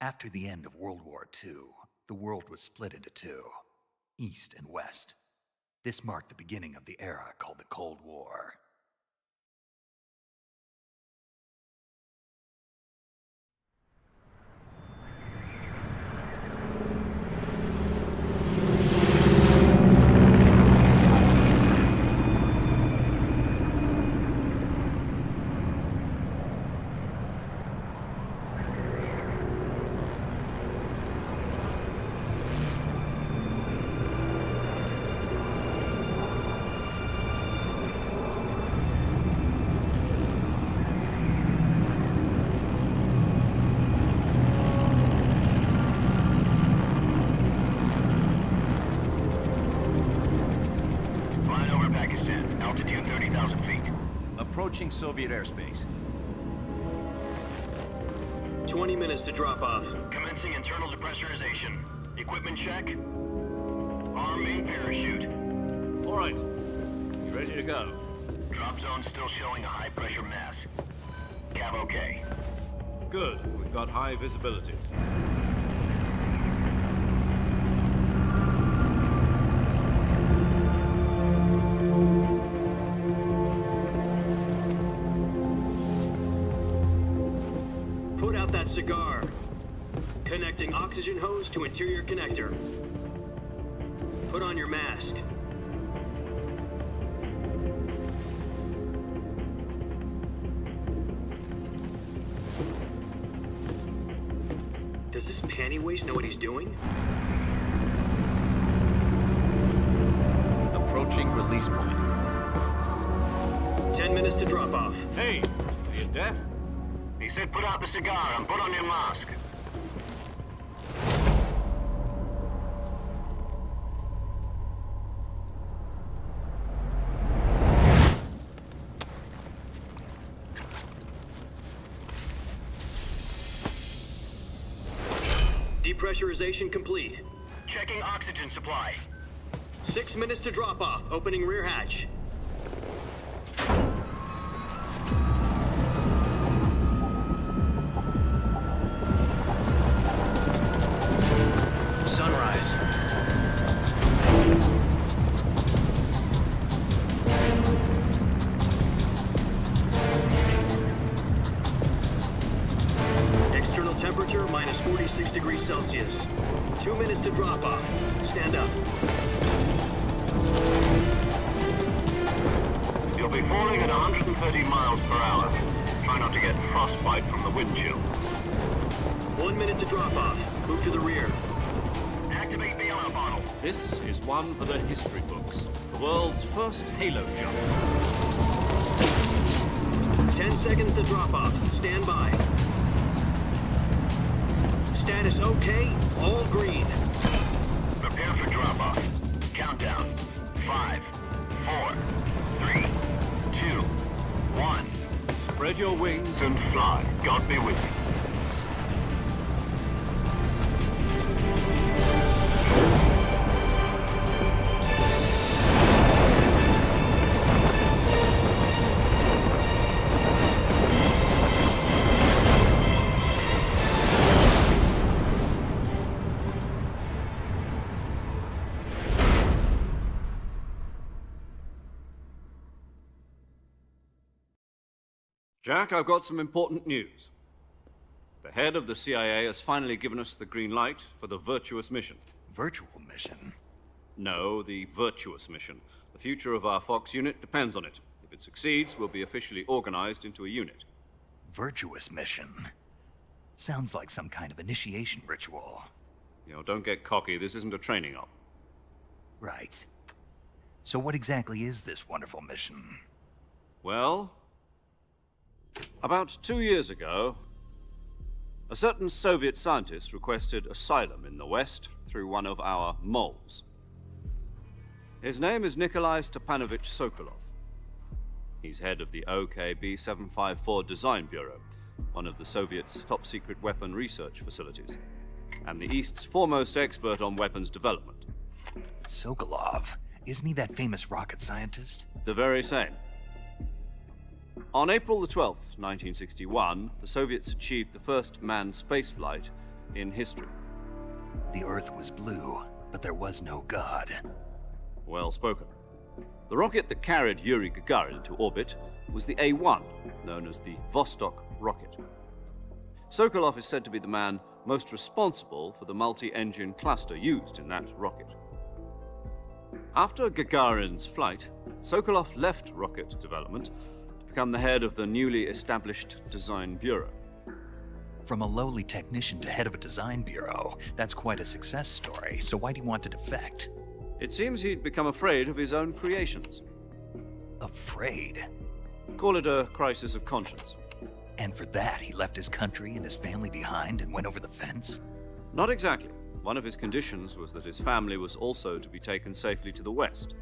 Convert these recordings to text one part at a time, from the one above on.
After the end of World War II, the world was split into two, East and West. This marked the beginning of the era called the Cold War. Approaching Soviet airspace. 20 minutes to drop off. Commencing internal depressurization. Equipment check. Arm main parachute. All right. You ready to go? Drop zone still showing a high pressure mass. Cav okay. Good. We've got high visibility. Put out that cigar. Connecting oxygen hose to interior connector. Put on your mask. Does this panty waste know what he's doing? Approaching release point. 10 minutes to drop off. Hey, are you deaf? He said put out the cigar and put on your mask. Depressurization complete. Checking oxygen supply. 6 minutes to drop off. Opening rear hatch. Sunrise. External temperature minus 46 degrees Celsius. 2 minutes to drop off. Stand up. You'll be falling at 130 miles per hour. Try not to get frostbite from the wind chill. 1 minute to drop off. Move to the rear. Activate the honor bottle. This is one for the history books. The world's first halo jump. 10 seconds to drop off. Stand by. Status okay. All green. Prepare for drop-off. Countdown. 5, 4, 3, 2, 1. Spread your wings And fly. God be with you. Jack, I've got some important news. The head of the CIA has finally given us the green light for the virtuous mission. Virtual mission? No, the virtuous mission. The future of our Fox unit depends on it. If it succeeds, we'll be officially organized into a unit. Virtuous mission? Sounds like some kind of initiation ritual. You know, don't get cocky. This isn't a training op. Right. So what exactly is this wonderful mission? Well, about 2 years ago, a certain Soviet scientist requested asylum in the West through one of our moles. His name is Nikolai Stepanovich Sokolov. He's head of the OKB-754 Design Bureau, one of the Soviets' top-secret weapon research facilities, and the East's foremost expert on weapons development. Sokolov? Isn't he that famous rocket scientist? The very same. On April the 12th, 1961, the Soviets achieved the first manned spaceflight in history. The Earth was blue, but there was no God. Well spoken. The rocket that carried Yuri Gagarin into orbit was the A-1, known as the Vostok rocket. Sokolov is said to be the man most responsible for the multi-engine cluster used in that rocket. After Gagarin's flight, Sokolov left rocket development to become the head of the newly established Design Bureau. From a lowly technician to head of a design bureau, that's quite a success story, so why do you want to defect? It seems he'd become afraid of his own creations. Afraid? Call it a crisis of conscience. And for that, he left his country and his family behind and went over the fence? Not exactly. One of his conditions was that his family was also to be taken safely to the west.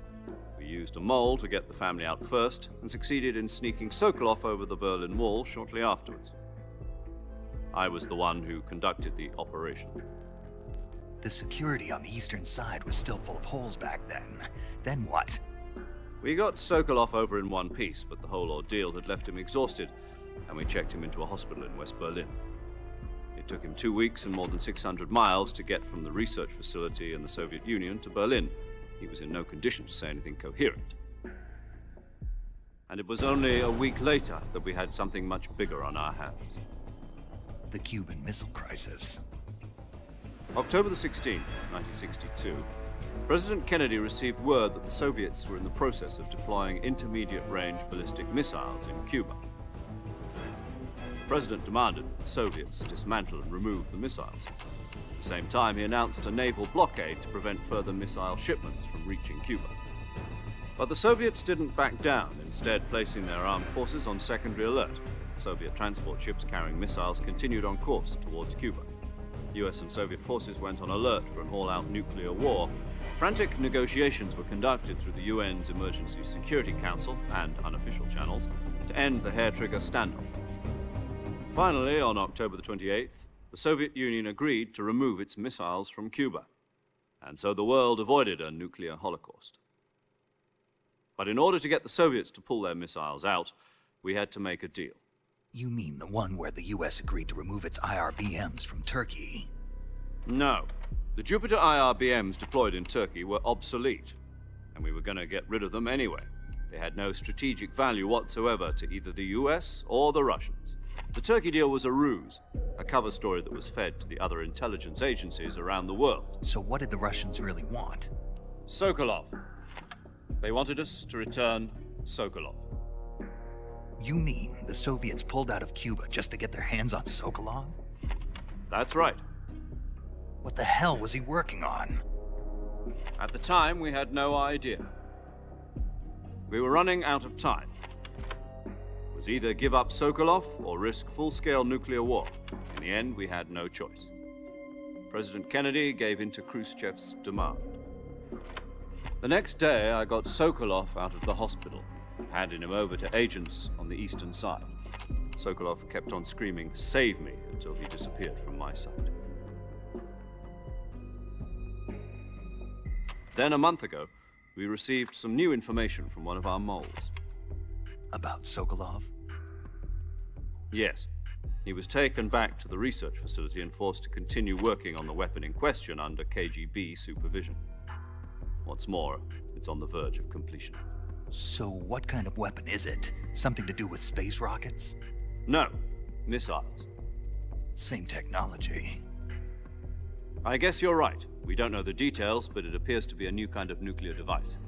We used a mole to get the family out first and succeeded in sneaking Sokolov over the Berlin Wall shortly afterwards. I was the one who conducted the operation. The security on the eastern side was still full of holes back then. Then what? We got Sokolov over in one piece, but the whole ordeal had left him exhausted, and we checked him into a hospital in West Berlin. It took him 2 weeks and more than 600 miles to get from the research facility in the Soviet Union to Berlin. He was in no condition to say anything coherent. And it was only a week later that we had something much bigger on our hands. The Cuban Missile Crisis. October the 16th, 1962, President Kennedy received word that the Soviets were in the process of deploying intermediate-range ballistic missiles in Cuba. The President demanded that the Soviets dismantle and remove the missiles. At the same time, he announced a naval blockade to prevent further missile shipments from reaching Cuba. But the Soviets didn't back down, instead placing their armed forces on secondary alert. Soviet transport ships carrying missiles continued on course towards Cuba. US and Soviet forces went on alert for an all-out nuclear war. Frantic negotiations were conducted through the UN's Emergency Security Council and unofficial channels to end the hair-trigger standoff. Finally, on October the 28th, the Soviet Union agreed to remove its missiles from Cuba, and so the world avoided a nuclear holocaust. But in order to get the Soviets to pull their missiles out, we had to make a deal. You mean the one where the US agreed to remove its IRBMs from Turkey? No. The Jupiter IRBMs deployed in Turkey were obsolete, and we were going to get rid of them anyway. They had no strategic value whatsoever to either the US or the Russians. The Turkey deal was a ruse, a cover story that was fed to the other intelligence agencies around the world. So what did the Russians really want? Sokolov. They wanted us to return Sokolov. You mean the Soviets pulled out of Cuba just to get their hands on Sokolov? That's right. What the hell was he working on? At the time, we had no idea. We were running out of time. It was either give up Sokolov or risk full-scale nuclear war. In the end, we had no choice. President Kennedy gave in to Khrushchev's demand. The next day, I got Sokolov out of the hospital, handing him over to agents on the eastern side. Sokolov kept on screaming, "Save me," until he disappeared from my sight. Then a month ago, we received some new information from one of our moles. About Sokolov? Yes. He was taken back to the research facility and forced to continue working on the weapon in question under KGB supervision. What's more, it's on the verge of completion. So what kind of weapon is it? Something to do with space rockets? No, missiles. Same technology. I guess you're right. We don't know the details, but it appears to be a new kind of nuclear device.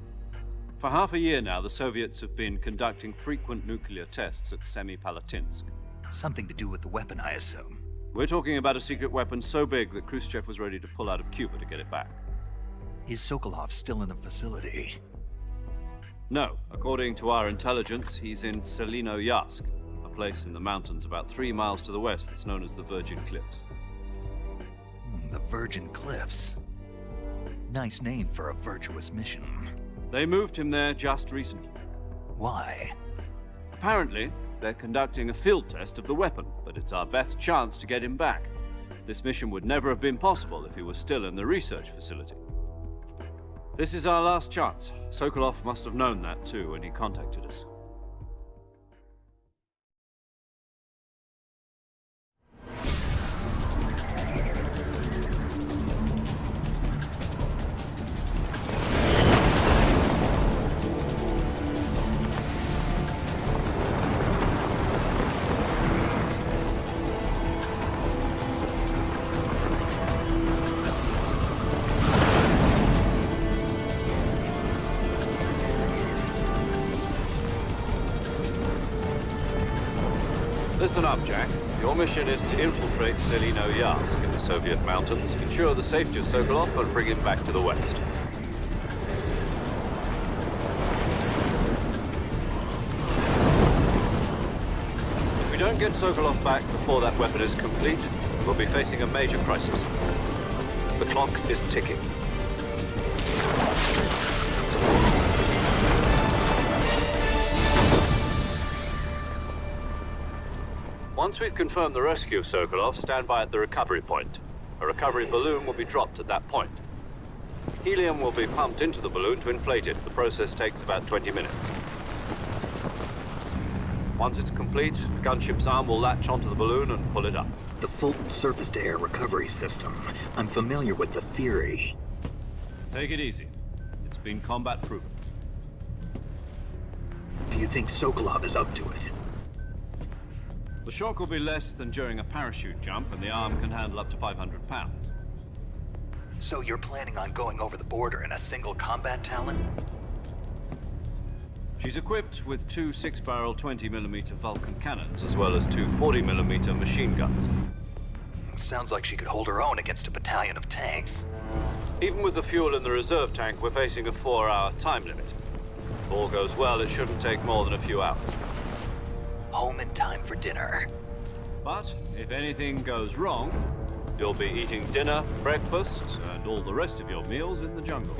For half a year now, the Soviets have been conducting frequent nuclear tests at Semipalatinsk. Something to do with the weapon, I assume. We're talking about a secret weapon so big that Khrushchev was ready to pull out of Cuba to get it back. Is Sokolov still in the facility? No. According to our intelligence, he's in Selinoyarsk, a place in the mountains about 3 miles to the west that's known as the Virgin Cliffs. The Virgin Cliffs. Nice name for a virtuous mission. They moved him there just recently. Why? Apparently, they're conducting a field test of the weapon, but it's our best chance to get him back. This mission would never have been possible if he was still in the research facility. This is our last chance. Sokolov must have known that too when he contacted us. Listen up, Jack. Your mission is to infiltrate Selino-Yarsk in the Soviet mountains, ensure the safety of Sokolov, and bring him back to the west. If we don't get Sokolov back before that weapon is complete, we'll be facing a major crisis. The clock is ticking. Once we've confirmed the rescue of Sokolov, stand by at the recovery point. A recovery balloon will be dropped at that point. Helium will be pumped into the balloon to inflate it. The process takes about 20 minutes. Once it's complete, the gunship's arm will latch onto the balloon and pull it up. The Fulton surface-to-air recovery system. I'm familiar with the theory. Take it easy. It's been combat proven. Do you think Sokolov is up to it? The shock will be less than during a parachute jump, and the arm can handle up to 500 pounds. So you're planning on going over the border in a single combat Talon? She's equipped with two 6-barrel 20mm Vulcan cannons, as well as two 40mm machine guns. Sounds like she could hold her own against a battalion of tanks. Even with the fuel in the reserve tank, we're facing a 4-hour time limit. If all goes well, it shouldn't take more than a few hours. Home in time for dinner. But if anything goes wrong, you'll be eating dinner, breakfast, and all the rest of your meals in the jungle.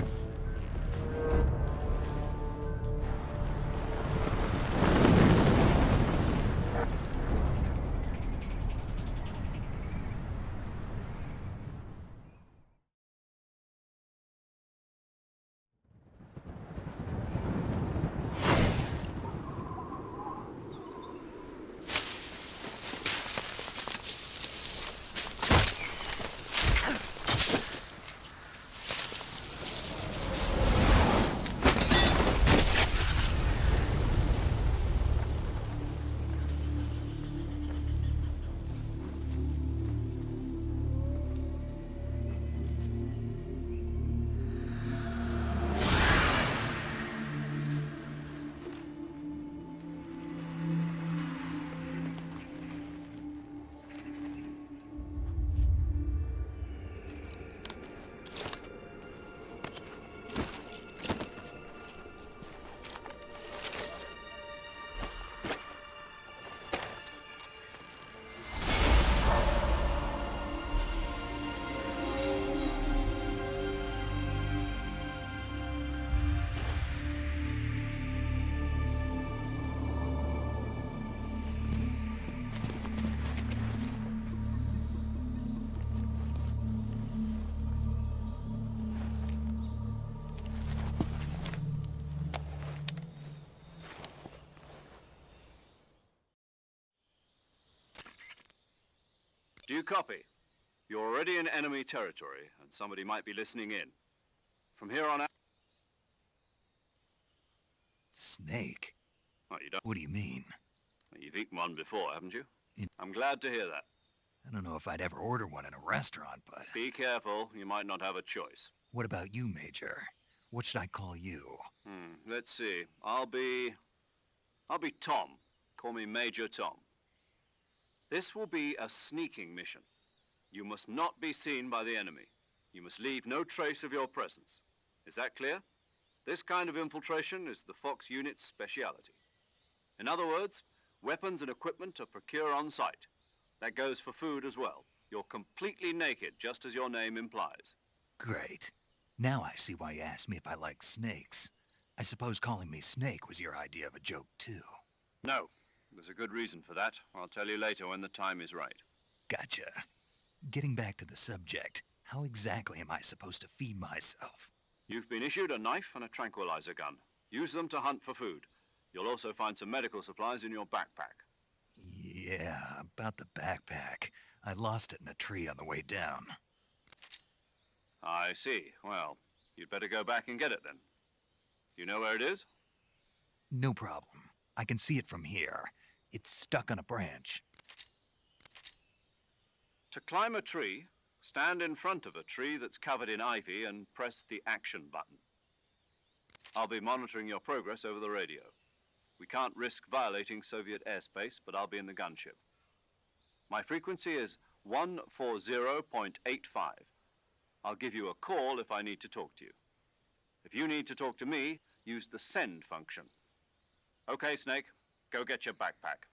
Do you copy? You're already in enemy territory, and somebody might be listening in. From here on out... Snake? Oh, you don't... What do you mean? You've eaten one before, haven't you? I'm glad to hear that. I don't know if I'd ever order one in a restaurant, but... Be careful, you might not have a choice. What about you, Major? What should I call you? Let's see. I'll be Tom. Call me Major Tom. This will be a sneaking mission. You must not be seen by the enemy. You must leave no trace of your presence. Is that clear? This kind of infiltration is the Fox unit's speciality. In other words, weapons and equipment are procured on site. That goes for food as well. You're completely naked, just as your name implies. Great. Now I see why you asked me if I like snakes. I suppose calling me Snake was your idea of a joke, too. No. There's a good reason for that. I'll tell you later when the time is right. Gotcha. Getting back to the subject, how exactly am I supposed to feed myself? You've been issued a knife and a tranquilizer gun. Use them to hunt for food. You'll also find some medical supplies in your backpack. Yeah, about the backpack. I lost it in a tree on the way down. I see. Well, you'd better go back and get it then. You know where it is? No problem. I can see it from here. It's stuck on a branch. To climb a tree, stand in front of a tree that's covered in ivy and press the action button. I'll be monitoring your progress over the radio. We can't risk violating Soviet airspace, but I'll be in the gunship. My frequency is 140.85. I'll give you a call if I need to talk to you. If you need to talk to me, use the send function. Okay, Snake, go get your backpack.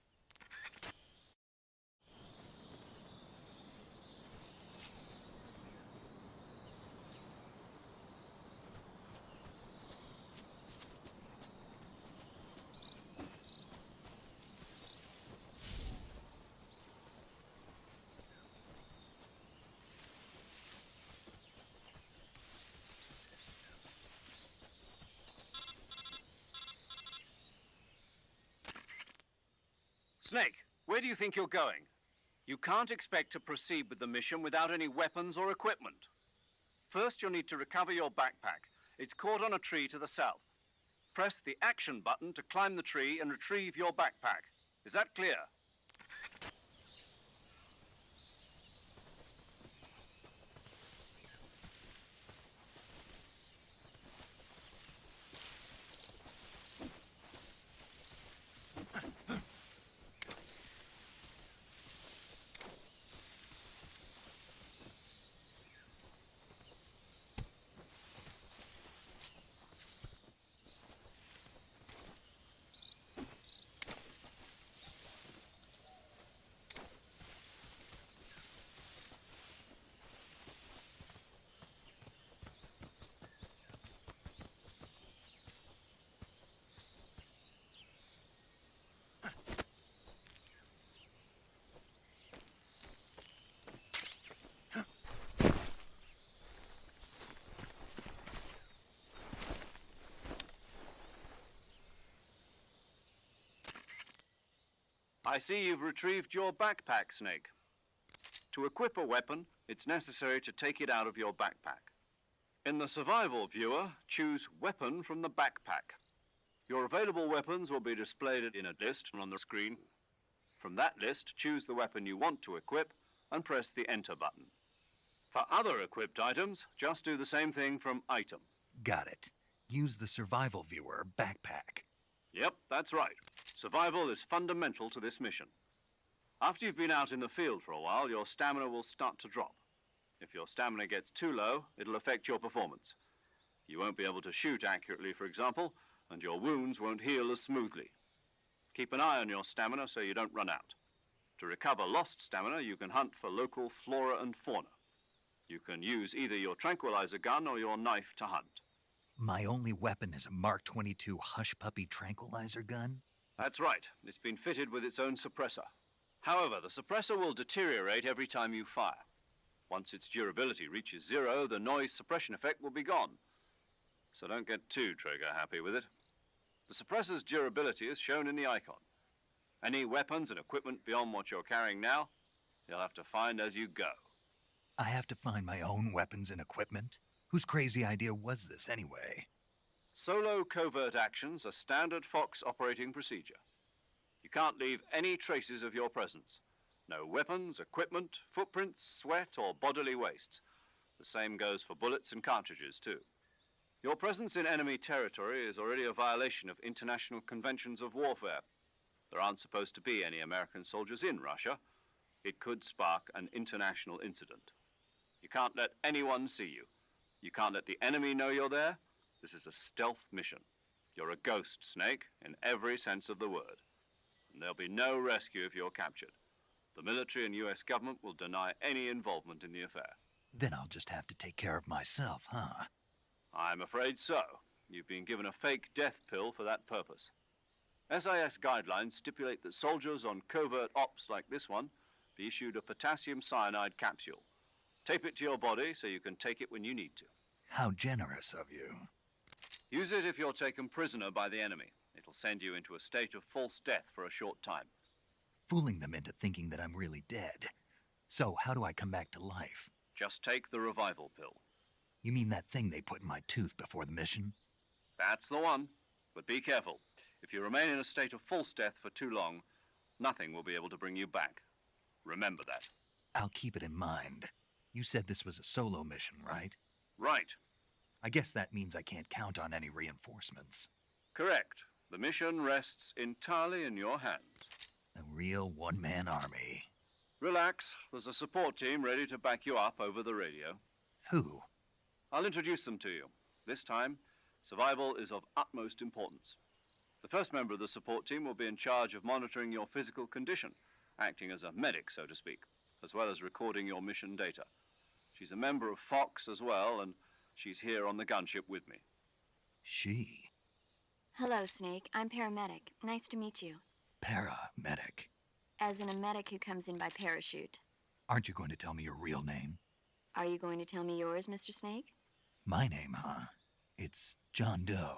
Snake, where do you think you're going? You can't expect to proceed with the mission without any weapons or equipment. First, you'll need to recover your backpack. It's caught on a tree to the south. Press the action button to climb the tree and retrieve your backpack. Is that clear? I see you've retrieved your backpack, Snake. To equip a weapon, it's necessary to take it out of your backpack. In the survival viewer, choose Weapon from the backpack. Your available weapons will be displayed in a list on the screen. From that list, choose the weapon you want to equip and press the Enter button. For other equipped items, just do the same thing from Item. Got it. Use the survival viewer backpack. Yep, that's right. Survival is fundamental to this mission. After you've been out in the field for a while, your stamina will start to drop. If your stamina gets too low, it'll affect your performance. You won't be able to shoot accurately, for example, and your wounds won't heal as smoothly. Keep an eye on your stamina so you don't run out. To recover lost stamina, you can hunt for local flora and fauna. You can use either your tranquilizer gun or your knife to hunt. My only weapon is a Mark 22 Hush Puppy tranquilizer gun? That's right. It's been fitted with its own suppressor. However, the suppressor will deteriorate every time you fire. Once its durability reaches 0, the noise suppression effect will be gone. So don't get too trigger-happy with it. The suppressor's durability is shown in the icon. Any weapons and equipment beyond what you're carrying now, you'll have to find as you go. I have to find my own weapons and equipment? Whose crazy idea was this, anyway? Solo covert actions are standard Fox operating procedure. You can't leave any traces of your presence. No weapons, equipment, footprints, sweat, or bodily waste. The same goes for bullets and cartridges, too. Your presence in enemy territory is already a violation of international conventions of warfare. There aren't supposed to be any American soldiers in Russia. It could spark an international incident. You can't let anyone see you. You can't let the enemy know you're there. This is a stealth mission. You're a ghost, Snake, in every sense of the word. And there'll be no rescue if you're captured. The military and US government will deny any involvement in the affair. Then I'll just have to take care of myself, huh? I'm afraid so. You've been given a fake death pill for that purpose. SIS guidelines stipulate that soldiers on covert ops like this one be issued a potassium cyanide capsule. Tape it to your body so you can take it when you need to. How generous of you. Use it if you're taken prisoner by the enemy. It'll send you into a state of false death for a short time. Fooling them into thinking that I'm really dead. So, how do I come back to life? Just take the revival pill. You mean that thing they put in my tooth before the mission? That's the one. But be careful. If you remain in a state of false death for too long, nothing will be able to bring you back. Remember that. I'll keep it in mind. You said this was a solo mission, right? Right. I guess that means I can't count on any reinforcements. Correct. The mission rests entirely in your hands. A real one-man army. Relax. There's a support team ready to back you up over the radio. Who? I'll introduce them to you. This time, survival is of utmost importance. The first member of the support team will be in charge of monitoring your physical condition, acting as a medic, so to speak, as well as recording your mission data. She's a member of Fox as well, and she's here on the gunship with me. She. Hello, Snake. I'm paramedic. Nice to meet you. Paramedic. As in a medic who comes in by parachute. Aren't you going to tell me your real name? Are you going to tell me yours, Mr. Snake? My name, huh? It's John Doe.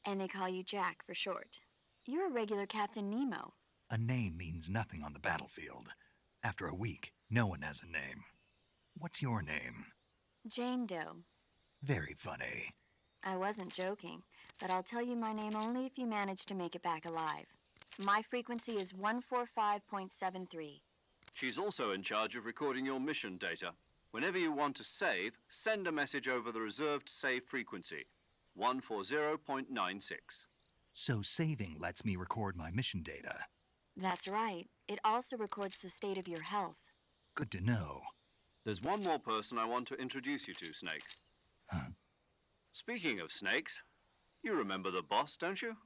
And they call you Jack for short. You're a regular Captain Nemo. A name means nothing on the battlefield. After a week, no one has a name. What's your name? Jane Doe. Very funny. I wasn't joking, but I'll tell you my name only if you manage to make it back alive. My frequency is 145.73. She's also in charge of recording your mission data. Whenever you want to save, send a message over the reserved save frequency, 140.96. So saving lets me record my mission data. That's right. It also records the state of your health. Good to know. There's one more person I want to introduce you to, Snake. Huh? Speaking of snakes, you remember the boss, don't you?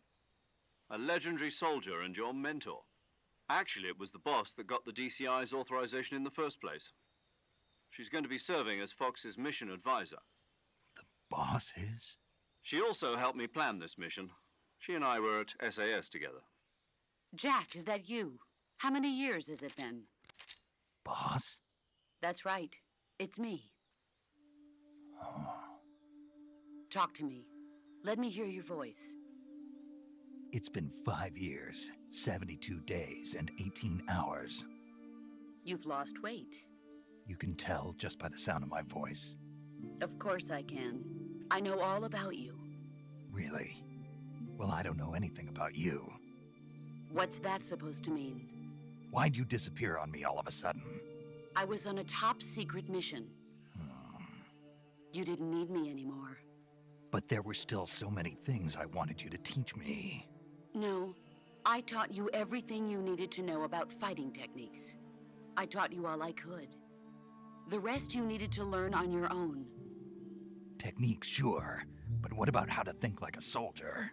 A legendary soldier and your mentor. Actually, it was the boss that got the DCI's authorization in the first place. She's going to be serving as Fox's mission advisor. The boss is? She also helped me plan this mission. She and I were at SAS together. Jack, is that you? How many years has it been? Boss? That's right. It's me. Talk to me. Let me hear your voice. It's been 5 years, 72 days, and 18 hours. You've lost weight. You can tell just by the sound of my voice. Of course I can. I know all about you. Really? Well, I don't know anything about you. What's that supposed to mean? Why'd you disappear on me all of a sudden? I was on a top-secret mission. You didn't need me anymore. But there were still so many things I wanted you to teach me. No, I taught you everything you needed to know about fighting techniques. I taught you all I could. The rest you needed to learn on your own. Techniques, sure. But what about how to think like a soldier?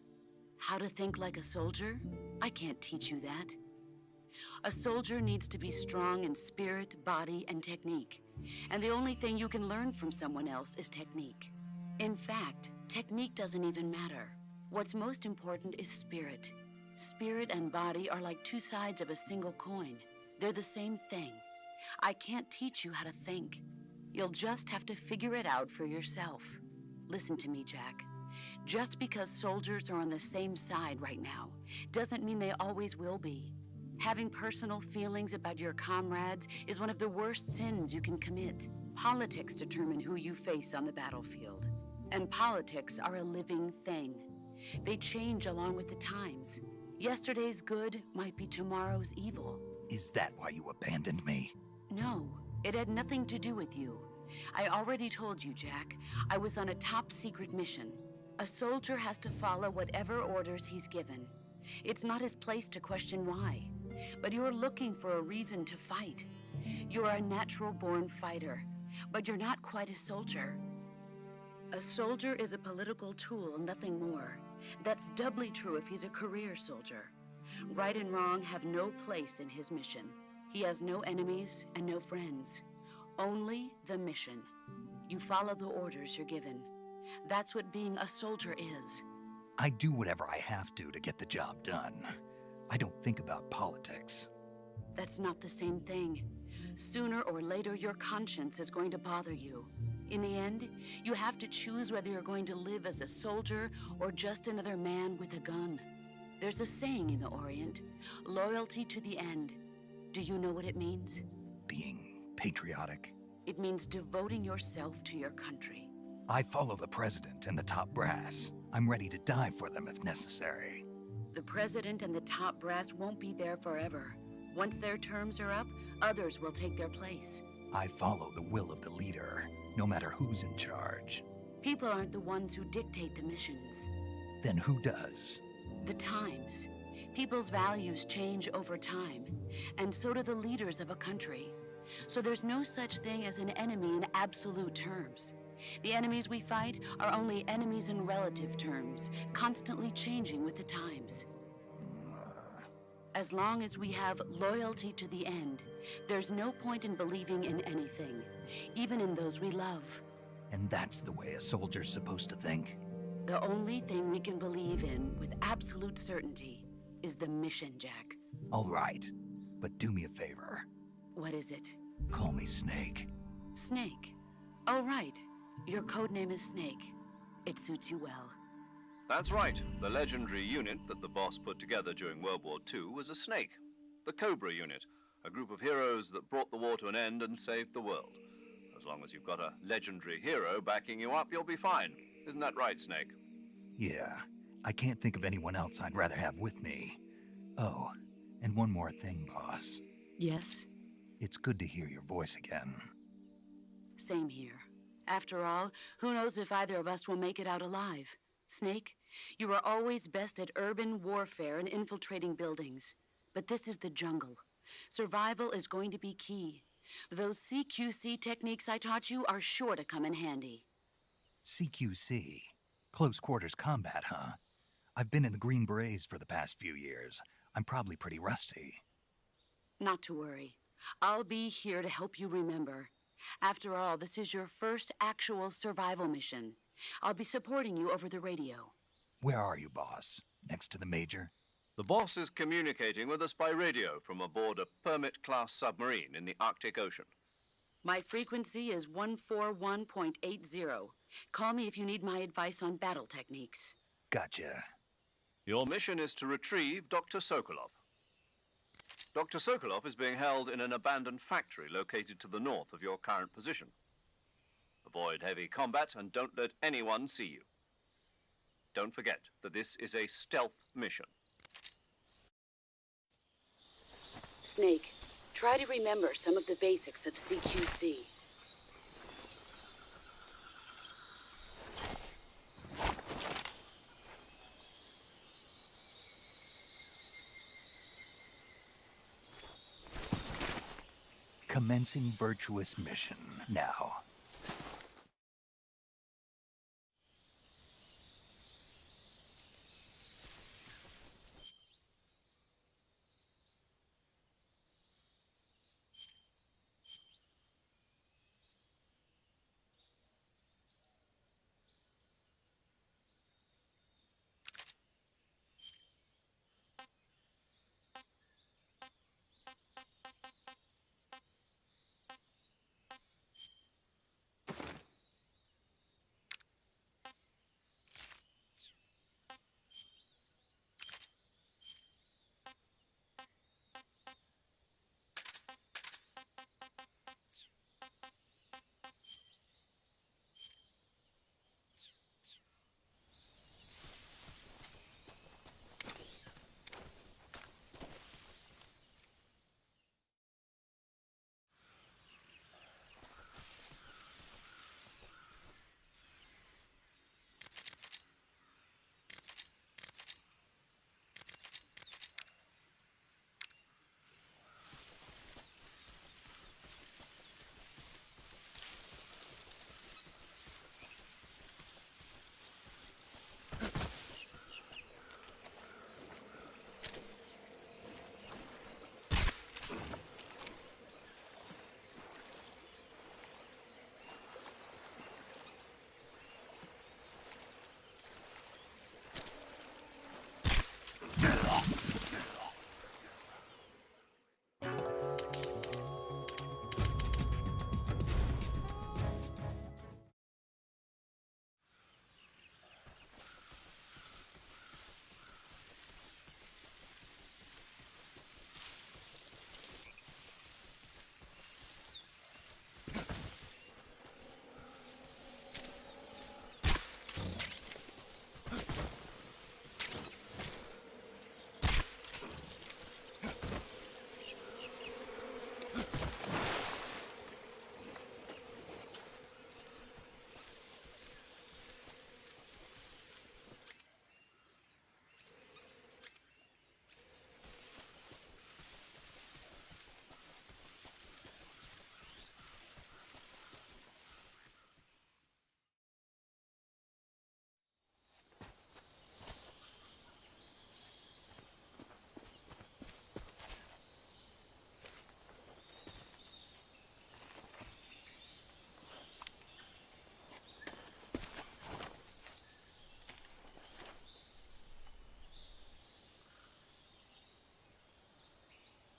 How to think like a soldier? I can't teach you that. A soldier needs to be strong in spirit, body, and technique. And the only thing you can learn from someone else is technique. In fact, technique doesn't even matter. What's most important is spirit. Spirit and body are like two sides of a single coin. They're the same thing. I can't teach you how to think. You'll just have to figure it out for yourself. Listen to me, Jack. Just because soldiers are on the same side right now doesn't mean they always will be. Having personal feelings about your comrades is one of the worst sins you can commit. Politics determine who you face on the battlefield. And politics are a living thing. They change along with the times. Yesterday's good might be tomorrow's evil. Is that why you abandoned me? No, it had nothing to do with you. I already told you, Jack. I was on a top-secret mission. A soldier has to follow whatever orders he's given. It's not his place to question why. But you're looking for a reason to fight. You're a natural-born fighter, but you're not quite a soldier. A soldier is a political tool, nothing more. That's doubly true if he's a career soldier. Right and wrong have no place in his mission. He has no enemies and no friends. Only the mission. You follow the orders you're given. That's what being a soldier is. I do whatever I have to get the job done. I don't think about politics. That's not the same thing. Sooner or later, your conscience is going to bother you. In the end, you have to choose whether you're going to live as a soldier or just another man with a gun. There's a saying in the Orient, loyalty to the end. Do you know what it means? Being patriotic. It means devoting yourself to your country. I follow the president and the top brass. I'm ready to die for them if necessary. The president and the top brass won't be there forever. Once their terms are up, others will take their place. I follow the will of the leader, no matter who's in charge. People aren't the ones who dictate the missions. Then who does? The times. People's values change over time, and so do the leaders of a country. So there's no such thing as an enemy in absolute terms. The enemies we fight are only enemies in relative terms, constantly changing with the times. As long as we have loyalty to the end, there's no point in believing in anything, even in those we love. And that's the way a soldier's supposed to think? The only thing we can believe in with absolute certainty is the mission, Jack. All right, but do me a favor. What is it? Call me Snake. Snake. Oh, right. Your codename is Snake. It suits you well. That's right. The legendary unit that the boss put together during World War II was a snake. The Cobra unit, a group of heroes that brought the war to an end and saved the world. As long as you've got a legendary hero backing you up, you'll be fine. Isn't that right, Snake? Yeah, I can't think of anyone else I'd rather have with me. Oh, and one more thing, boss. Yes? It's good to hear your voice again. Same here. After all, who knows if either of us will make it out alive? Snake, you are always best at urban warfare and infiltrating buildings. But this is the jungle. Survival is going to be key. Those CQC techniques I taught you are sure to come in handy. CQC? Close quarters combat, huh? I've been in the Green Berets for the past few years. I'm probably pretty rusty. Not to worry. I'll be here to help you remember. After all, this is your first actual survival mission. I'll be supporting you over the radio. Where are you, boss? Next to the Major? The boss is communicating with us by radio from aboard a Permit-class submarine in the Arctic Ocean. My frequency is 141.80. Call me if you need my advice on battle techniques. Gotcha. Your mission is to retrieve Dr. Sokolov. Dr. Sokolov is being held in an abandoned factory located to the north of your current position. Avoid heavy combat and don't let anyone see you. Don't forget that this is a stealth mission. Snake, try to remember some of the basics of CQC. Commencing virtuous mission now.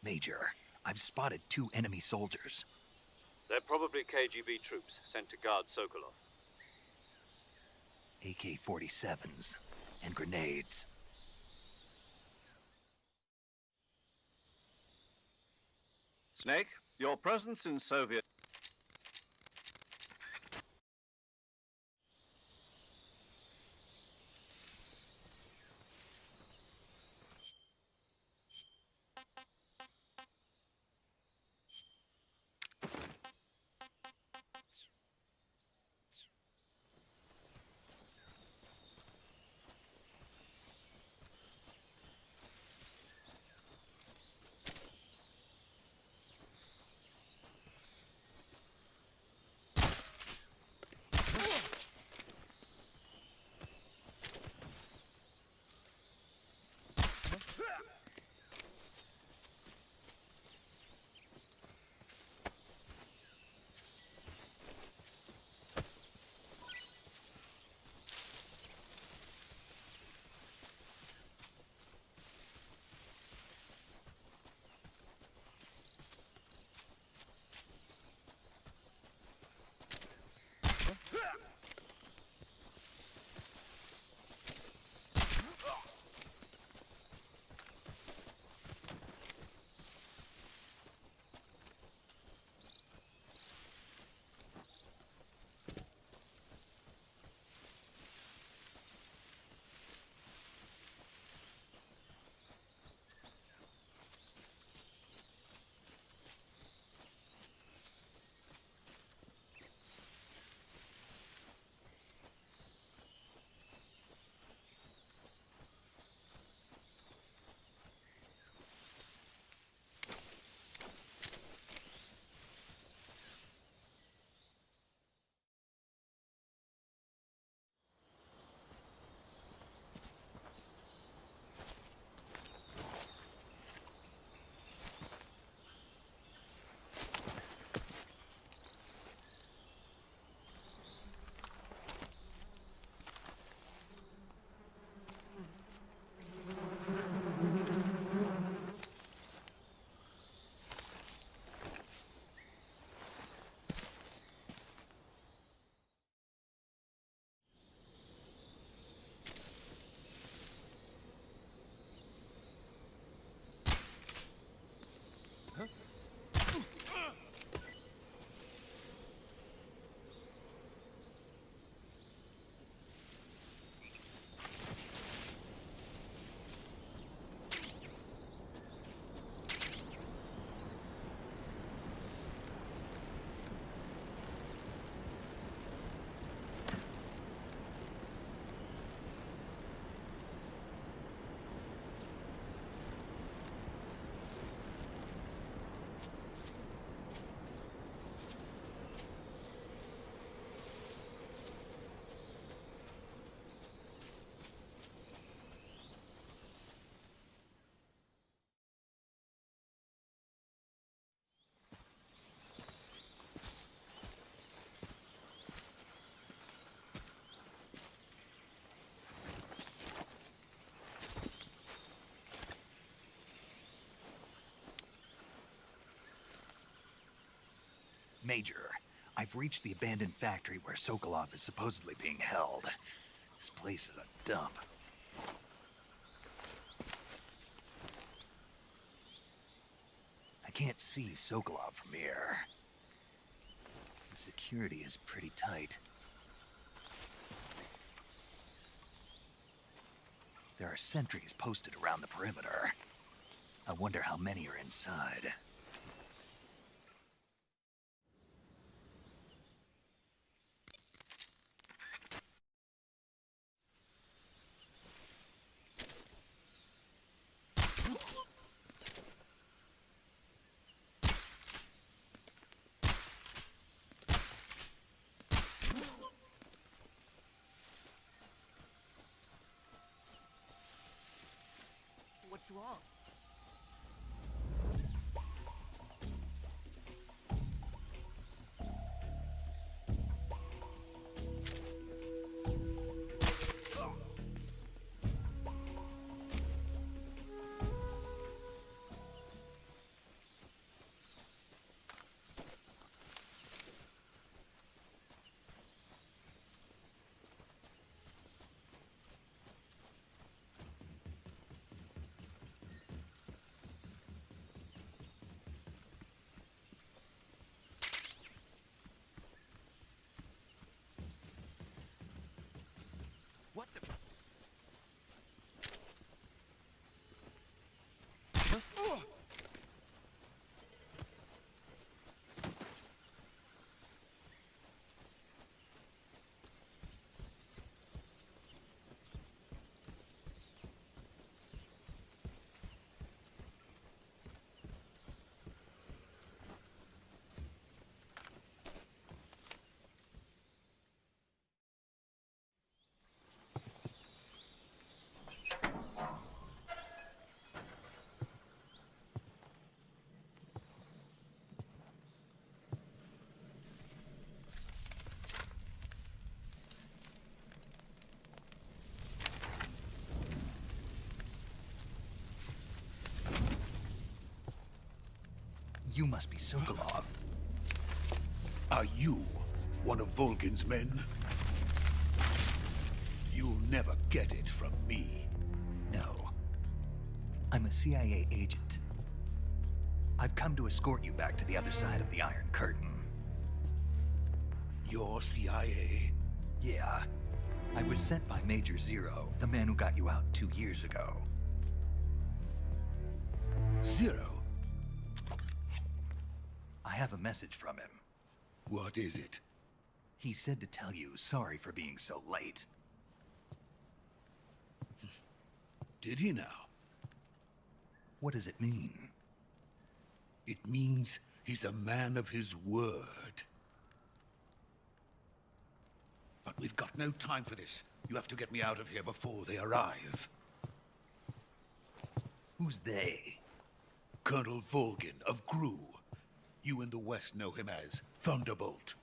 Major, I've spotted 2 enemy soldiers. They're probably KGB troops sent to guard Sokolov. AK-47s and grenades. Snake, your presence in Soviet... Major, I've reached the abandoned factory where Sokolov is supposedly being held. This place is a dump. I can't see Sokolov from here. The security is pretty tight. There are sentries posted around the perimeter. I wonder how many are inside. What's wrong? You must be Sokolov. Are you one of Volgin's men? You'll never get it from me. No. I'm a CIA agent. I've come to escort you back to the other side of the Iron Curtain. You're CIA? Yeah. I was sent by Major Zero, the man who got you out 2 years ago. Zero? I have a message from him. What is it? He said to tell you sorry for being so late. Did he now? What does it mean? It means he's a man of his word. But we've got no time for this. You have to get me out of here before they arrive. Who's they? Colonel Volgin of Gru. You in the West know him as Thunderbolt.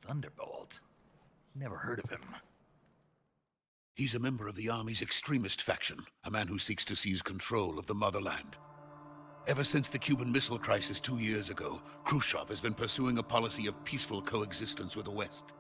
Thunderbolt? Never heard of him. He's a member of the Army's extremist faction, a man who seeks to seize control of the motherland. Ever since the Cuban Missile Crisis 2 years ago, Khrushchev has been pursuing a policy of peaceful coexistence with the West.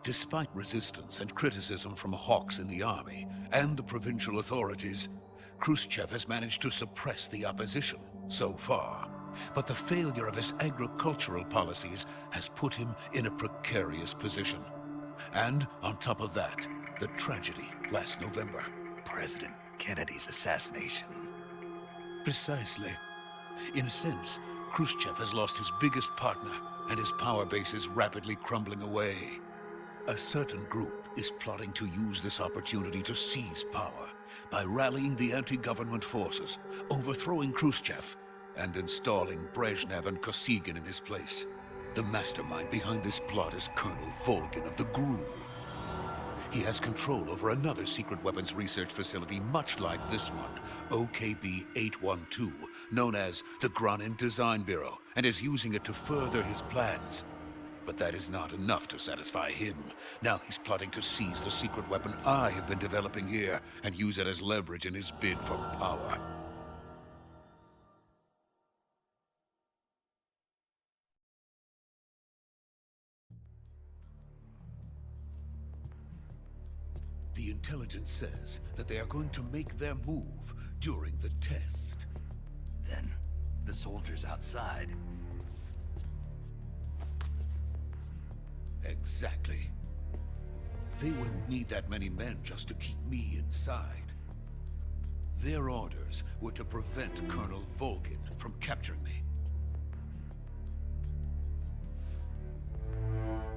Despite resistance and criticism from hawks in the army and the provincial authorities, Khrushchev has managed to suppress the opposition so far. But the failure of his agricultural policies has put him in a precarious position. And on top of that, the tragedy last November. President Kennedy's assassination. Precisely. In a sense, Khrushchev has lost his biggest partner, and his power base is rapidly crumbling away. A certain group is plotting to use this opportunity to seize power by rallying the anti-government forces, overthrowing Khrushchev, and installing Brezhnev and Kosygin in his place. The mastermind behind this plot is Colonel Volgin of the GRU. He has control over another secret weapons research facility much like this one, OKB-812, known as the Granin Design Bureau, and is using it to further his plans. But that is not enough to satisfy him. Now he's plotting to seize the secret weapon I have been developing here and use it as leverage in his bid for power. The intelligence says that they are going to make their move during the test. Then, the soldiers outside. Exactly. They wouldn't need that many men just to keep me inside. Their orders were to prevent Colonel Volgin from capturing me.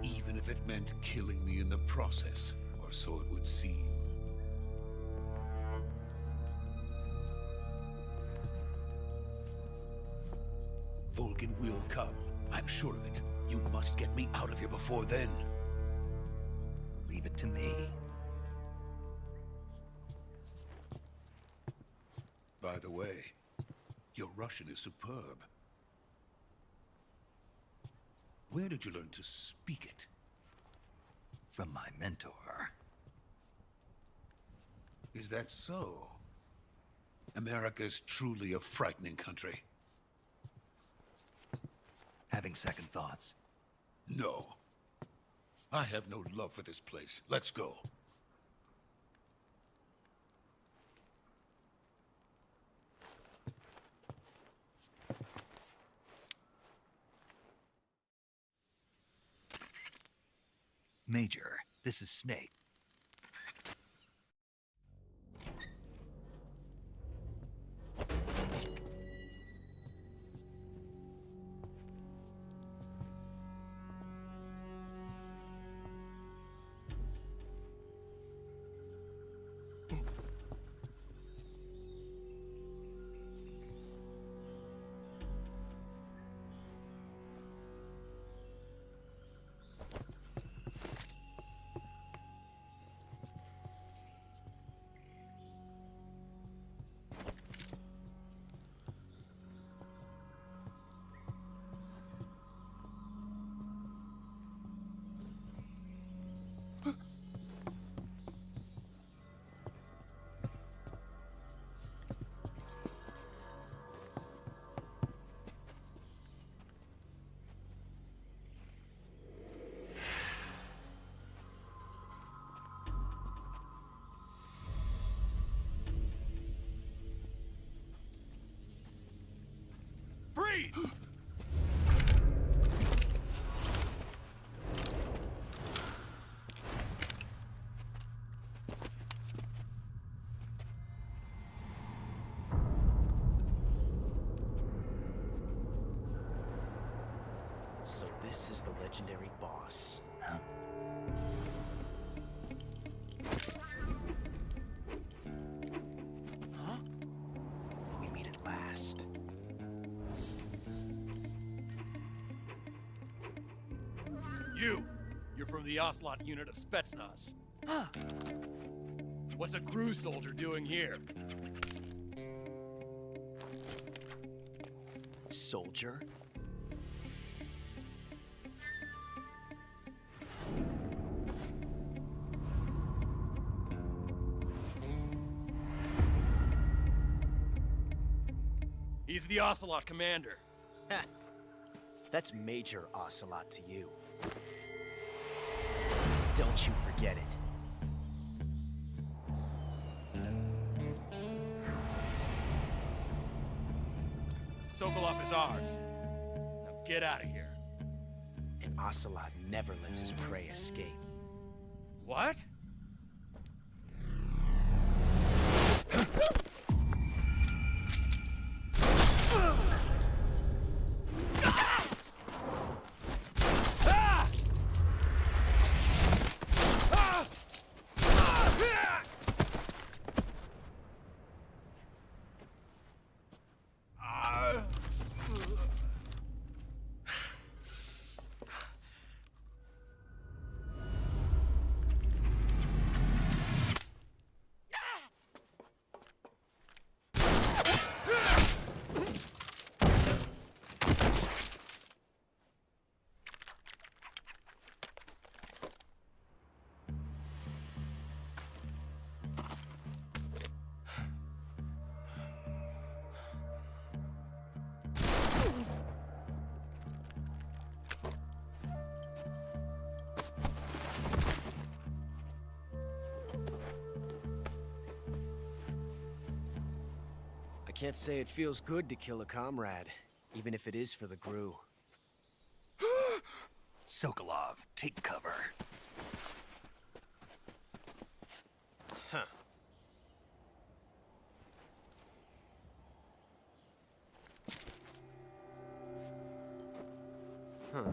Even if it meant killing me in the process, or so it would seem. Volgin will come. I'm sure of it. You must get me out of here before then. Leave it to me. By the way, your Russian is superb. Where did you learn to speak it? From my mentor. Is that so? America's truly a frightening country. Having second thoughts? No. I have no love for this place. Let's go. Major, this is Snake. Please. So this is the legendary boss. Huh? Huh? We meet at last. You're from the Ocelot unit of Spetsnaz. What's a Gru soldier doing here? Soldier? He's the Ocelot commander. Ha! That's Major Ocelot to you. Don't you forget it. Sokolov is ours. Now get out of here. And Ocelot never lets his prey escape. What? I can't say it feels good to kill a comrade, even if it is for the Gru. Sokolov, take cover. Huh. Huh.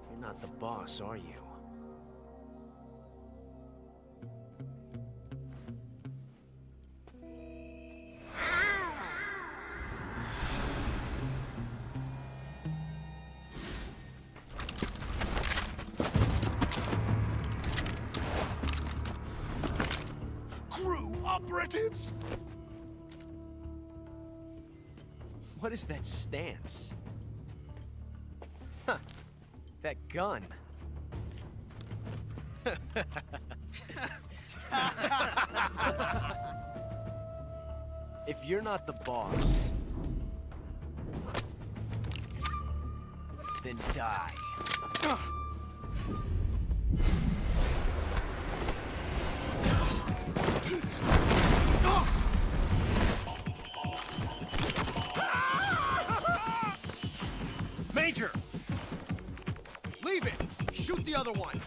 You're not the boss, are you? Operatives? What is that stance? Huh. That gun. If you're not the boss, then die. Major! Leave it! Shoot the other one!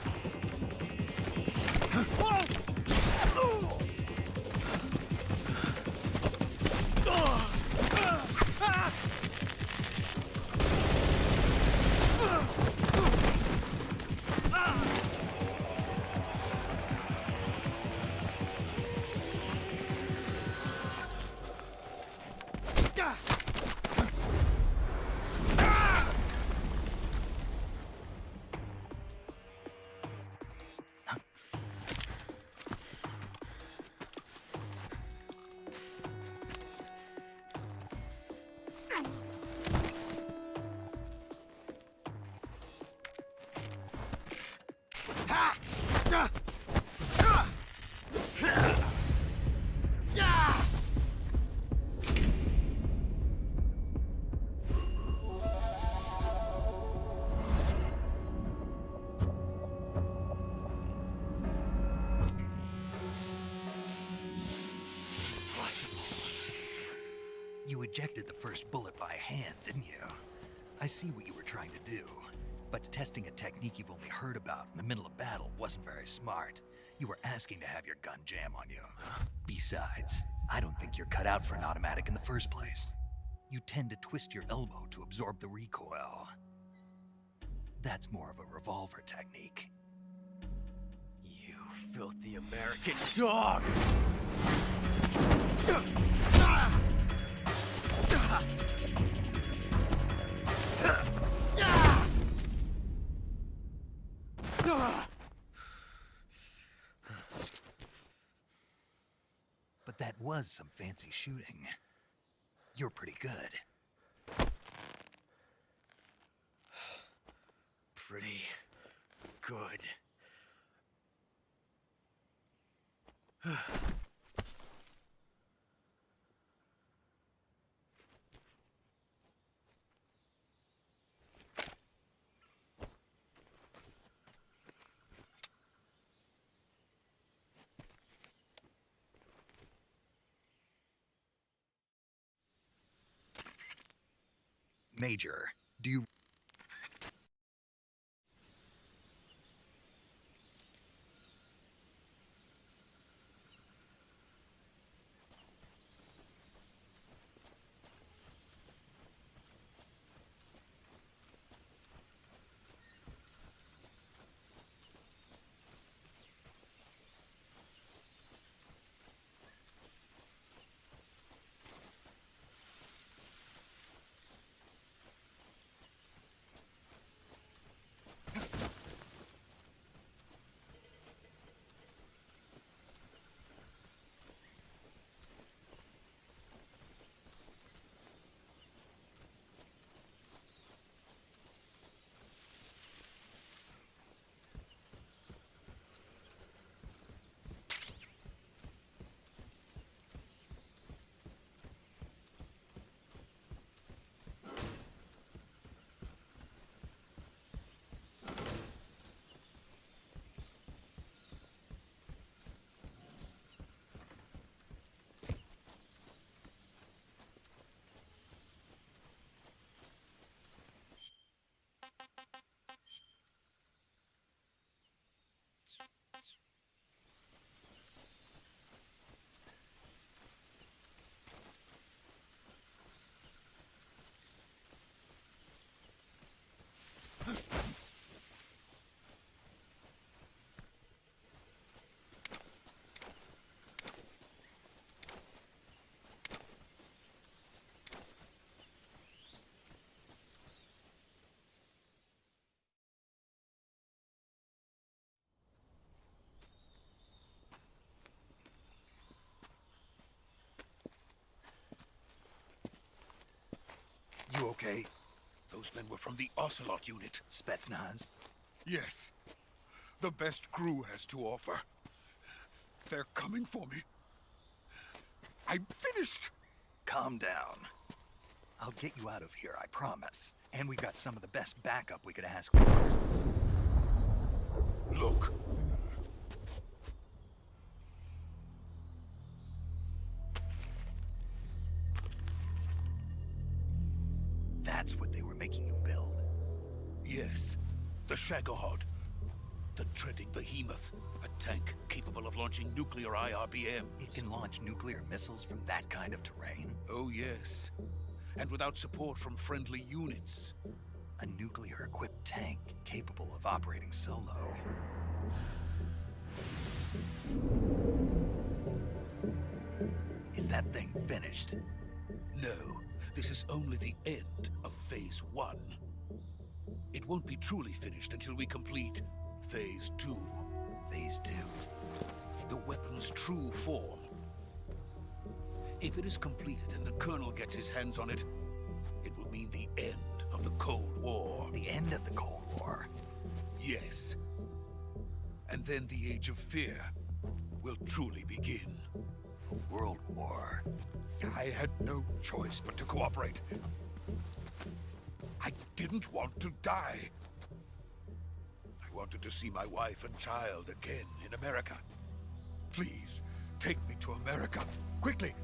ejected the first bullet by hand, didn't you? I see what you were trying to do. But testing a technique you've only heard about in the middle of battle wasn't very smart. You were asking to have your gun jam on you. Besides, I don't think you're cut out for an automatic in the first place. You tend to twist your elbow to absorb the recoil. That's more of a revolver technique. You filthy American dog! But that was some fancy shooting. You're pretty good. Pretty good. Major, do you... You okay? Those men were from the Ocelot unit. Spetsnaz? Yes. The best crew has to offer. They're coming for me. I'm finished. Calm down. I'll get you out of here, I promise. And we've got some of the best backup we could ask for. Look. That's what they were making you build? Yes. The Shagohod. The treading behemoth. A tank capable of launching nuclear IRBMs. It can launch nuclear missiles from that kind of terrain? Oh, yes. And without support from friendly units. A nuclear-equipped tank capable of operating solo. Is that thing finished? No. This is only the end of Phase 1. It won't be truly finished until we complete Phase 2. Phase 2? The weapon's true form. If it is completed and the Colonel gets his hands on it, it will mean the end of the Cold War. The end of the Cold War? Yes. And then the Age of Fear will truly begin. A world war? I had no choice but to cooperate. I didn't want to die. I wanted to see my wife and child again in America. Please, take me to America, quickly.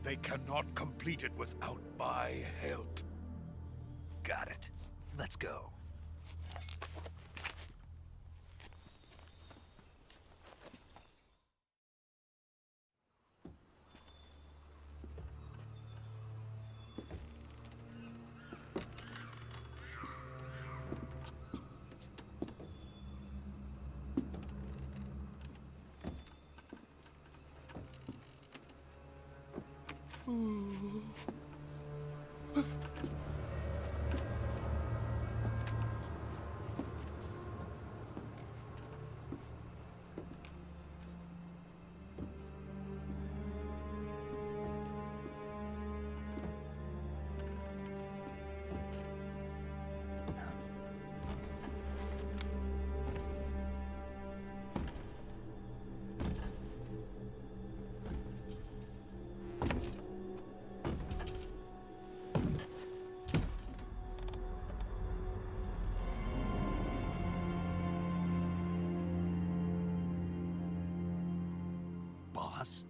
They cannot complete it without my help. Got it. Let's go. Boss?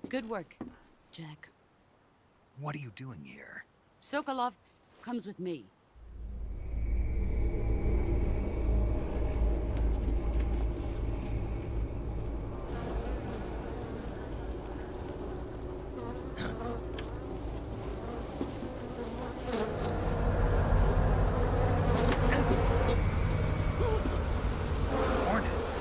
Good work, Jack. What are you doing here? Sokolov comes with me. Hornets?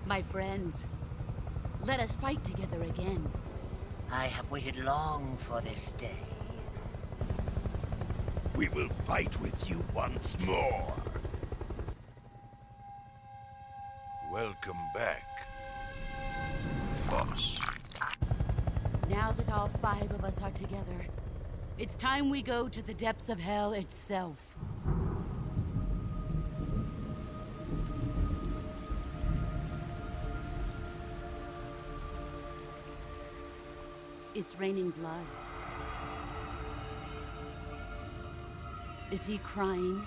My friends, let us fight together again. I have waited long for this day. We will fight with you once more. Welcome back, boss. Now that all 5 of us are together, it's time we go to the depths of hell itself. It's raining blood. Is he crying?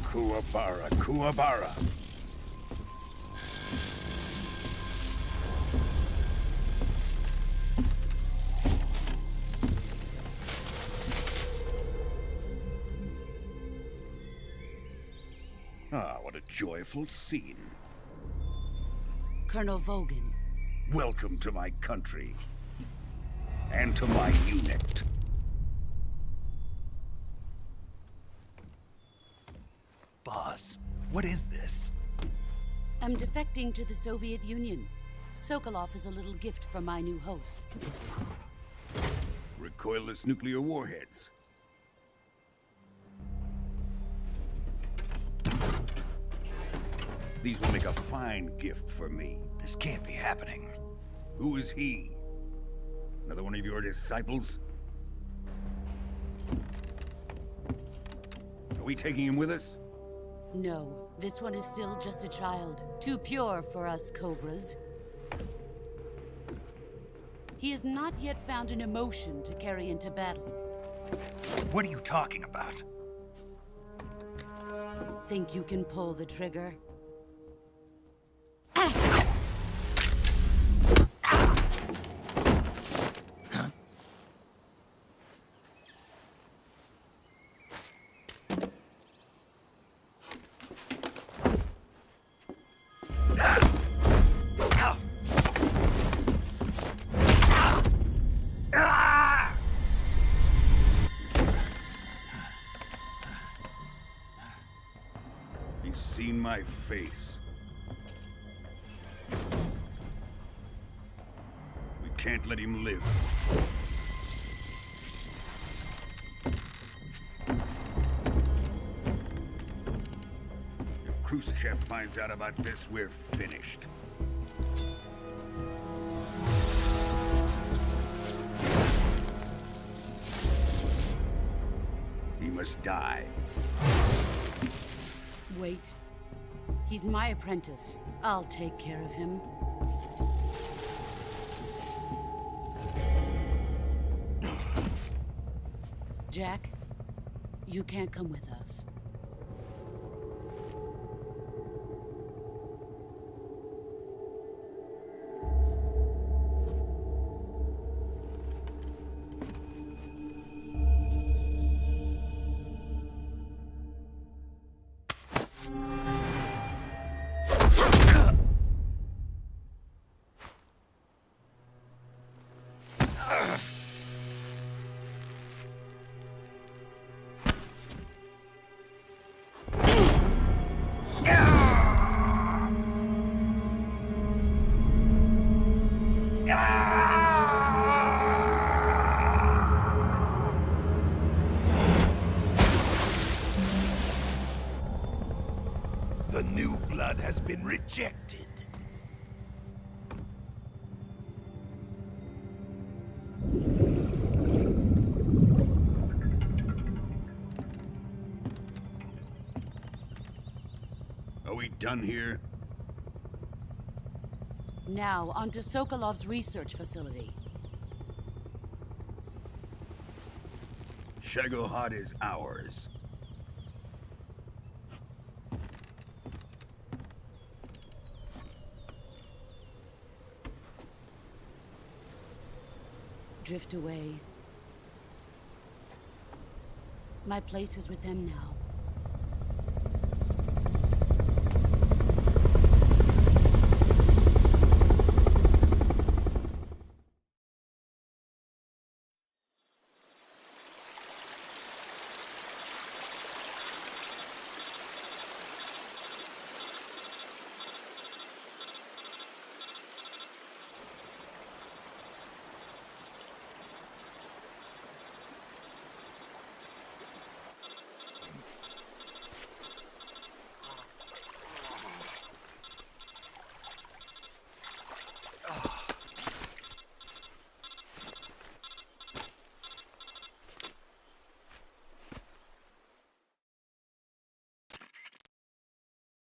Kuwabara, Kuwabara. Ah, what a joyful scene. Colonel Volgin. Welcome to my country. And to my unit. Boss, what is this? I'm defecting to the Soviet Union. Sokolov is a little gift from my new hosts. Recoilless nuclear warheads. These will make a fine gift for me. This can't be happening. Who is he? Another one of your disciples? Are we taking him with us? No, this one is still just a child. Too pure for us Cobras. He has not yet found an emotion to carry into battle. What are you talking about? Think you can pull the trigger? seen my face. We can't let him live. If Khrushchev finds out about this, we're finished. He must die. Wait. He's my apprentice. I'll take care of him. Jack, you can't come with us. The new blood has been rejected. Are we done here? Now, onto Sokolov's research facility. Shagohod is ours. Drift away. My place is with them now.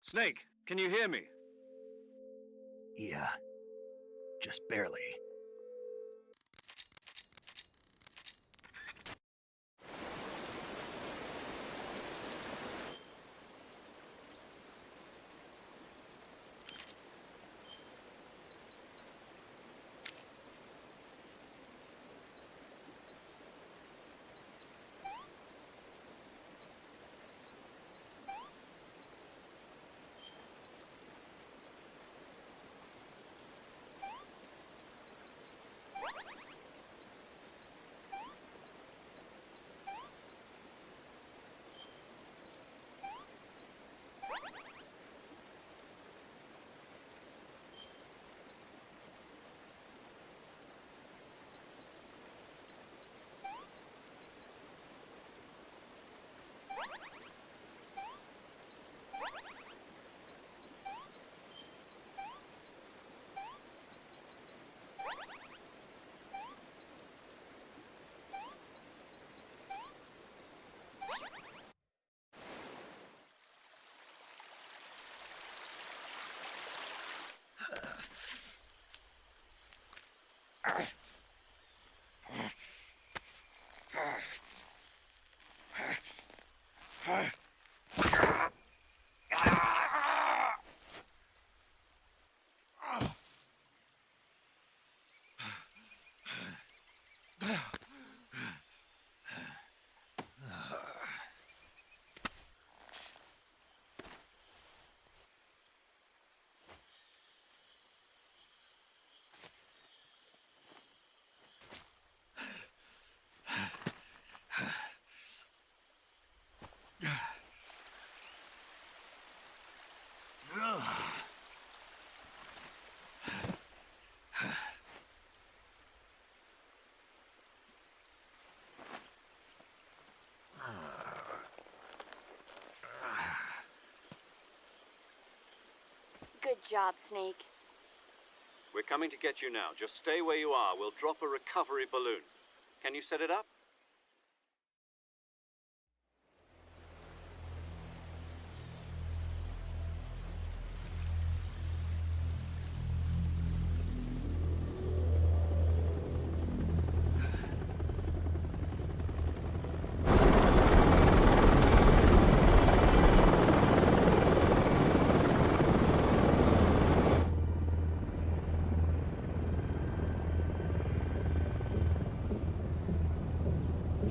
Snake, can you hear me? Yeah. Just barely. job, Snake. We're coming to get you now. Just stay where you are. We'll drop a recovery balloon. Can you set it up?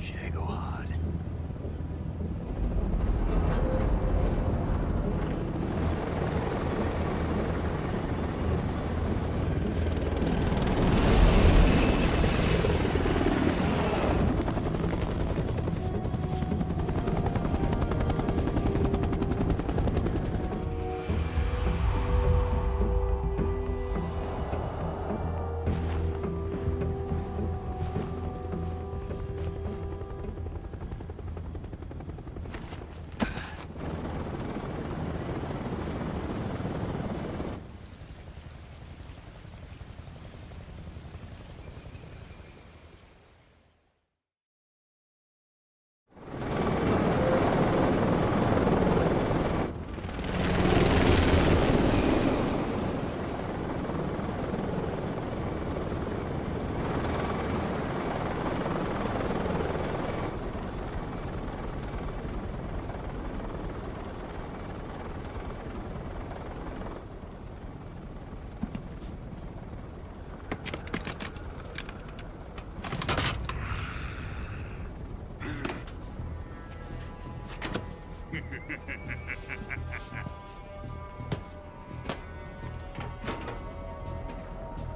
Shagohod.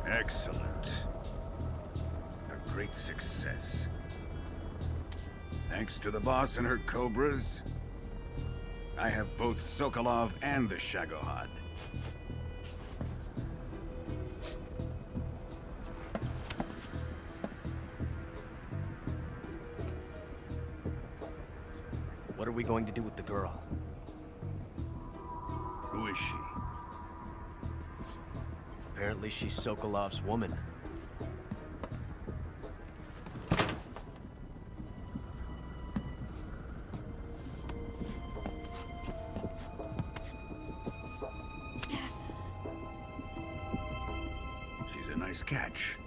Excellent. A great success. Thanks to the boss and her cobras, I have both Sokolov and the Shagohod. What are we going to do with the girl? Who is she? Apparently she's Sokolov's woman. She's a nice catch.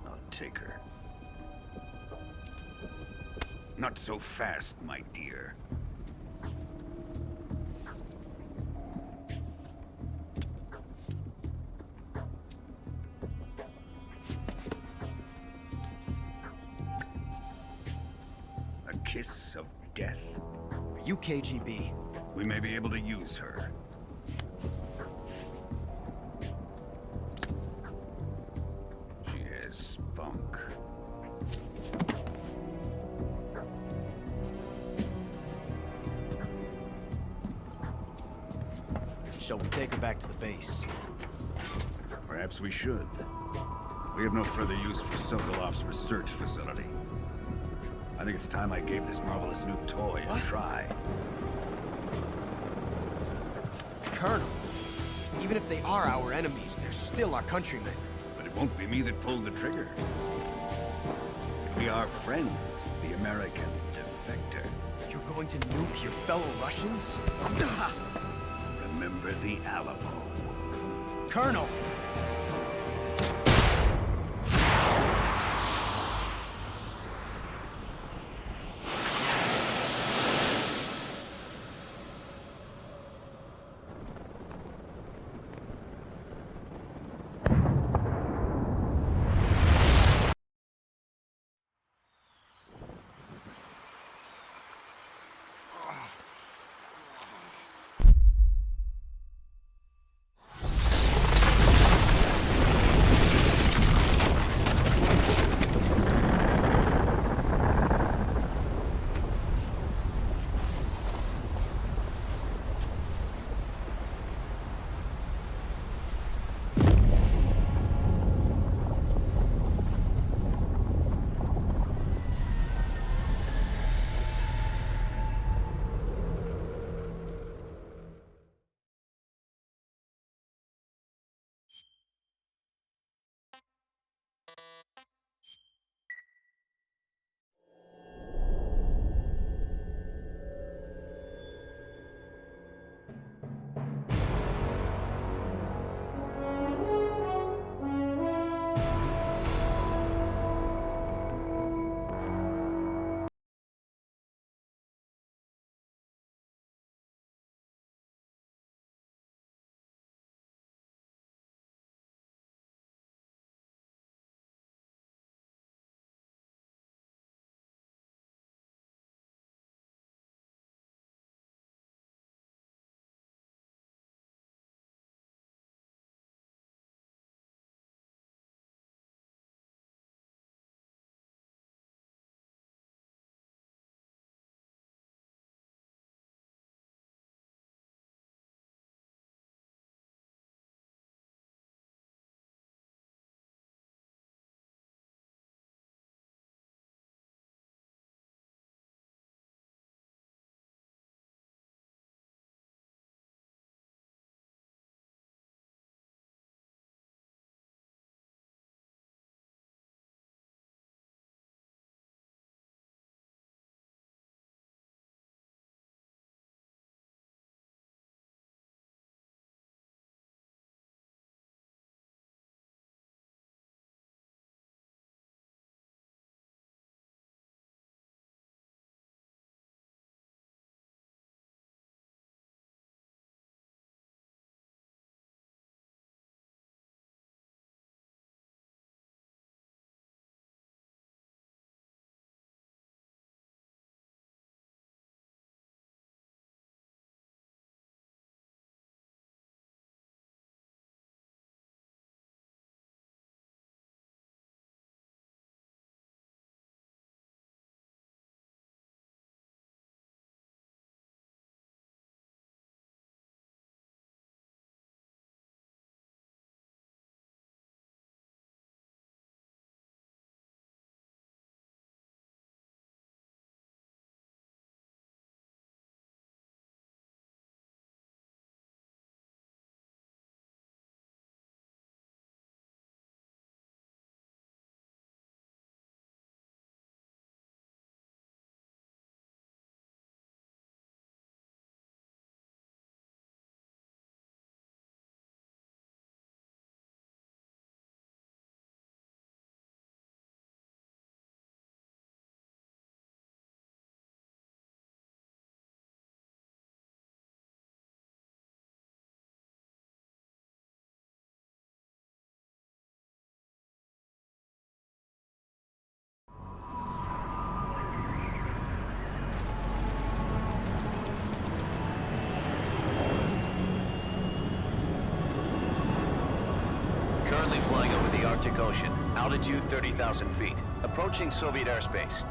I'll take her. Not so fast, my dear. A kiss of death? Are you KGB? We may be able to use her. She has spunk. Shall we take her back to the base? Perhaps we should. We have no further use for Sokolov's research facility. I think it's time I gave this marvelous new toy a try. Colonel, even if they are our enemies, they're still our countrymen. But it won't be me that pulled the trigger. It'll be our friend, the American defector. You're going to nuke your fellow Russians? Remember the Alamo. Colonel! Arctic Ocean. Altitude 30,000 feet. Approaching Soviet airspace.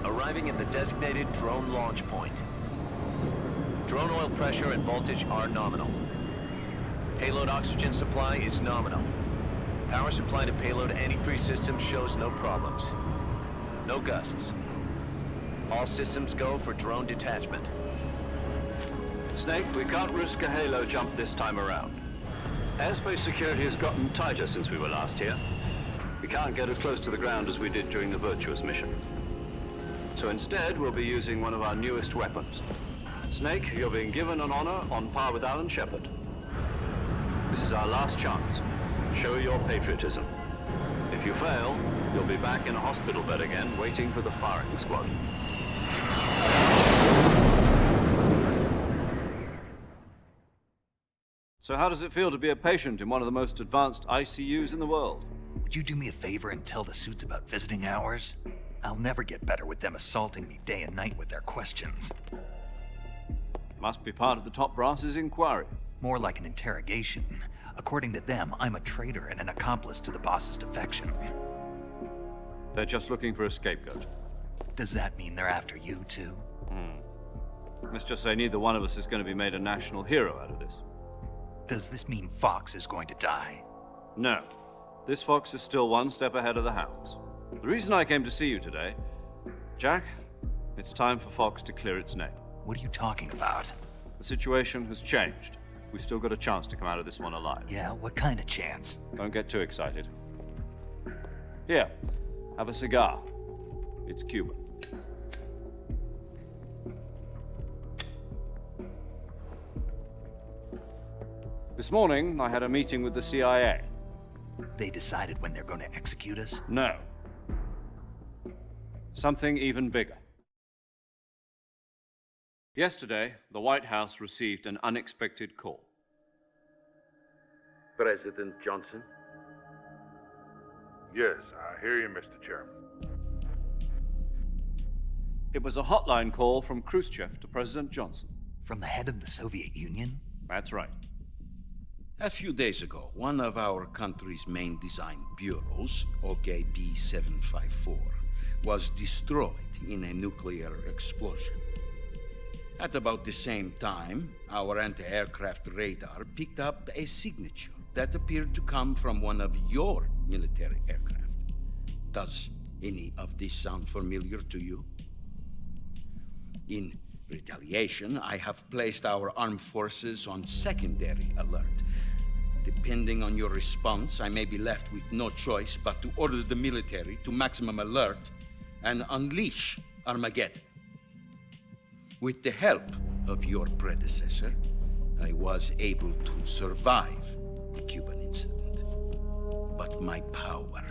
Arriving at the designated drone launch point. Drone oil pressure and voltage are nominal. Payload oxygen supply is nominal. Power supply to payload antifreeze system shows no problems. No gusts. All systems go for drone detachment. Snake, we can't risk a halo jump this time around. Airspace security has gotten tighter since we were last here. We can't get as close to the ground as we did during the Virtuous mission. So instead, we'll be using one of our newest weapons. Snake, you're being given an honor on par with Alan Shepard. This is our last chance. Show your patriotism. If you fail, you'll be back in a hospital bed again, waiting for the firing squad. So how does it feel to be a patient in one of the most advanced ICUs in the world? Would you do me a favor and tell the suits about visiting hours? I'll never get better with them assaulting me day and night with their questions. Must be part of the top brass's inquiry. More like an interrogation. According to them, I'm a traitor and an accomplice to the boss's defection. They're just looking for a scapegoat. Does that mean they're after you, too? Let's just say neither one of us is going to be made a national hero out of this. Does this mean Fox is going to die? No. This fox is still one step ahead of the hounds. The reason I came to see you today, Jack, it's time for Fox to clear its name. What are you talking about? The situation has changed. We've still got a chance to come out of this one alive. Yeah, what kind of chance? Don't get too excited. Here, have a cigar. It's Cuban. This morning, I had a meeting with the CIA. They decided when they're going to execute us? No. Something even bigger. Yesterday, the White House received an unexpected call. President Johnson? Yes, I hear you, Mr. Chairman. It was a hotline call from Khrushchev to President Johnson. From the head of the Soviet Union? That's right. A few days ago, one of our country's main design bureaus, OKB 754, was destroyed in a nuclear explosion. At about the same time, our anti-aircraft radar picked up a signature that appeared to come from one of your military aircraft. Does any of this sound familiar to you? In retaliation, I have placed our armed forces on secondary alert. Depending on your response, I may be left with no choice but to order the military to maximum alert and unleash Armageddon. With the help of your predecessor, I was able to survive the Cuban incident. But my power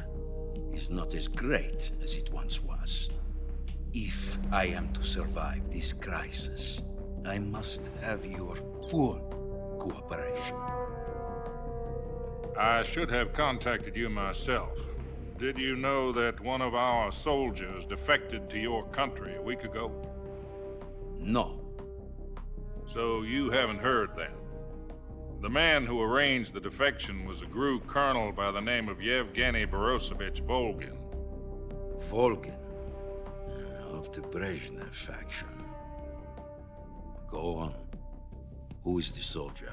is not as great as it once was. If I am to survive this crisis, I must have your full cooperation. I should have contacted you myself. Did you know that one of our soldiers defected to your country a week ago? No. So you haven't heard then? The man who arranged the defection was a GRU colonel by the name of Yevgeny Borisovich Volgin. Volgin? Of the Brezhnev faction. Go on. Who is the soldier?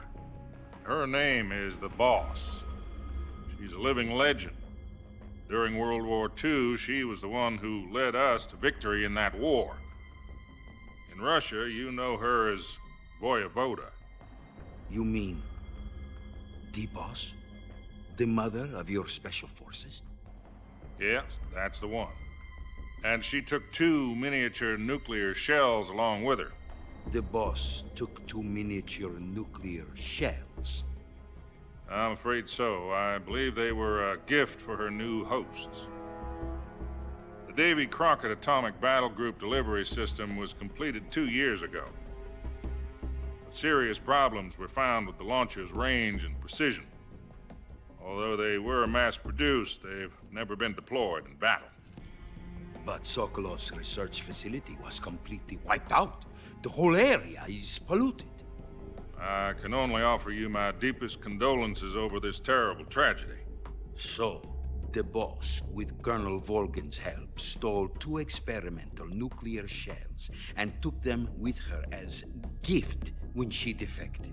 Her name is the Boss. She's a living legend. During World War II, she was the one who led us to victory in that war. In Russia, you know her as Voyevoda. You mean the Boss? The mother of your special forces? Yes, that's the one. And she took 2 miniature nuclear shells along with her. The Boss took 2 miniature nuclear shells? I'm afraid so. I believe they were a gift for her new hosts. The Davy Crockett Atomic Battle Group delivery system was completed 2 years ago. But serious problems were found with the launcher's range and precision. Although they were mass-produced, they've never been deployed in battle. But Sokolov's research facility was completely wiped out. The whole area is polluted. I can only offer you my deepest condolences over this terrible tragedy. So, the boss, with Colonel Volgin's help, stole 2 experimental nuclear shells and took them with her as gift when she defected.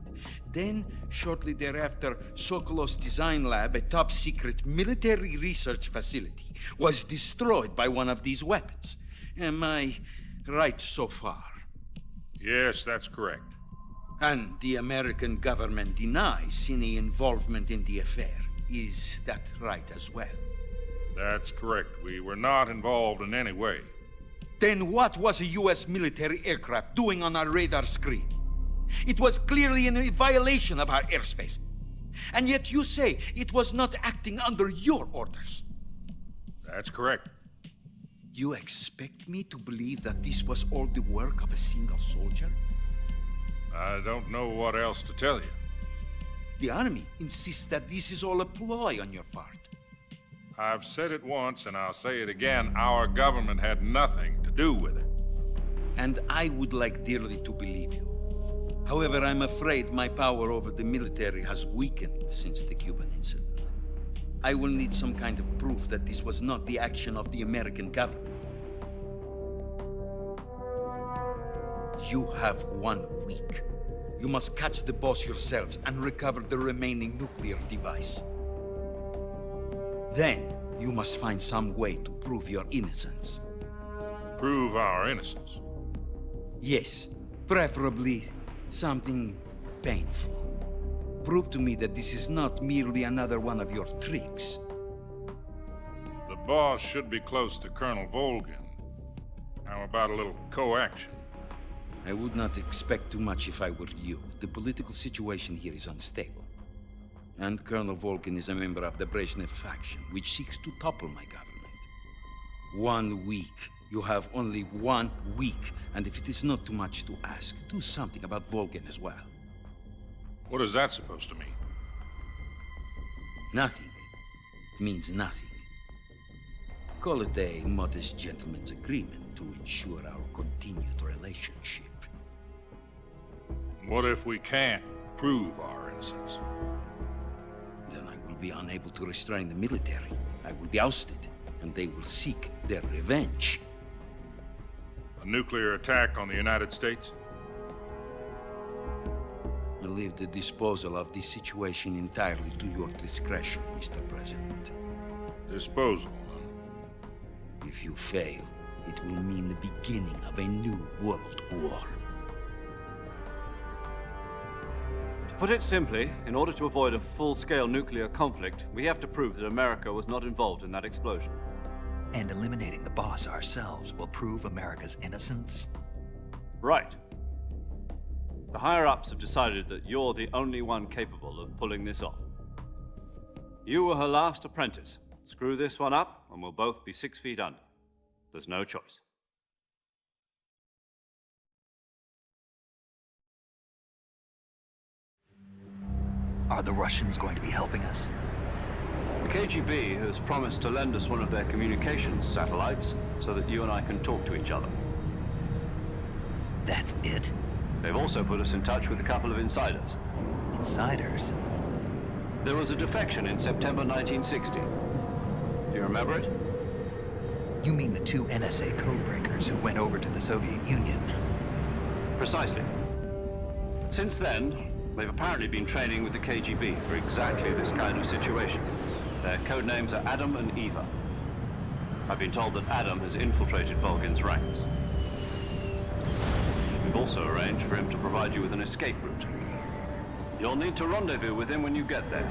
Then, shortly thereafter, Sokolov's design lab, a top-secret military research facility, was destroyed by one of these weapons. Am I right so far? Yes, that's correct. And the American government denies any involvement in the affair. Is that right as well? That's correct. We were not involved in any way. Then what was a U.S. military aircraft doing on our radar screen? It was clearly in violation of our airspace. And yet you say it was not acting under your orders. That's correct. You expect me to believe that this was all the work of a single soldier? I don't know what else to tell you. The Army insists that this is all a ploy on your part. I've said it once, and I'll say it again. Our government had nothing to do with it. And I would like dearly to believe you. However, I'm afraid my power over the military has weakened since the Cuban incident. I will need some kind of proof that this was not the action of the American government. You have 1 week. You must catch the boss yourselves and recover the remaining nuclear device. Then, you must find some way to prove your innocence. Prove our innocence? Yes, preferably something painful. Prove to me that this is not merely another one of your tricks. The boss should be close to Colonel Volgin. How about a little co-action? I would not expect too much if I were you. The political situation here is unstable. And Colonel Volgin is a member of the Brezhnev faction, which seeks to topple my government. 1 week. You have only 1 week. And if it is not too much to ask, do something about Volgin as well. What is that supposed to mean? Nothing. It means nothing. Call it a modest gentleman's agreement to ensure our continued relationship. What if we can't prove our innocence? Then I will be unable to restrain the military. I will be ousted, and they will seek their revenge. A nuclear attack on the United States? I leave the disposal of this situation entirely to your discretion, Mr. President. Disposal, huh? If you fail, it will mean the beginning of a new world war. To put it simply, in order to avoid a full-scale nuclear conflict, we have to prove that America was not involved in that explosion. And eliminating the boss ourselves will prove America's innocence? Right. The higher-ups have decided that you're the only one capable of pulling this off. You were her last apprentice. Screw this one up, and we'll both be 6 feet under. There's no choice. Are the Russians going to be helping us? The KGB has promised to lend us one of their communications satellites so that you and I can talk to each other. That's it? They've also put us in touch with a couple of insiders. Insiders? There was a defection in September 1960. Do you remember it? You mean the 2 NSA codebreakers who went over to the Soviet Union? Precisely. Since then, they've apparently been training with the KGB for exactly this kind of situation. Their code names are Adam and Eva. I've been told that Adam has infiltrated Volgin's ranks. We've also arranged for him to provide you with an escape route. You'll need to rendezvous with him when you get there.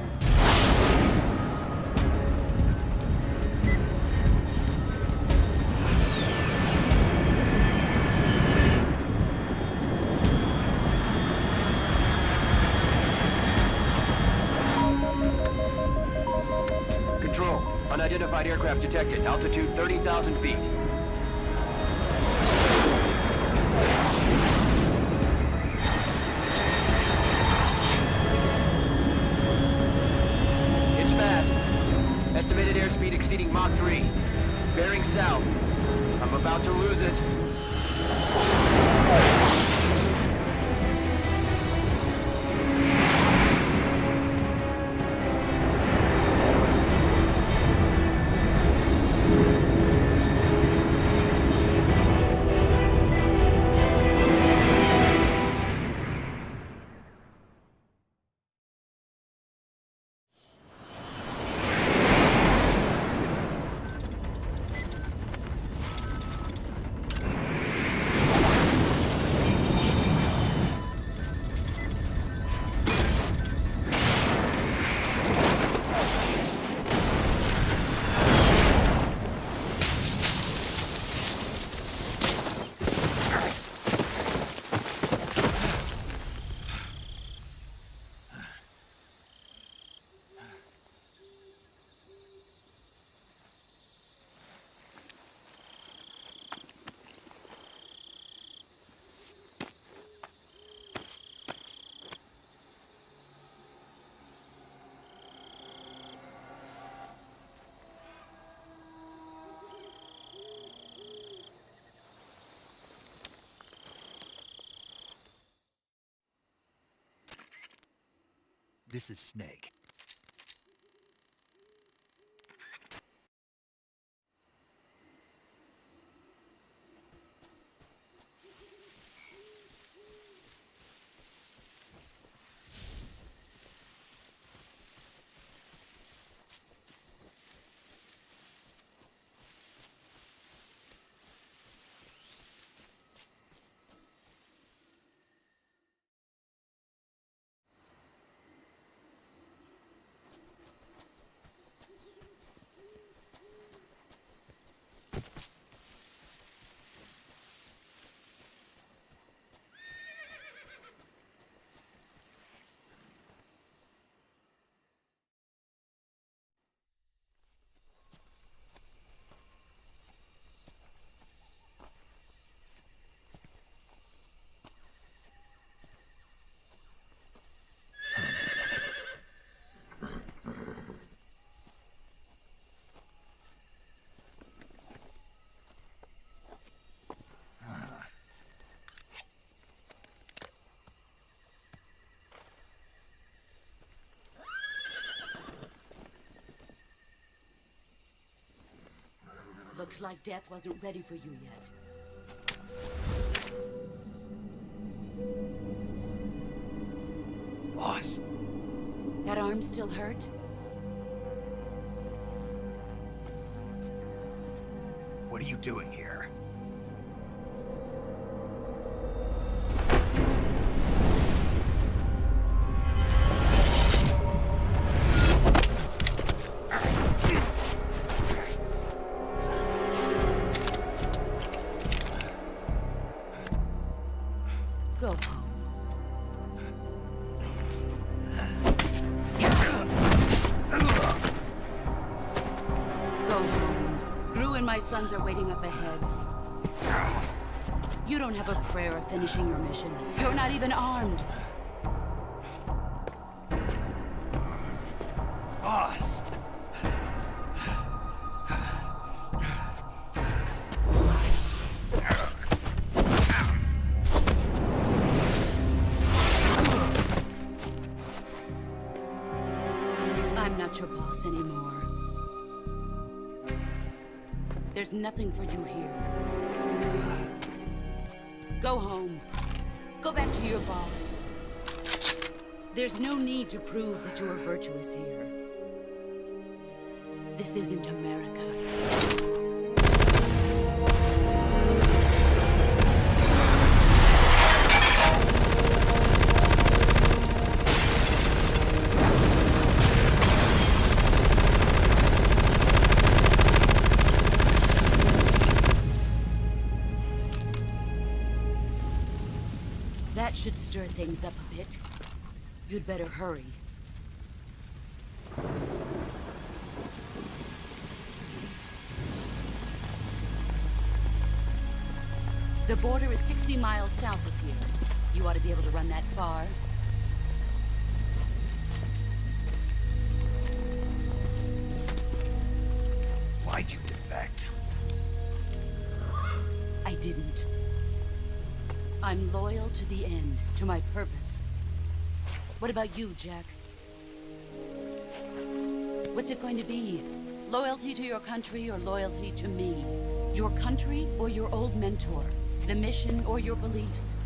Control. Unidentified aircraft detected. Altitude 30,000 feet. It's fast. Estimated airspeed exceeding Mach 3. Bearing south. I'm about to lose it. This is Snake. Looks like death wasn't ready for you yet. Boss. That arm still hurt? What are you doing here? Go home. Go home. Gru and my sons are waiting up ahead. You don't have a prayer of finishing your mission. You're not even armed. Boss! I'm not your boss anymore. There's nothing for you here. Go home. Go back to your boss. There's no need to prove that you are virtuous here. This isn't America. That should stir things up a bit. You'd better hurry. The border is 60 miles south of here. You ought to be able to run that far. Why'd you defect? I didn't. I'm loyal to the end, to my purpose. What about you, Jack? What's it going to be? Loyalty to your country or loyalty to me? Your country or your old mentor? The mission or your beliefs?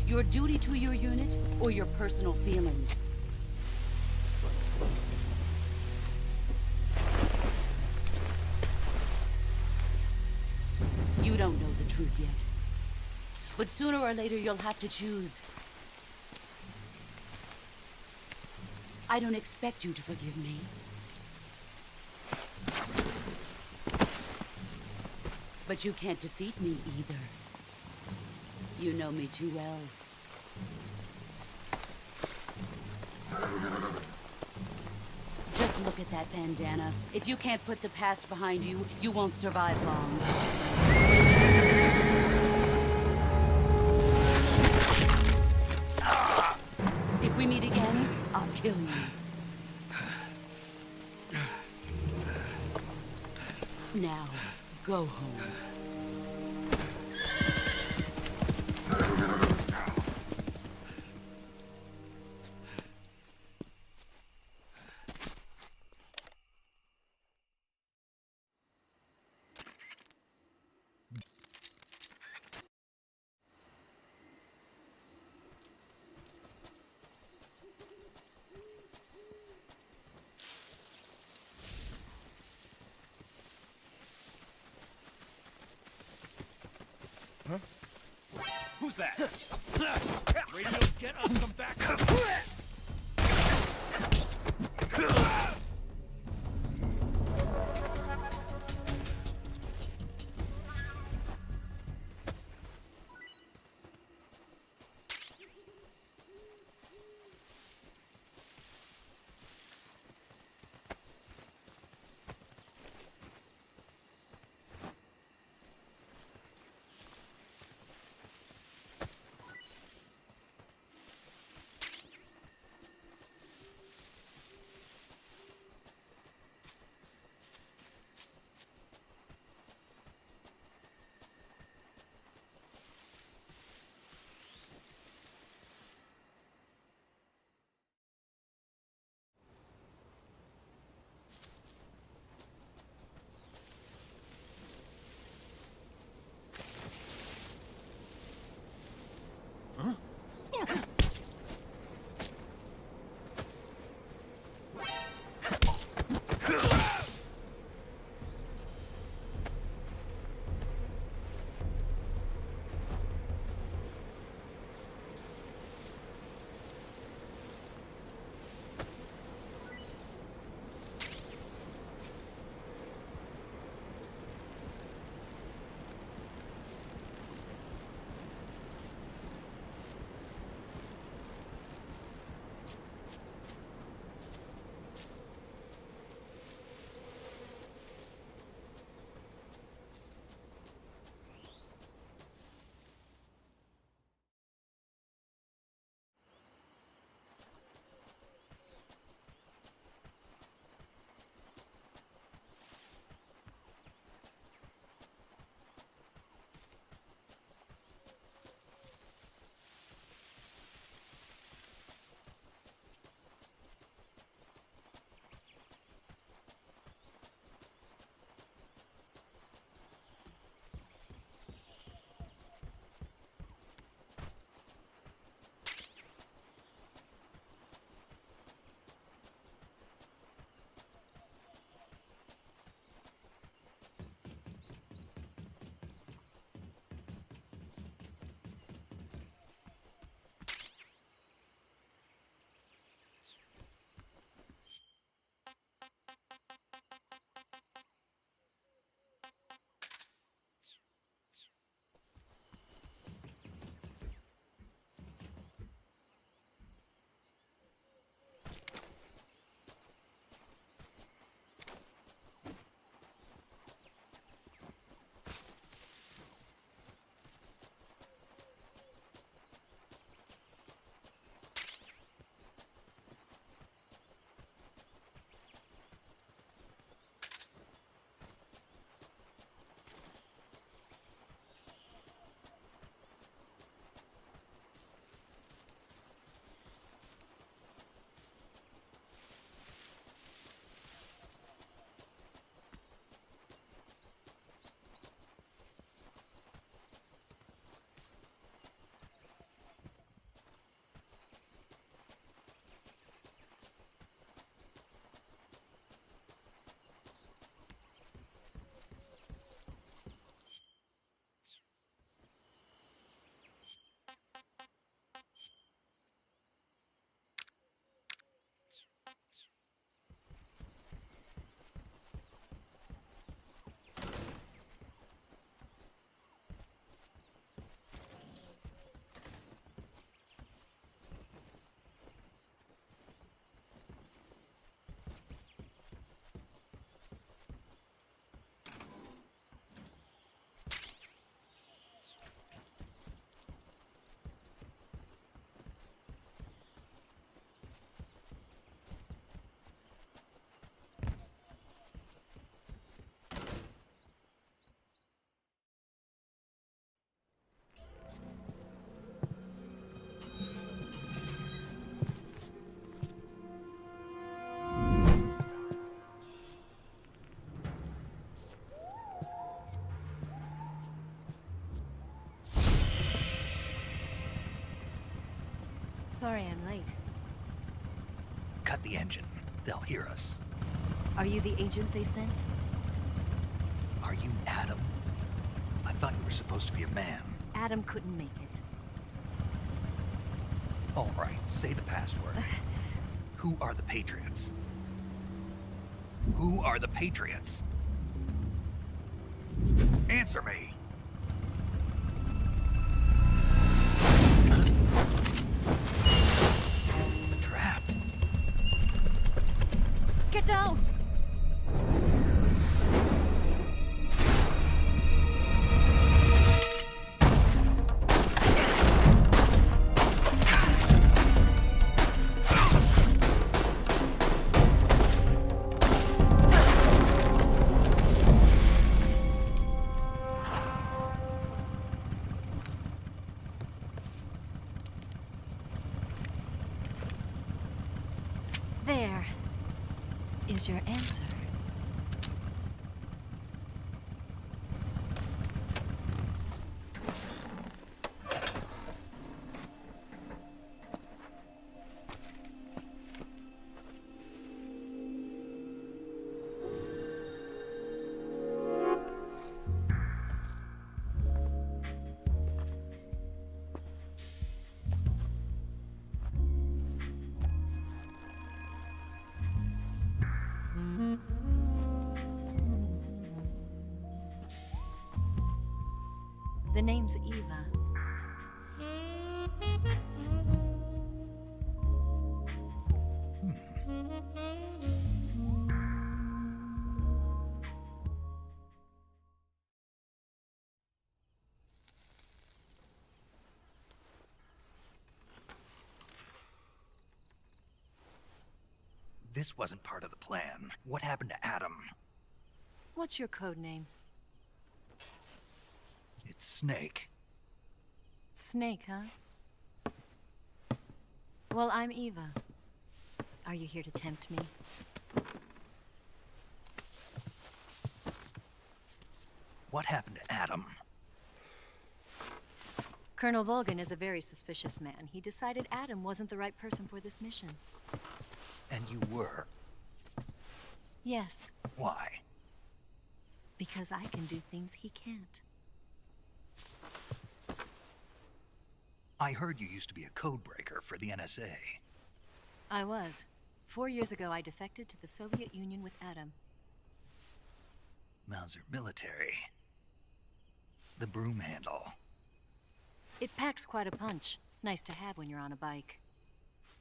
Your duty to your unit or your personal feelings? You don't know the truth yet. But sooner or later, you'll have to choose. I don't expect you to forgive me. But you can't defeat me either. You know me too well. Just look at that bandana. If you can't put the past behind you, you won't survive long. If we meet again, I'll kill you. Now, go home. Who's that? Radios get us some backup. Sorry I'm late. Cut the engine. They'll hear us. Are you the agent they sent? Are you Adam? I thought you were supposed to be a man. Adam couldn't make it. All right, say the password. Who are the Patriots? Who are the Patriots? Answer me! Trapped. Get down! There is your answer. The name's Eva. This wasn't part of the plan. What happened to Adam? What's your code name? It's Snake. Snake, huh? Well, I'm Eva. Are you here to tempt me? What happened to Adam? Colonel Volgin is a very suspicious man. He decided Adam wasn't the right person for this mission. And you were? Yes. Why? Because I can do things he can't. I heard you used to be a codebreaker for the NSA. I was. 4 years ago, I defected to the Soviet Union with Adam. Mauser military. The broom handle. It packs quite a punch. Nice to have when you're on a bike.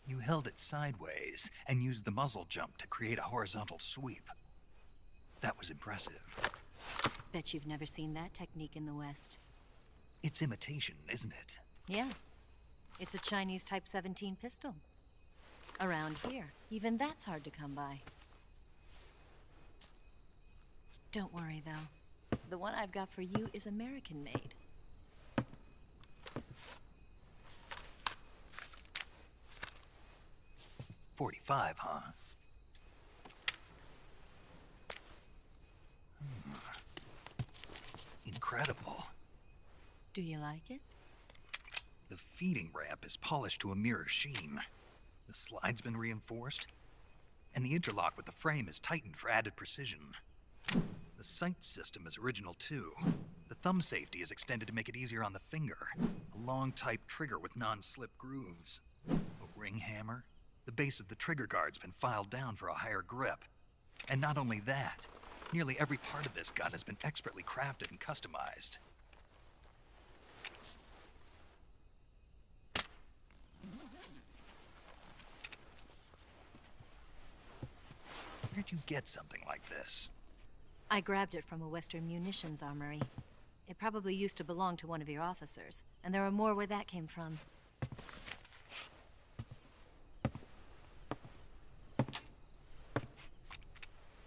You held it sideways and used the muzzle jump to create a horizontal sweep. That was impressive. Bet you've never seen that technique in the West. It's imitation, isn't it? Yeah. It's a Chinese Type 17 pistol. Around here, even that's hard to come by. Don't worry, though. The one I've got for you is American-made. .45, huh? Incredible. Do you like it? The feeding ramp is polished to a mirror sheen. The slide's been reinforced, and the interlock with the frame is tightened for added precision. The sight system is original too. The thumb safety is extended to make it easier on the finger. A long type trigger with non-slip grooves. A ring hammer. The base of the trigger guard's been filed down for a higher grip. And not only that, nearly every part of this gun has been expertly crafted and customized. Where'd you get something like this? I grabbed it from a Western munitions armory. It probably used to belong to one of your officers, and there are more where that came from.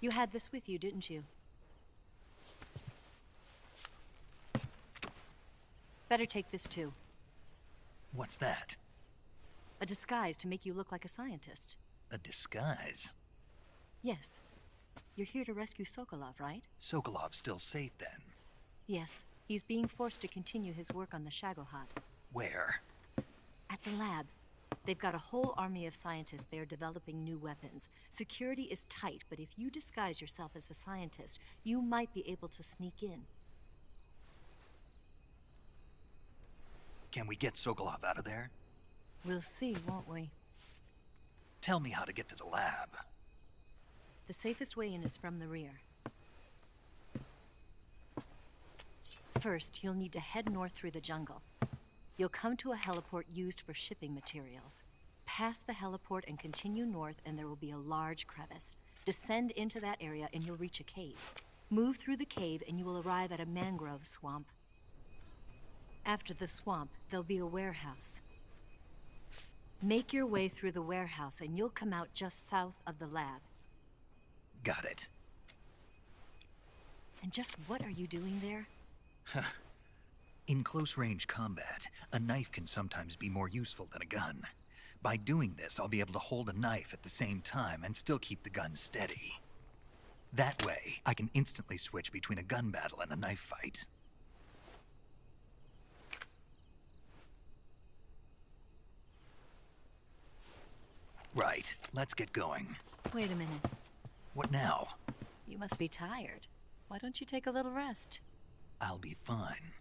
You had this with you, didn't you? Better take this too. What's that? A disguise to make you look like a scientist. A disguise? Yes. You're here to rescue Sokolov, right? Sokolov's still safe then? Yes. He's being forced to continue his work on the Shagohod. Where? At the lab. They've got a whole army of scientists there developing new weapons. Security is tight, but if you disguise yourself as a scientist, you might be able to sneak in. Can we get Sokolov out of there? We'll see, won't we? Tell me how to get to the lab. The safest way in is from the rear. First, you'll need to head north through the jungle. You'll come to a heliport used for shipping materials. Pass the heliport and continue north, and there will be a large crevice. Descend into that area and you'll reach a cave. Move through the cave and you will arrive at a mangrove swamp. After the swamp, there'll be a warehouse. Make your way through the warehouse and you'll come out just south of the lab. Got it. And just what are you doing there? In close-range combat, a knife can sometimes be more useful than a gun. By doing this, I'll be able to hold a knife at the same time and still keep the gun steady. That way, I can instantly switch between a gun battle and a knife fight. Right, let's get going. Wait a minute. What now? You must be tired. Why don't you take a little rest? I'll be fine.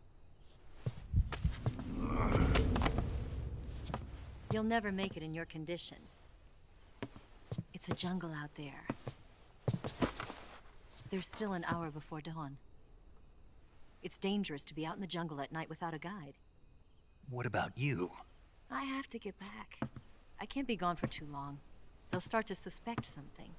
You'll never make it in your condition. It's a jungle out there. There's still an hour before dawn. It's dangerous to be out in the jungle at night without a guide. What about you? I have to get back. I can't be gone for too long. They'll start to suspect something.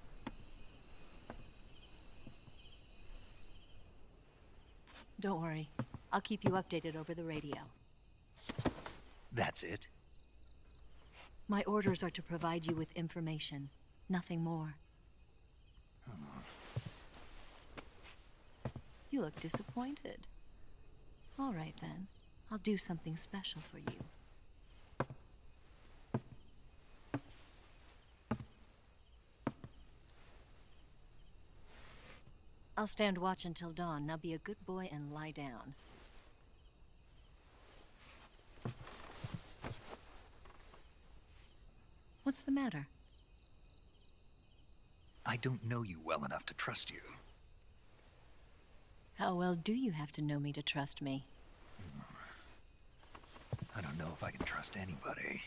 Don't worry. I'll keep you updated over the radio. That's it? My orders are to provide you with information. Nothing more. You look disappointed. All right, then. I'll do something special for you. I'll stand watch until dawn. Now be a good boy and lie down. What's the matter? I don't know you well enough to trust you. How well do you have to know me to trust me? I don't know if I can trust anybody.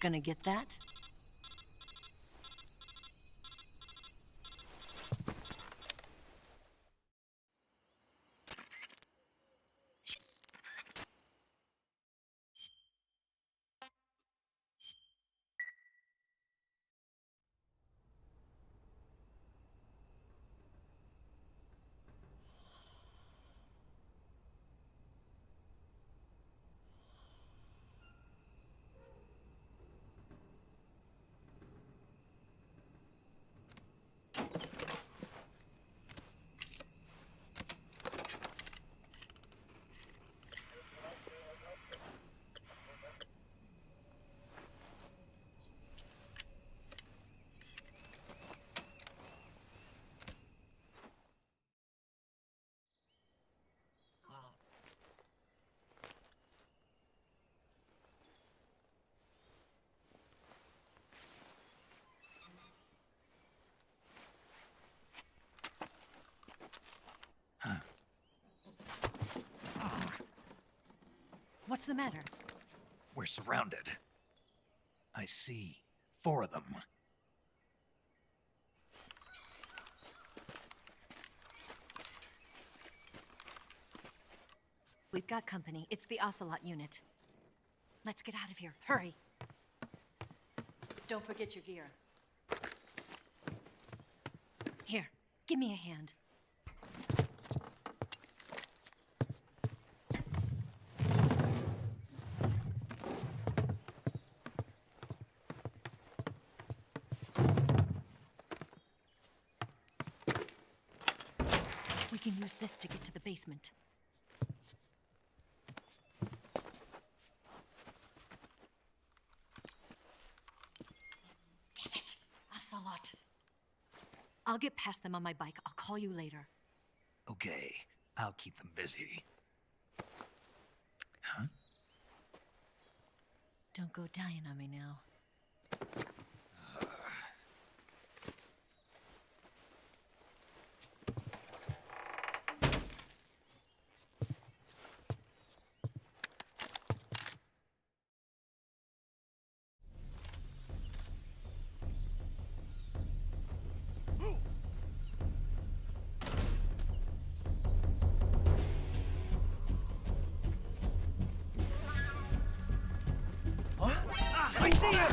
Gonna get that? What's the matter? We're surrounded. I see 4 of them. We've got company. It's the Ocelot unit. Let's get out of here. Hurry. Don't forget your gear. Here, give me a hand. We can use this to get to the basement. Damn it, Ocelot. I'll get past them on my bike. I'll call you later. Okay, I'll keep them busy. Huh? Don't go dying on me now. see him!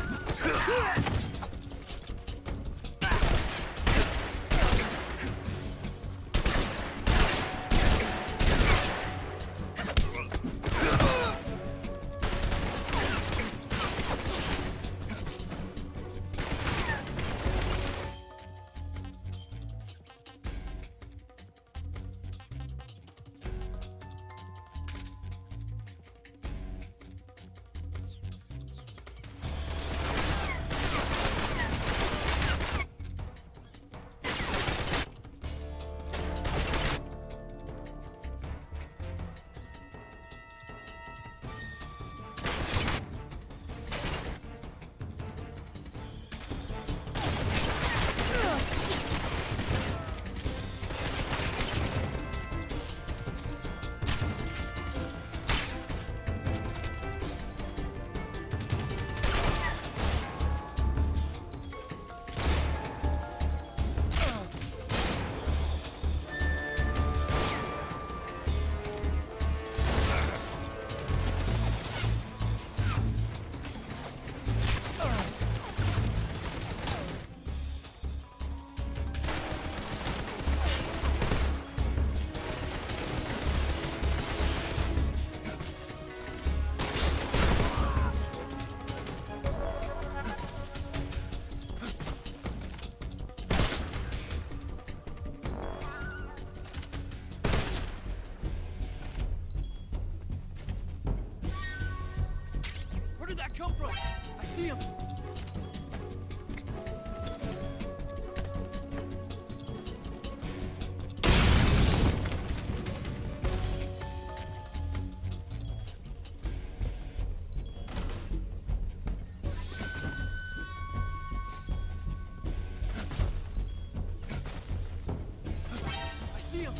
Where did that come from? I see him. I see him.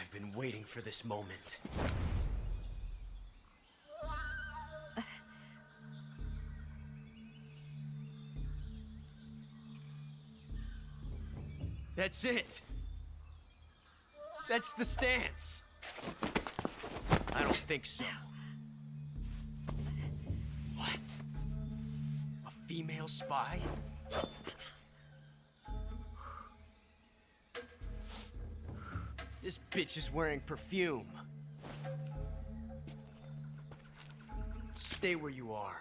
I've been waiting for this moment. That's it. That's the stance. I don't think so. What? A female spy? This bitch is wearing perfume. Stay where you are.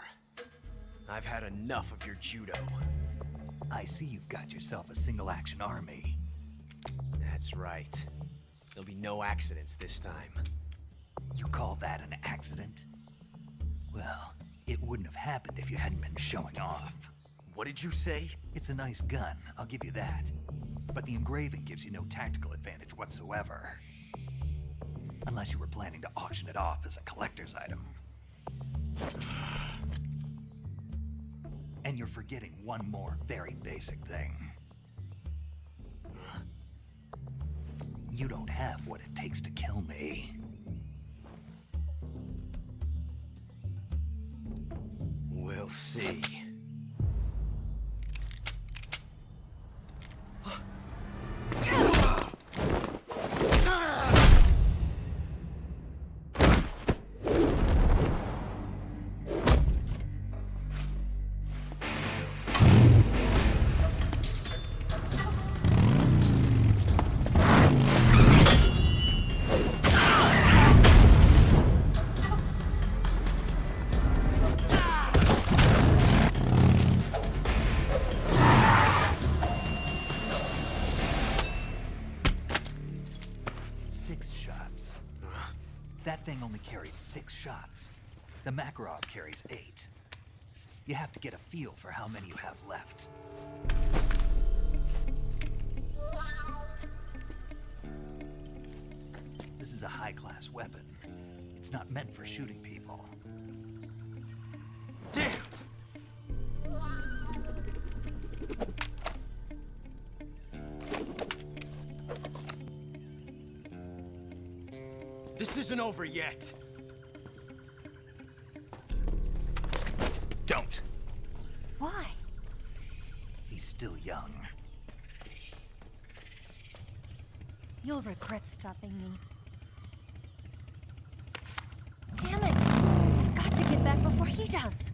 I've had enough of your judo. I see you've got yourself a single-action army. That's right. There'll be no accidents this time. You call that an accident? Well, it wouldn't have happened if you hadn't been showing off. What did you say? It's a nice gun, I'll give you that. But the engraving gives you no tactical advantage whatsoever. Unless you were planning to auction it off as a collector's item. And you're forgetting one more very basic thing. You don't have what it takes to kill me. We'll see. That thing only carries 6 shots. The Makarov carries 8. You have to get a feel for how many you have left. This is a high-class weapon. It's not meant for shooting people. Damn! This isn't over yet. Don't. Why? He's still young. You'll regret stopping me. Damn it! I've got to get back before he does.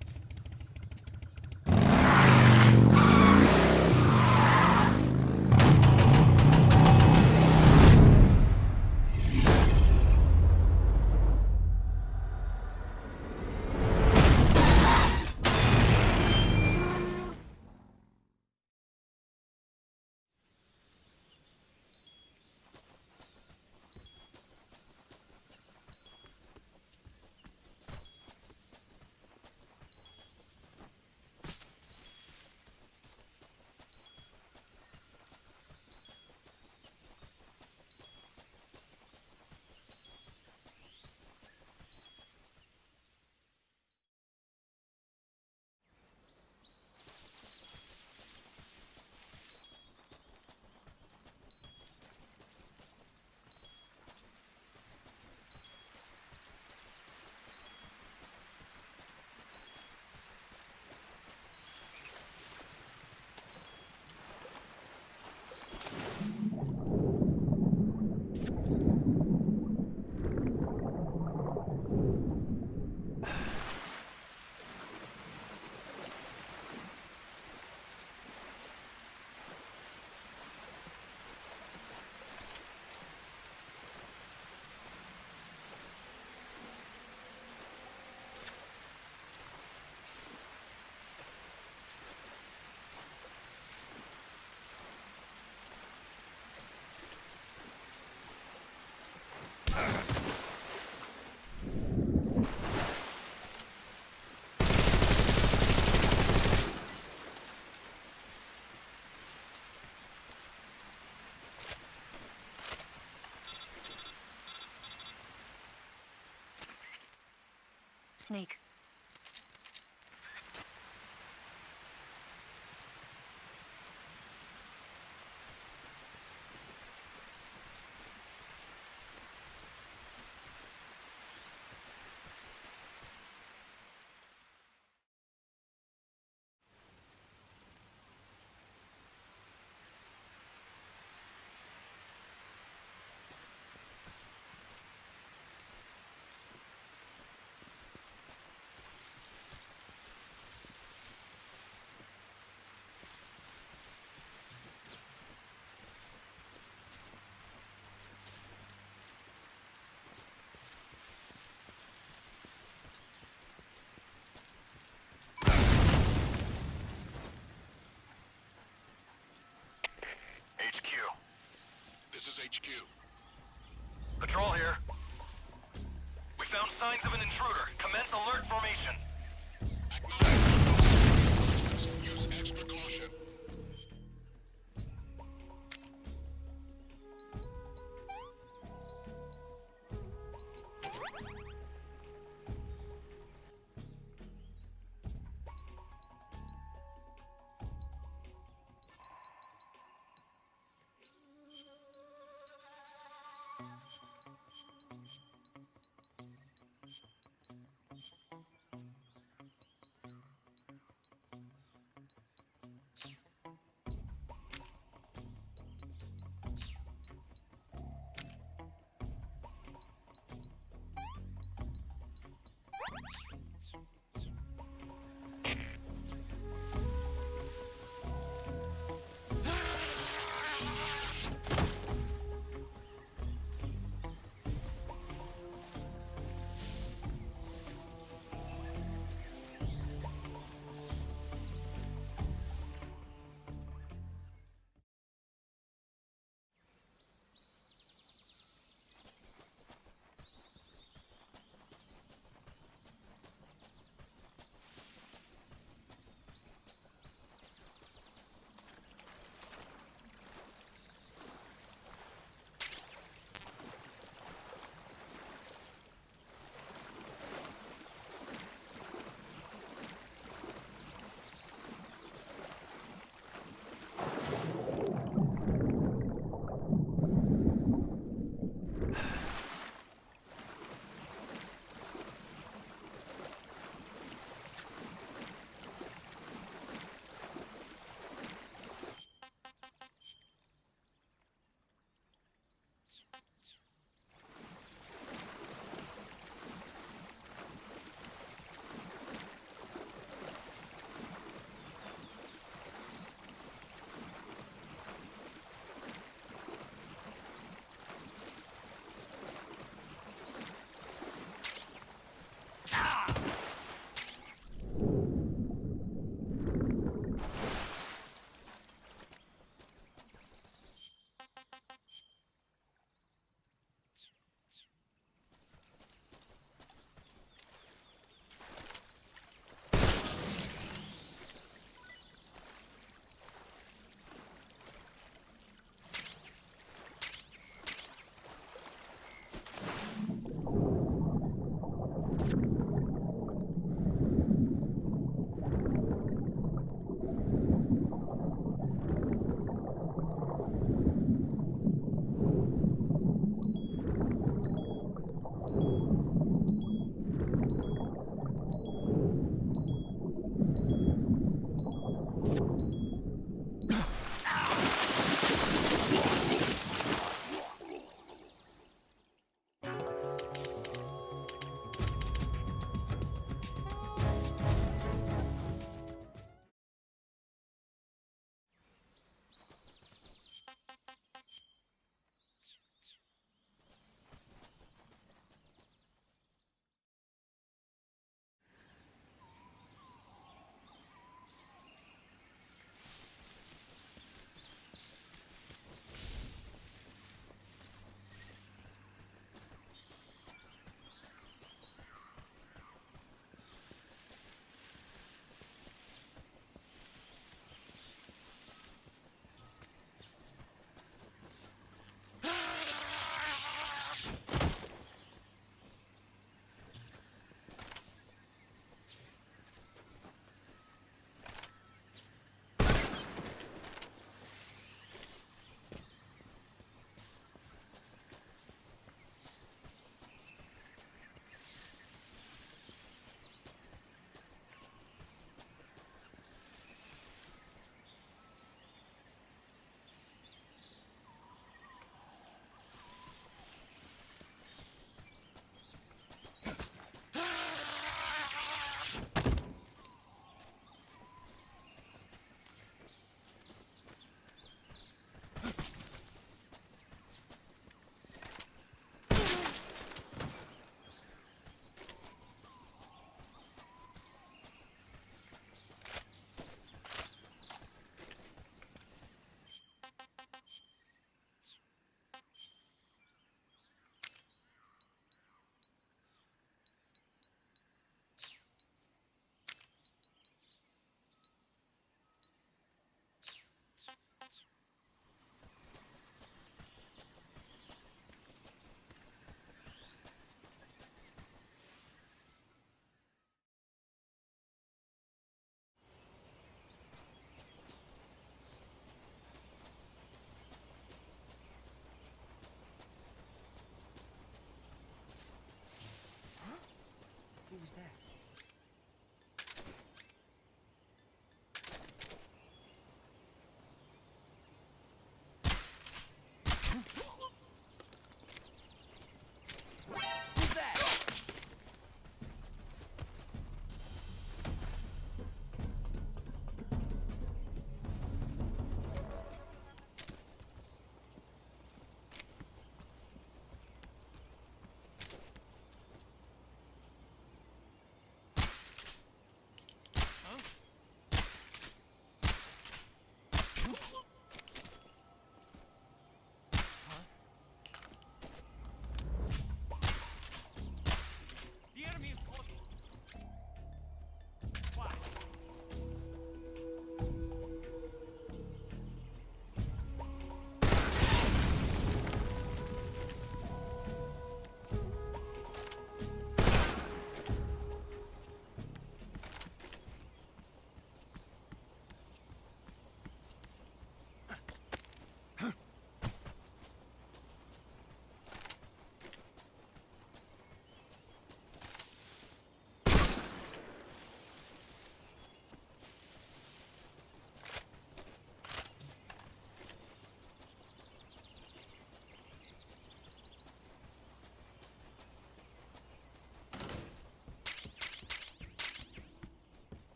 Snake. This is HQ. Patrol here. We found signs of an intruder. Commence alert formation. Use extra caution.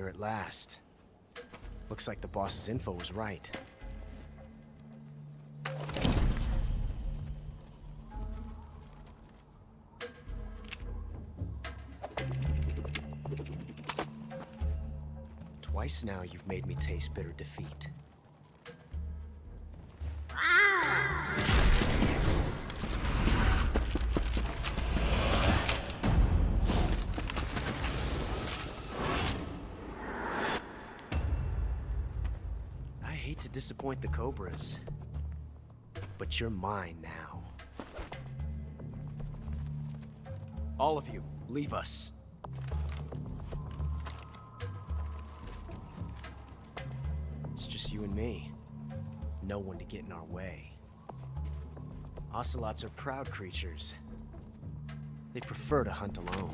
here at last. Looks like the boss's info was right. Twice now you've made me taste bitter defeat. I hate to disappoint the Cobras, but you're mine now. All of you, leave us. It's just you and me. No one to get in our way. Ocelots are proud creatures. They prefer to hunt alone.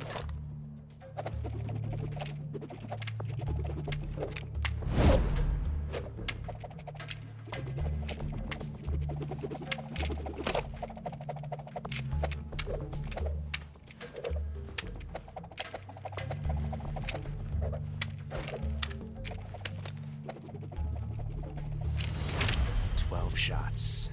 Shots.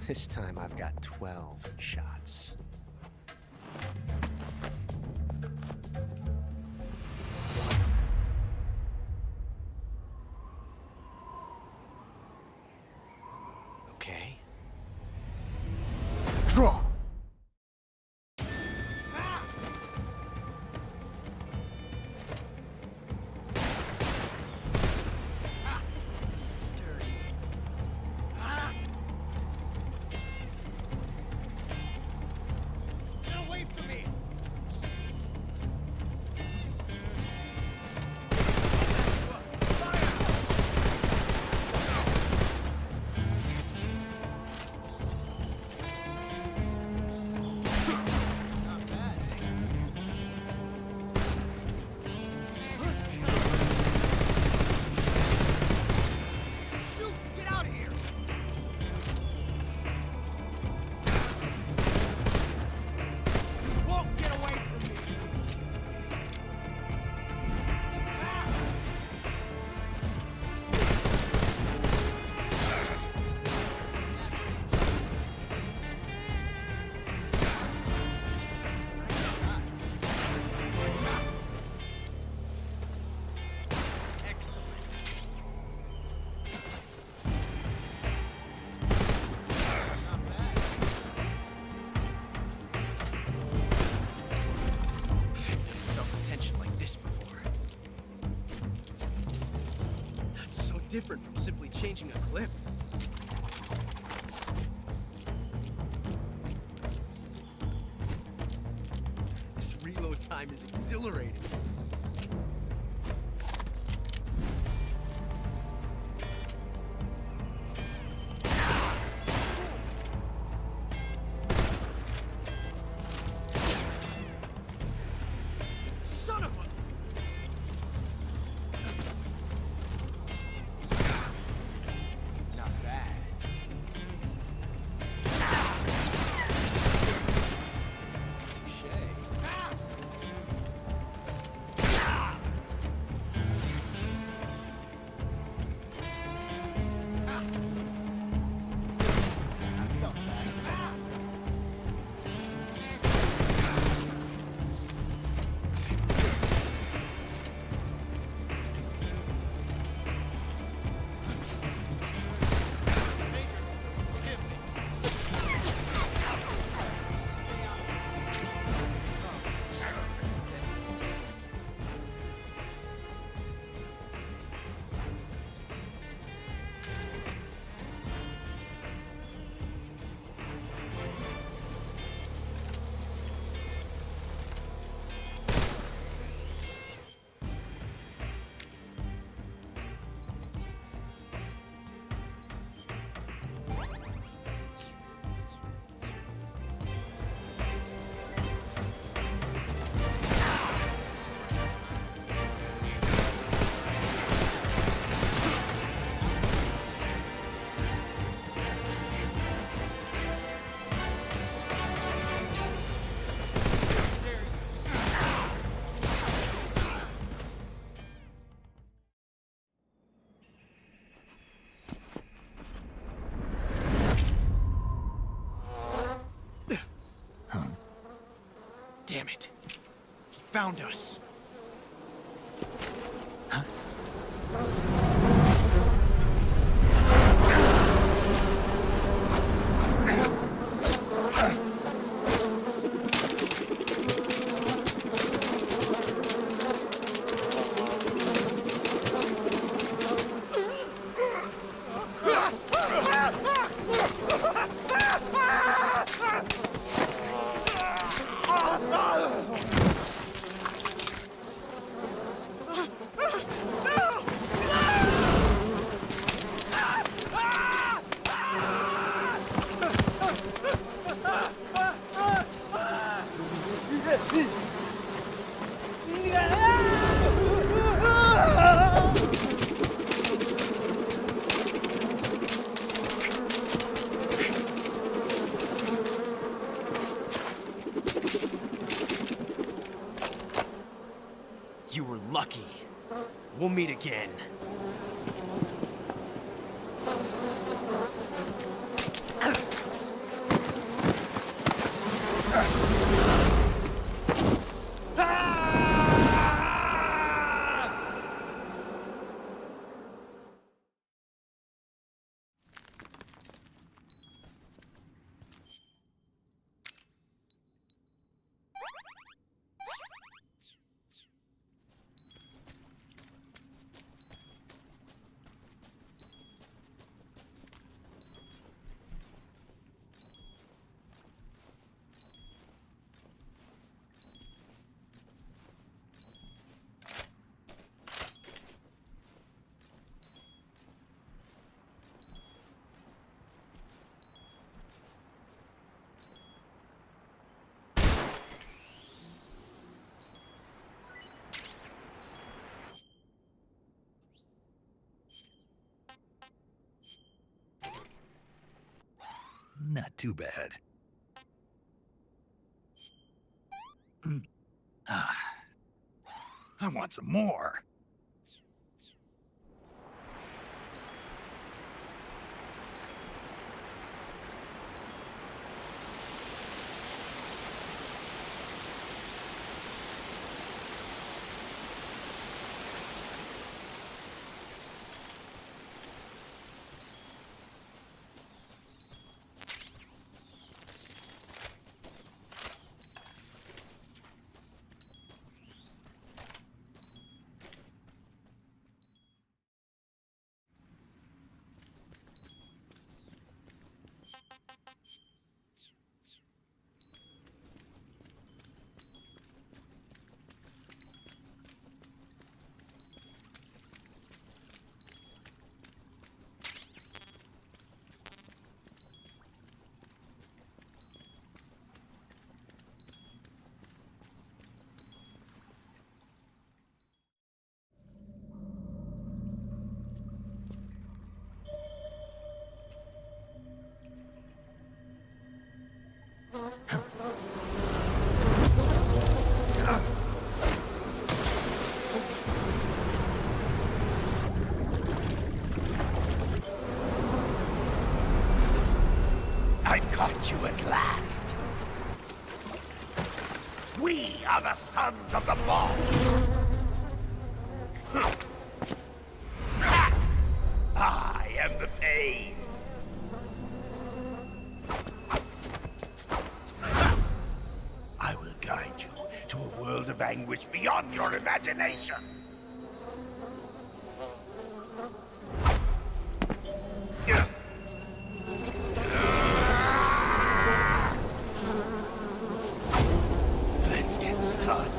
This time I've got 12 shots. Okay. Draw! Get away from me! Different from simply changing a clip. This reload time is exhilarating. Son of a... found us. You were lucky. We'll meet again. Not too bad. I want some more. I've caught you at last. We are the sons of the boss. I am the pain. I will guide you to a world of anguish beyond your imagination. Let's get started.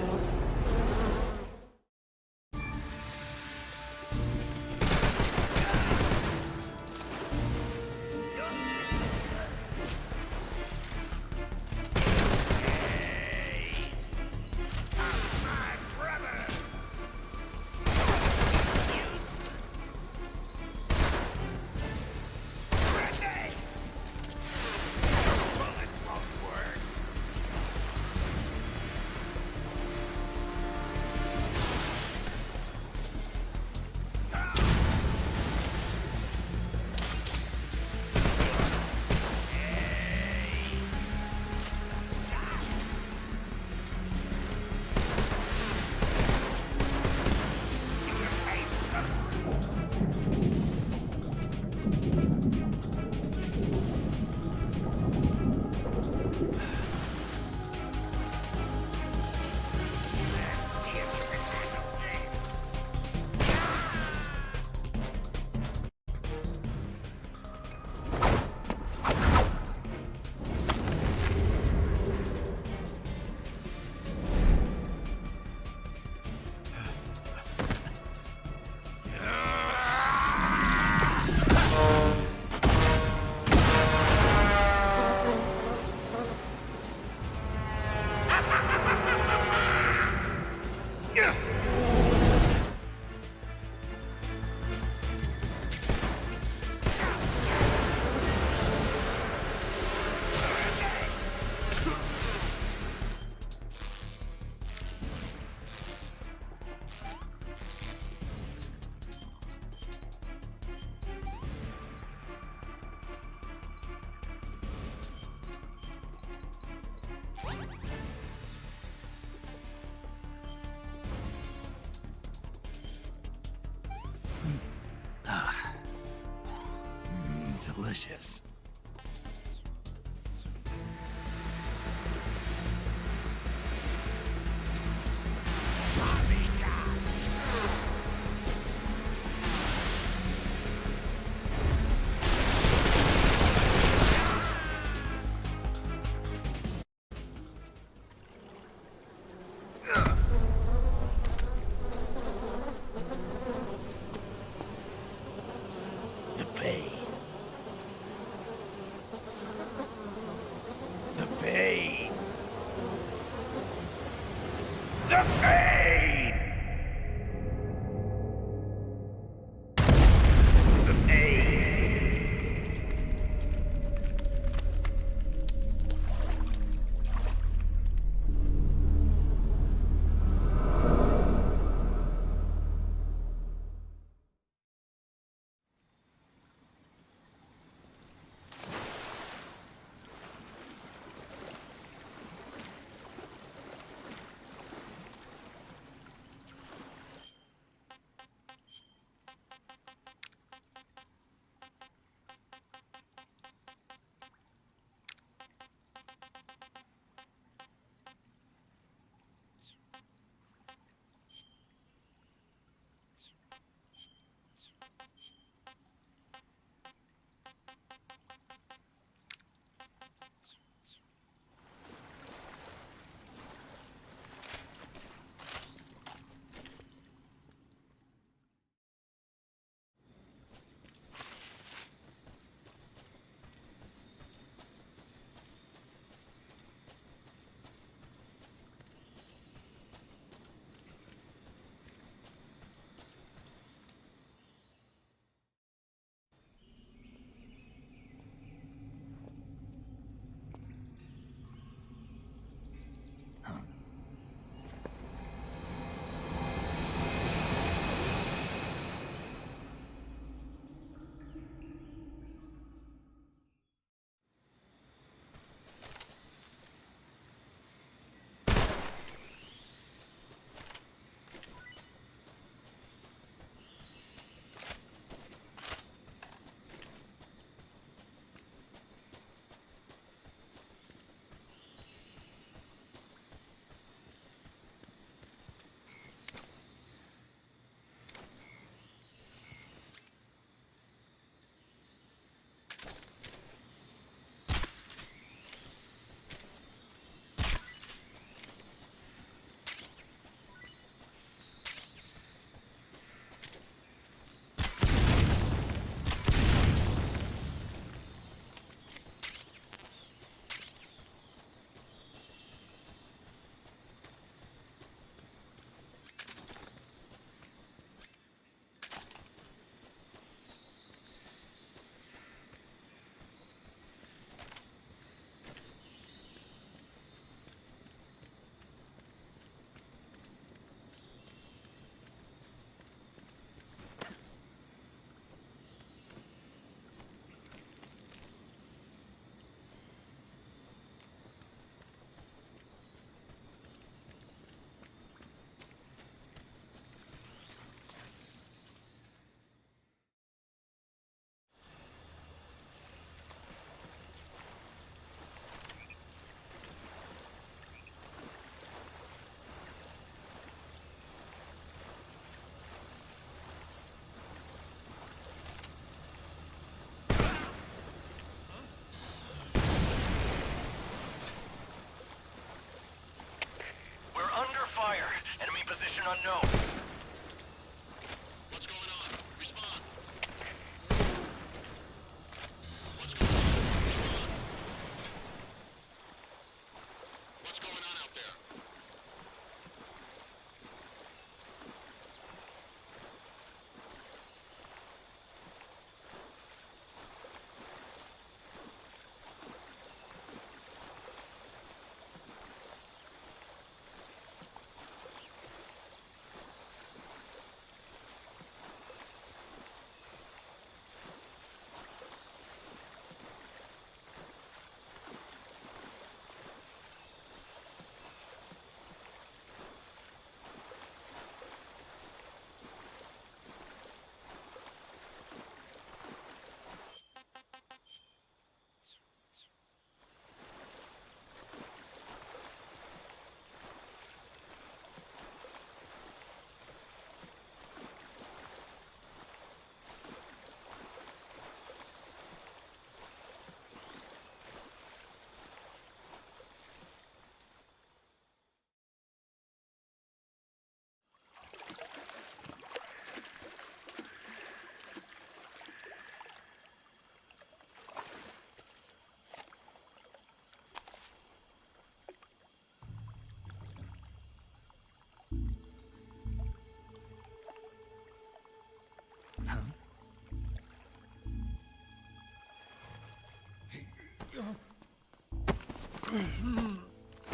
Delicious.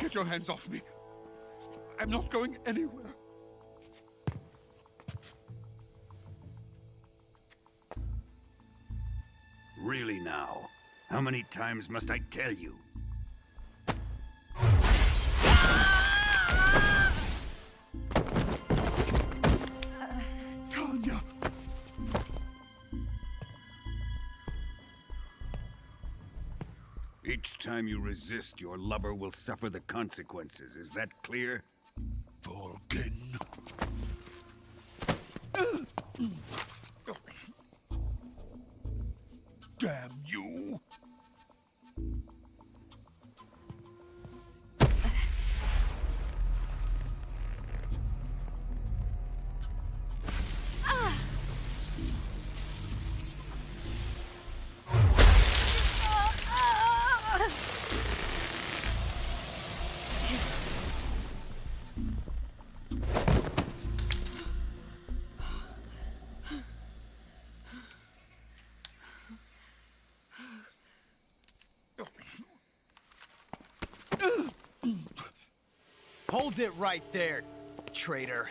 Get your hands off me. I'm not going anywhere. Really now? How many times must I tell you? Tanya! Each time you resist, your lover will suffer the consequences. Is that clear? Volgin. Damn you! Hold it right there, traitor.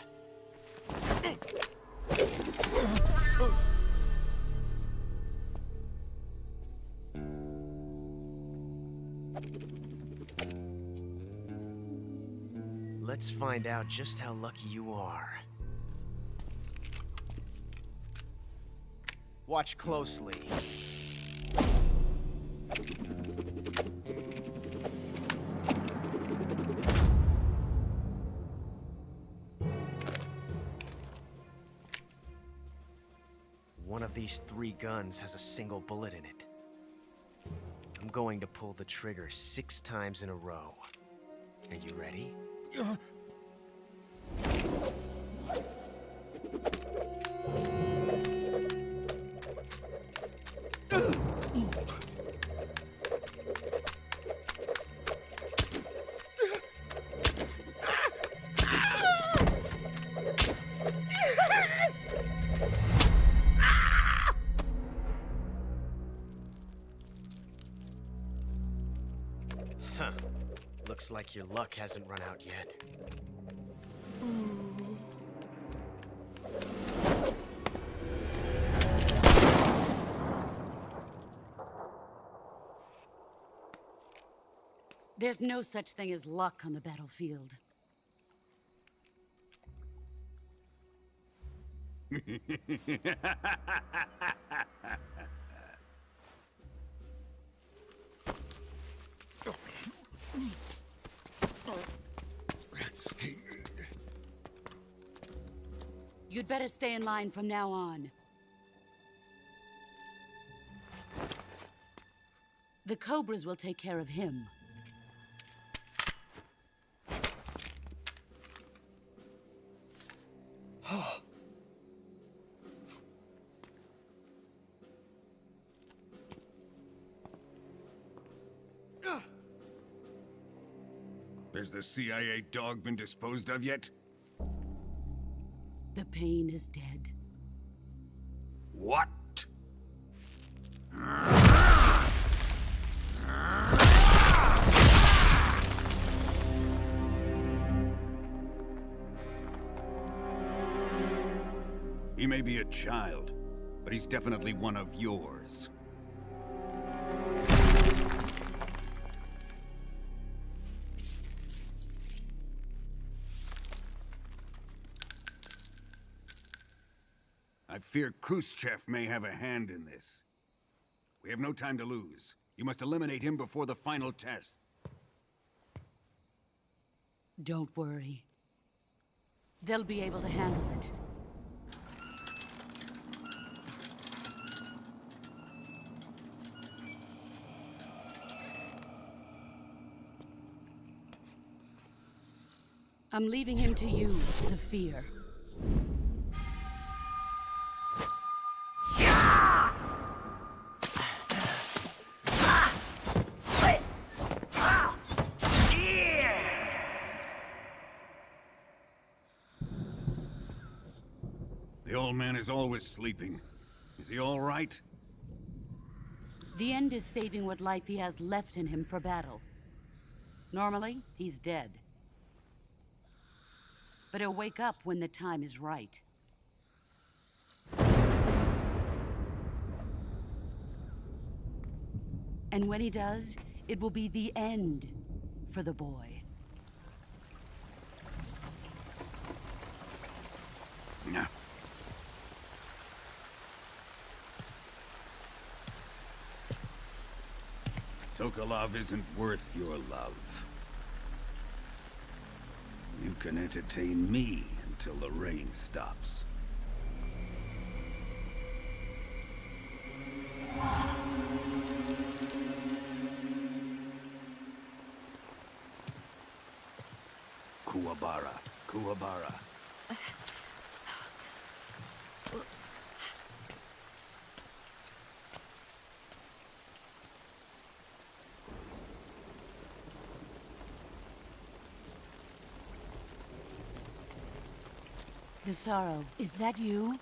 Let's find out just how lucky you are. Watch closely. One of these 3 guns has a single bullet in it. I'm going to pull the trigger 6 times in a row. Are you ready? Huh. Looks like your luck hasn't run out yet. There's no such thing as luck on the battlefield. You'd better stay in line from now on. The Cobras will take care of him. Has the CIA dog been disposed of yet? The pain is dead. What? He may be a child, but he's definitely one of yours. I fear Khrushchev may have a hand in this. We have no time to lose. You must eliminate him before the final test. Don't worry. They'll be able to handle it. I'm leaving him to you, the fear. The old man is always sleeping. Is he all right? The end is saving what life he has left in him for battle. Normally, he's dead. But he'll wake up when the time is right. And when he does, it will be the end for the boy. No. Sokolov isn't worth your love. You can entertain me until the rain stops. Kuwabara, Kuwabara. Desaro, is that you?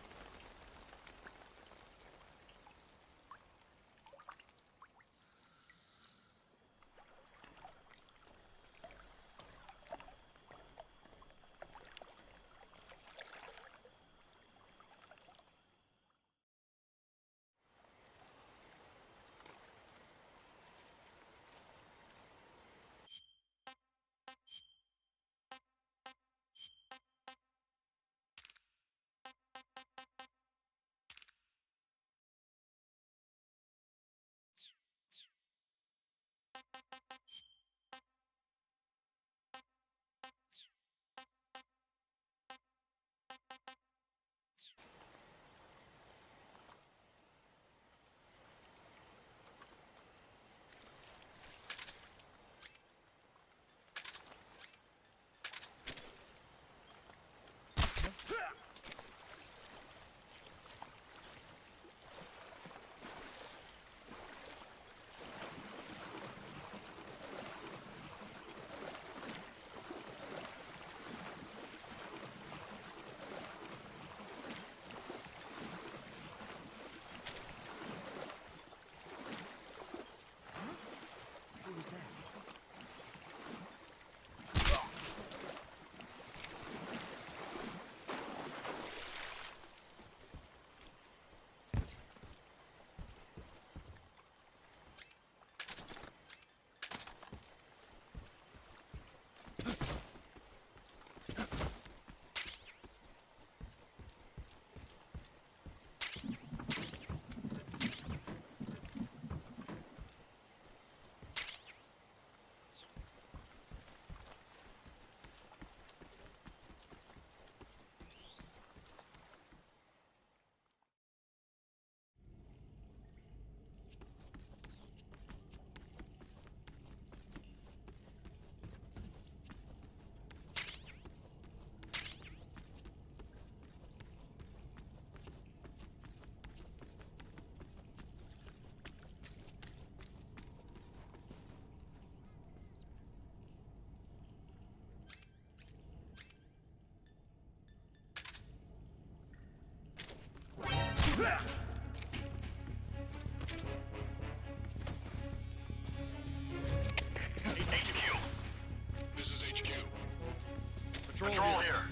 This is HQ. Patrol here.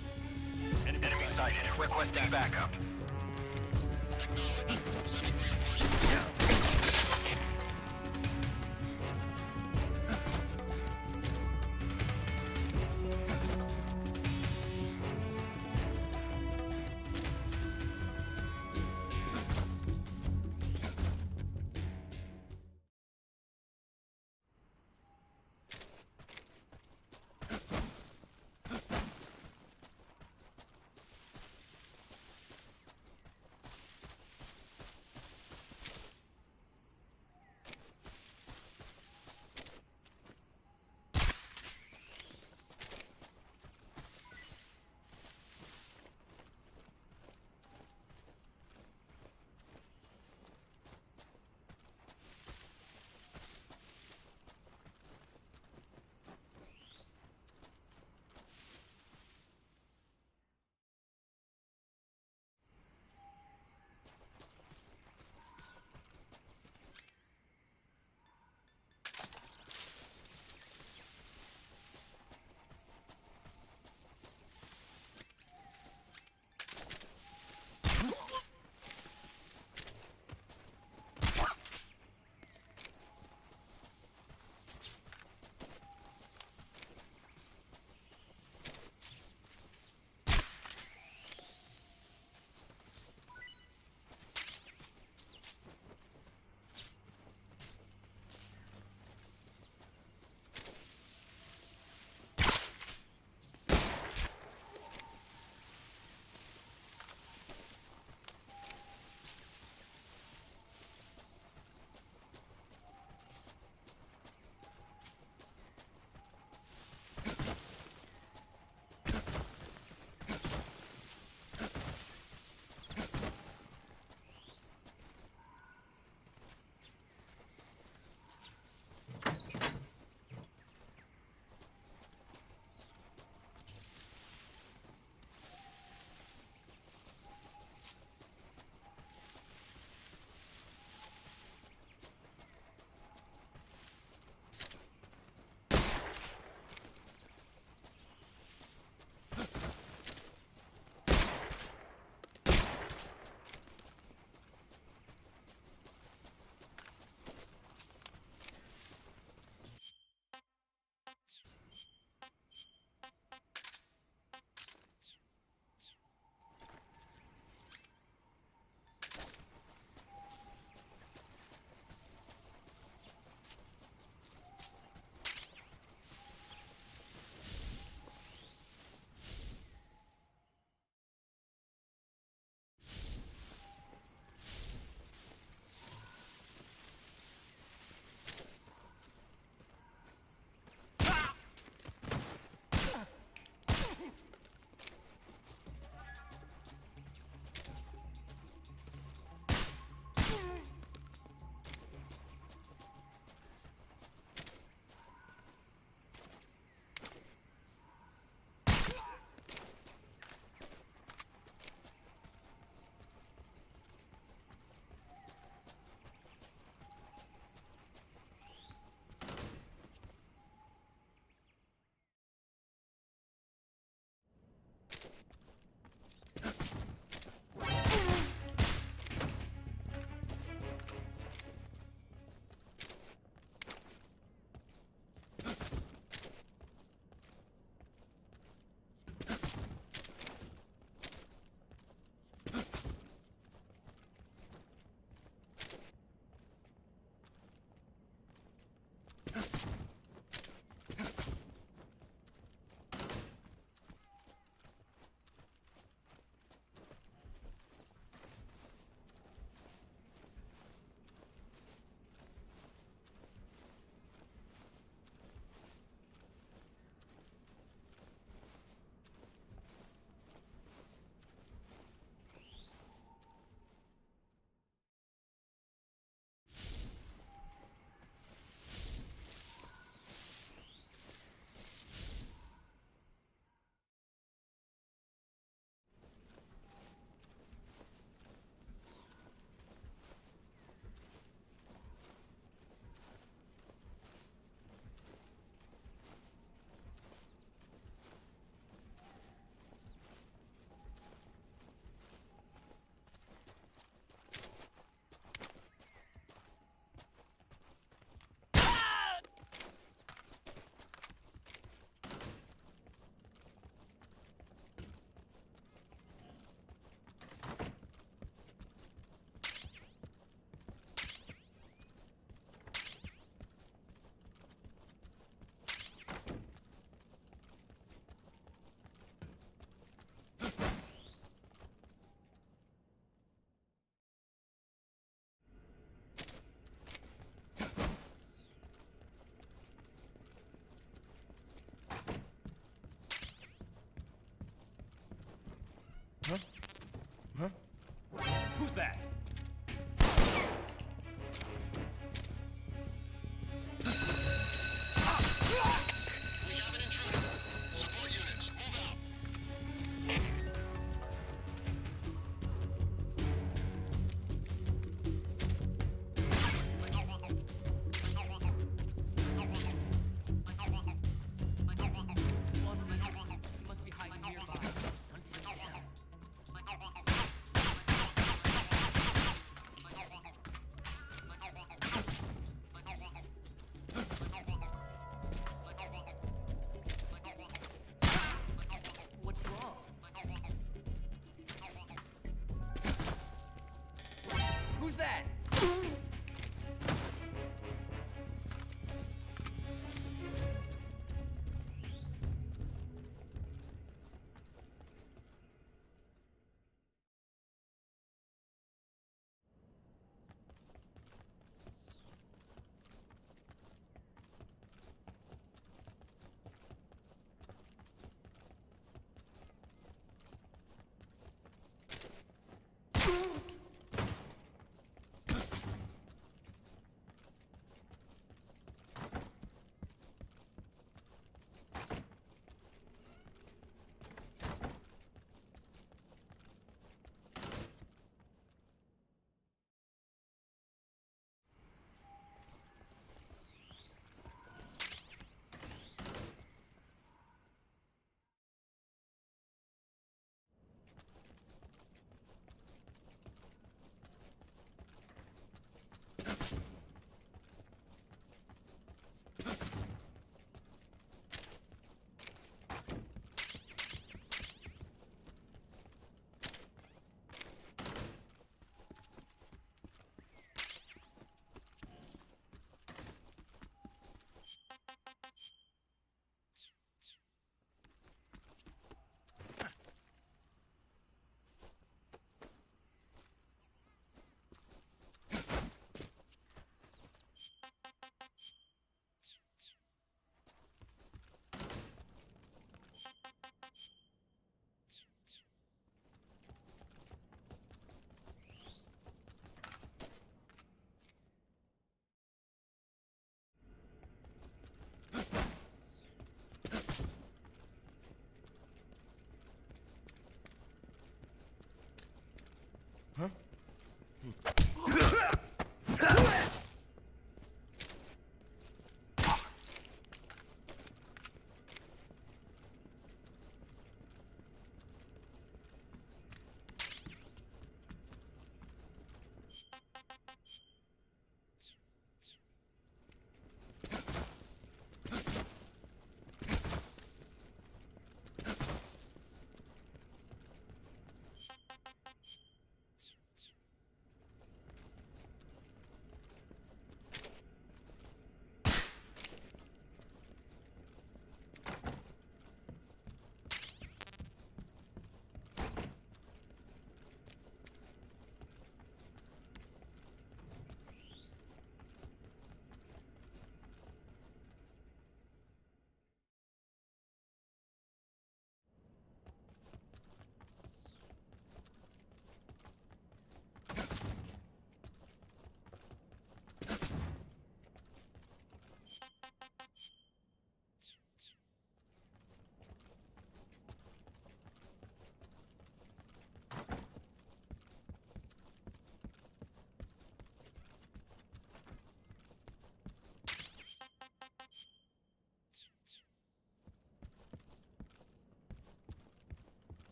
Enemy sighted. Requesting backup.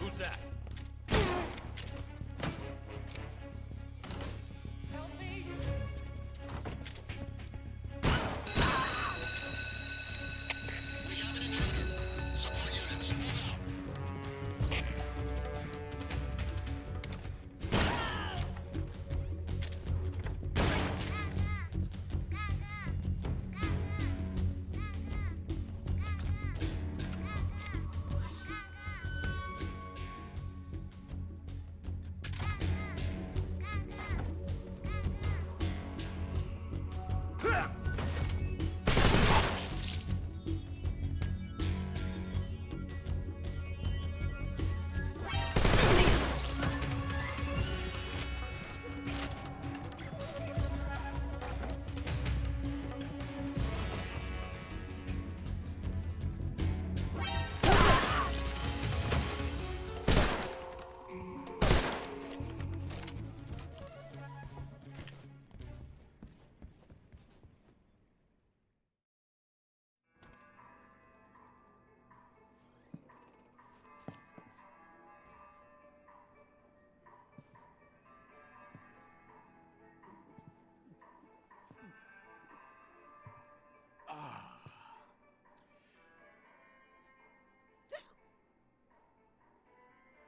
Who's that? Help me! We have an intruder. Support units, move out.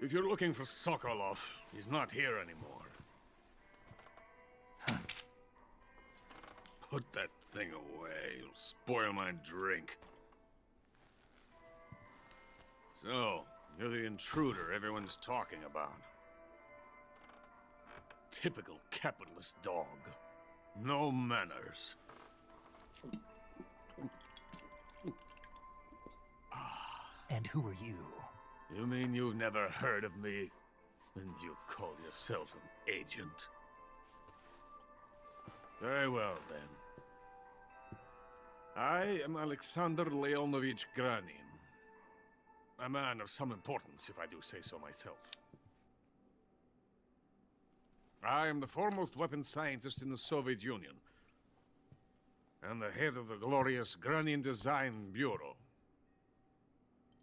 If you're looking for Sokolov, he's not here anymore. Put that thing away. You'll spoil my drink. So, you're the intruder everyone's talking about. Typical capitalist dog. No manners. And who are you? You mean you've never heard of me? And you call yourself an agent? Very well, then. I am Alexander Leonovich Granin. A man of some importance, if I do say so myself. I am the foremost weapons scientist in the Soviet Union, and the head of the glorious Granin Design Bureau.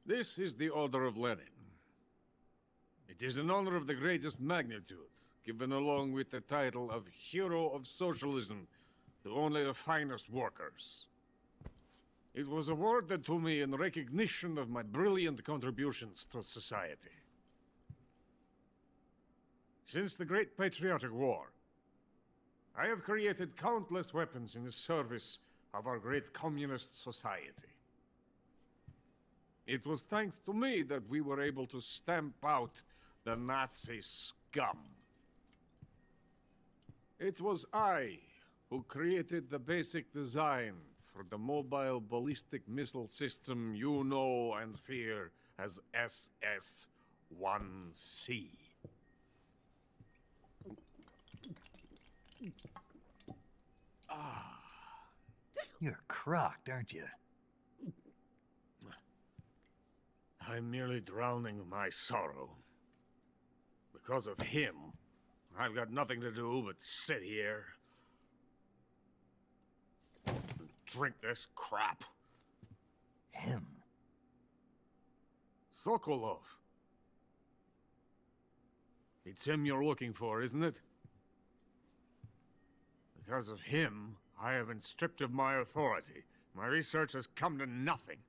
This is the Order of Lenin. It is an honor of the greatest magnitude, given along with the title of Hero of Socialism to only the finest workers. It was awarded to me in recognition of my brilliant contributions to society. Since the Great Patriotic War, I have created countless weapons in the service of our great communist society. It was thanks to me that we were able to stamp out the Nazi scum. It was I who created the basic design for the mobile ballistic missile system you know and fear as SS-1C. You're crocked, aren't you? I'm merely drowning my sorrow. Because of him, I've got nothing to do but sit here and drink this crap. Him? Sokolov. It's him you're looking for, isn't it? Because of him, I have been stripped of my authority. My research has come to nothing.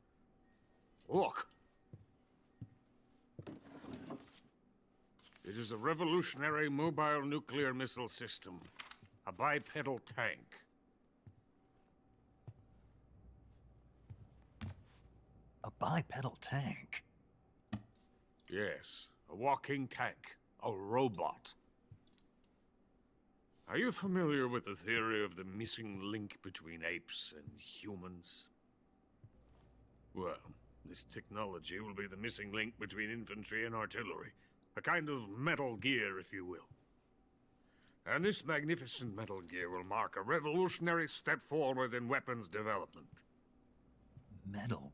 Look. It is a revolutionary mobile nuclear missile system. A bipedal tank. A bipedal tank? Yes, a walking tank. A robot. Are you familiar with the theory of the missing link between apes and humans? Well, this technology will be the missing link between infantry and artillery. A kind of Metal Gear, if you will. And this magnificent Metal Gear will mark a revolutionary step forward in weapons development. Metal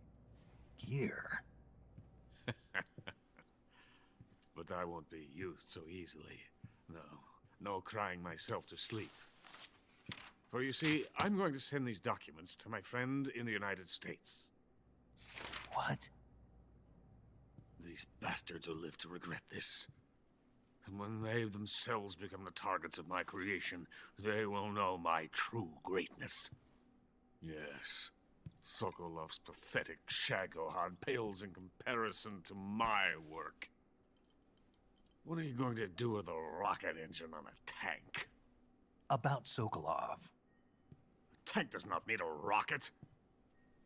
Gear? But I won't be used so easily. No crying myself to sleep. For you see, I'm going to send these documents to my friend in the United States. What? The These bastards will live to regret this. And when they themselves become the targets of my creation, they will know my true greatness. Yes, Sokolov's pathetic Shagohod pales in comparison to my work. What are you going to do with a rocket engine on a tank? About Sokolov. A tank does not need a rocket.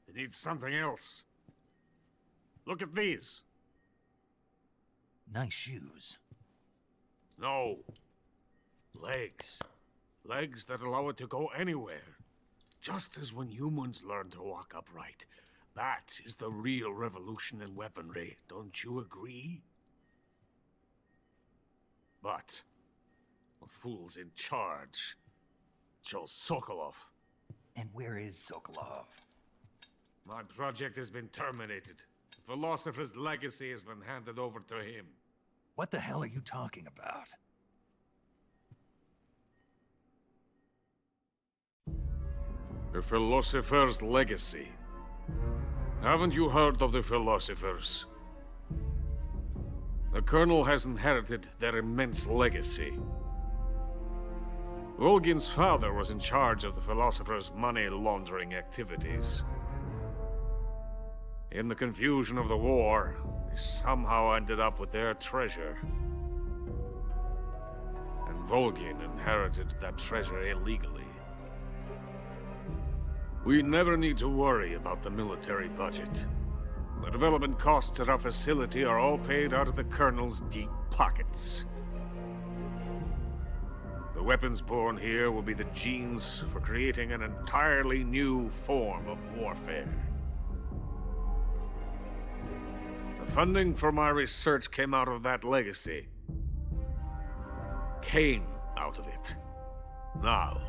It needs something else. Look at these. Nice shoes. No. Legs. Legs that allow it to go anywhere. Just as when humans learn to walk upright. That is the real revolution in weaponry. Don't you agree? But the fool's in charge. Chose Sokolov. And where is Sokolov? My project has been terminated. The philosopher's legacy has been handed over to him. What the hell are you talking about? The philosopher's legacy. Haven't you heard of the philosophers? The Colonel has inherited their immense legacy. Volgin's father was in charge of the philosophers' money laundering activities. In the confusion of the war, they somehow ended up with their treasure. And Volgin inherited that treasure illegally. We never need to worry about the military budget. The development costs at our facility are all paid out of the Colonel's deep pockets. The weapons born here will be the genes for creating an entirely new form of warfare. The funding for my research came out of that legacy. Came out of it. Now,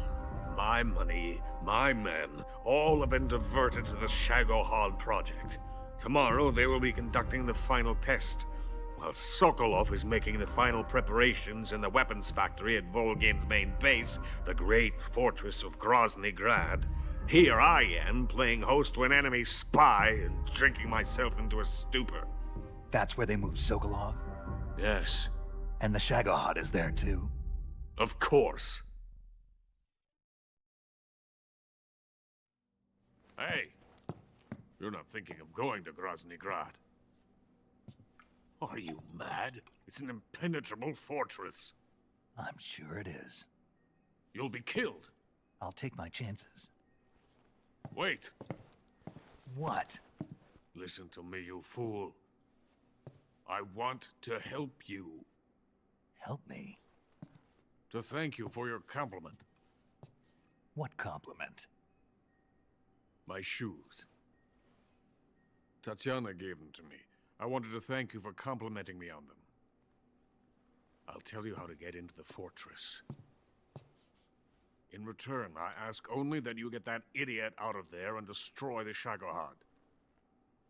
my money, my men, all have been diverted to the Shagohod project. Tomorrow, they will be conducting the final test, while Sokolov is making the final preparations in the weapons factory at Volgin's main base, the great fortress of Groznigrad. Here I am, playing host to an enemy spy and drinking myself into a stupor. That's where they moved Sokolov? Yes. And the Shagohod is there too? Of course. Hey, you're not thinking of going to Groznigrad. Are you mad? It's an impenetrable fortress. I'm sure it is. You'll be killed. I'll take my chances. Wait. What? Listen to me, you fool. I want to help you. Help me? To thank you for your compliment. What compliment? My shoes. Tatiana gave them to me. I wanted to thank you for complimenting me on them. I'll tell you how to get into the fortress. In return, I ask only that you get that idiot out of there and destroy the Shagohod.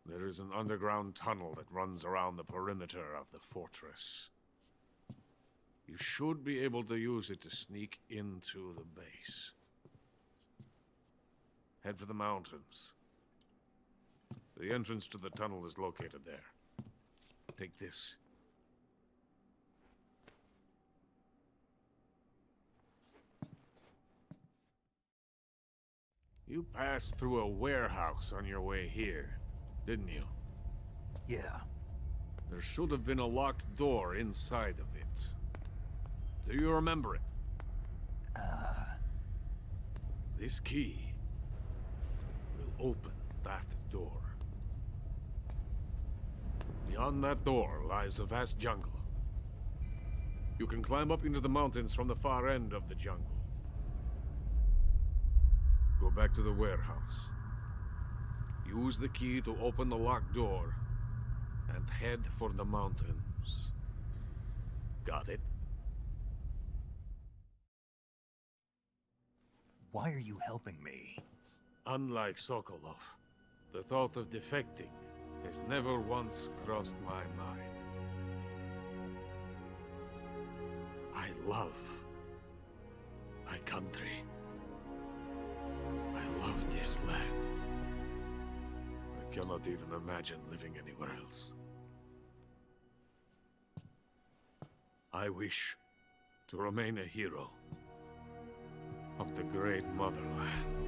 There is an underground tunnel that runs around the perimeter of the fortress. You should be able to use it to sneak into the base. Head for the mountains. The entrance to the tunnel is located there. Take this. You passed through a warehouse on your way here, didn't you? Yeah. There should have been a locked door inside of it. Do you remember it? This key will open that door. Beyond that door lies the vast jungle. You can climb up into the mountains from the far end of the jungle. Go back to the warehouse. Use the key to open the locked door and head for the mountains. Got it? Why are you helping me? Unlike Sokolov, the thought of defecting has never once crossed my mind. I love my country. I love this land. I cannot even imagine living anywhere else. I wish to remain a hero of the great motherland.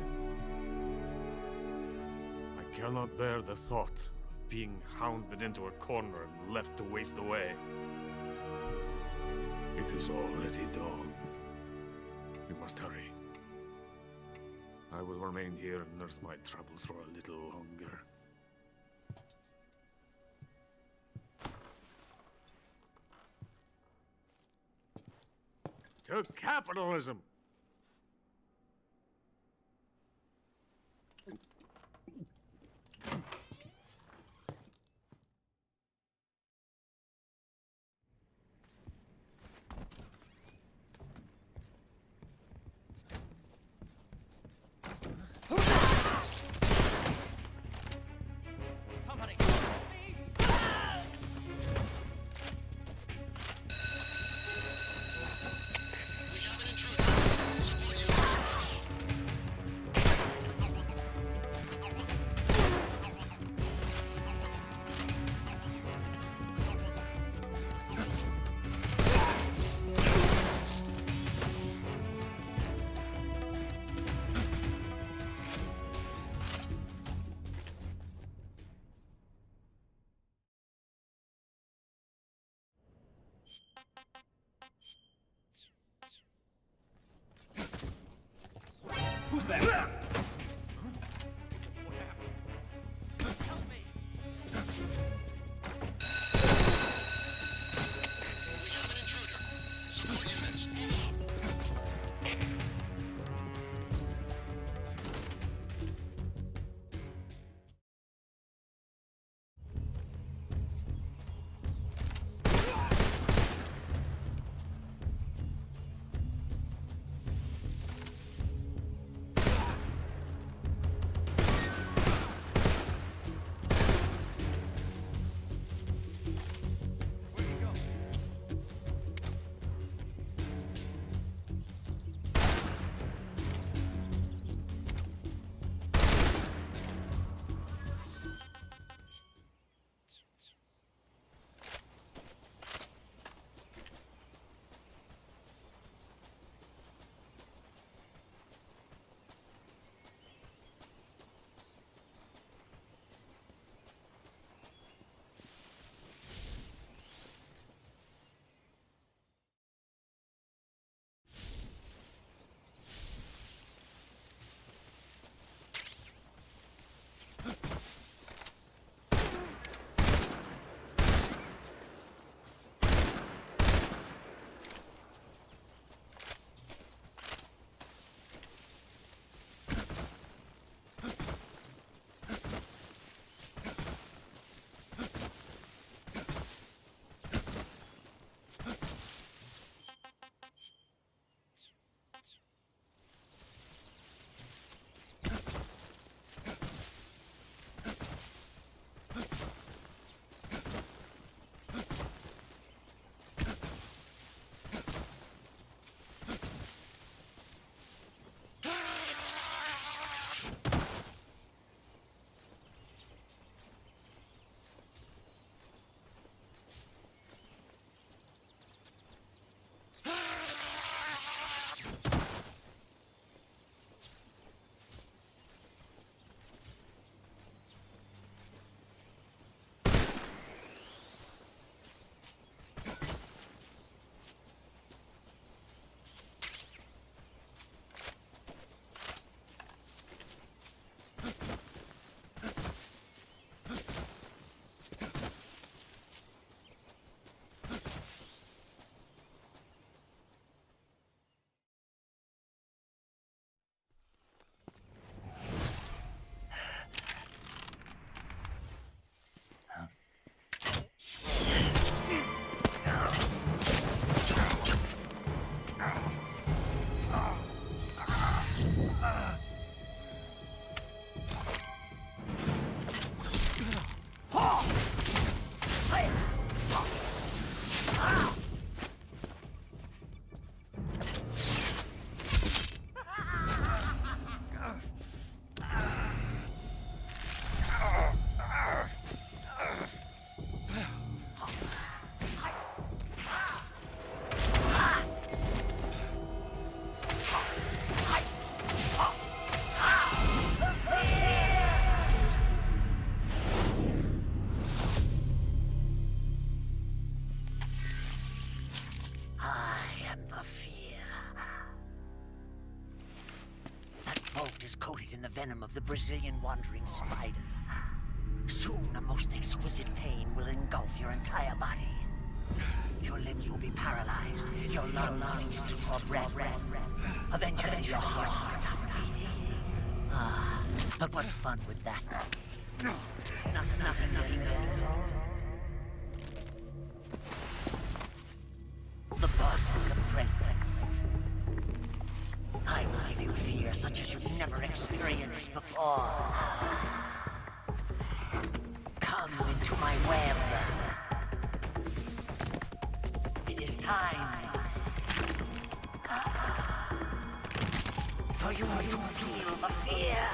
I cannot bear the thought of being hounded into a corner and left to waste away. It is already dawn. We must hurry. I will remain here and nurse my troubles for a little longer. To capitalism! Somebody We have an intruder. is coated in the venom of the Brazilian wandering spider. Soon, a most exquisite pain will engulf your entire body. Your limbs will be paralyzed, your lungs cease to draw breath. Eventually, your heart will stop beating. Ah, but what fun would that be? Not enough. The boss's apprentice. I will give you fear such as you've never experienced before. Come into my web. It is time for you to feel the fear.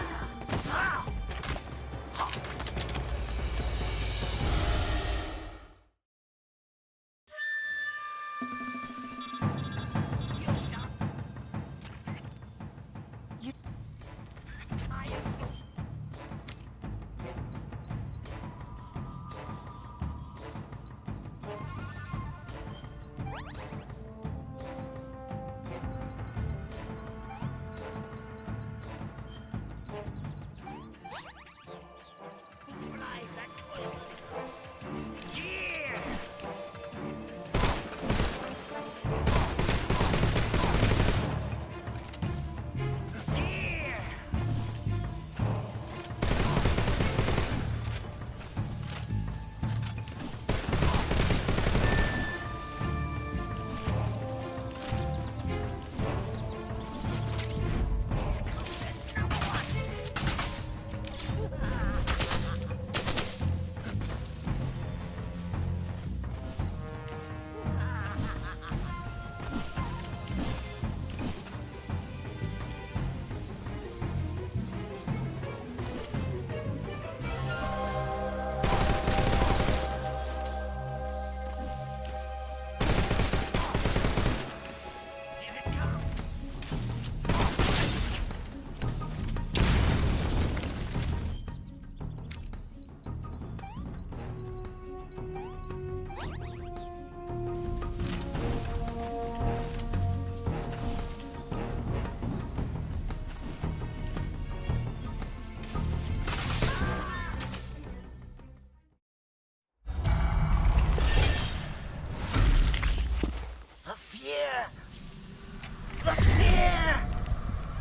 The fear!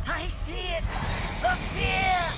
I see it! The fear!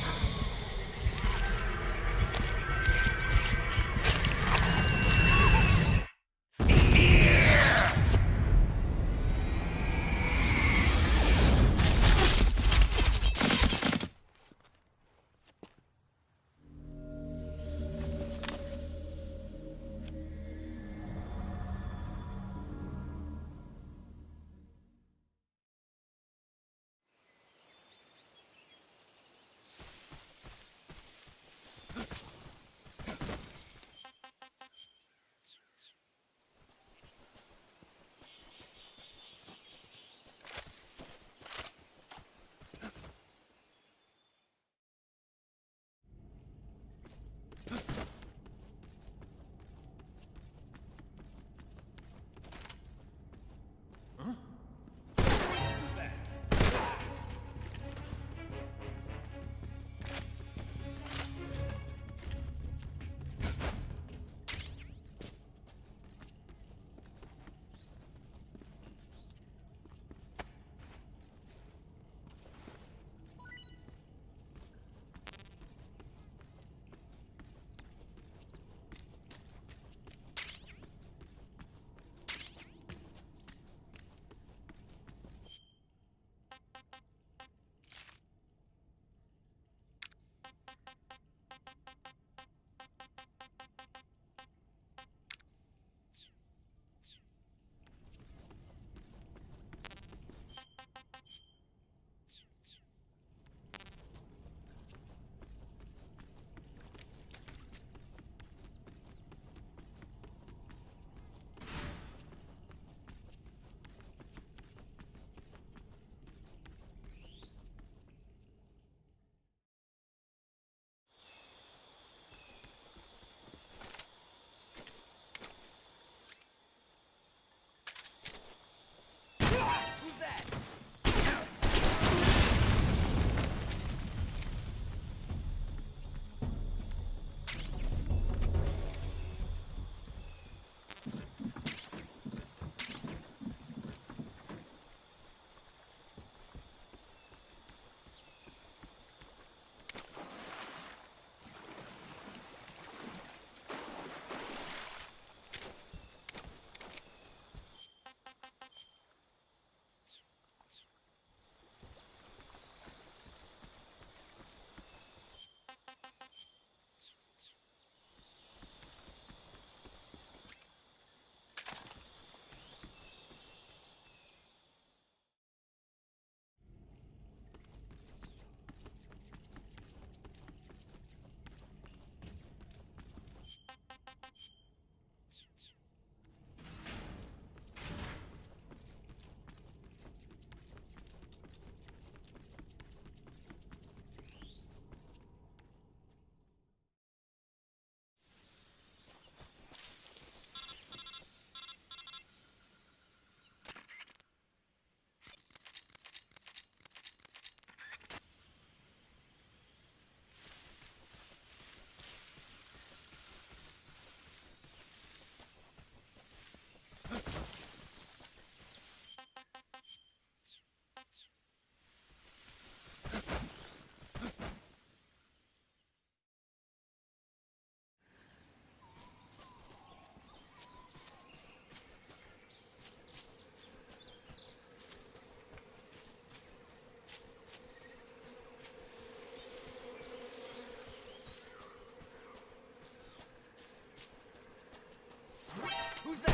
Who's there?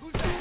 Who's there?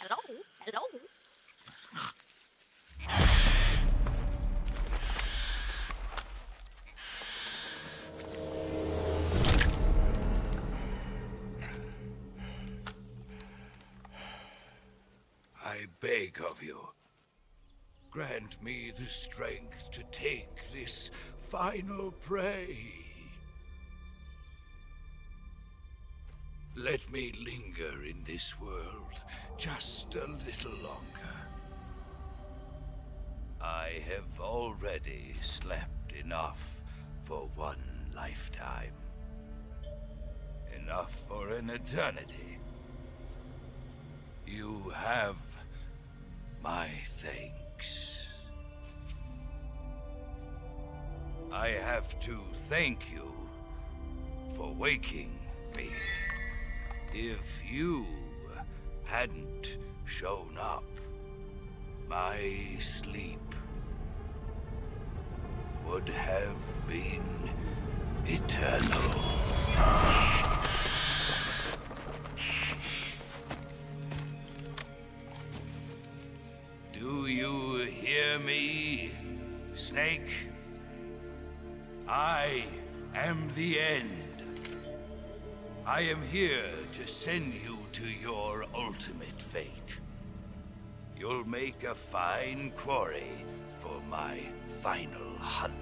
Hello? Hello? I beg of you, grant me the strength to take this final prey. Let me linger in this world just a little longer. I have already slept enough for one lifetime. Enough for an eternity. You have my thanks. I have to thank you for waking me. If you hadn't shown up, my sleep would have been eternal. Do you hear me, Snake? I am the end. I am here to send you to your ultimate fate. You'll make a fine quarry for my final hunt.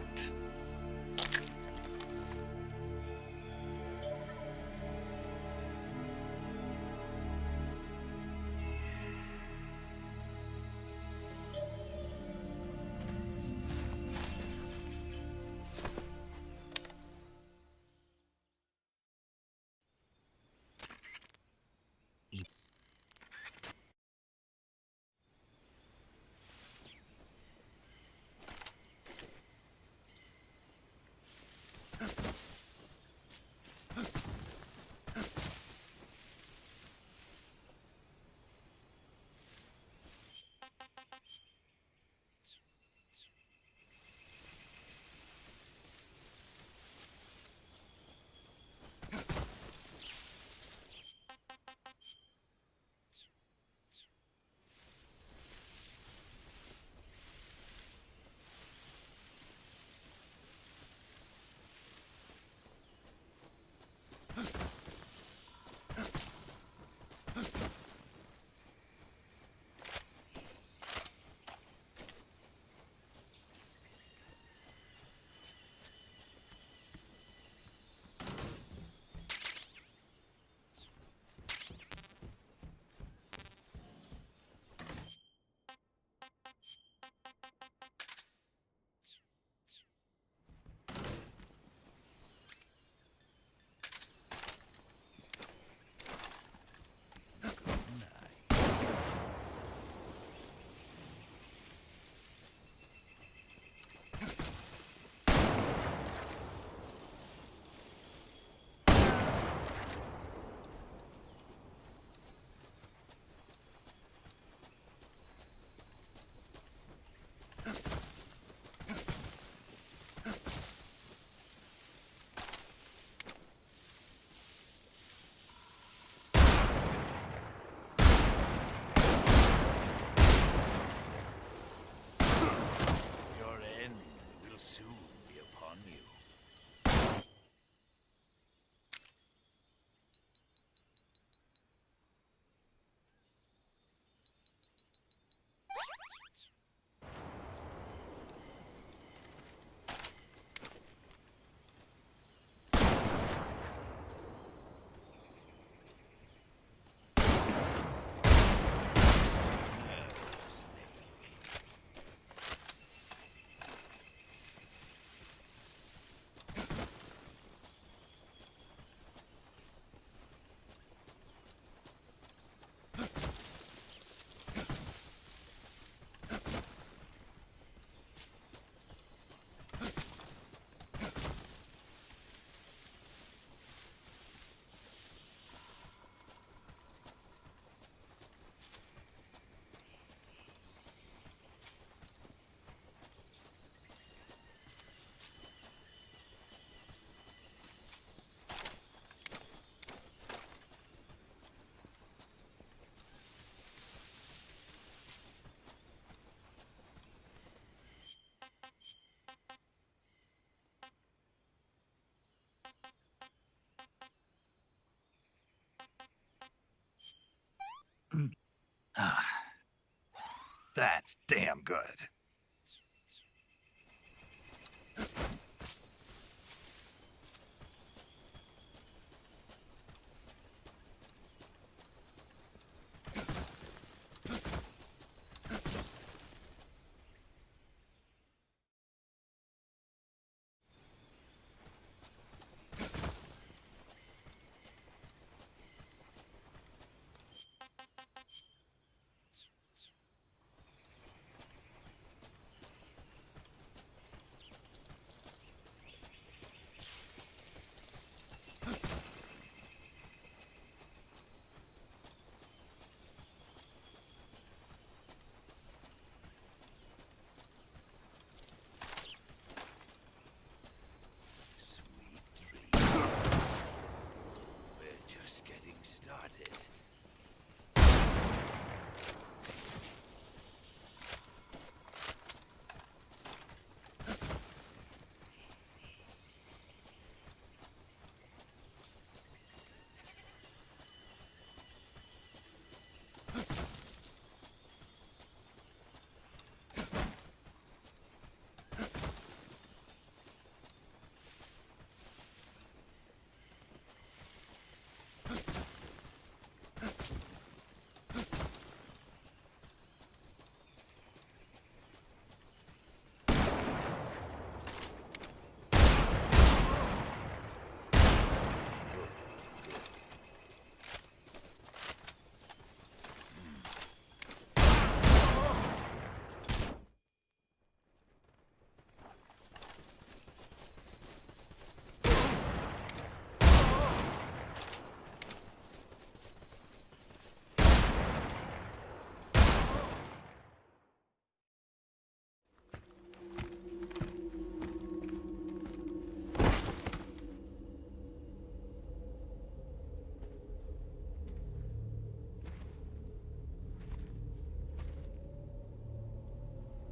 That's damn good.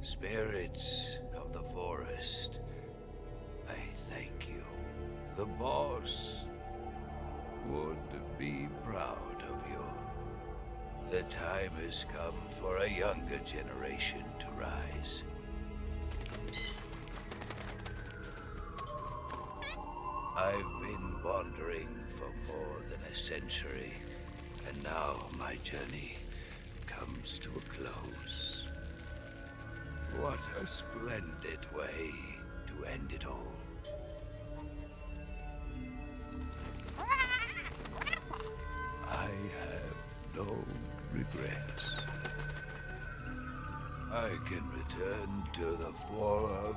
Spirits of the forest, I thank you. The boss would be proud of you. The time has come for a younger generation to rise. I've been wandering for more than a century, and now my journey comes to a close. What a splendid way to end it all. I have no regrets. I can return to the Forum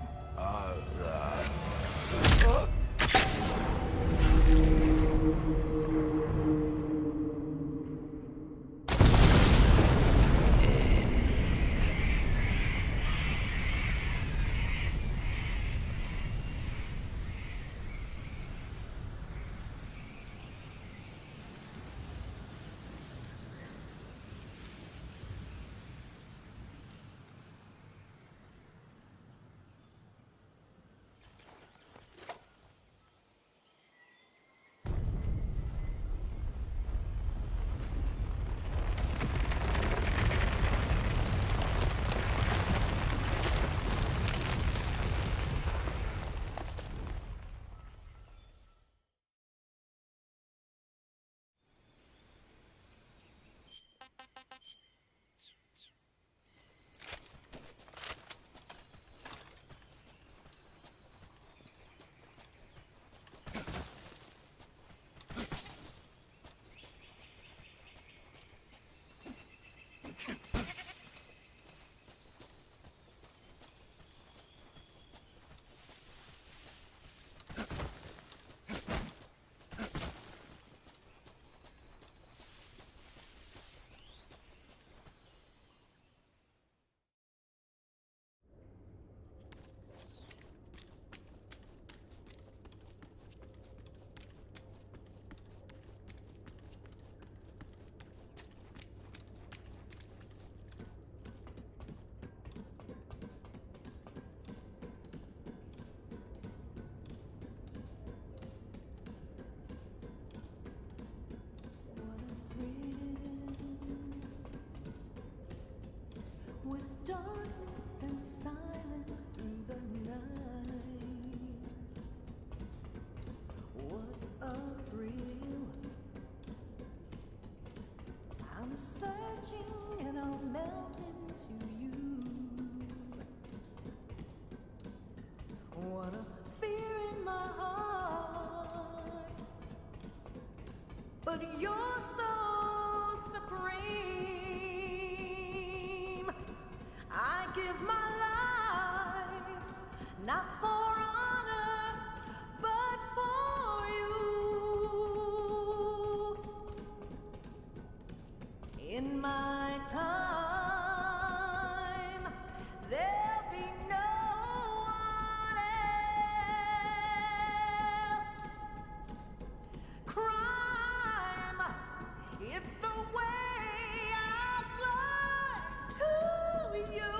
darkness and silence through the night. What a thrill. I'm searching and I'll melt into you. What a fear in my heart. But you're so supreme. I give my life, not for honor, but for you. In my time, there'll be no one else. Crime, it's the way I fly to you.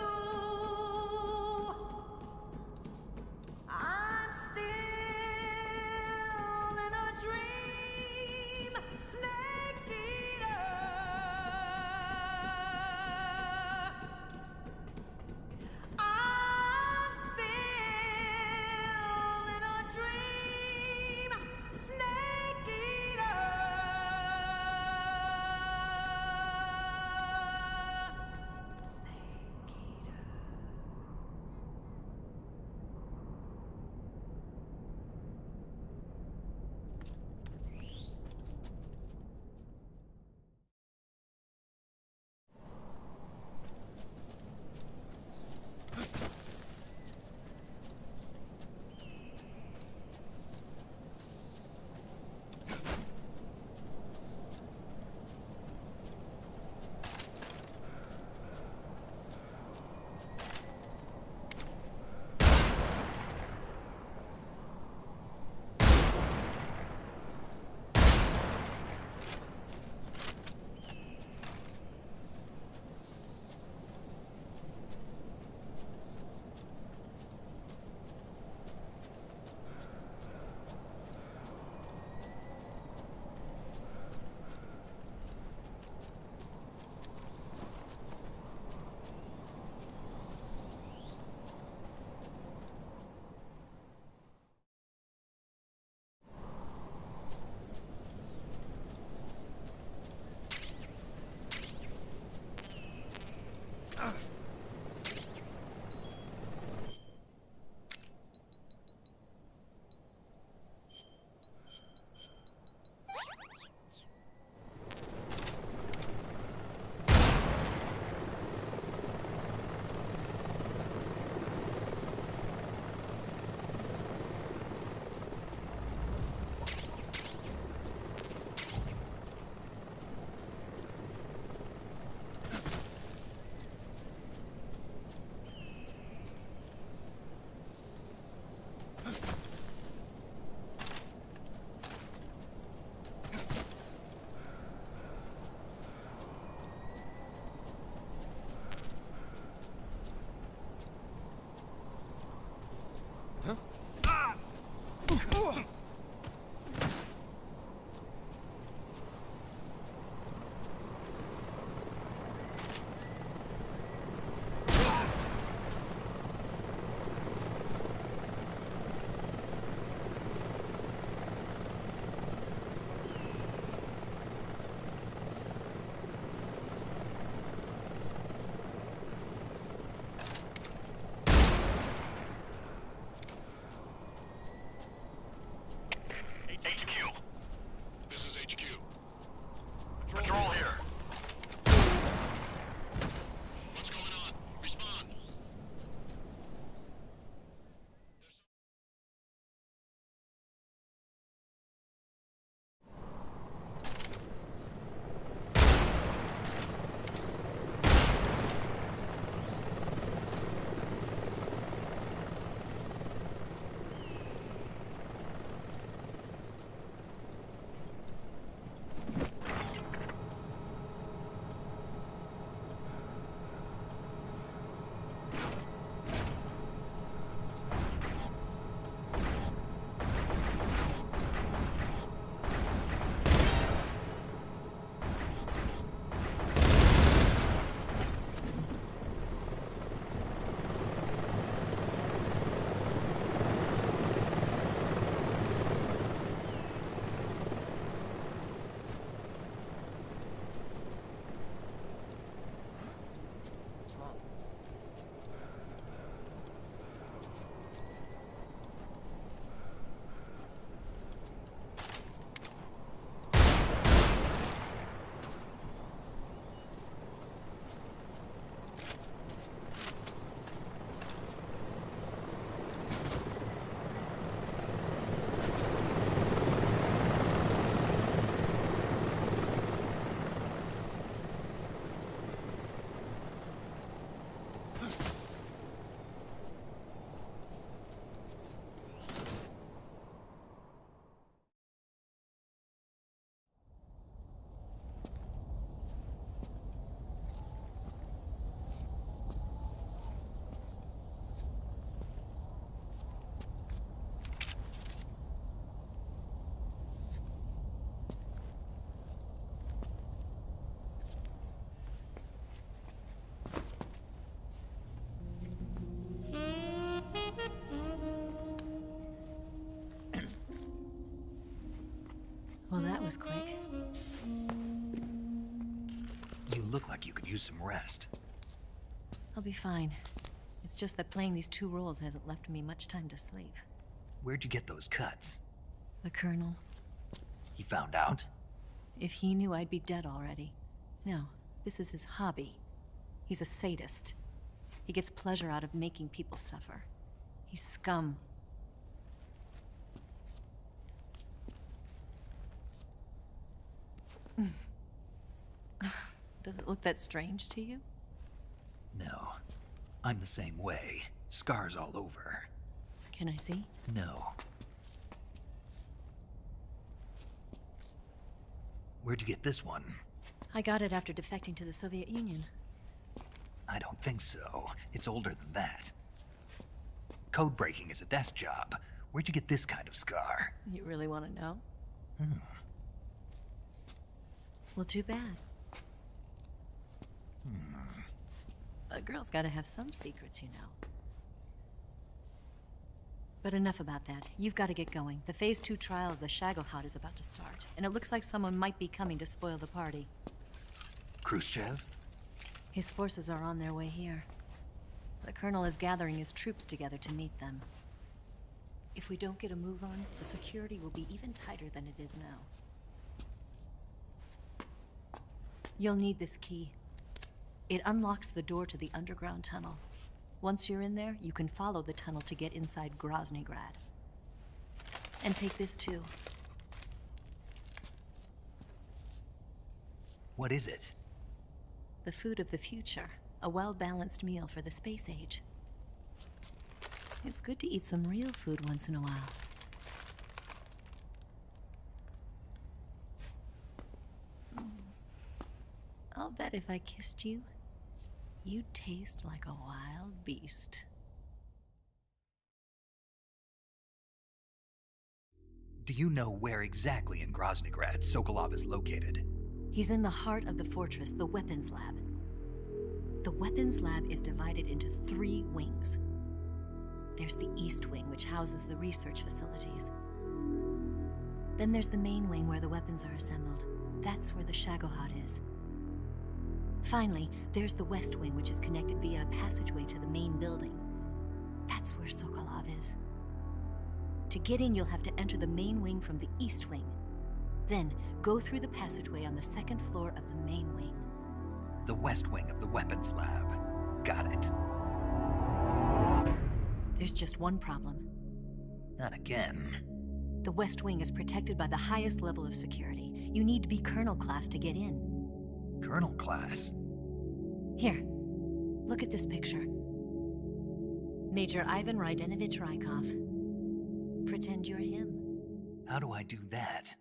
Well, that was quick. You look like you could use some rest. I'll be fine. It's just that playing these 2 roles hasn't left me much time to sleep. Where'd you get those cuts? The Colonel. He found out? If he knew, I'd be dead already. No, this is his hobby. He's a sadist. He gets pleasure out of making people suffer. He's scum. Does it look that strange to you? No. I'm the same way. Scars all over. Can I see? No. Where'd you get this one? I got it after defecting to the Soviet Union. I don't think so. It's older than that. Code breaking is a desk job. Where'd you get this kind of scar? You really want to know? Hmm. Well, too bad. A girl's gotta have some secrets, you know. But enough about that. You've got to get going. The Phase 2 trial of the Shagohod is about to start, and it looks like someone might be coming to spoil the party. Khrushchev? His forces are on their way here. The Colonel is gathering his troops together to meet them. If we don't get a move on, the security will be even tighter than it is now. You'll need this key. It unlocks the door to the underground tunnel. Once you're in there, you can follow the tunnel to get inside Groznigrad. And take this too. What is it? The food of the future. A well-balanced meal for the space age. It's good to eat some real food once in a while. I'll bet if I kissed you, you'd taste like a wild beast. Do you know where exactly in Groznigrad Sokolov is located? He's in the heart of the fortress, the weapons lab. The weapons lab is divided into 3 wings. There's the East Wing, which houses the research facilities. Then there's the main wing where the weapons are assembled. That's where the Shagohod is. Finally, there's the West Wing, which is connected via a passageway to the main building. That's where Sokolov is. To get in, you'll have to enter the main wing from the East Wing. Then, go through the passageway on the 2nd floor of the main wing. The West Wing of the weapons lab. Got it. There's just one problem. Not again. The West Wing is protected by the highest level of security. You need to be Colonel class to get in. Colonel class? Here, look at this picture. Major Ivan Rydenovich Rykov. Pretend you're him. How do I do that?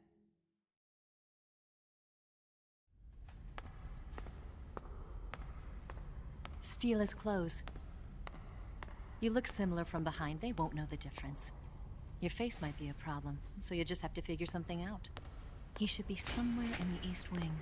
Steal his clothes. You look similar from behind. They won't know the difference. Your face might be a problem, so you just have to figure something out. He should be somewhere in the East Wing.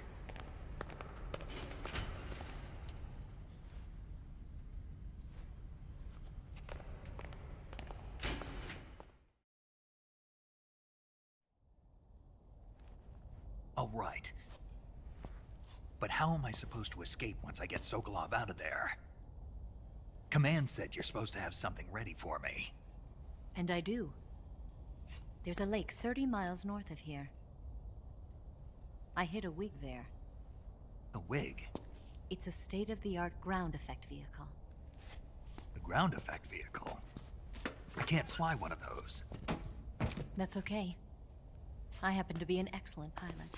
All right. But how am I supposed to escape once I get Sokolov out of there? Command said you're supposed to have something ready for me. And I do. There's a lake 30 miles north of here. I hid a wig there. A wig? It's a state-of-the-art ground effect vehicle. A ground effect vehicle? I can't fly one of those. That's okay. I happen to be an excellent pilot.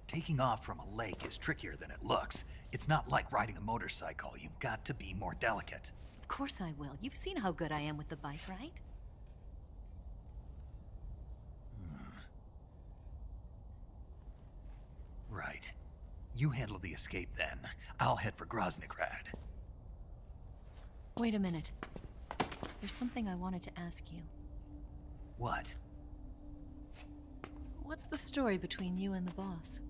Taking off from a lake is trickier than it looks. It's not like riding a motorcycle. You've got to be more delicate. Of course I will. You've seen how good I am with the bike, right? Right. You handle the escape then. I'll head for Groznigrad. Wait a minute. There's something I wanted to ask you. What? What's the story between you and the boss?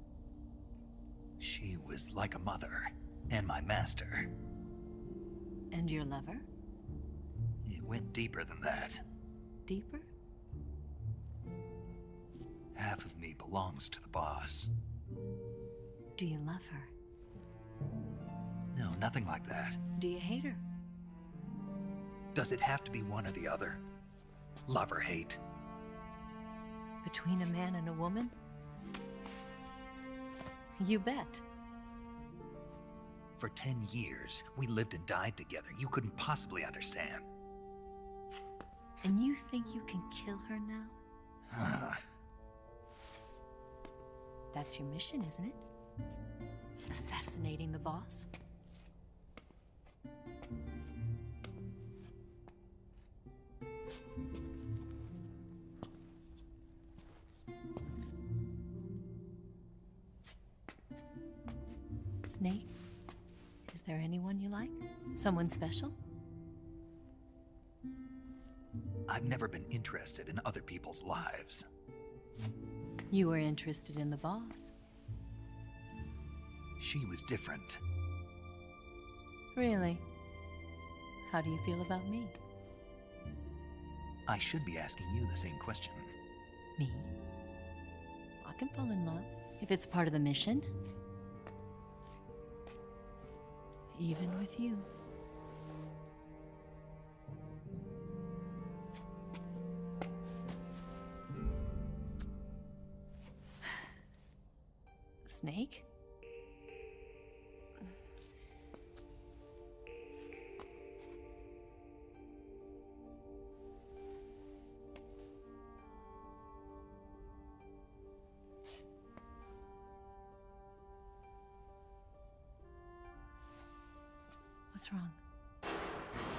She was like a mother, and my master. And your lover? It went deeper than that. Deeper? Half of me belongs to the boss. Do you love her? No, nothing like that. Do you hate her? Does it have to be one or the other? Love or hate? Between a man and a woman? You bet. For 10 years, we lived and died together. You couldn't possibly understand. And you think you can kill her now? That's your mission, isn't it? Assassinating the boss? Snake, is there anyone you like? Someone special? I've never been interested in other people's lives. You were interested in the boss. She was different. Really? How do you feel about me? I should be asking you the same question. Me? I can fall in love if it's part of the mission. Even with you. Snake? What's wrong?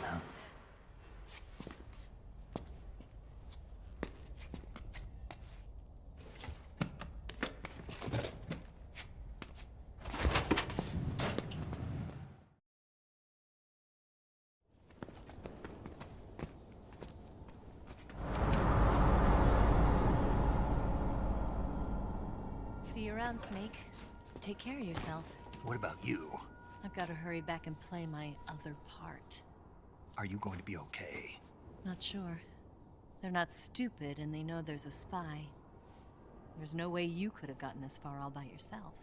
Huh? See you around, Snake. Take care of yourself. What about you? I've got to hurry back and play my other part. Are you going to be okay? Not sure. They're not stupid, and they know there's a spy. There's no way you could have gotten this far all by yourself.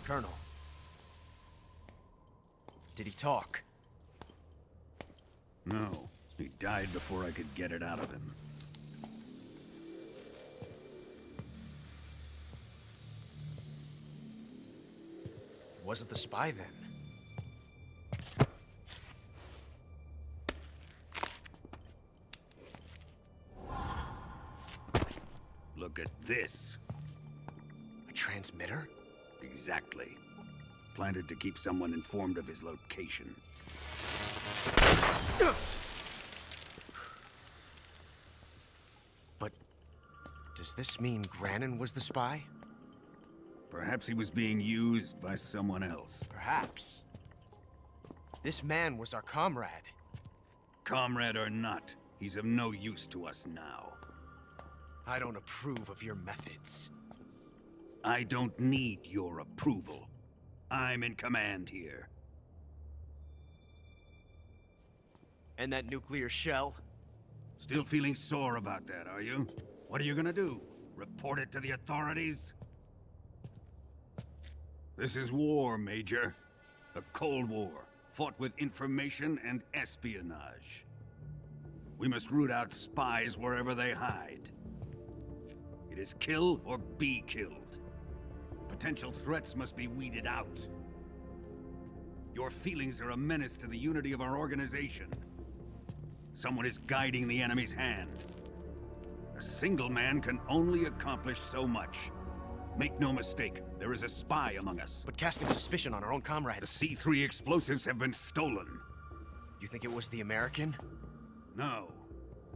Colonel. Did he talk? No. He died before I could get it out of him. Wasn't the spy then? Look at this. A transmitter? Exactly. Planted to keep someone informed of his location. But does this mean Granin was the spy? Perhaps he was being used by someone else. Perhaps. This man was our comrade. Comrade or not, he's of no use to us now. I don't approve of your methods. I don't need your approval. I'm in command here. And that nuclear shell? Still feeling sore about that, are you? What are you gonna do? Report it to the authorities? This is war, Major. A Cold War, fought with information and espionage. We must root out spies wherever they hide. It is kill or be killed. Potential threats must be weeded out. Your feelings are a menace to the unity of our organization. Someone is guiding the enemy's hand. A single man can only accomplish so much. Make no mistake, there is a spy among us. But casting suspicion on our own comrades. The C3 explosives have been stolen. You think it was the American? No.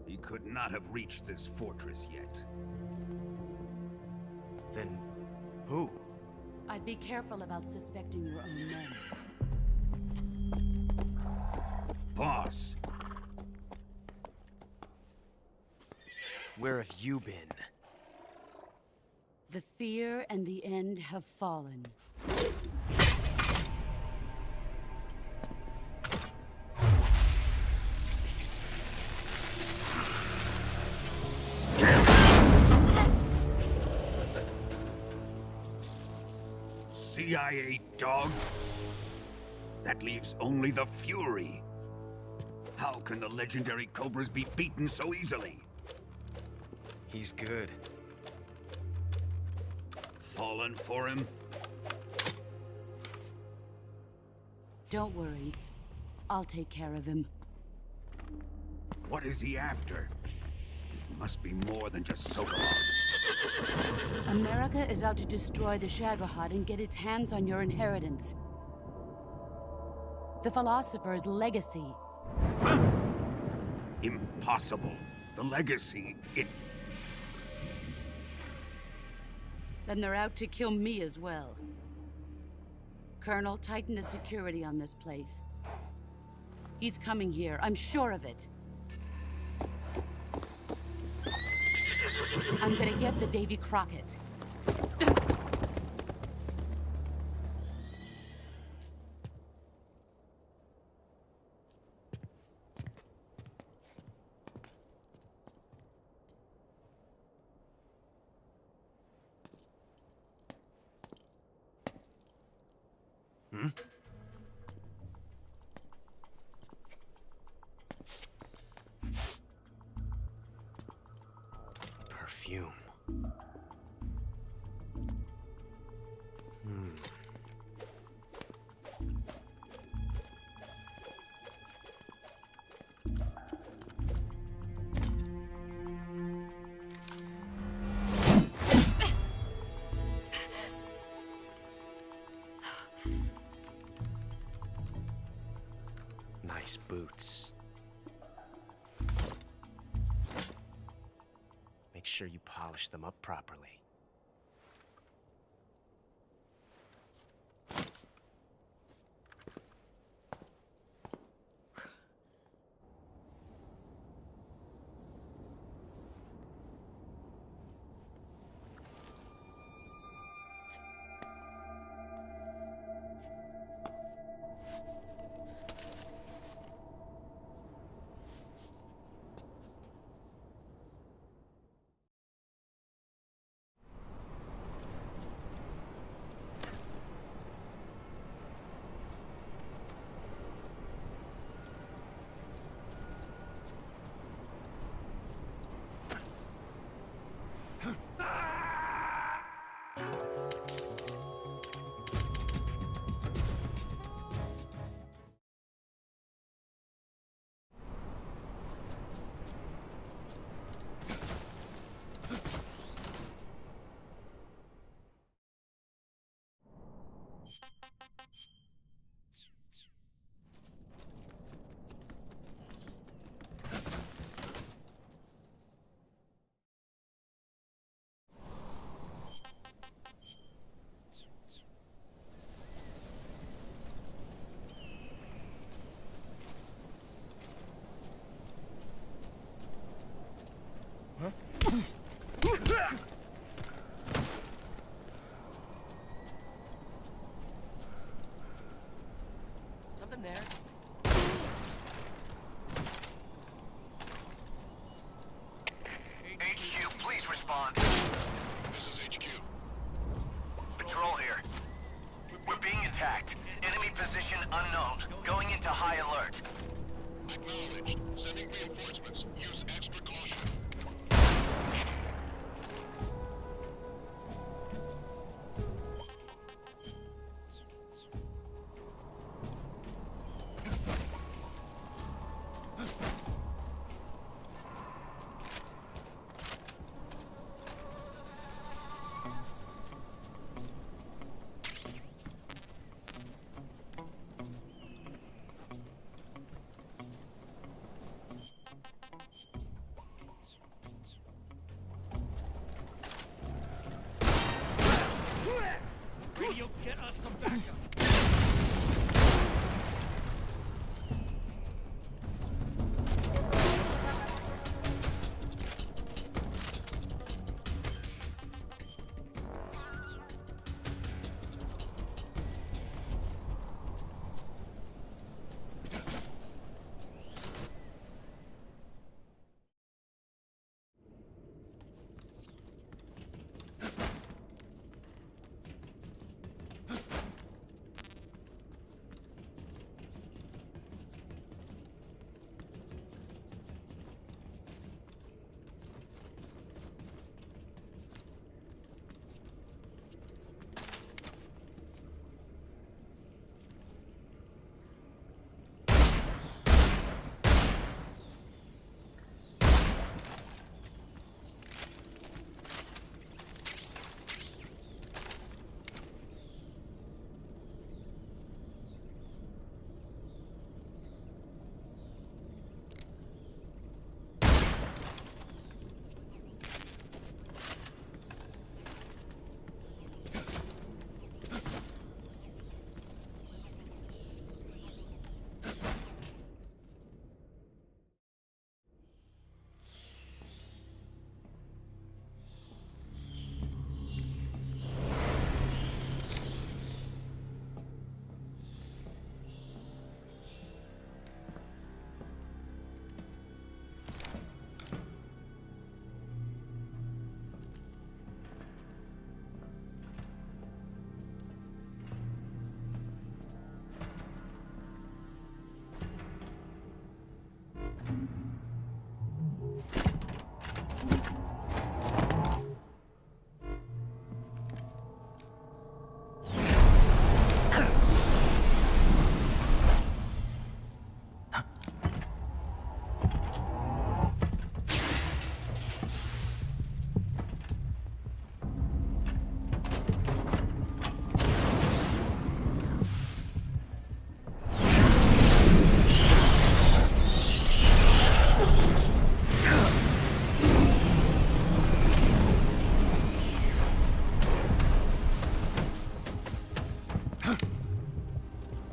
He could not have reached this fortress yet. Then who? I'd be careful about suspecting your own men. Boss! Where have you been? The fear and the end have fallen. CIA dog? That leaves only the Fury. How can the legendary Cobras be beaten so easily? He's good. Fallen for him? Don't worry. I'll take care of him. What is he after? It must be more than just Sokolov. America is out to destroy the Shagohod and get its hands on your inheritance. The philosophers' legacy. Huh? Impossible. The legacy, Then they're out to kill me as well. Colonel, tighten the security on this place. He's coming here, I'm sure of it. I'm gonna get the Davy Crockett. Hmm? Perfume. Nice boots. Make sure you polish them up properly. Sending reinforcements. Use extra caution. Radio, get us some backup.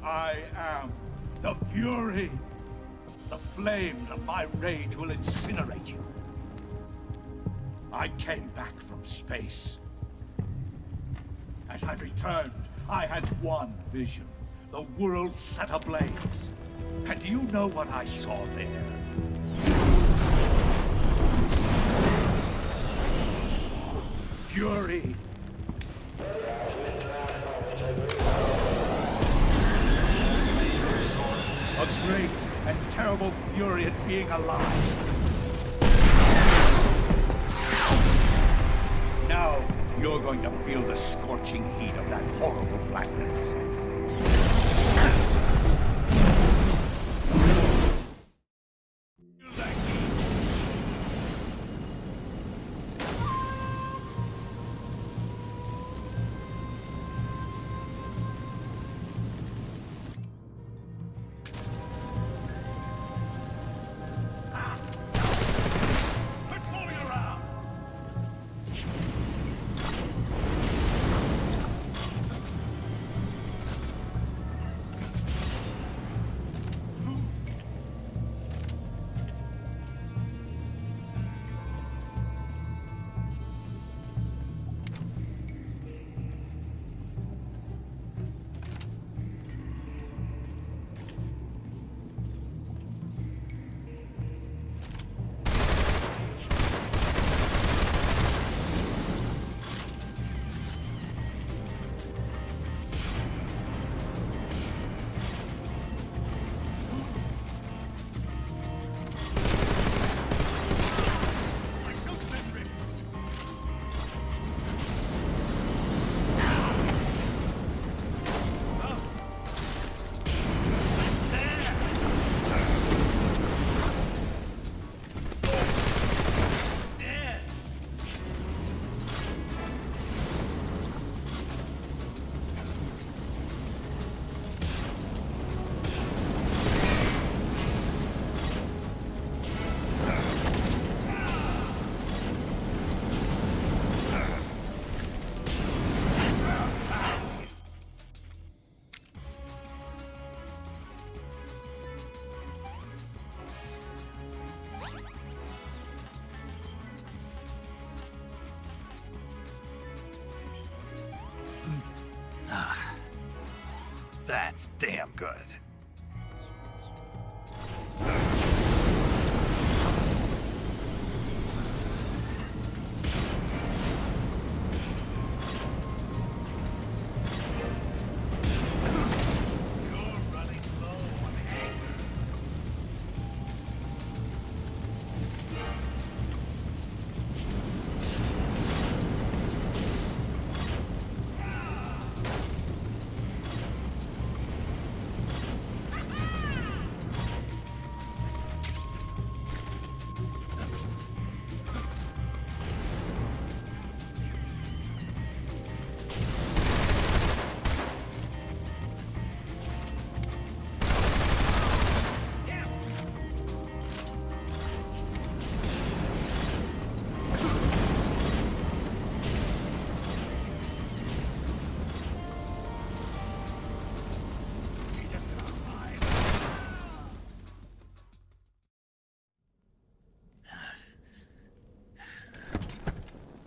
I am the Fury. The flames of my rage will incinerate you. I came back from space. As I returned, I had one vision. The world set ablaze. And do you know what I saw there? Fury. A great and terrible fury at being alive. Now, you're going to feel the scorching heat of that horrible blackness. That's damn good.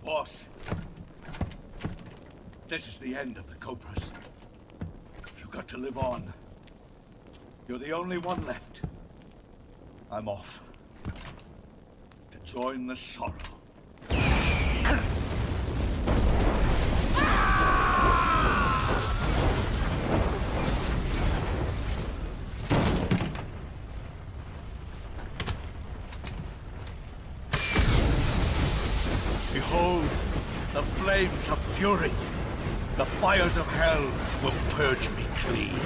Boss, this is the end of the Cobras. You've got to live on. You're the only one left. I'm off. To join the sorrow. Behold, the flames of fury. The fires of hell will purge me clean.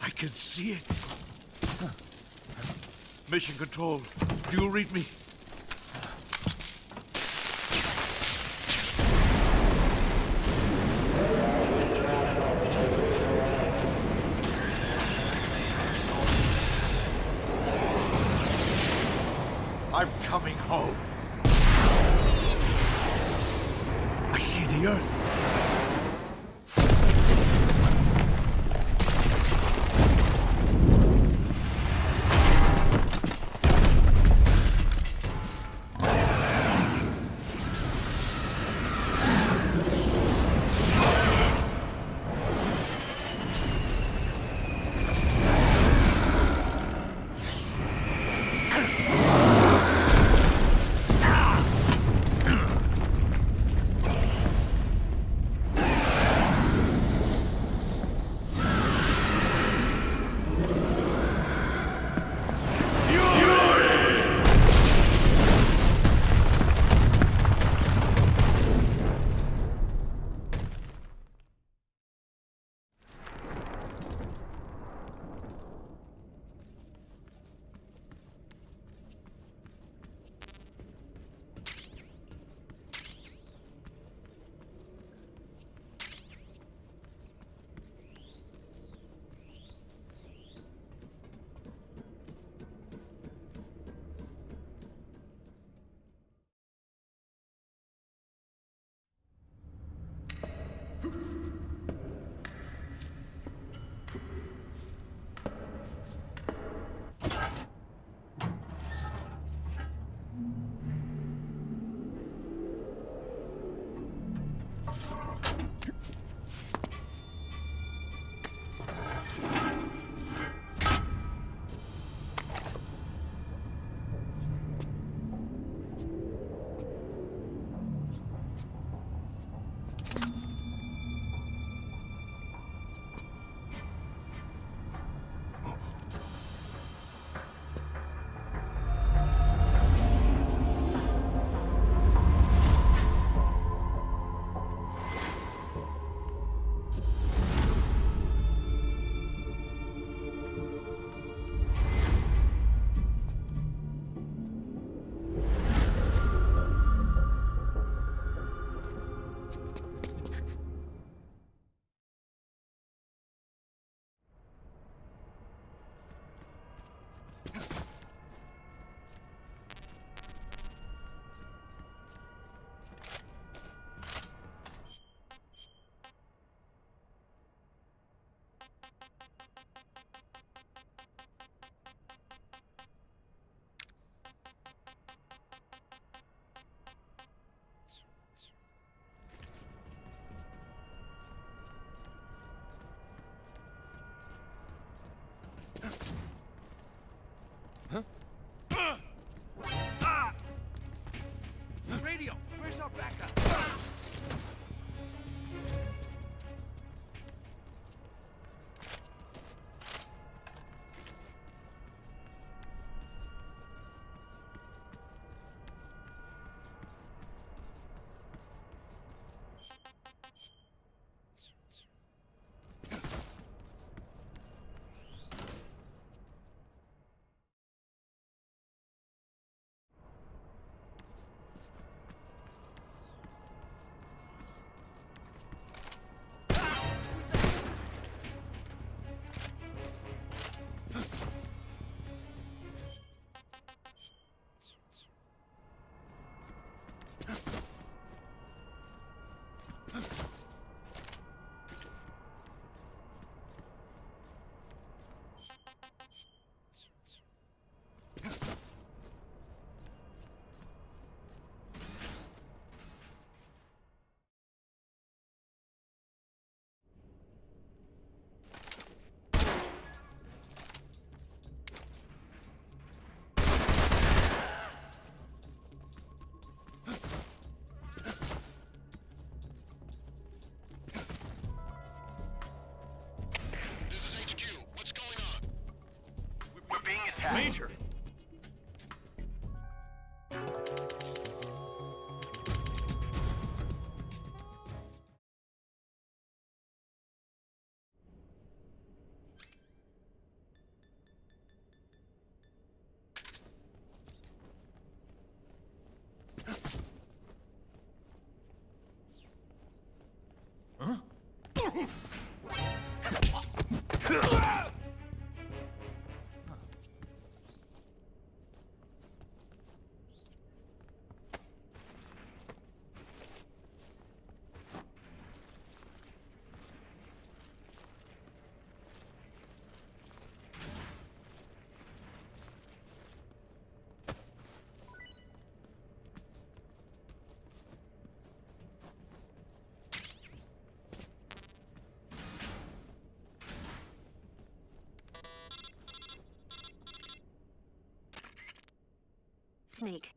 I can see it. Mission Control, do you read me? I'm coming home. I see the Earth. sneak.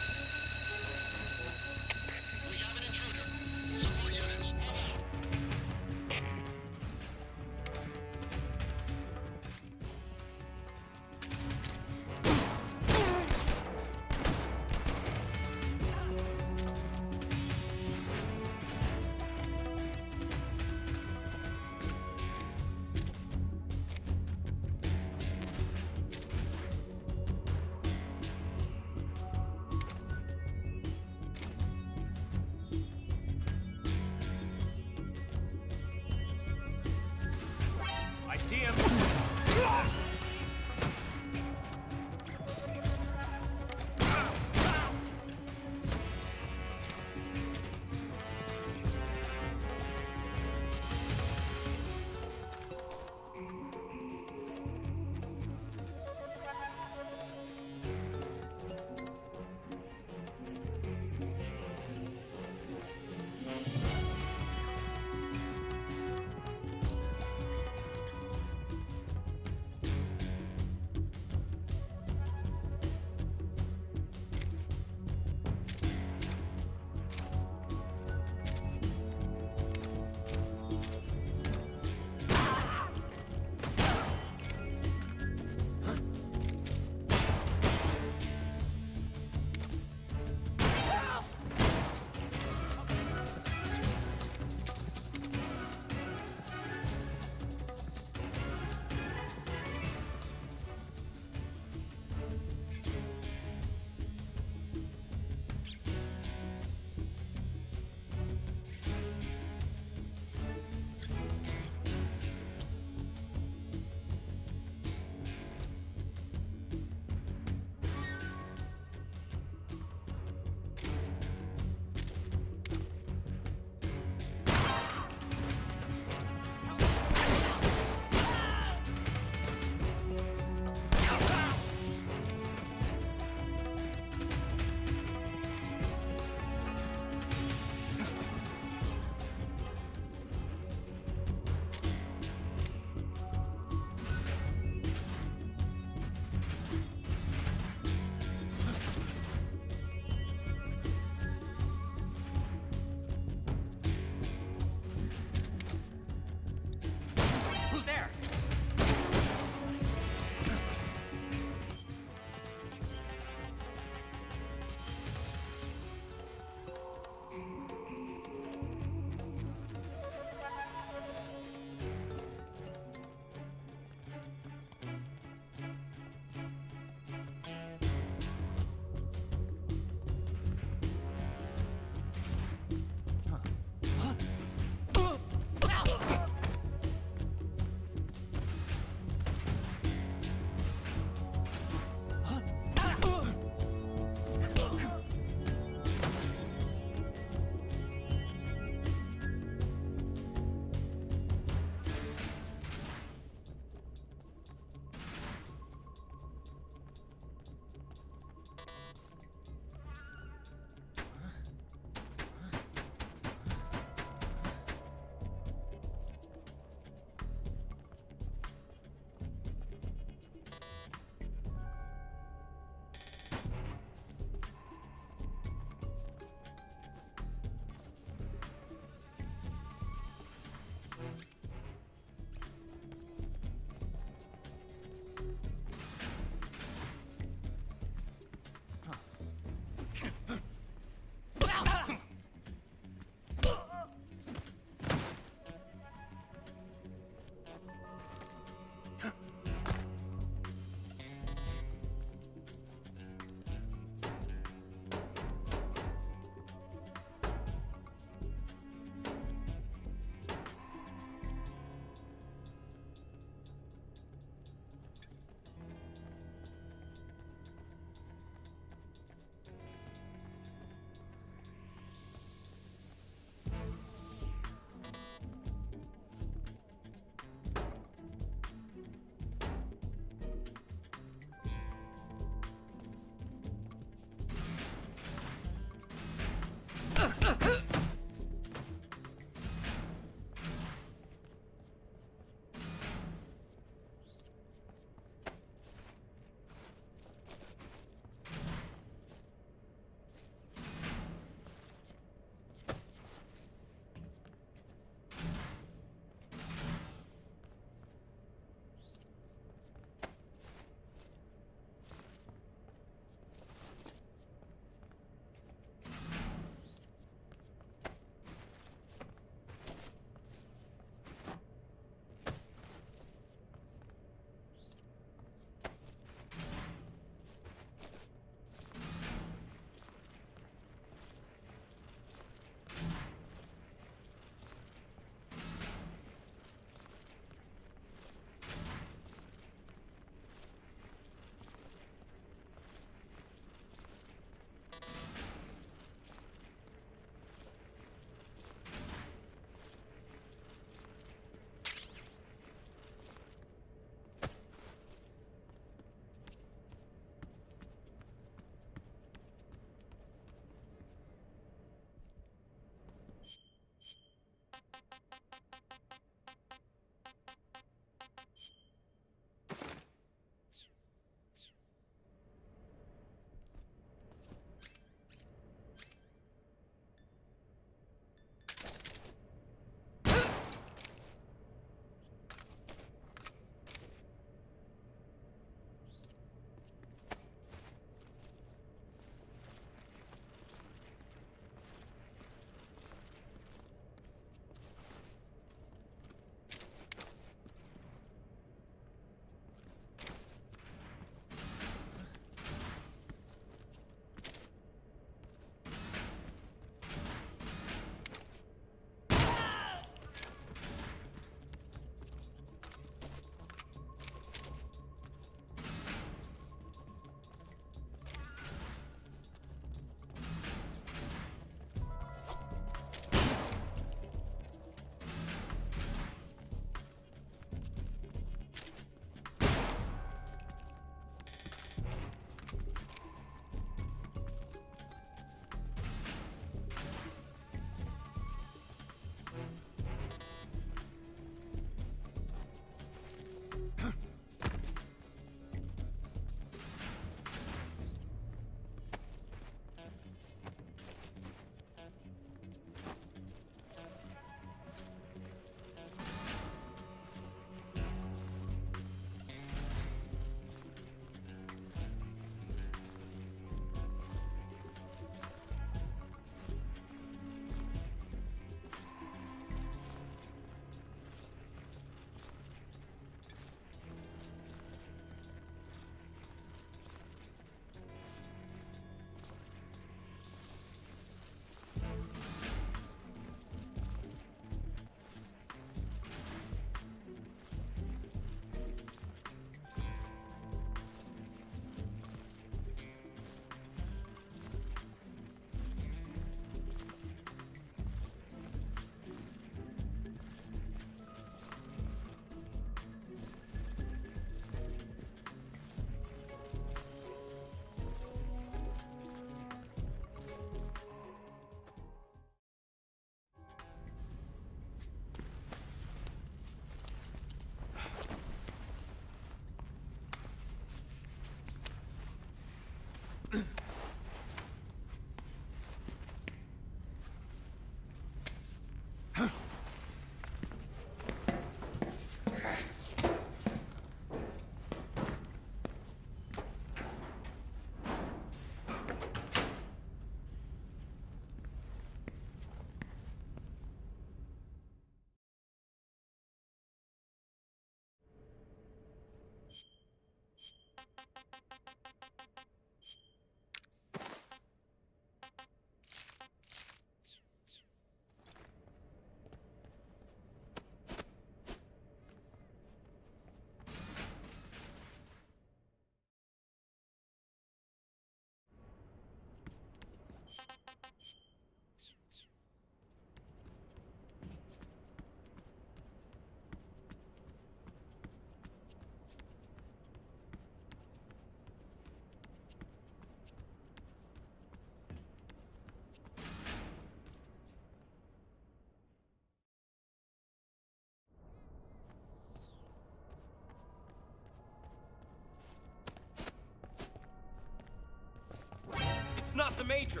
not the Major!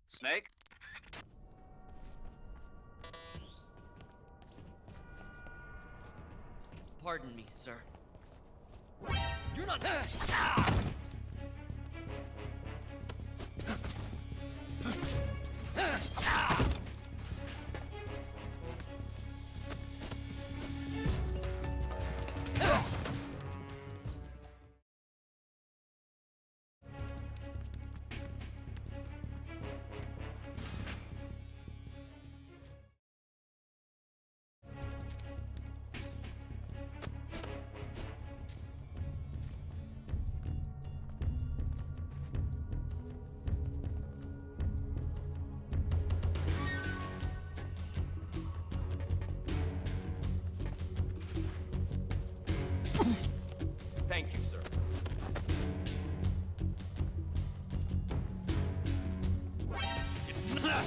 Snake? Pardon me, sir. You're not... Thank you, sir. It's not...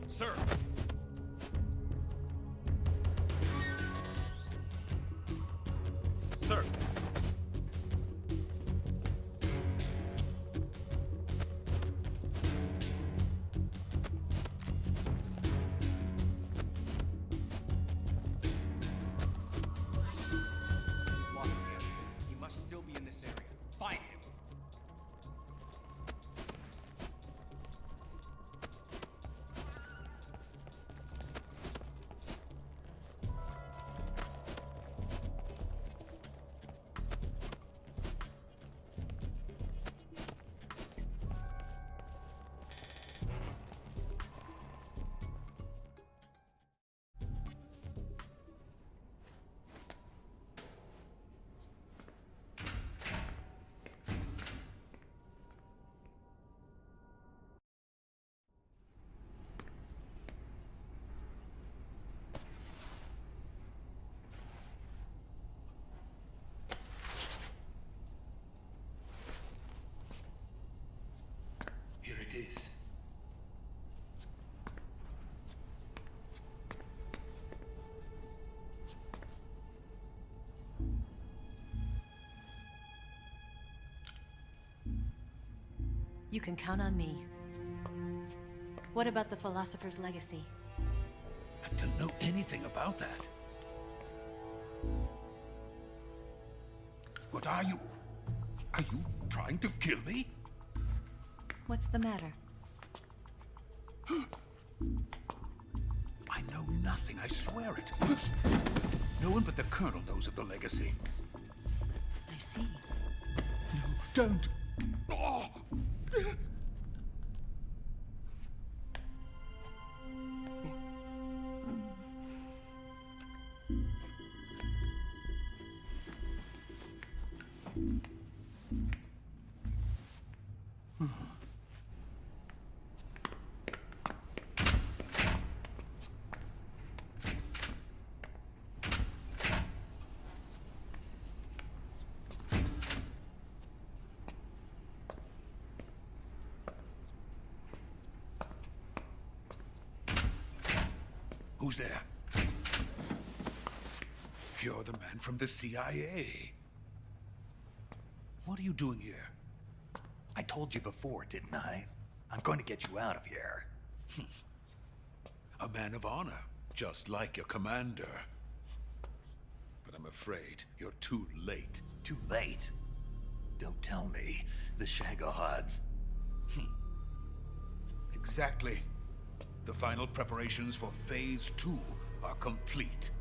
Sir! Sir! He's lost the area. He must still be in this area. Find him! Here it is. You can count on me. What about the philosopher's legacy? I don't know anything about that. What are you? Are you trying to kill me? What's the matter? I know nothing, I swear it. No one but the Colonel knows of the legacy. I see. No, don't! Oh. Who's there? You're the man from the CIA. What are you doing here? I told you before, didn't I? I'm going to get you out of here. A man of honor, just like your commander. But I'm afraid you're too late. Too late? Don't tell me. The Shagohods. Exactly. The final preparations for Phase 2 are complete.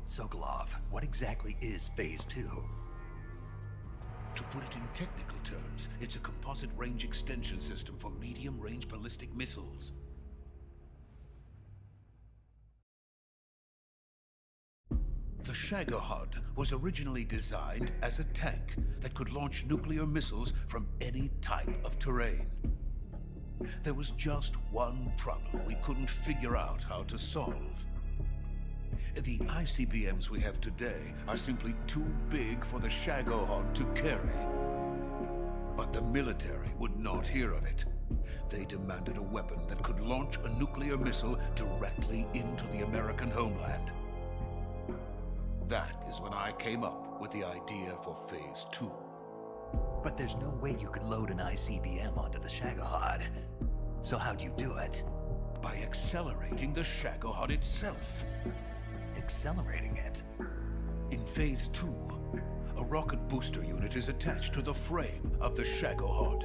Sokolov, what exactly is Phase 2? To put it in technical terms, it's a composite range extension system for medium-range ballistic missiles. The Shagohod was originally designed as a tank that could launch nuclear missiles from any type of terrain. There was just one problem we couldn't figure out how to solve. The ICBMs we have today are simply too big for the Shagohod to carry. But the military would not hear of it. They demanded a weapon that could launch a nuclear missile directly into the American homeland. That is when I came up with the idea for Phase 2. But there's no way you could load an ICBM onto the Shagohod. So how'd you do it? By accelerating the Shagohod itself. Accelerating it? In Phase 2, a rocket booster unit is attached to the frame of the Shagohod.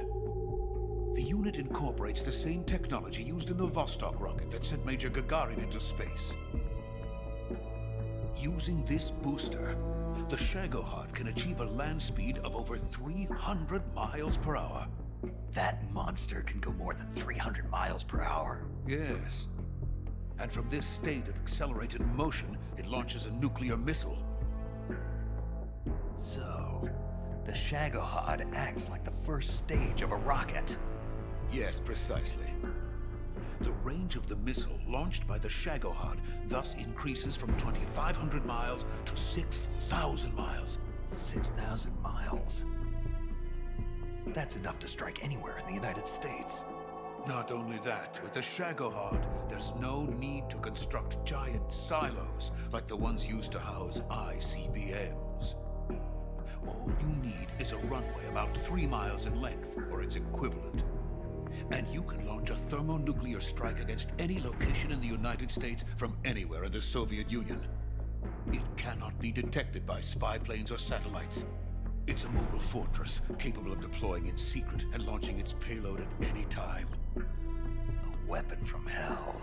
The unit incorporates the same technology used in the Vostok rocket that sent Major Gagarin into space. Using this booster, the Shagohod can achieve a land speed of over 300 miles per hour. That monster can go more than 300 miles per hour? Yes. And from this state of accelerated motion, it launches a nuclear missile. So, the Shagohod acts like the first stage of a rocket. Yes, precisely. The range of the missile launched by the Shagohod thus increases from 2,500 miles to 6,000 miles. 6,000 miles? That's enough to strike anywhere in the United States. Not only that, with the Shagohod, there's no need to construct giant silos like the ones used to house ICBMs. All you need is a runway about 3 miles in length, or its equivalent. And you can launch a thermonuclear strike against any location in the United States from anywhere in the Soviet Union. It cannot be detected by spy planes or satellites. It's a mobile fortress, capable of deploying in secret and launching its payload at any time. A weapon from hell.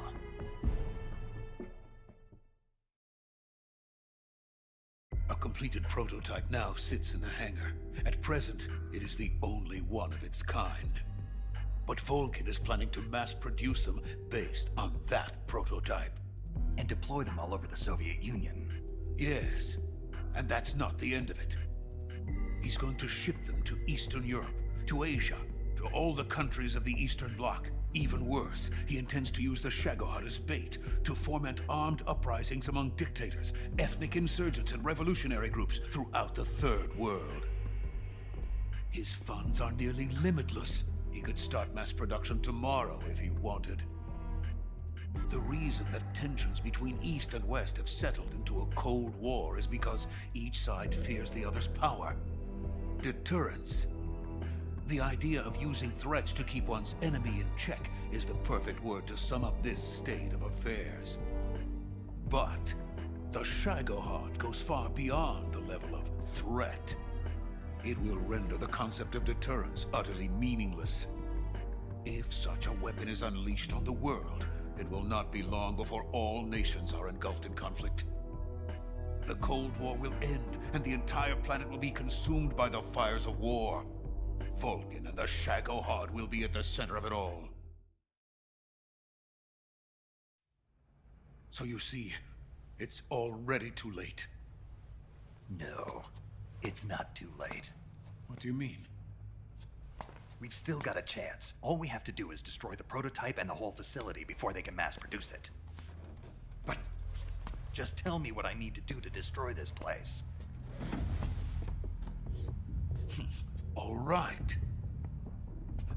A completed prototype now sits in the hangar. At present, it is the only one of its kind. But Volgin is planning to mass-produce them based on that prototype. And deploy them all over the Soviet Union. Yes, and that's not the end of it. He's going to ship them to Eastern Europe, to Asia, to all the countries of the Eastern Bloc. Even worse, he intends to use the Shagohod as bait to foment armed uprisings among dictators, ethnic insurgents, and revolutionary groups throughout the Third World. His funds are nearly limitless. He could start mass production tomorrow if he wanted. The reason that tensions between East and West have settled into a Cold War is because each side fears the other's power. Deterrence. The idea of using threats to keep one's enemy in check is the perfect word to sum up this state of affairs. But the Shagohod goes far beyond the level of threat. It will render the concept of deterrence utterly meaningless. If such a weapon is unleashed on the world, it will not be long before all nations are engulfed in conflict. the Cold War will end, and the entire planet will be consumed by the fires of war. Volgin and the Shagohod will be at the center of it all. So you see, it's already too late. No, it's not too late. What do you mean? We've still got a chance. All we have to do is destroy the prototype and the whole facility before they can mass produce it. But... just tell me what I need to do to destroy this place. All right.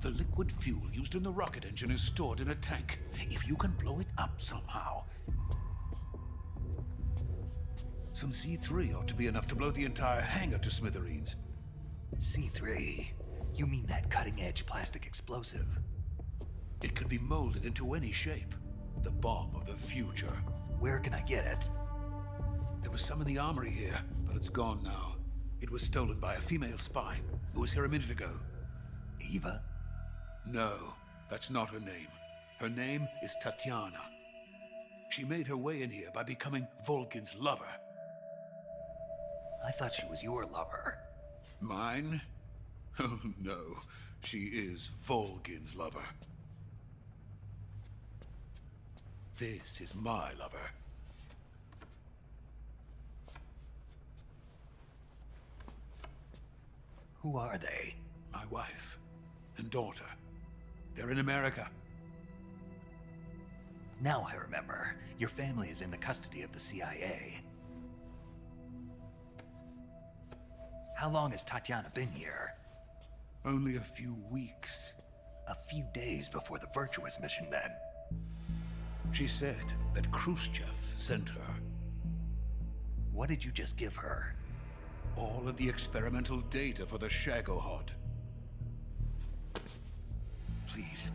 The liquid fuel used in the rocket engine is stored in a tank. If you can blow it up somehow... some C3 ought to be enough to blow the entire hangar to smithereens. C3? You mean that cutting-edge plastic explosive? It could be molded into any shape. The bomb of the future. Where can I get it? There was some in the armory here, but it's gone now. It was stolen by a female spy who was here a minute ago. Eva? No, that's not her name. Her name is Tatiana. She made her way in here by becoming Volgin's lover. I thought she was your lover. Mine? Oh no, she is Volgin's lover. This is my lover. Who are they? My wife and daughter. They're in America. Now I remember. Your family is in the custody of the CIA. How long has Tatiana been here? Only a few weeks. A few days before the Virtuous mission, then. She said that Khrushchev sent her. What did you just give her? All of the experimental data for the Shagohod. Please,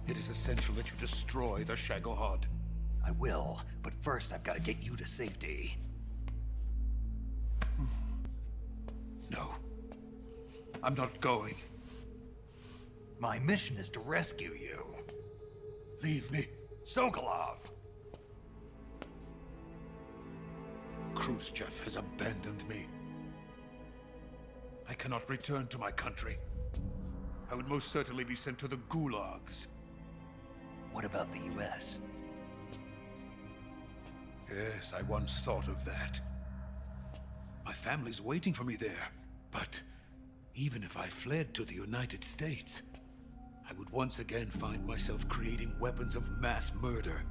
it is essential that you destroy the Shagohod. I will, but first I've got to get you to safety. No. I'm not going. My mission is to rescue you. Leave me. Sokolov! Khrushchev has abandoned me. I cannot return to my country. I would most certainly be sent to the gulags. What about the US? Yes, I once thought of that. My family's waiting for me there. But even if I fled to the United States, I would once again find myself creating weapons of mass murder.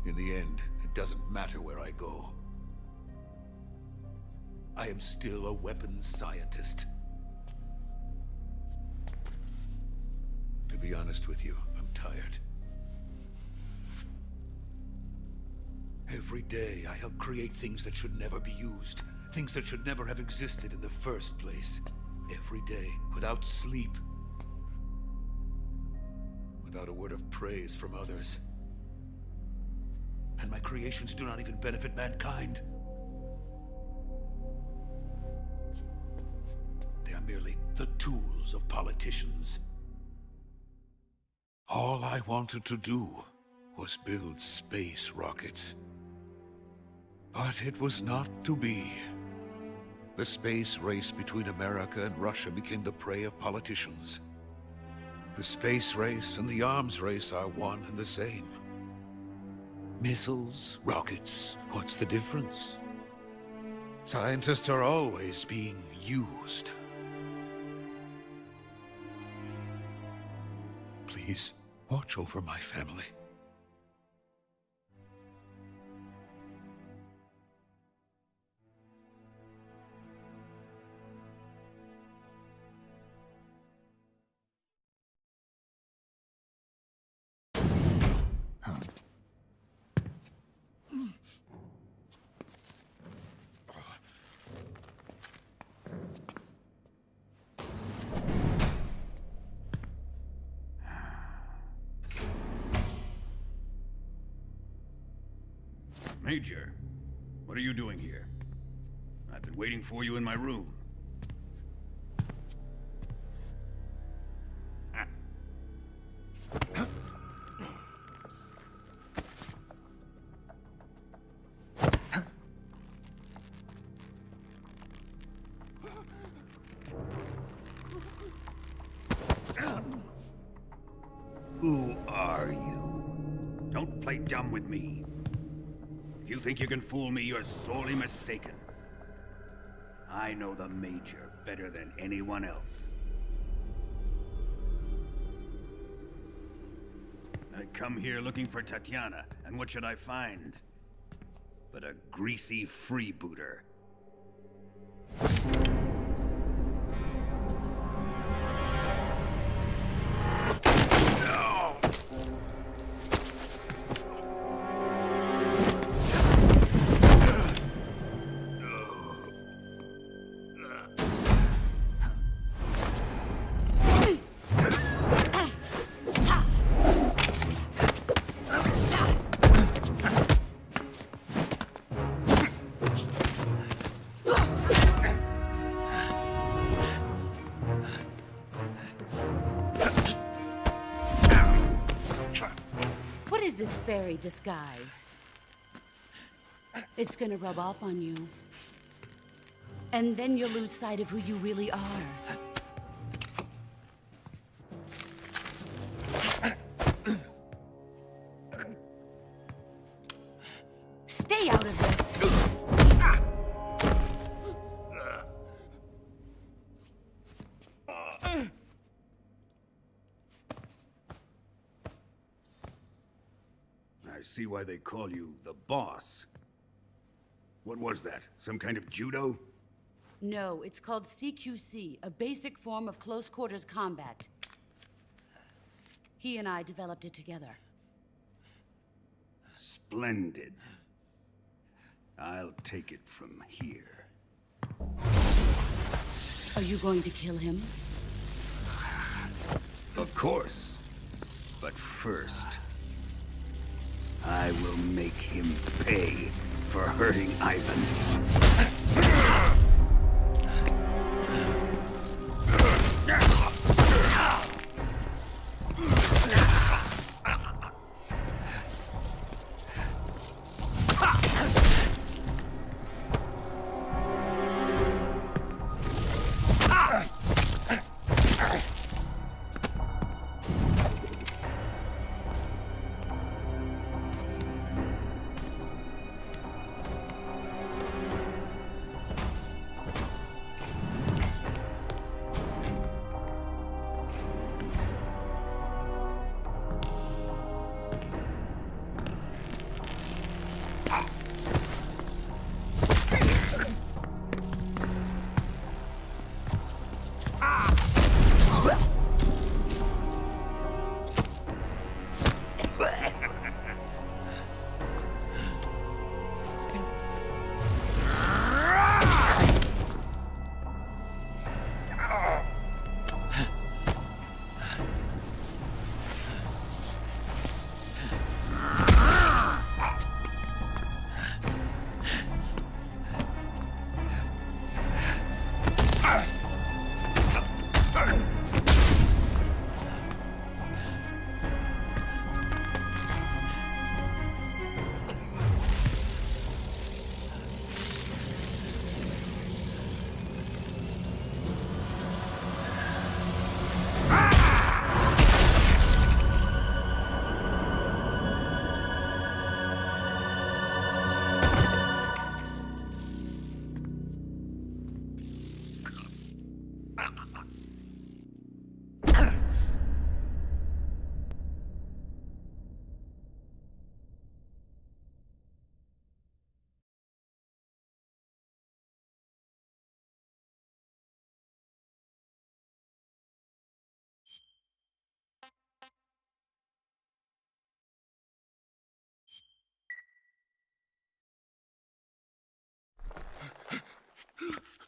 In the end, it doesn't matter where I go. I am still a weapons scientist. To be honest with you, I'm tired. Every day, I help create things that should never be used. Things that should never have existed in the first place. Every day, without sleep. Without a word of praise from others. And my creations do not even benefit mankind. They are merely the tools of politicians. All I wanted to do was build space rockets. But it was not to be. The space race between America and Russia became the prey of politicians. The space race and the arms race are one and the same. Missiles, rockets, what's the difference? Scientists are always being used. Please, watch over my family. Major, what are you doing here? I've been waiting for you in my room. dumb with me. If you think you can fool me, you're sorely mistaken. I know the Major better than anyone else. I come here looking for Tatiana, and what should I find? But a greasy freebooter. This fairy disguise. It's gonna rub off on you. And then you'll lose sight of who you really are. Stay out of this! I see why they call you the boss. What was that? Some kind of judo? No, it's called CQC, a basic form of close quarters combat. He and I developed it together. Splendid. I'll take it from here. Are you going to kill him? Of course. But first, I will make him pay for hurting Ivan.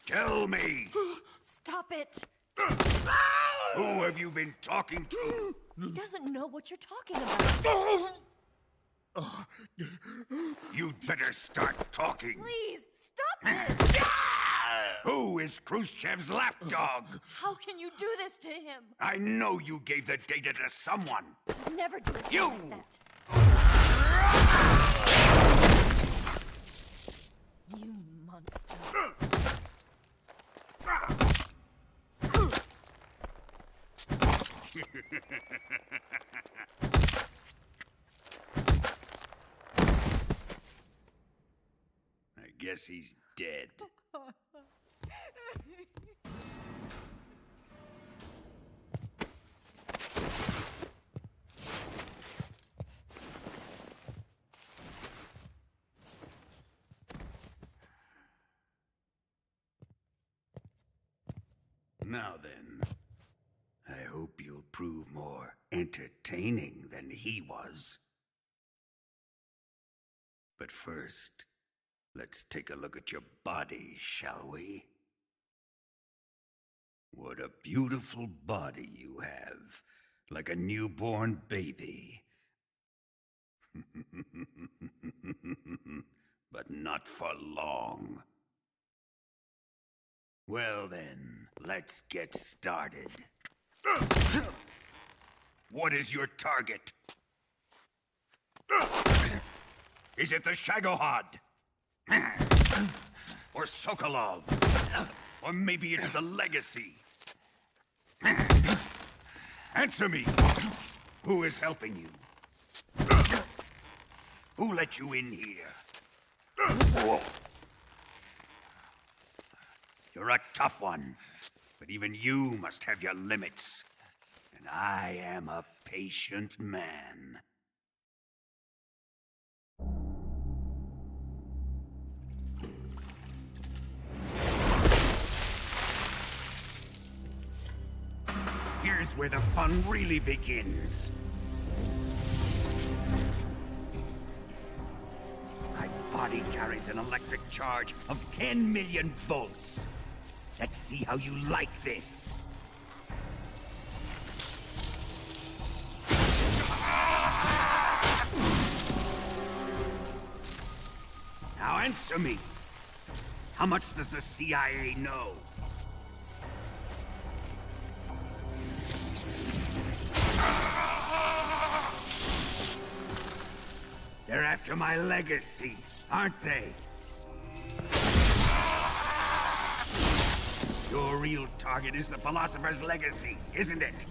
Tell me! Stop it! Who have you been talking to? He doesn't know what you're talking about. You'd better start talking. Please, stop this! Who is Khrushchev's lapdog? How can you do this to him? I know you gave the data to someone. Never do it You! like that. You monster. guess he's dead. Now then, I hope you'll prove more entertaining than he was. But first, let's take a look at your body, shall we? What a beautiful body you have, like a newborn baby. But not for long. Well then, let's get started. What is your target? Is it the Shagohod? Or Sokolov? Or maybe it's the Legacy? Answer me! Who is helping you? Who let you in here? You're a tough one, but even you must have your limits. And I am a patient man. Here's where the fun really begins. My body carries an electric charge of 10 million volts. Let's see how you like this. Now answer me. How much does the CIA know? They're after my legacy, aren't they? Your real target is the philosopher's legacy, isn't it?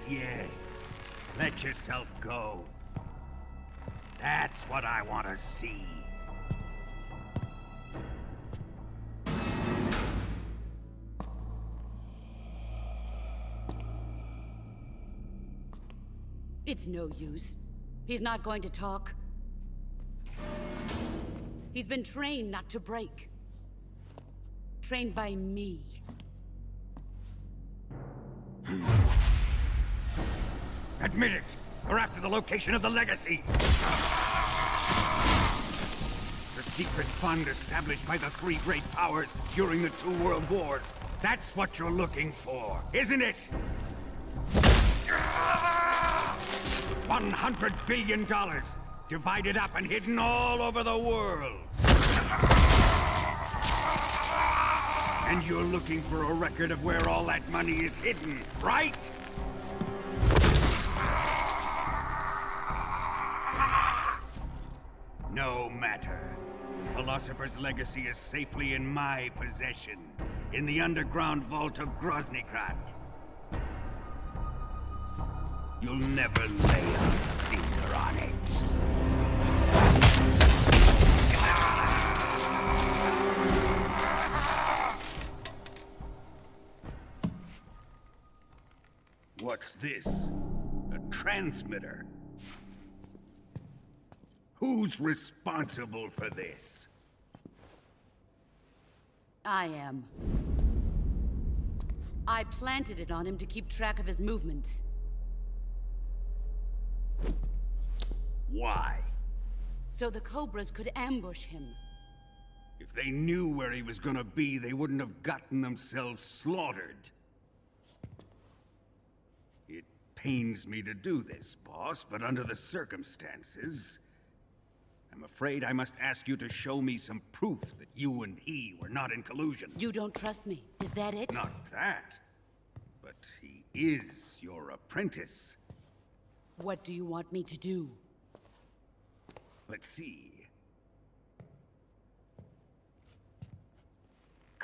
Yes. Let yourself go. That's what I want to see. It's no use. He's not going to talk. He's been trained not to break. Trained by me. Admit it! We're after the location of the legacy! The secret fund established by the three great powers during the 2 world wars. That's what you're looking for, isn't it? $100 billion, divided up and hidden all over the world. And you're looking for a record of where all that money is hidden, right? No matter. The philosopher's legacy is safely in my possession, in the underground vault of Groznigrad. You'll never lay a finger on it. What's this? A transmitter? Who's responsible for this? I am. I planted it on him to keep track of his movements. Why? So the Cobras could ambush him. If they knew where he was gonna be, they wouldn't have gotten themselves slaughtered. It pains me to do this, boss, but under the circumstances, I'm afraid I must ask you to show me some proof that you and he were not in collusion. You don't trust me, is that it? Not that. But he is your apprentice. What do you want me to do? Let's see.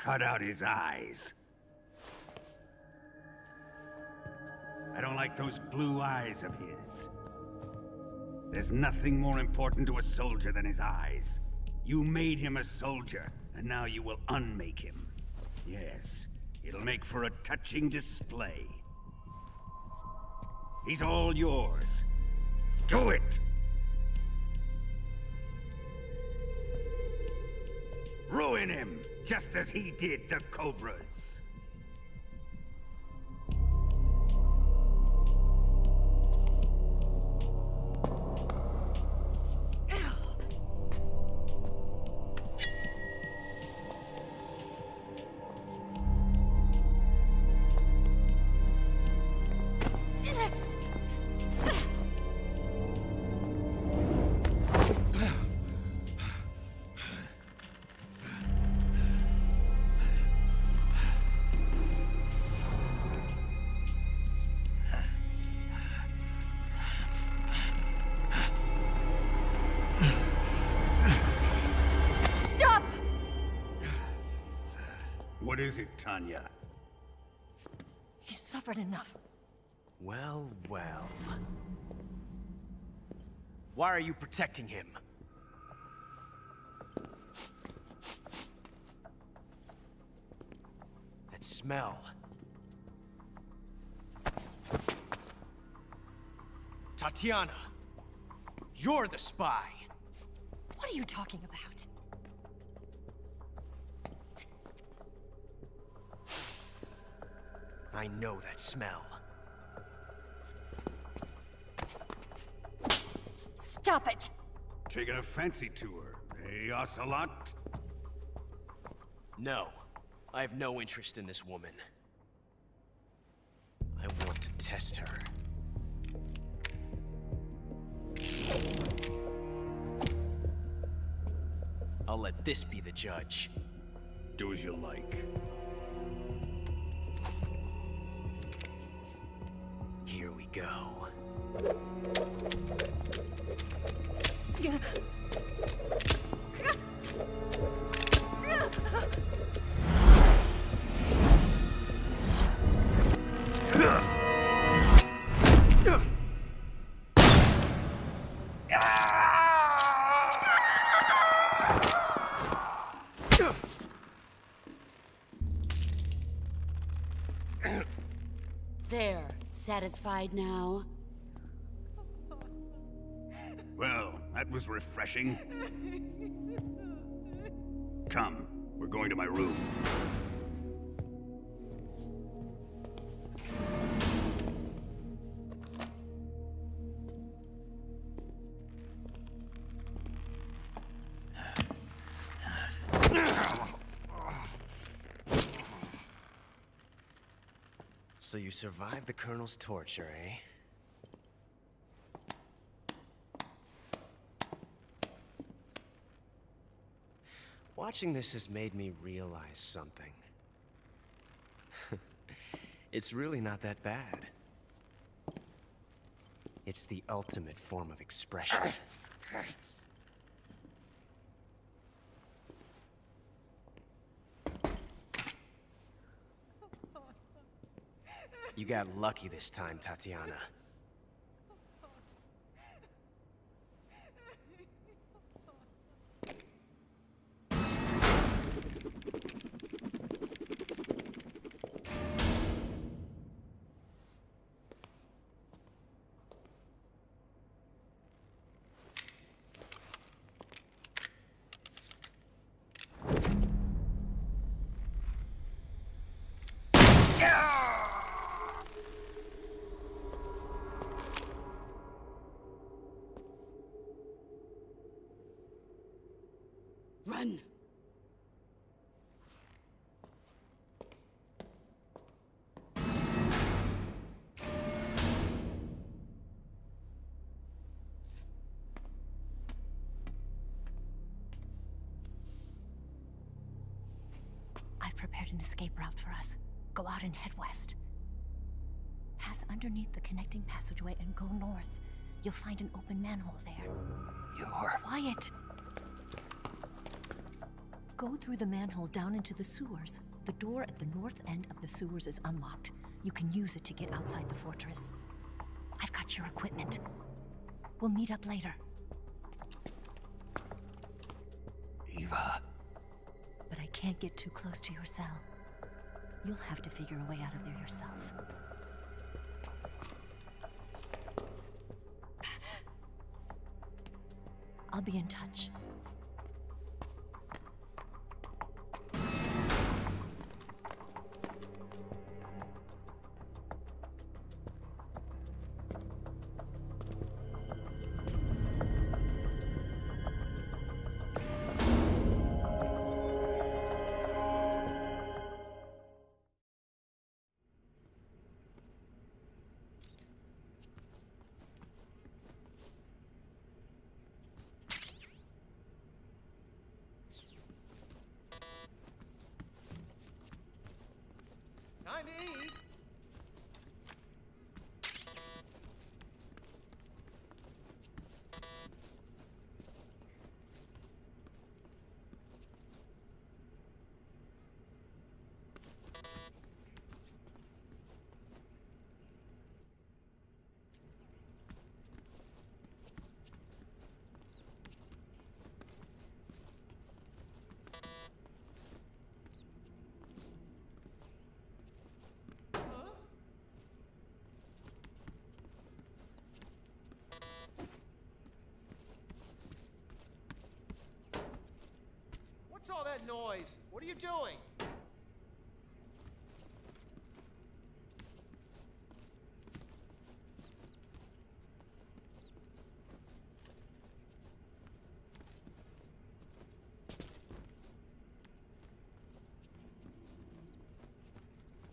cut out his eyes. I don't like those blue eyes of his. There's nothing more important to a soldier than his eyes. You made him a soldier, and now you will unmake him. Yes, it'll make for a touching display. He's all yours. Do it! Ruin him, just as he did the Cobras. What is it, Tanya? He's suffered enough. Well, well. Why are you protecting him? That smell. Tatiana! You're the spy! What are you talking about? I know that smell. Stop it! Taking a fancy to her, eh, Ocelot? No. I have no interest in this woman. I want to test her. I'll let this be the judge. Do as you like. Here we go. There. Satisfied now? Well, that was refreshing. Come, we're going to my room. So you survived the Colonel's torture, eh? Watching this has made me realize something. It's really not that bad. It's the ultimate form of expression. You got lucky this time, Tatiana. Run! I've prepared an escape route for us. Go out and head west. Pass underneath the connecting passageway and go north. You'll find an open manhole there. You're... Quiet! go through the manhole down into the sewers. The door at the north end of the sewers is unlocked. You can use it to get outside the fortress. I've got your equipment. We'll meet up later. Eva. But I can't get too close to your cell. You'll have to figure a way out of there yourself. I'll be in touch. Time to eat! What's all that noise? What are you doing?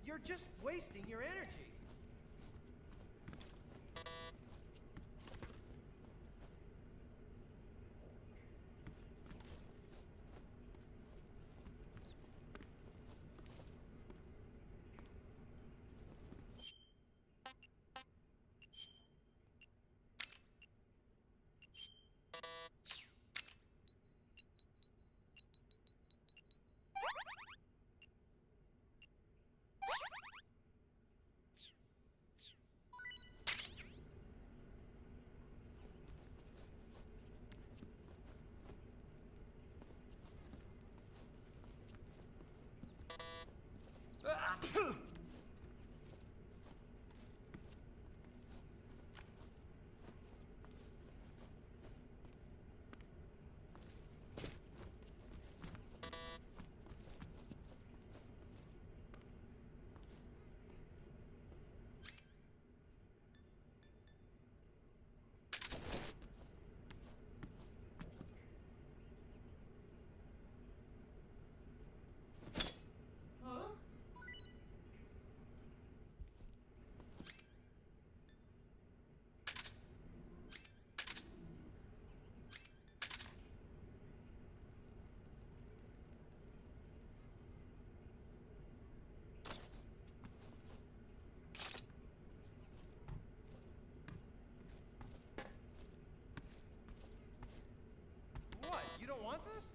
You're just wasting your energy. What? You don't want this?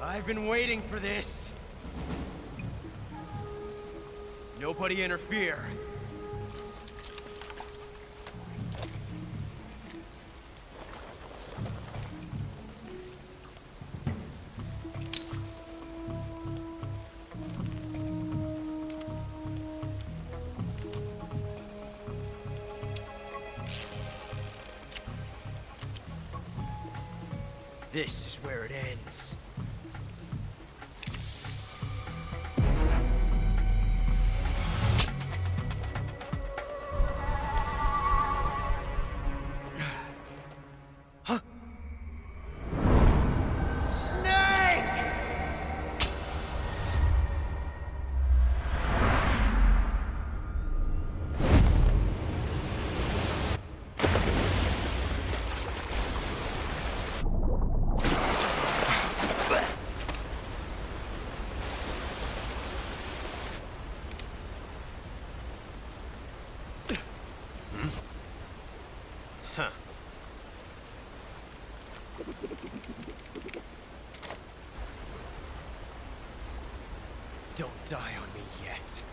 I've been waiting for this. Nobody interfere. This is where it ends. Don't die on me yet.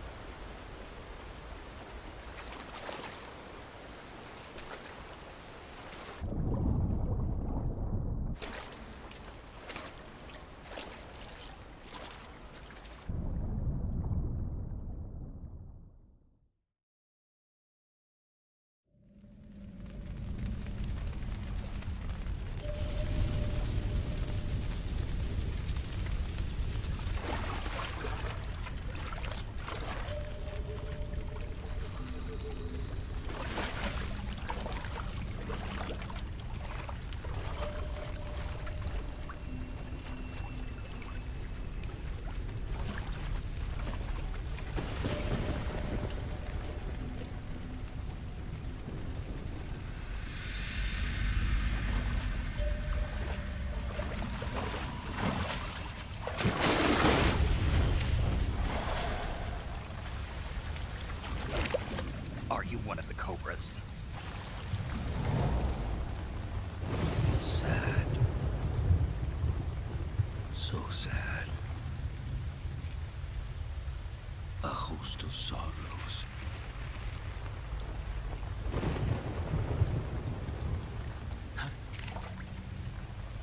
Are you one of the Cobras? Sad. So sad. A host of sorrows.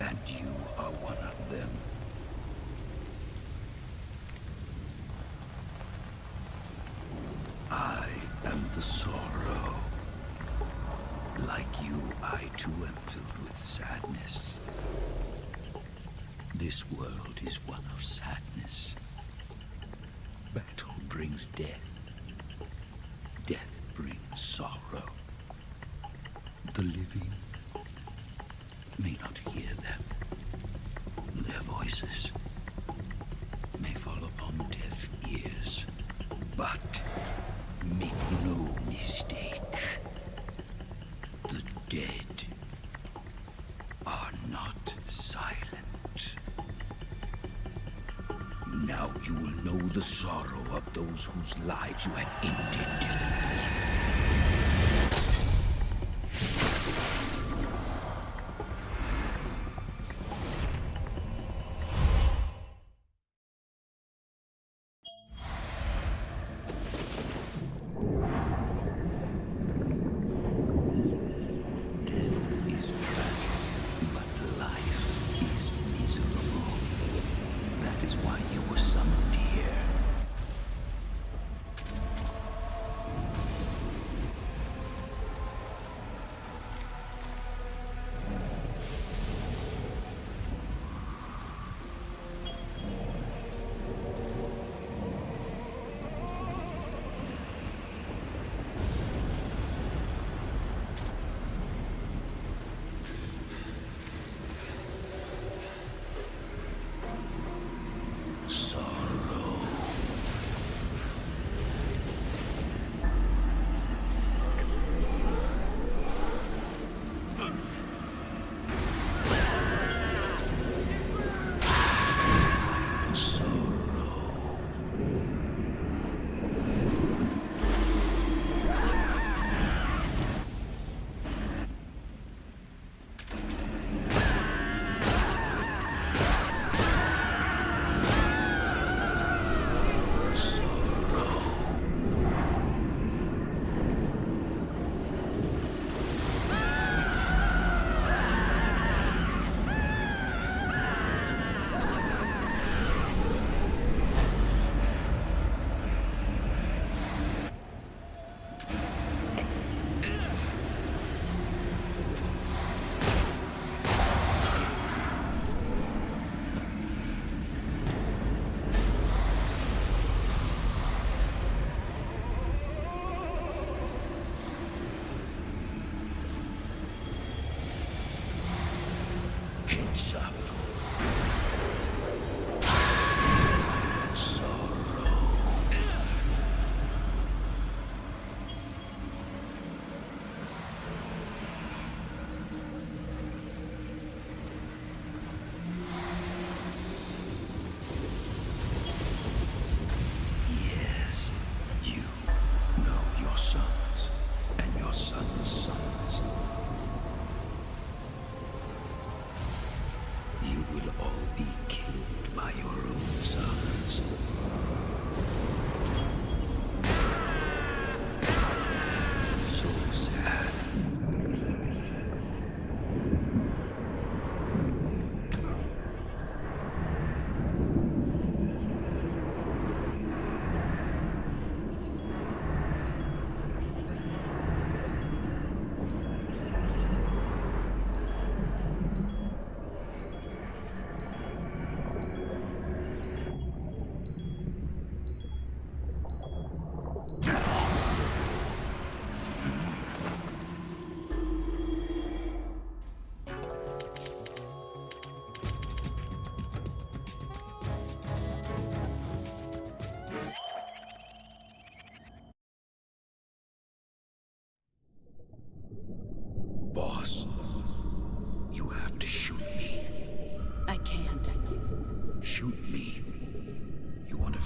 And you are one of them. I am the sorrow. Like you, I too am filled with sadness. This world is one of sadness. Battle brings death. Death brings sorrow. The living may not hear them. Their voices may fall upon deaf ears. But make no mistake, the dead are not silent. Now you will know the sorrow of those whose lives you had ended.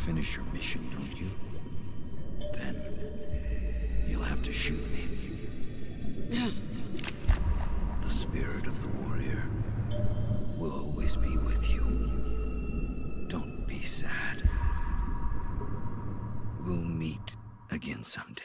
finish your mission, don't you? Then you'll have to shoot me. The spirit of the warrior will always be with you. Don't be sad. We'll meet again someday.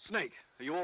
Snake, are you all...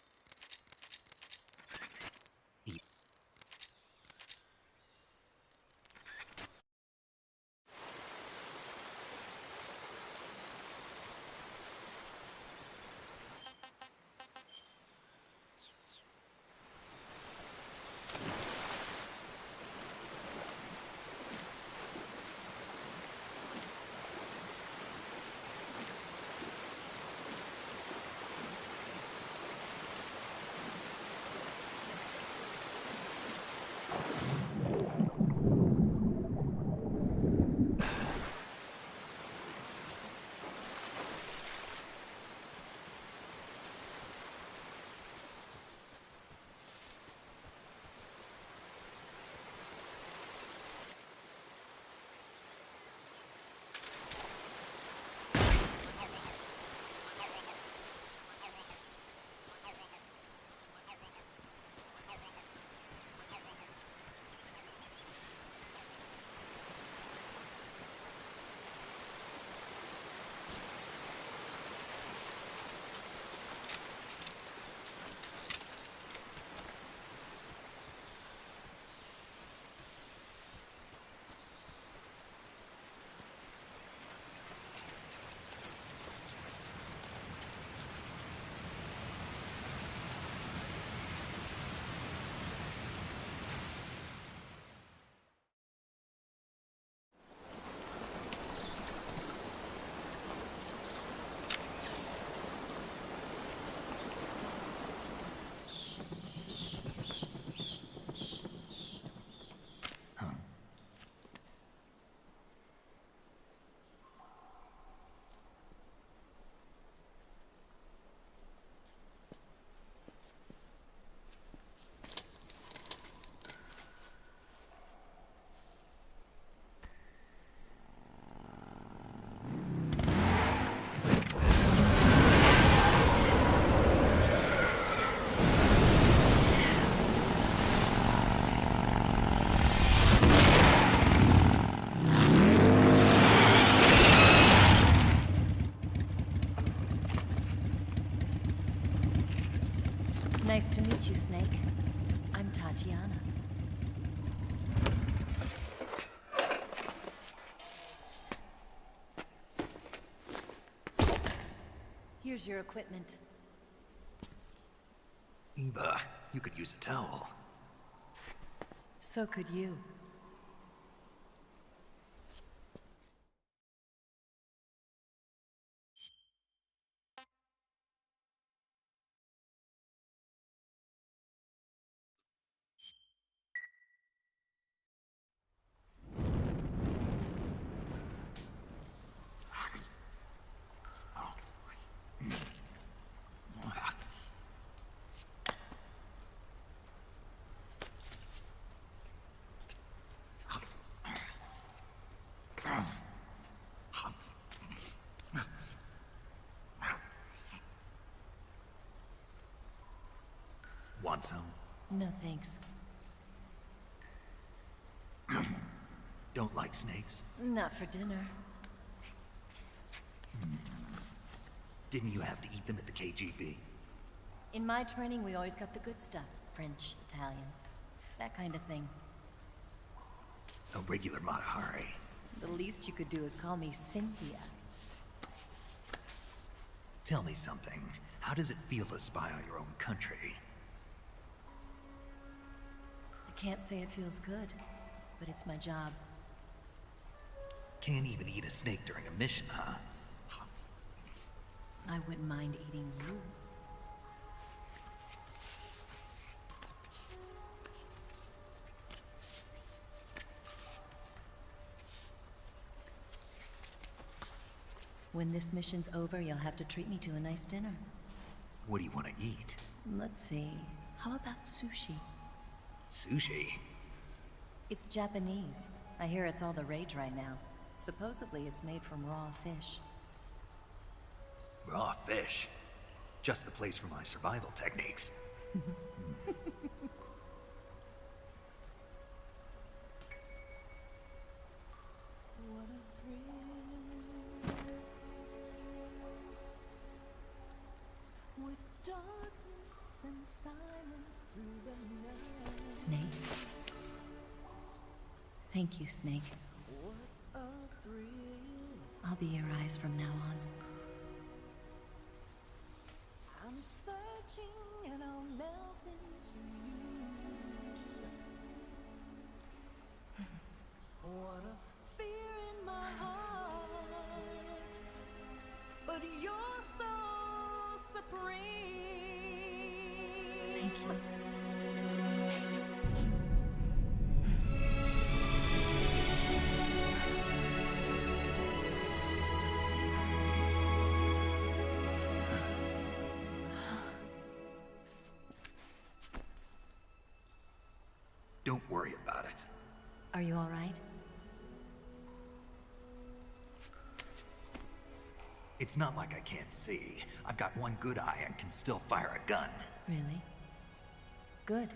Nice to meet you, Snake. I'm Tatiana. Here's your equipment. Eva, you could use a towel. So could you. Want some? No thanks. Don't like snakes? Not for dinner. Didn't you have to eat them at the KGB? In my training, we always got the good stuff. French, Italian, that kind of thing. A regular Matahari. The least you could do is call me Cynthia. Tell me something. How does it feel to spy on your own country? I can't say it feels good, but it's my job. Can't even eat a snake during a mission, huh? I wouldn't mind eating you. When this mission's over, you'll have to treat me to a nice dinner. What do you want to eat? Let's see. How about sushi? Sushi? It's Japanese. I hear it's all the rage right now. Supposedly it's made from raw fish. Raw fish? Just the place for my survival techniques. Snake. Thank you, Snake. I'll be your eyes from now on. I'm searching and I'll melt into you. What a fear in my heart, but you're so supreme. Thank you, Snake. Don't worry about it. Are you all right? It's not like I can't see. I've got one good eye and can still fire a gun. Really? Good.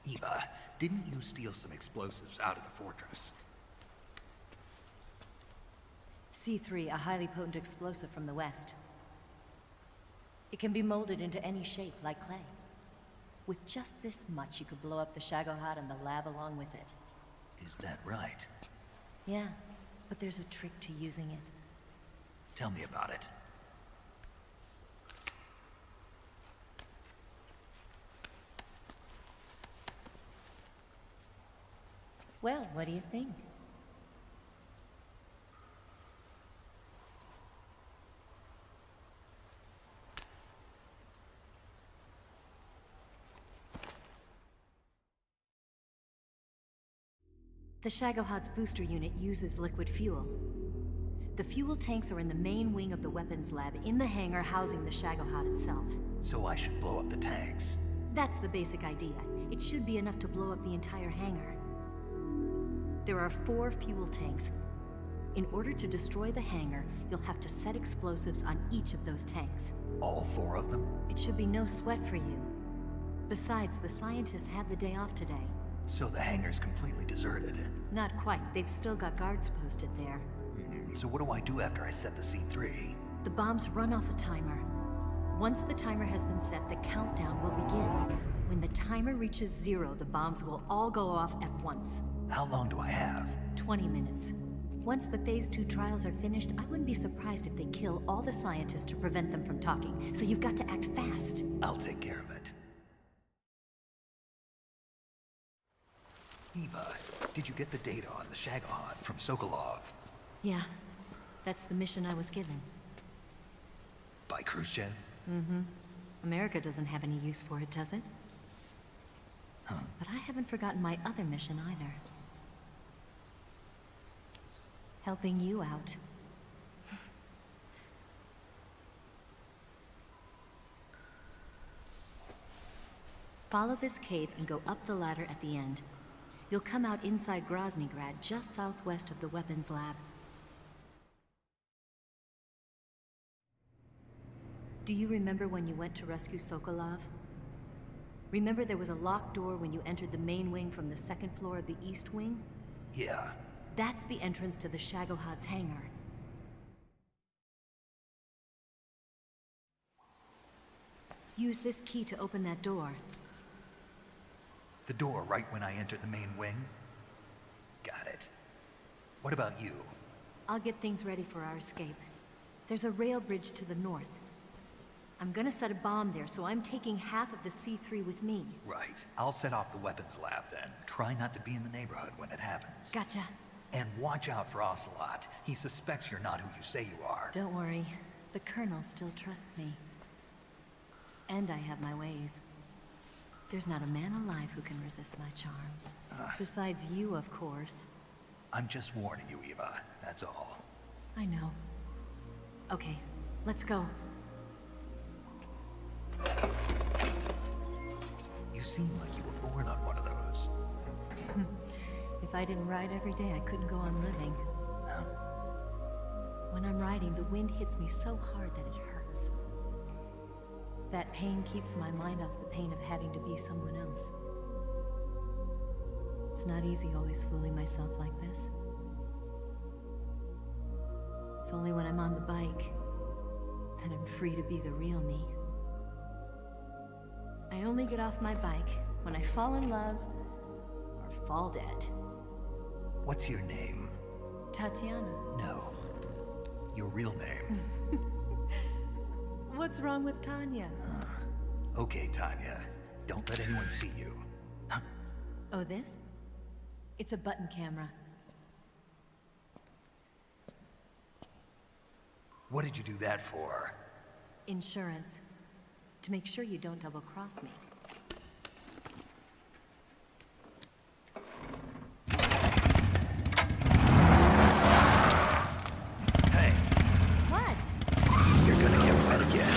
Eva, didn't you steal some explosives out of the fortress? C3, a highly potent explosive from the west. It can be molded into any shape, like clay. With just this much, you could blow up the Shagohod and the lab along with it. Is that right? Yeah, but there's a trick to using it. Tell me about it. Well, what do you think? The Shagohod's booster unit uses liquid fuel. The fuel tanks are in the main wing of the weapons lab in the hangar housing the Shagohod itself. So I should blow up the tanks. That's the basic idea. It should be enough to blow up the entire hangar. There are 4 fuel tanks. In order to destroy the hangar, you'll have to set explosives on each of those tanks. All 4 of them? It should be no sweat for you. Besides, the scientists had the day off today. So the hangar's completely deserted. Not quite. They've still got guards posted there. So what do I do after I set the C3? The bombs run off a timer. Once the timer has been set, the countdown will begin. When the timer reaches 0, the bombs will all go off at once. How long do I have? 20 minutes. Once the Phase 2 trials are finished, I wouldn't be surprised if they kill all the scientists to prevent them from talking. So you've got to act fast. I'll take care of it. Eva, did you get the data on the Shagohod from Sokolov? Yeah, that's the mission I was given. By Khrushchev? Mm-hmm. America doesn't have any use for it, does it? Huh. But I haven't forgotten my other mission either. Helping you out. Follow this cave and go up the ladder at the end. You'll come out inside Groznigrad, just southwest of the weapons lab. Do you remember when you went to rescue Sokolov? Remember there was a locked door when you entered the main wing from the second floor of the east wing? Yeah. That's the entrance to the Shagohod's hangar. Use this key to open that door. The door right when I enter the main wing? Got it. What about you? I'll get things ready for our escape. There's a rail bridge to the north. I'm gonna set a bomb there, so I'm taking half of the C3 with me. Right. I'll set off the weapons lab then. Try not to be in the neighborhood when it happens. Gotcha. And watch out for Ocelot. He suspects you're not who you say you are. Don't worry. The Colonel still trusts me. And I have my ways. There's not a man alive who can resist my charms. Besides you, of course. I'm just warning you, Eva. That's all. I know. Okay, let's go. You seem like you were born on one of those. If I didn't ride every day, I couldn't go on living. When I'm riding, the wind hits me so hard that it hurts. That pain keeps my mind off the pain of having to be someone else. It's not easy always fooling myself like this. It's only when I'm on the bike that I'm free to be the real me. I only get off my bike when I fall in love or fall dead. What's your name? Tatiana. No. Your real name. What's wrong with Tanya? Okay, Tanya. Don't let anyone see you. Oh, this? It's a button camera. What did you do that for? Insurance. To make sure you don't double-cross me. Hey. What? You're gonna get wet again.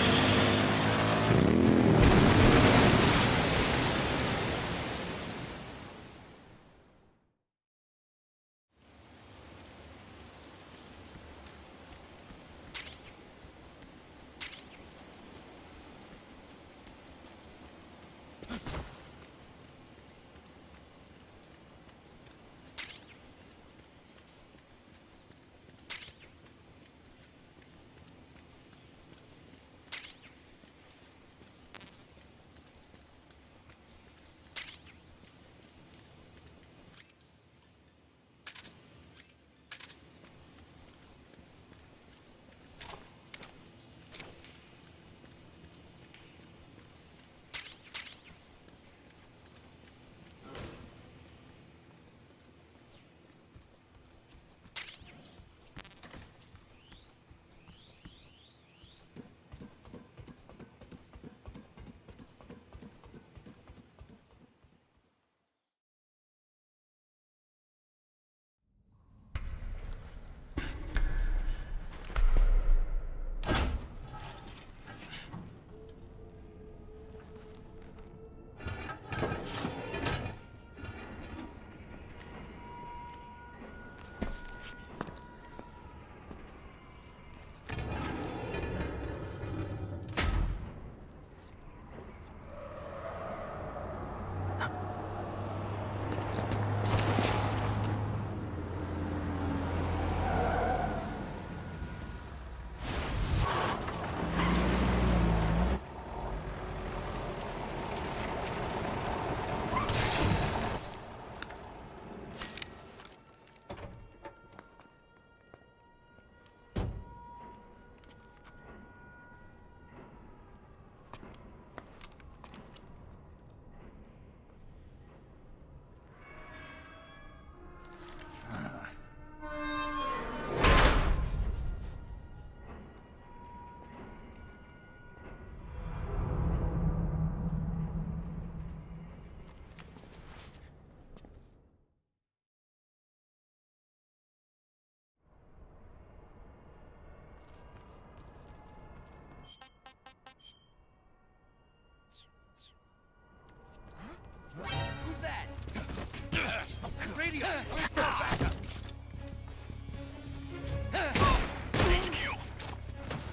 HQ.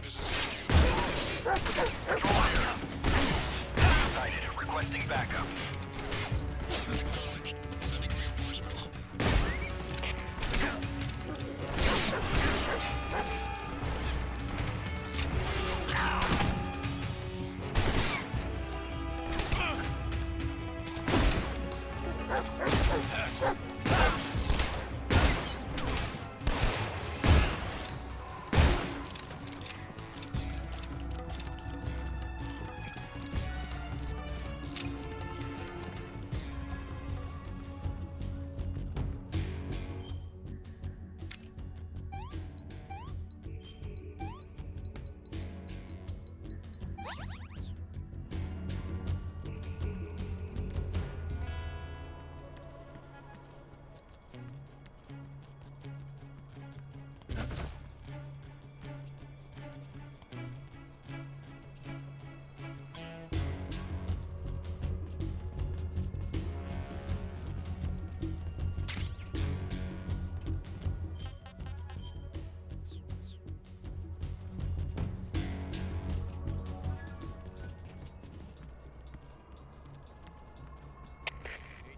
This is HQ. Control here. Sighted. Requesting backup. Acknowledged. Sending reinforcements.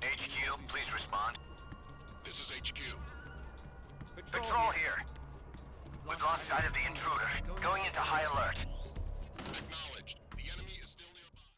HQ, please respond. This is HQ. Patrol here. We've lost sight of the intruder. Going into high alert. Acknowledged. The enemy is still nearby.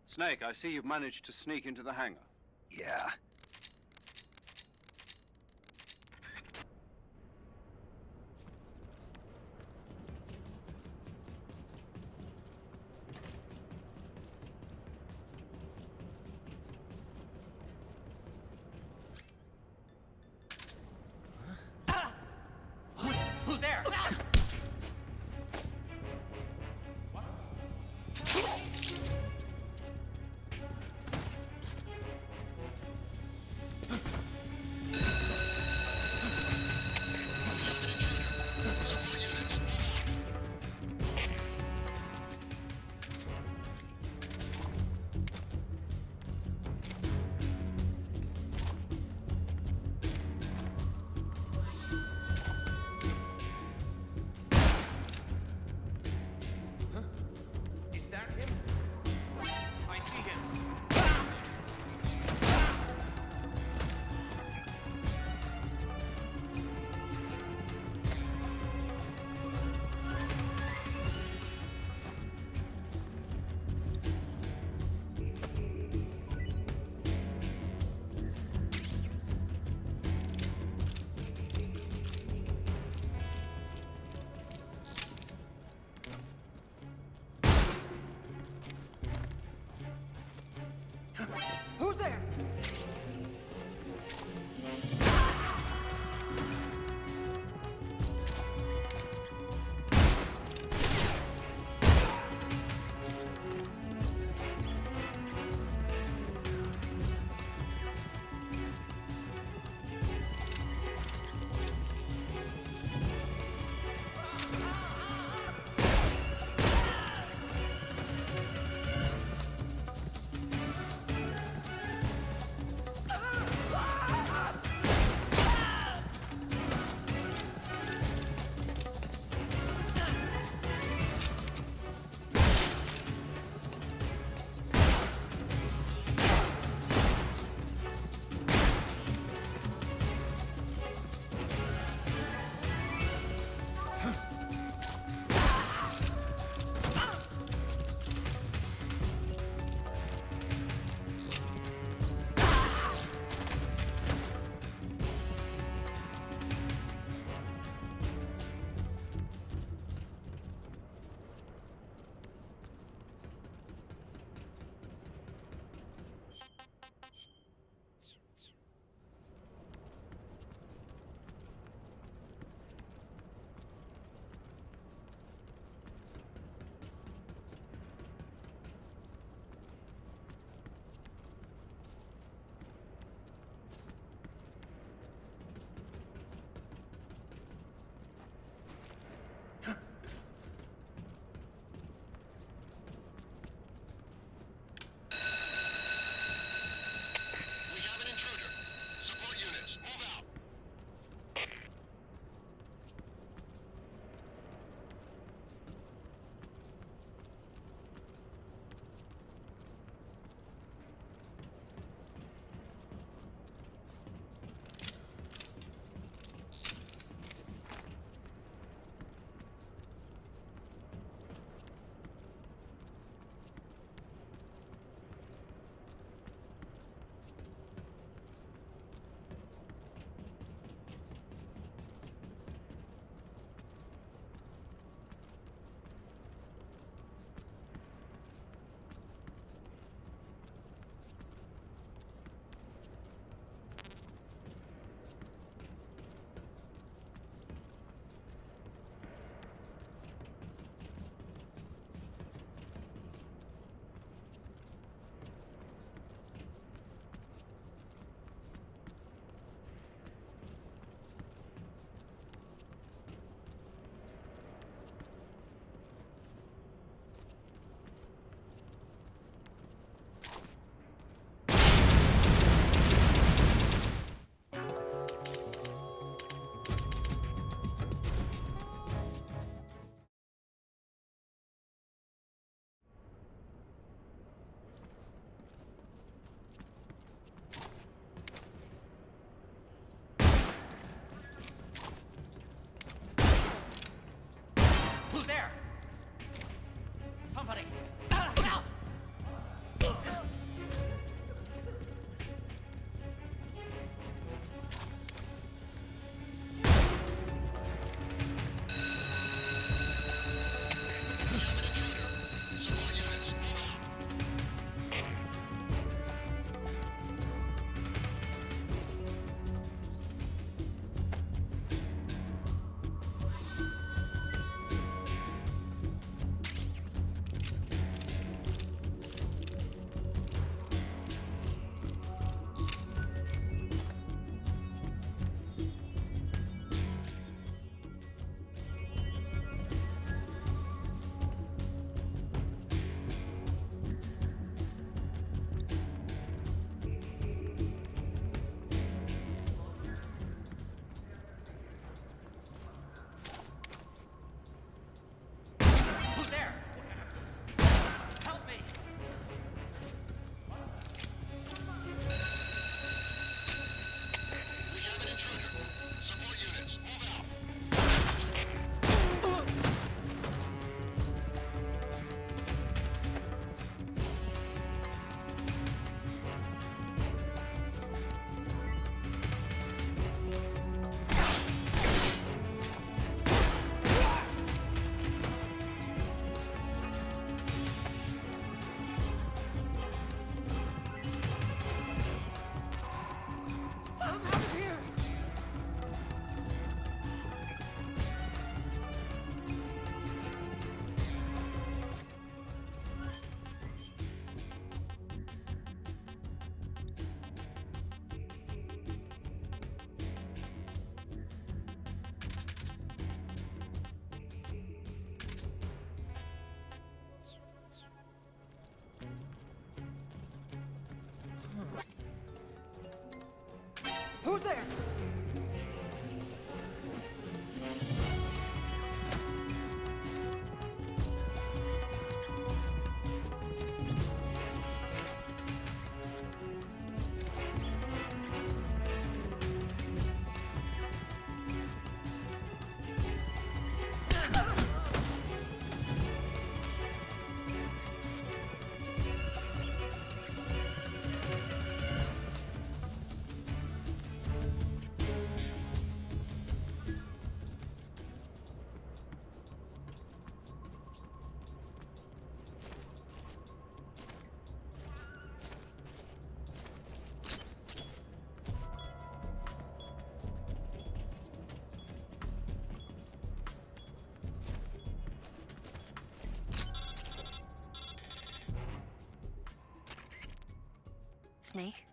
Snake, I see you've managed to sneak into the hangar. Yeah. Who's there? there? Snake?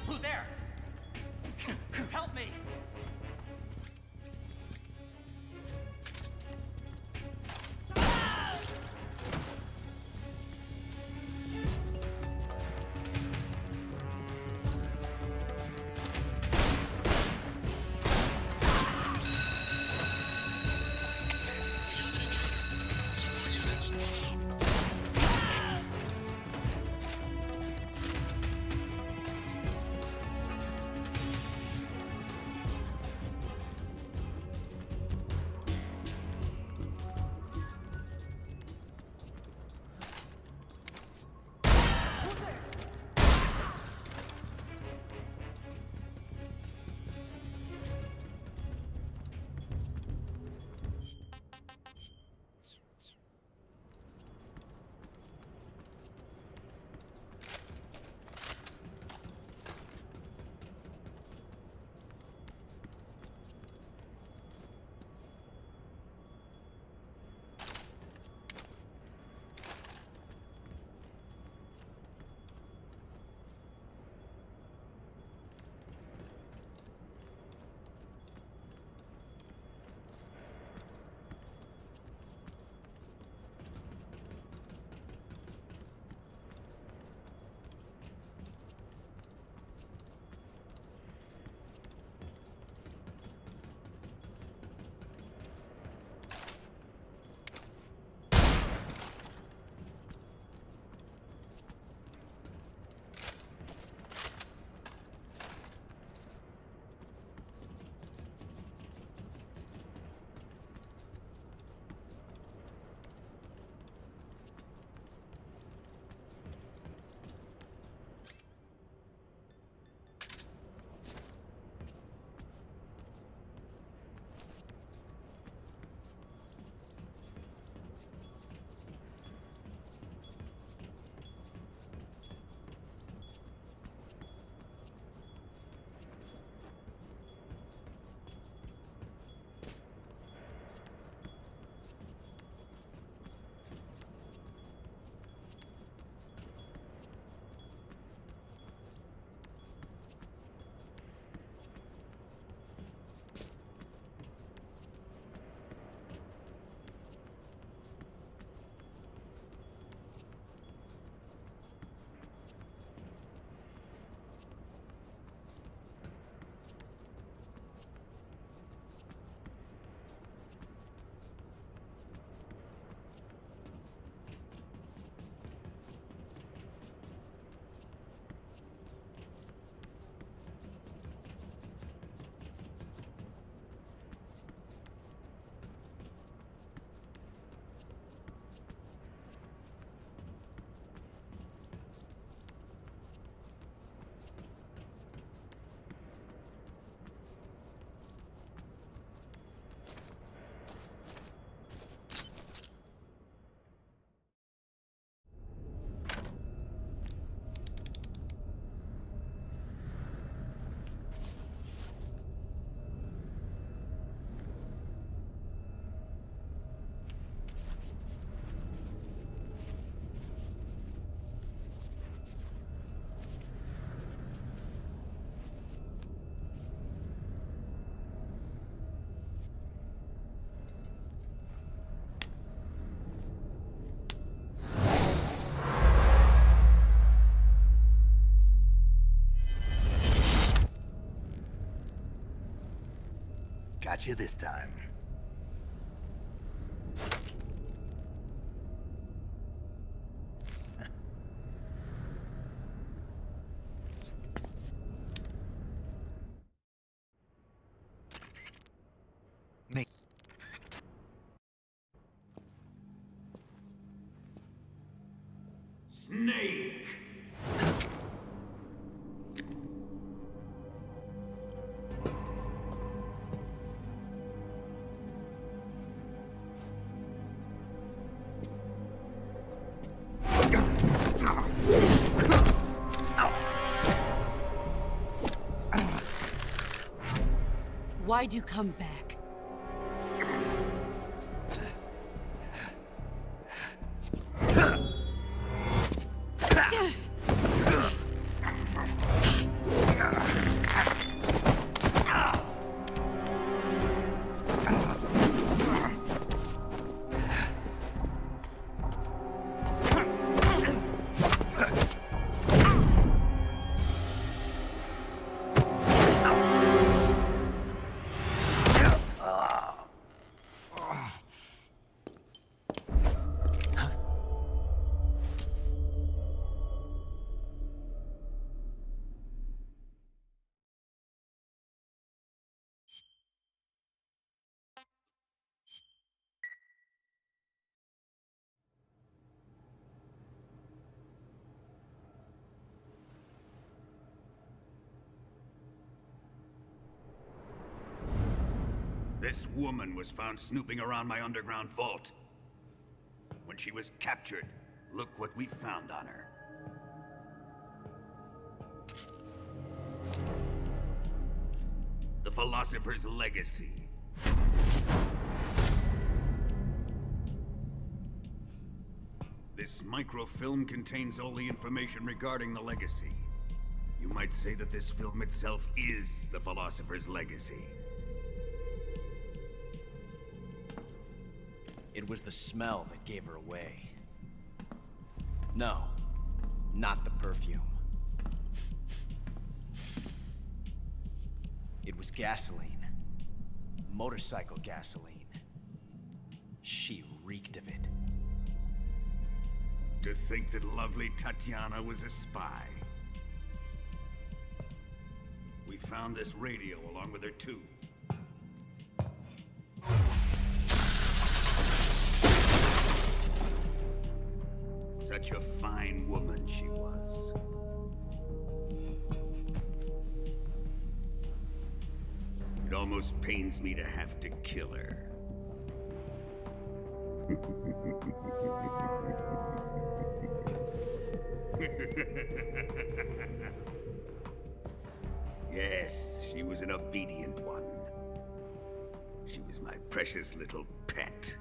Who's there? Help me! got you this time. Snake! Why'd you come back? This woman was found snooping around my underground vault. When she was captured, look what we found on her. The philosopher's legacy. This microfilm contains all the information regarding the legacy. You might say that this film itself is the philosopher's legacy. It was the smell that gave her away. No, not the perfume. It was gasoline. Motorcycle gasoline. She reeked of it. To think that lovely Tatiana was a spy. We found this radio along with her too. Such a fine woman she was. It almost pains me to have to kill her. Yes, she was an obedient one. She was my precious little pet.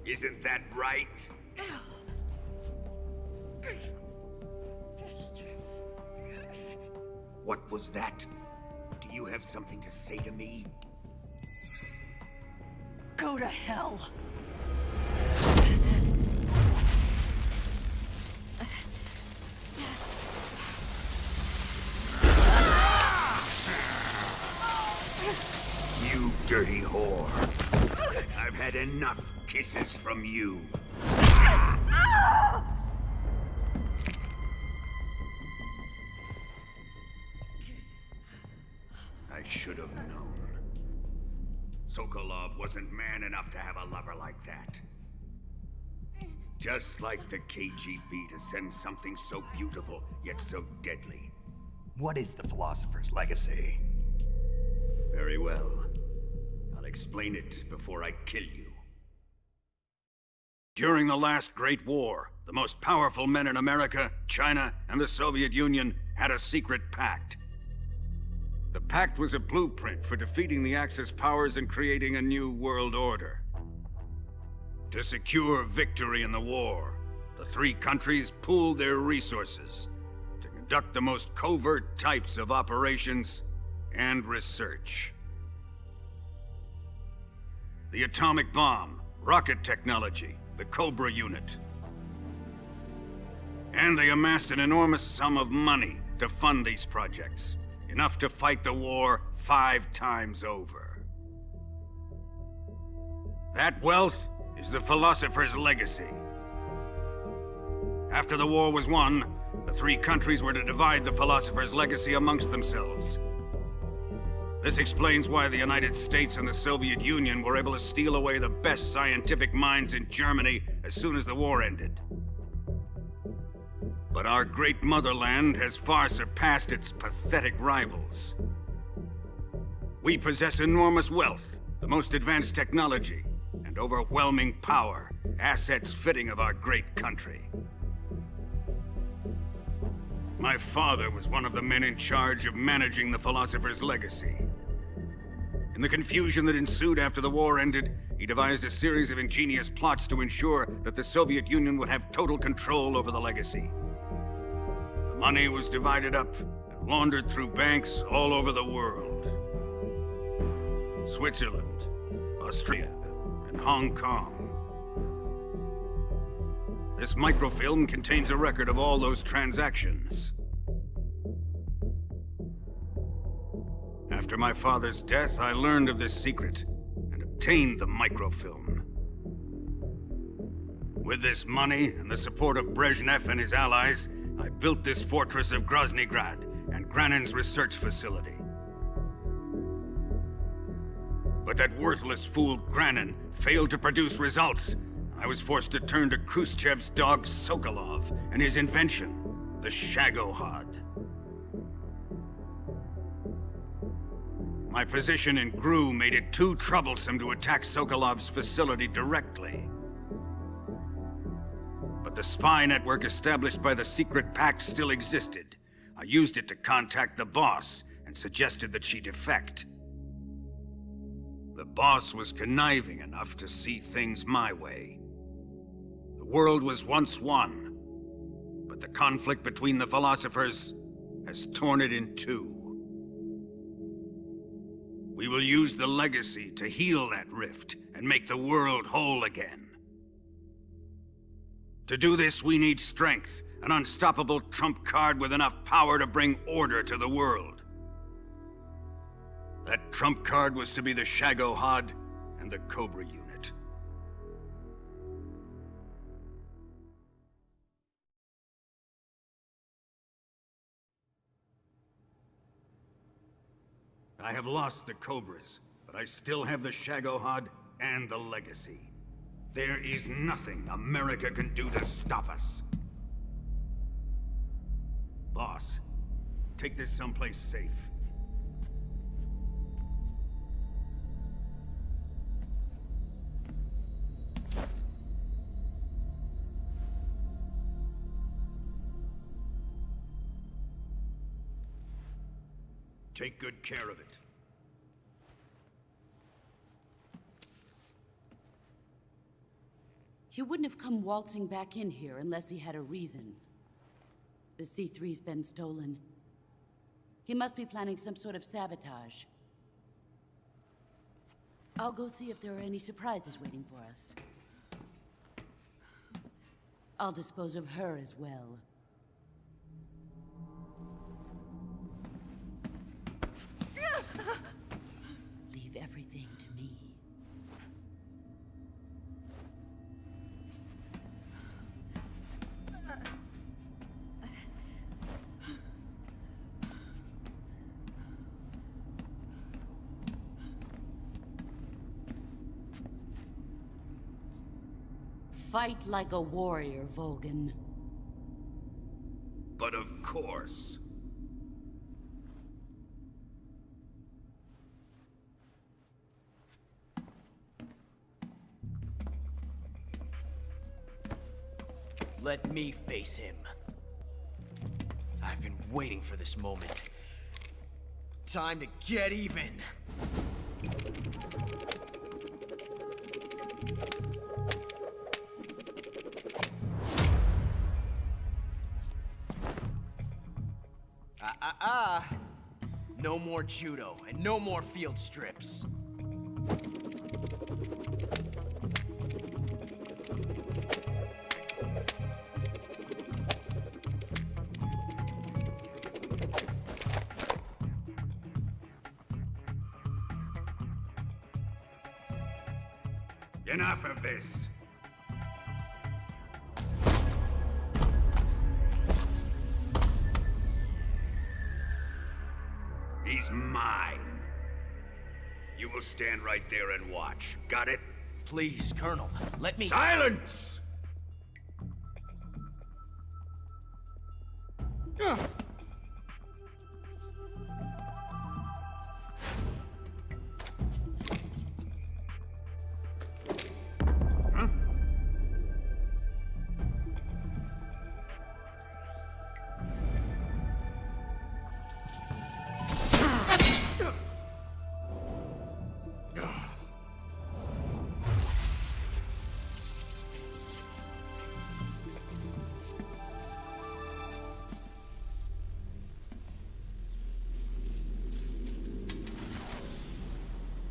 Isn't that right? What was that? Do you have something to say to me? Go to hell. You dirty whore. I've had enough kisses from you. I should have known. Sokolov wasn't man enough to have a lover like that. Just like the KGB to send something so beautiful, yet so deadly. What is the philosopher's legacy? Very well. I'll explain it before I kill you. During the last Great War, the most powerful men in America, China, and the Soviet Union had a secret pact. The pact was a blueprint for defeating the Axis powers and creating a new world order. To secure victory in the war, the three countries pooled their resources to conduct the most covert types of operations and research. The atomic bomb, rocket technology, the Cobra unit. And they amassed an enormous sum of money to fund these projects, Enough to fight the war 5 times over. That wealth is the philosophers' legacy. After the war was won, the 3 countries were to divide the philosophers' legacy amongst themselves. This explains why the United States and the Soviet Union were able to steal away the best scientific minds in Germany as soon as the war ended. But our great motherland has far surpassed its pathetic rivals. We possess enormous wealth, the most advanced technology, and overwhelming power, assets fitting of our great country. My father was one of the men in charge of managing the philosopher's legacy. In the confusion that ensued after the war ended, he devised a series of ingenious plots to ensure that the Soviet Union would have total control over the legacy. The money was divided up and laundered through banks all over the world. Switzerland, Austria, and Hong Kong. This microfilm contains a record of all those transactions. After my father's death, I learned of this secret and obtained the microfilm. With this money and the support of Brezhnev and his allies, I built this fortress of Groznigrad and Granin's research facility. But that worthless fool Granin failed to produce results. I was forced to turn to Khrushchev's dog Sokolov and his invention, the Shagohod. My position in GRU made it too troublesome to attack Sokolov's facility directly. But the spy network established by the secret pact still existed. I used it to contact the boss and suggested that she defect. The boss was conniving enough to see things my way. The world was once one, but the conflict between the philosophers has torn it in 2. We will use the legacy to heal that rift and make the world whole again. To do this, we need strength, an unstoppable trump card with enough power to bring order to the world. That trump card was to be the Shagohod and the Cobra unit. I have lost the Cobras, but I still have the Shagohod and the legacy. There is nothing America can do to stop us. Boss, take this someplace safe. Take good care of it. He wouldn't have come waltzing back in here unless he had a reason. The C3's been stolen. He must be planning some sort of sabotage. I'll go see if there are any surprises waiting for us. I'll dispose of her as well. Leave everything to me. Fight like a warrior, Volgin. But of course. Let me face him. I've been waiting for this moment. Time to get even. No more judo, and no more field strips. Enough of this. He's mine. You will stand right there and watch. Got it? Please, Colonel, let me— Silence!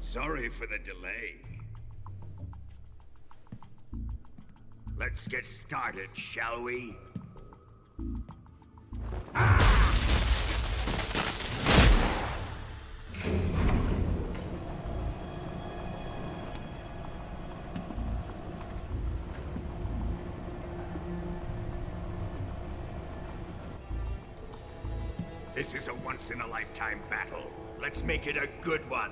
Sorry for the delay. Let's get started, shall we? This is a once-in-a-lifetime battle. Let's make it a good one.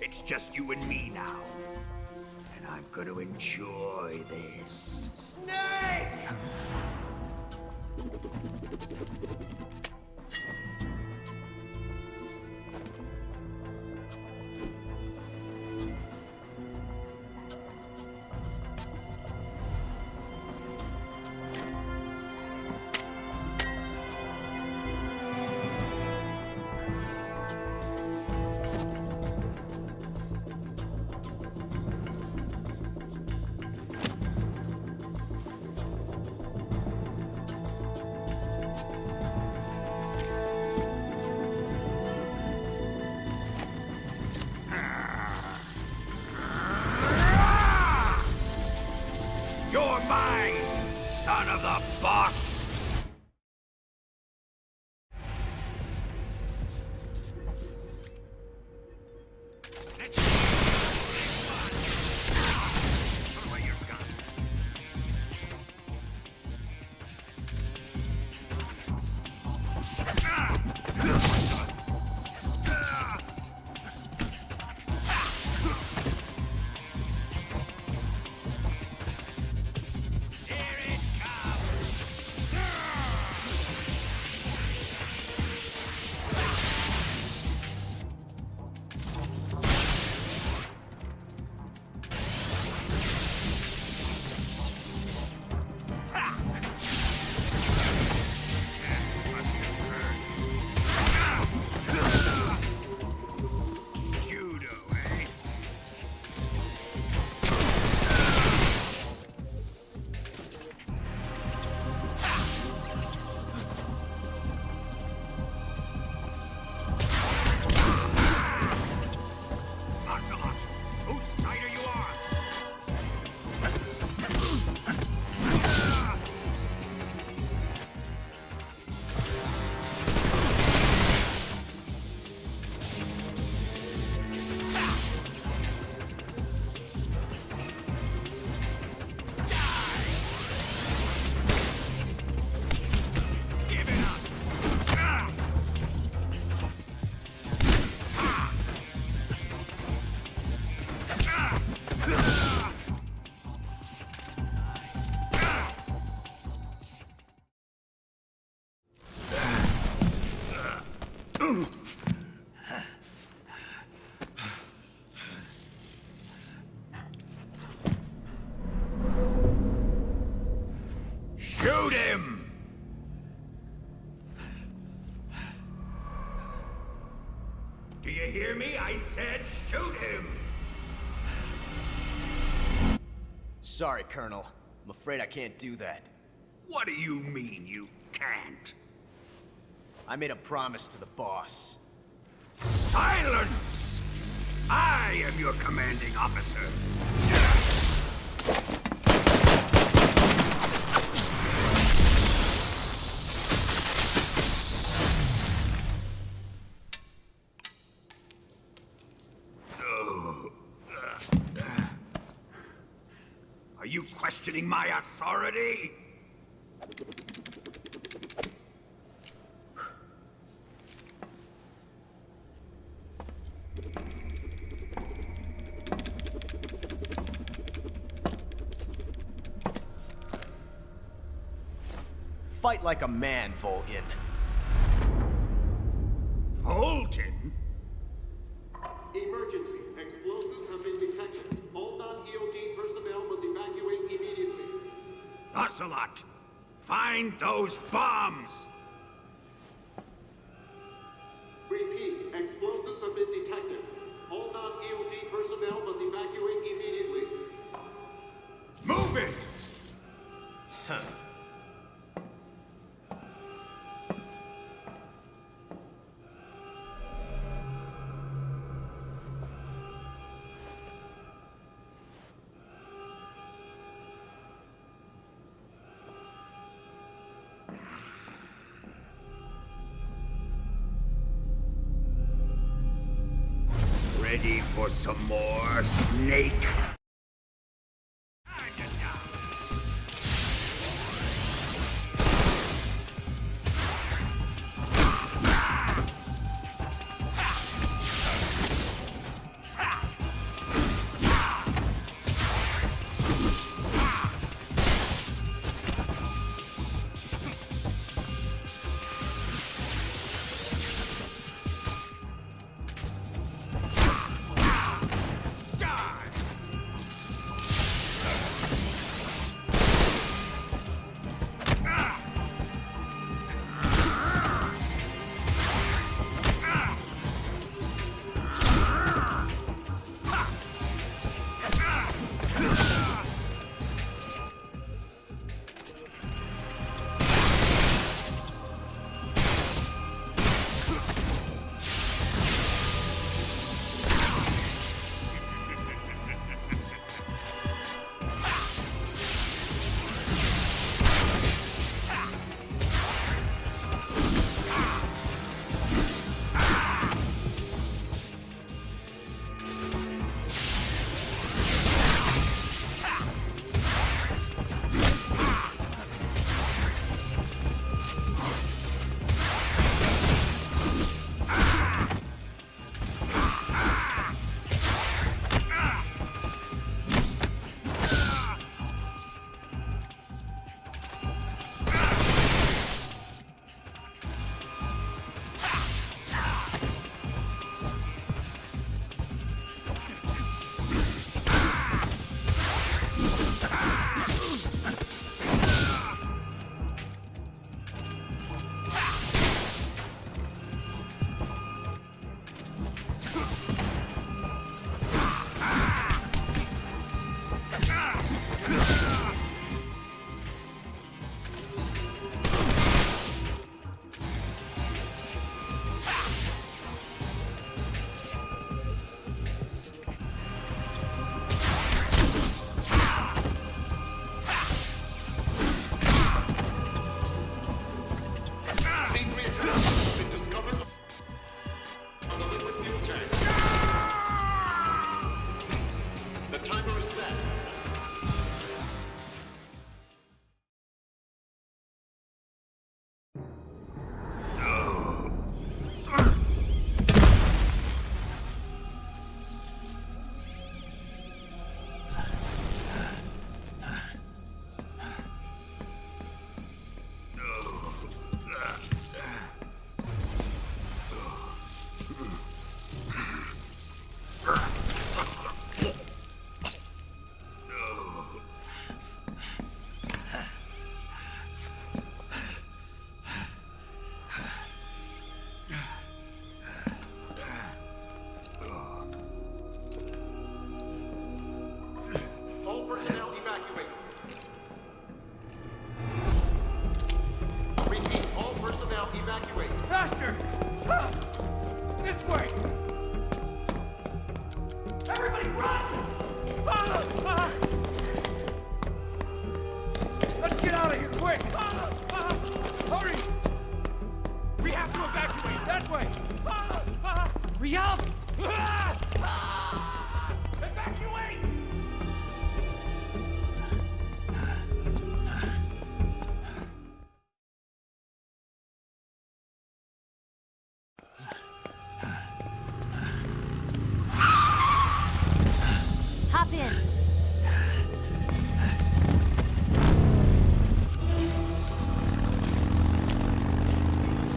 It's just you and me now. And I'm gonna enjoy this. Snake! You're mine, son of the boss! Put away your gun. Ocelot, whose side are you on? Give it up! Shoot him! Do you hear me? I said shoot him! Sorry, Colonel. I'm afraid I can't do that. What do you mean you can't? I made a promise to the boss. Silence! I am your commanding officer. Are you questioning my authority? Fight like a man, Volgin. Volgin? Emergency. Explosives have been detected. All non-EOD personnel must evacuate immediately. Ocelot! Find those bombs! Repeat. Explosives have been detected. All non-EOD personnel must evacuate immediately. Move it! Huh. Ready for some more, Snake?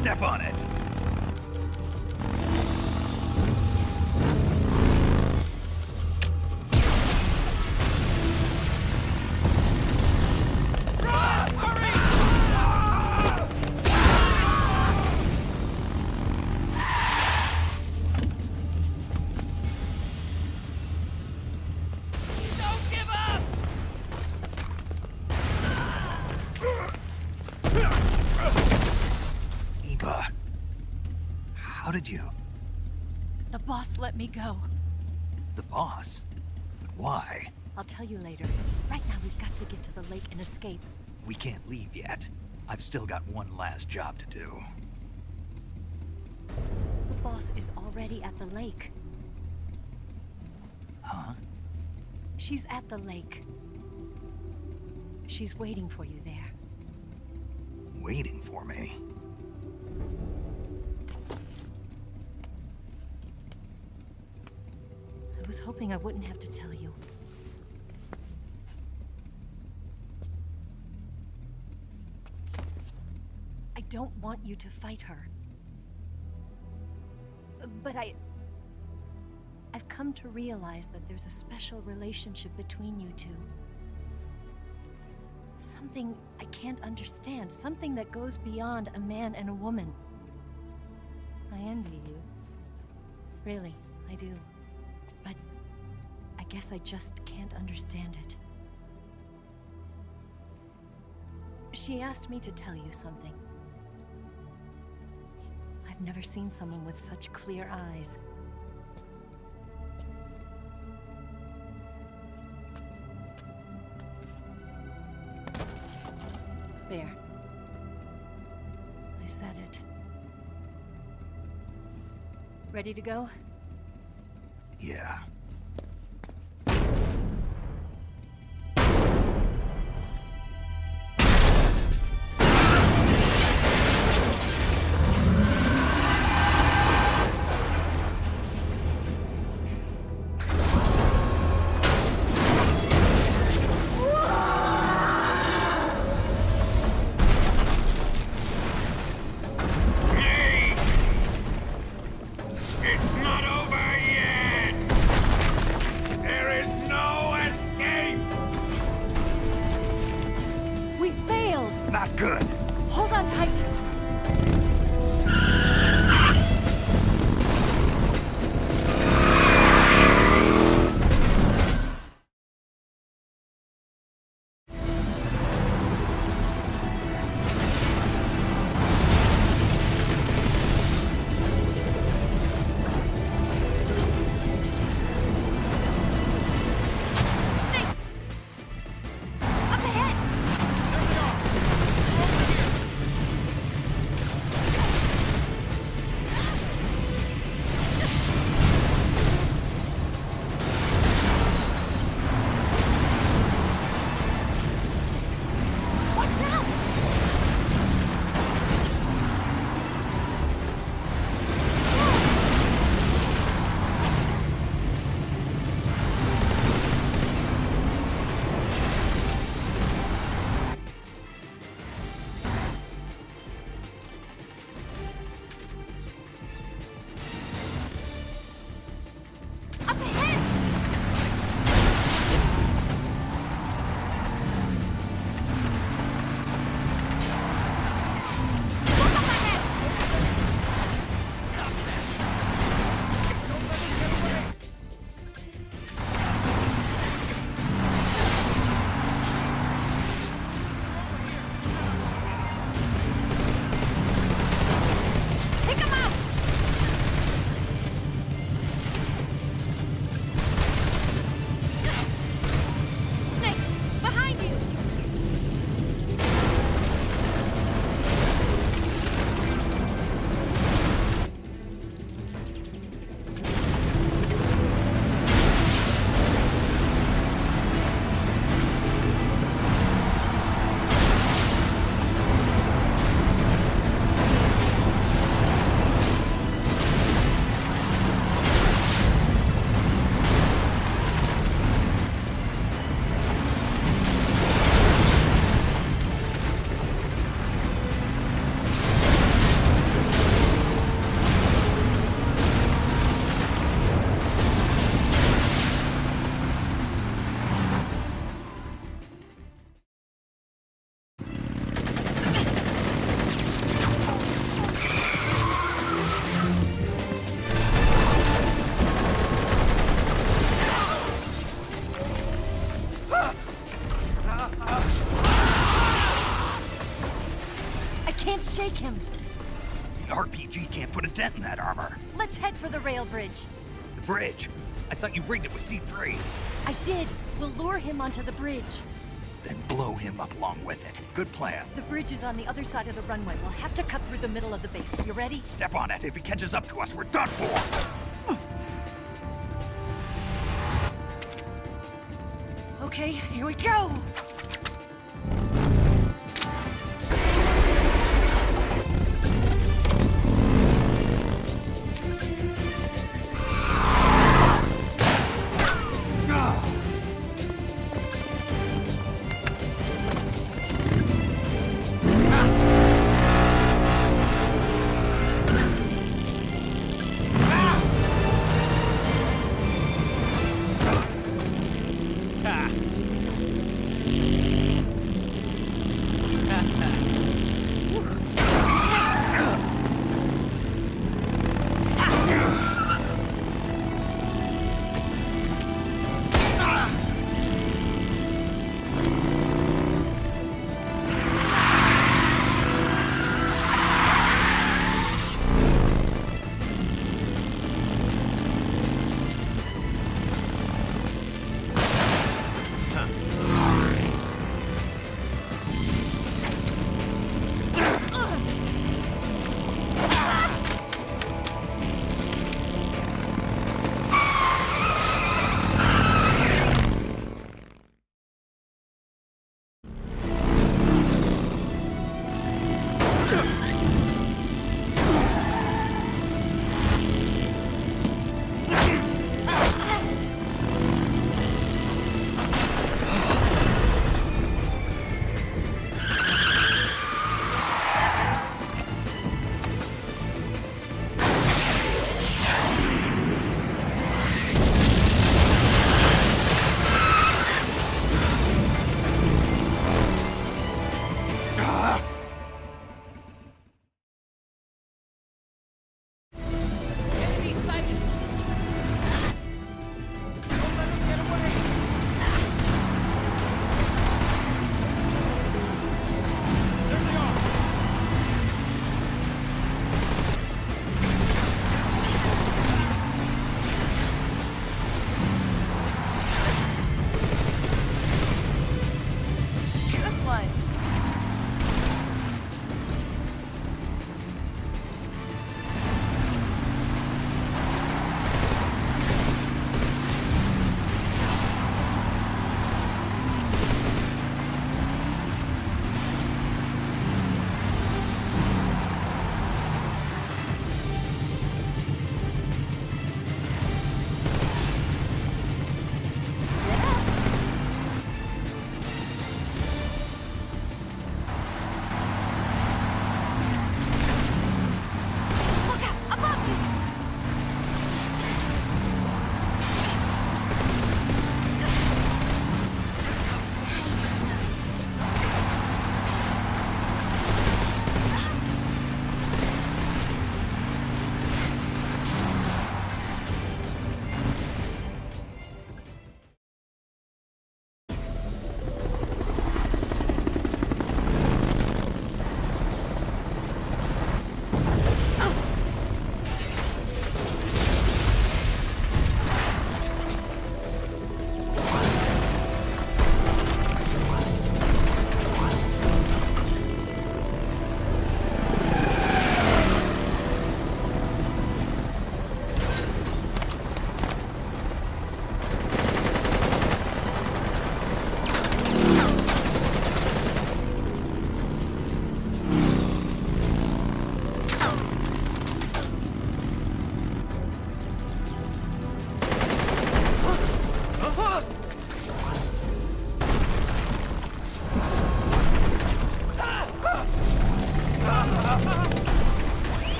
step on it. How did you? The boss let me go. The boss? But why? I'll tell you later. Right now, we've got to get to the lake and escape. We can't leave yet. I've still got one last job to do. The boss is already at the lake. Huh? She's at the lake. She's waiting for you there. Waiting for me? I was hoping I wouldn't have to tell you. I don't want you to fight her. But I've come to realize that there's a special relationship between you two. Something I can't understand, something that goes beyond a man and a woman. I envy you. Really, I do. But I guess I just can't understand it. She asked me to tell you something. I've never seen someone with such clear eyes. There. I said it. Ready to go? Yeah. Not good. Hold on tight. can't shake him. The RPG can't put a dent in that armor. Let's head for the rail bridge. The bridge? I thought you rigged it with C3. I did. We'll lure him onto the bridge. Then blow him up along with it. Good plan. The bridge is on the other side of the runway. We'll have to cut through the middle of the base. You ready? Step on it. If he catches up to us, we're done for. Okay, here we go!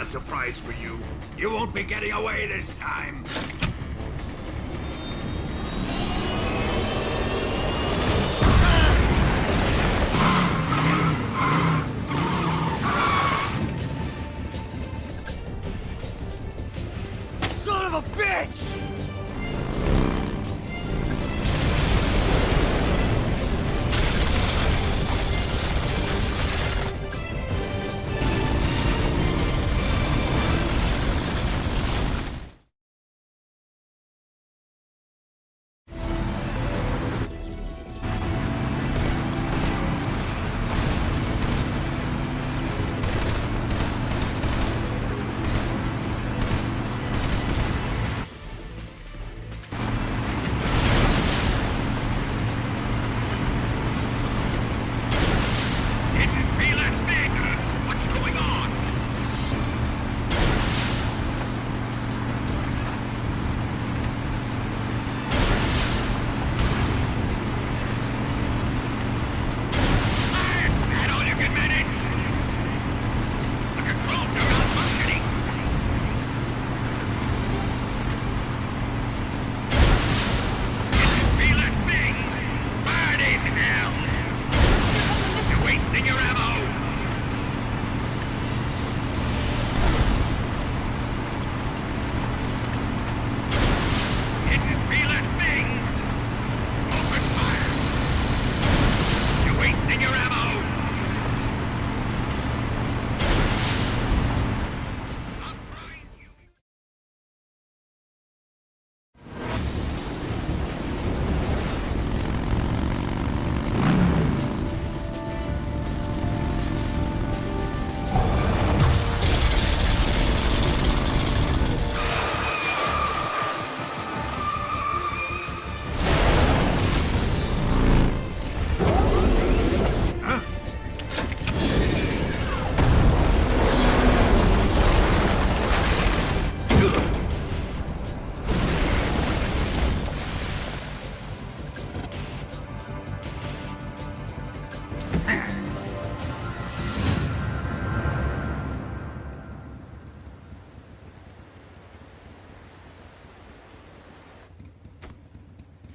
surprise for you. You won't be getting away this time. Son of a bitch!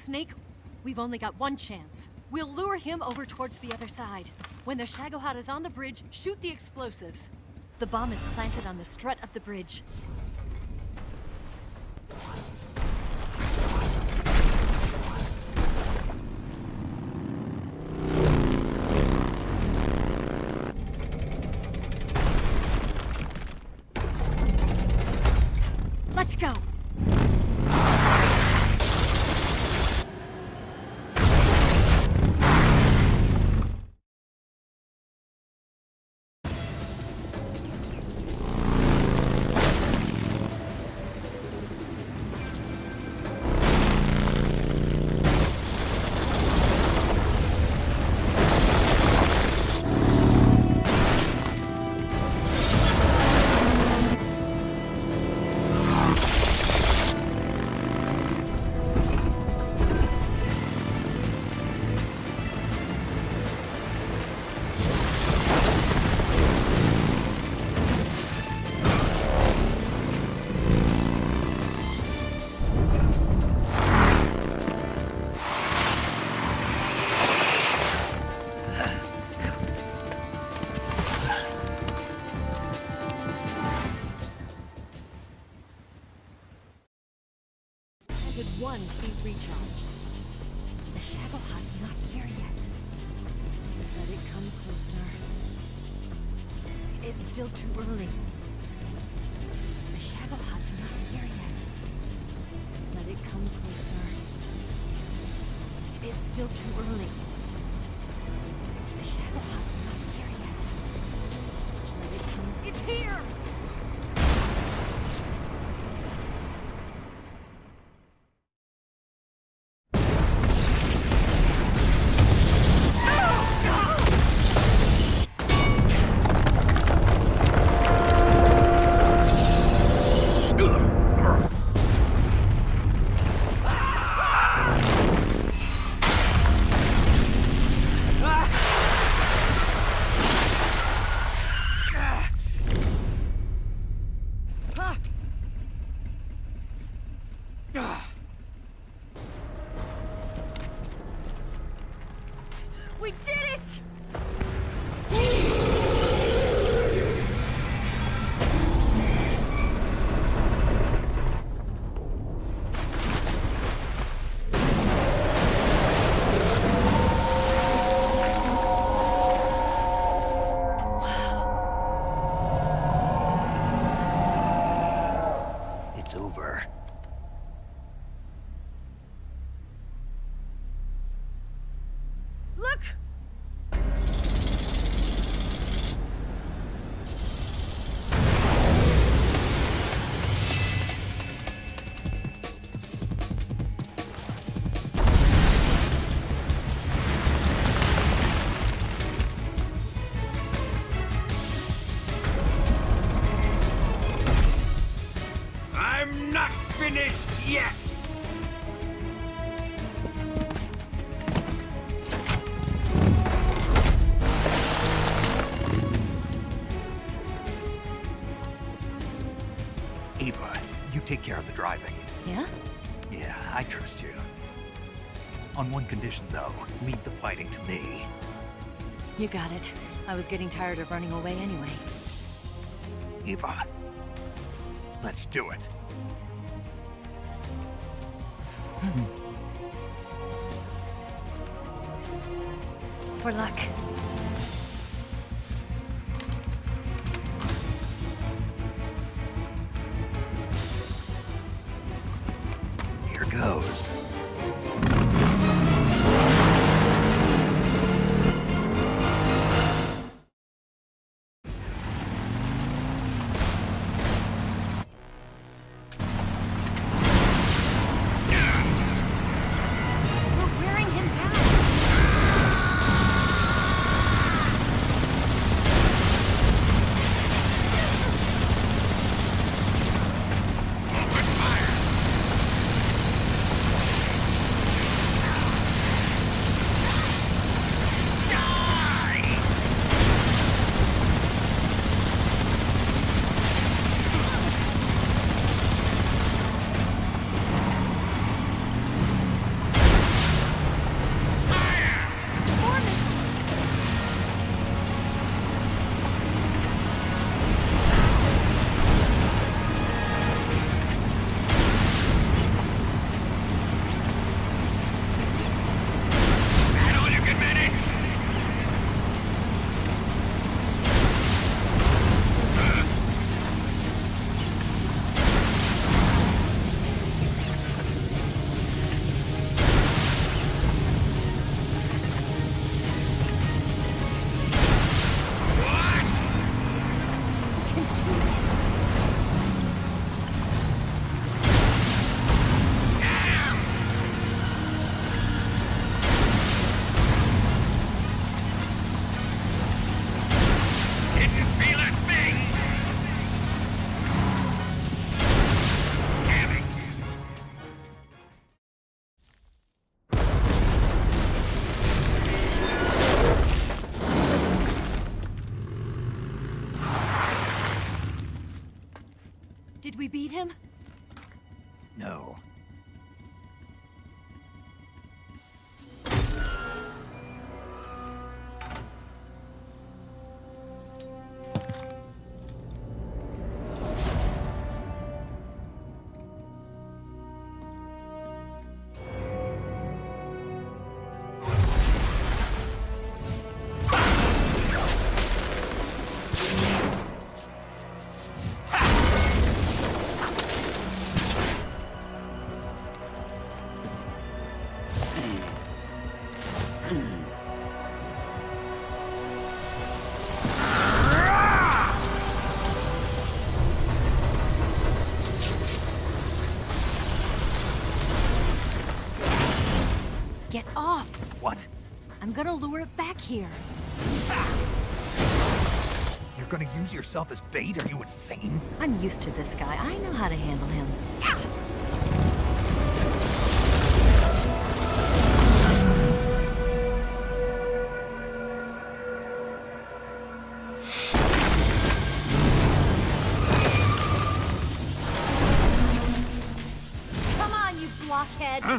Snake, we've only got one chance. We'll lure him over towards the other side. When the Shagohod is on the bridge, shoot the explosives. The bomb is planted on the strut of the bridge. Let's go! One seed recharge. The Shagohod's not here yet. Let it come closer. It's still too early. The Shagohod's not here yet. Let it come closer. It's still too early. The Shagohod's not here yet. Let it come. It's here! We did it! It's over. Look! I'm not finished yet! Ava, you take care of the driving. Yeah? Yeah, I trust you. On one condition, though, leave the fighting to me. You got it. I was getting tired of running away anyway. Ava, let's do it. For luck. Here goes. We're wearing him down. More missiles. That all you can manage? We can do this. Didn't feel a thing! Damn it! Did we beat him? No. Get off! What? I'm gonna lure it back here. You're gonna use yourself as bait? Are you insane? I'm used to this guy. I know how to handle him. Come on, you blockhead! Huh?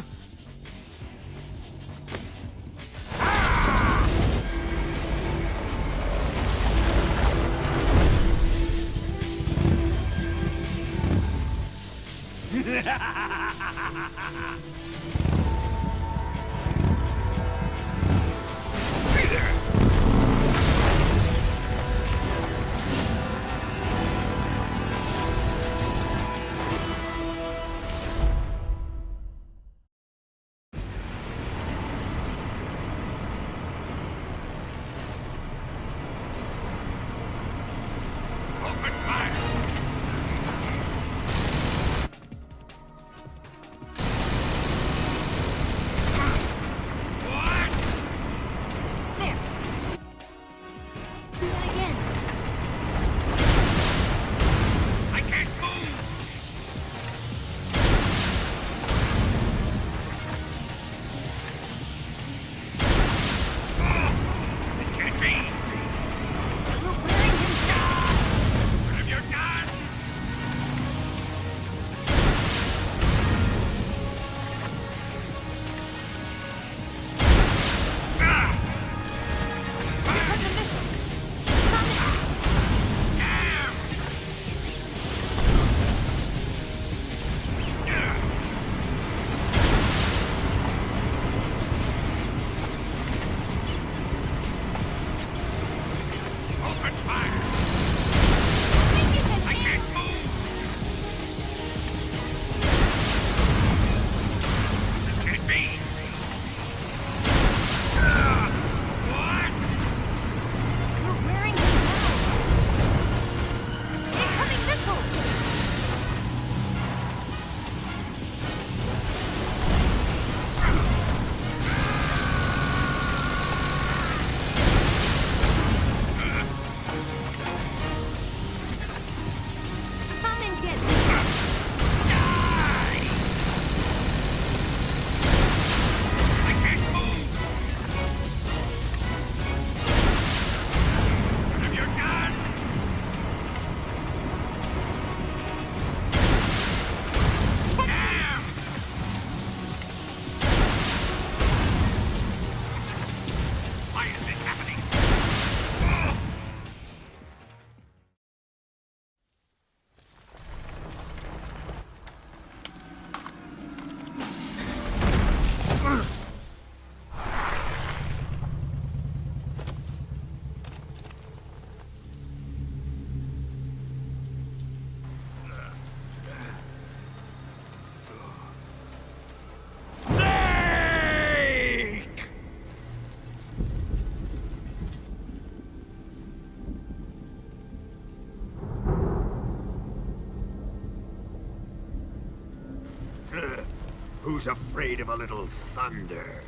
Who's afraid of a little thunder?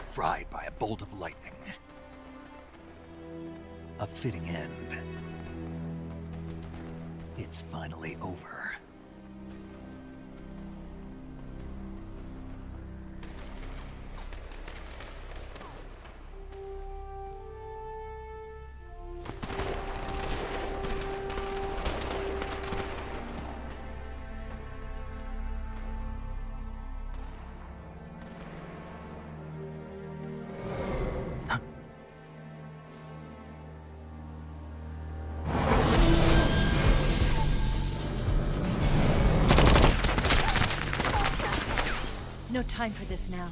Fried by a bolt of lightning. A fitting end. It's finally over. No time for this now.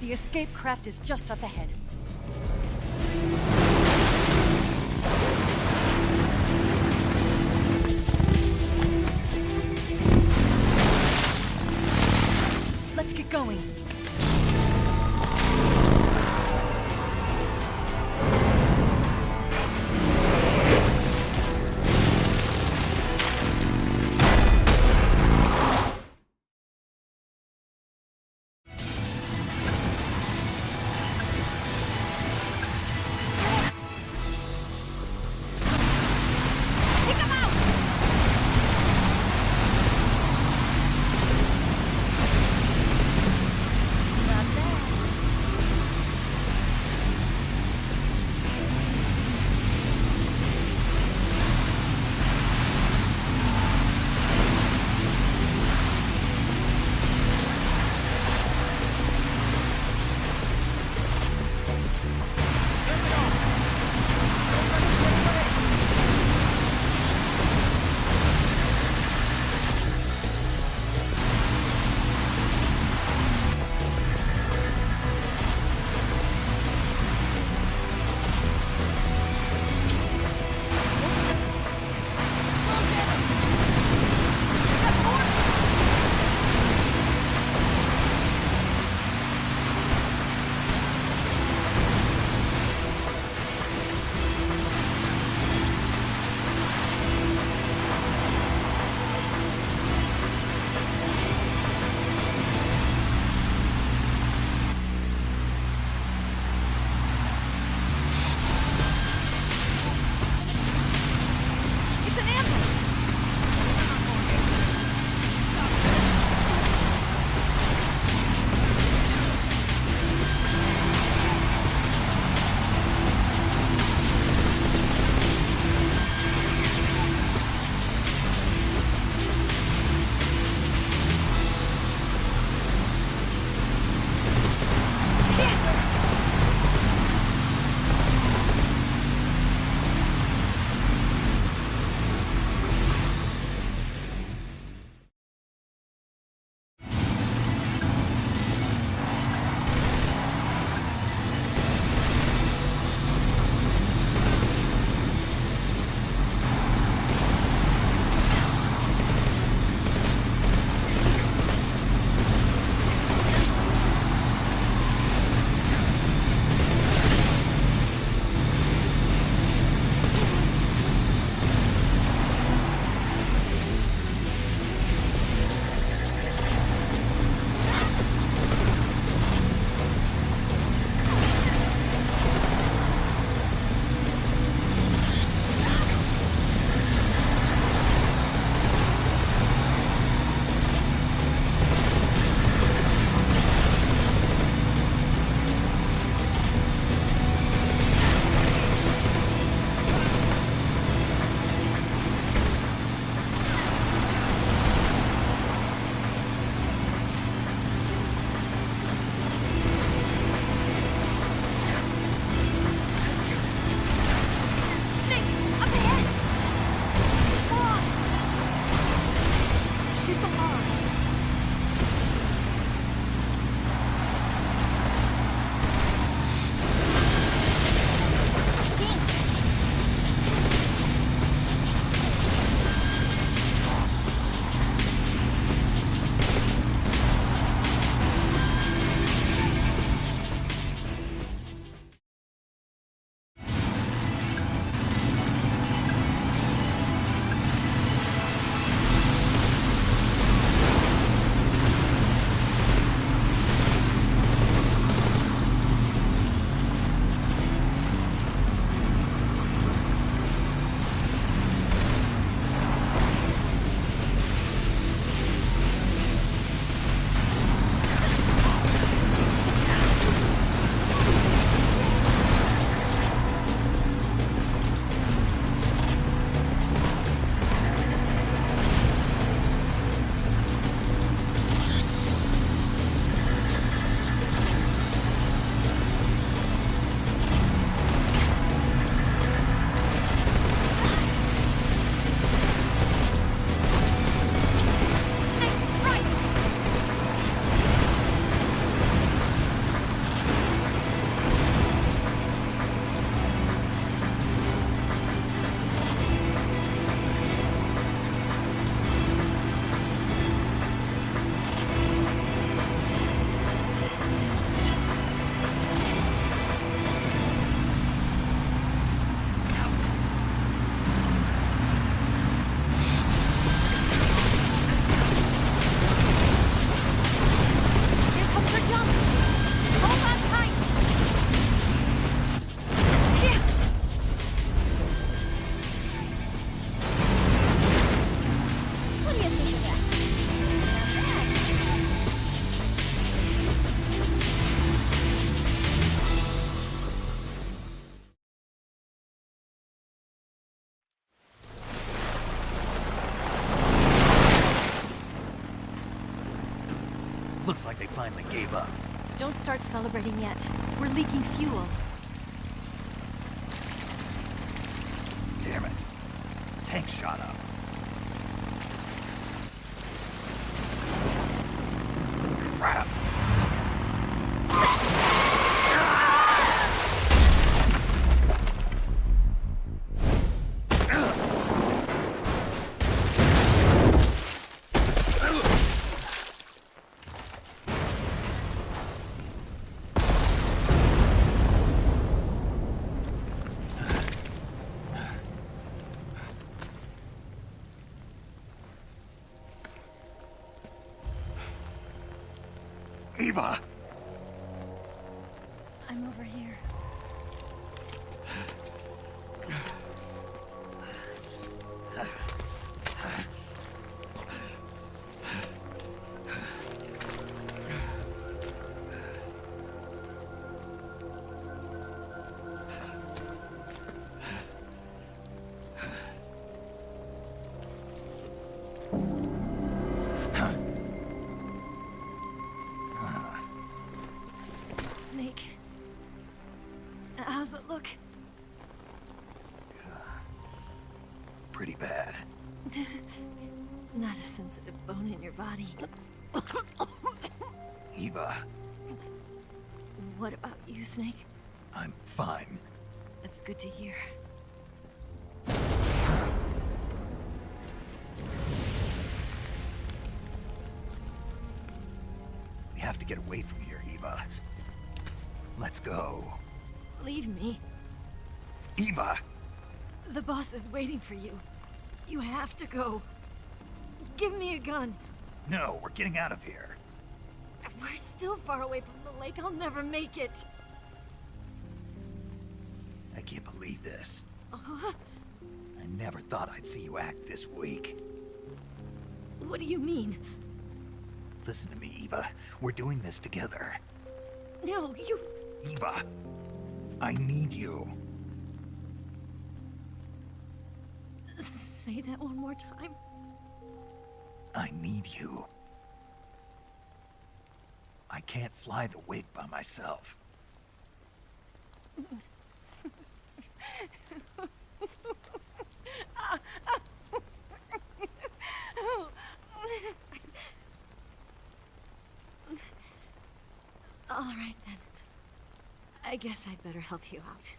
The escape craft is just up ahead. Let's get going. Looks like they finally gave up. Don't start celebrating yet. We're leaking fuel. Damn it. The tank shot up. Crap. Eva! I'm over here. Snake. How's it look? Pretty bad. Not a sensitive bone in your body. Eva, What about you, Snake? I'm fine. That's good to hear. We have to get away from here, Eva. Let's go. Leave me. Eva! The boss is waiting for you. You have to go. Give me a gun. No, we're getting out of here. We're still far away from the lake. I'll never make it. I can't believe this. Uh-huh. I never thought I'd see you act this weak. What do you mean? Listen to me, Eva. We're doing this together. No, you... Eva, I need you. Say that one more time. I need you. I can't fly the wig by myself. All right, then. I guess I'd better help you out.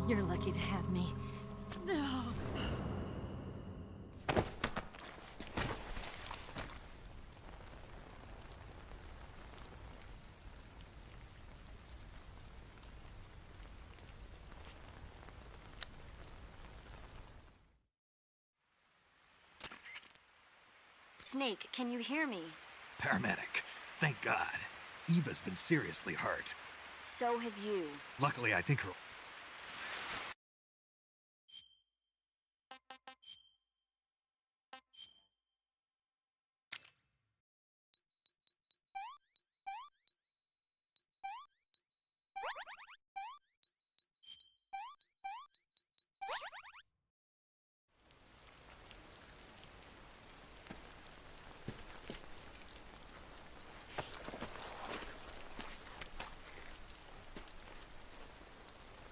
You're lucky to have me. Snake, can you hear me? Paramedic. Thank God. Eva's been seriously hurt. So have you. Luckily, I think her...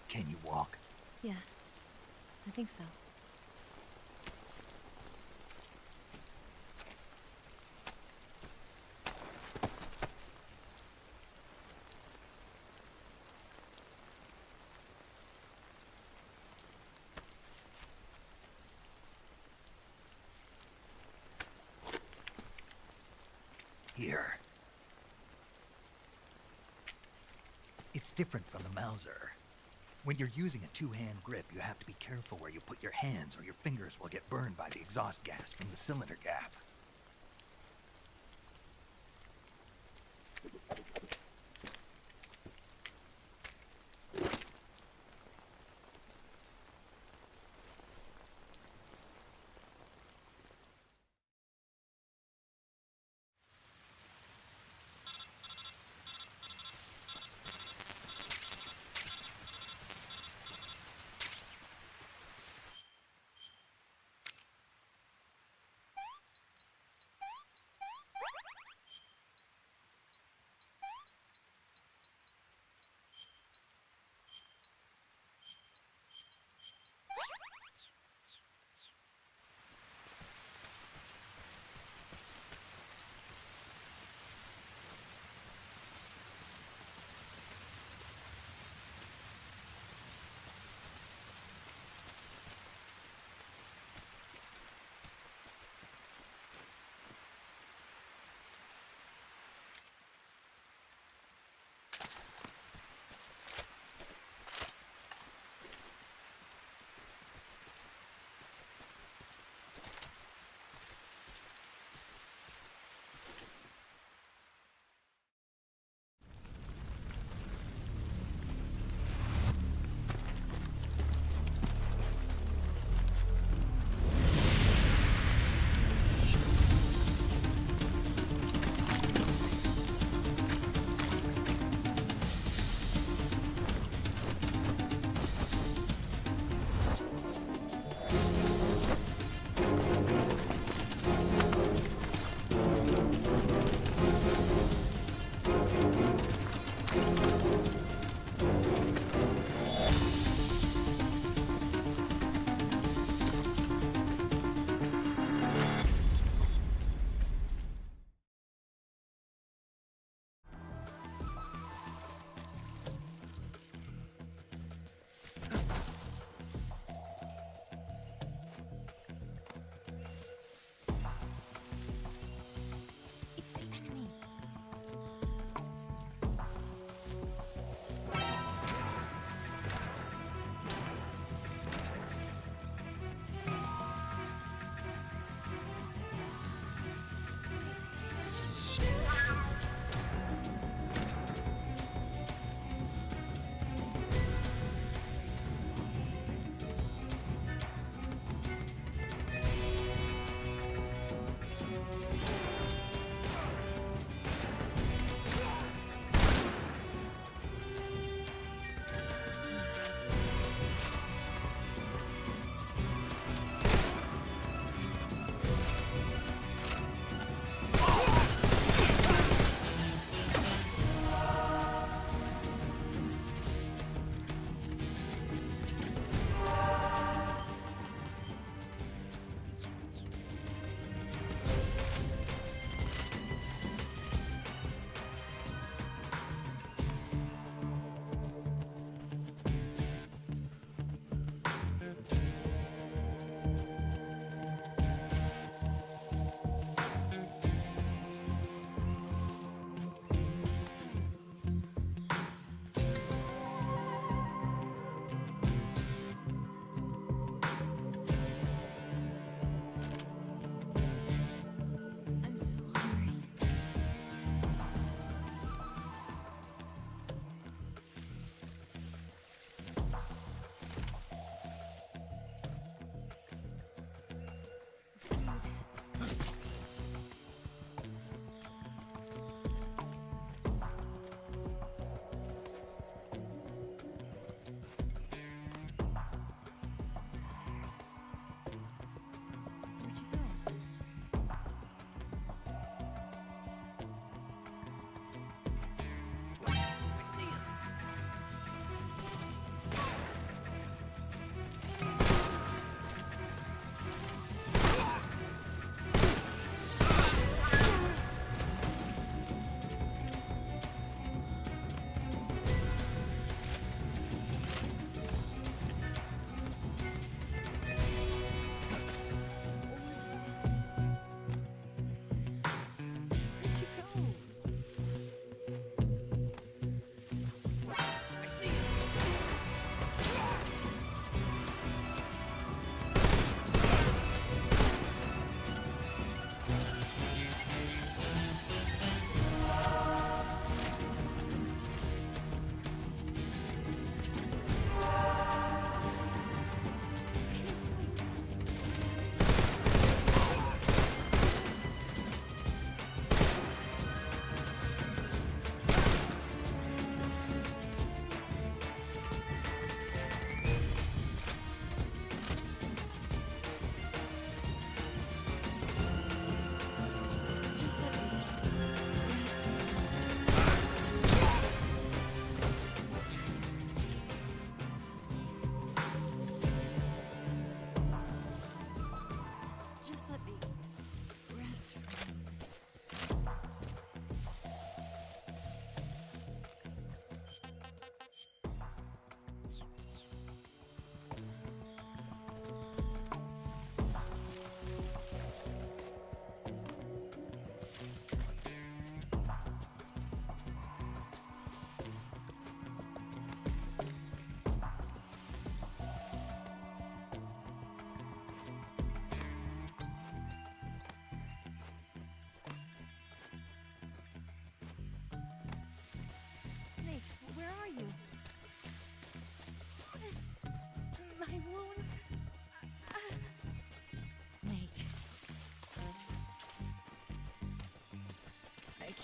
Can you walk? Yeah, I think so. Here. It's different from the Mauser. When you're using a two-hand grip, you have to be careful where you put your hands or your fingers will get burned by the exhaust gas from the cylinder gap.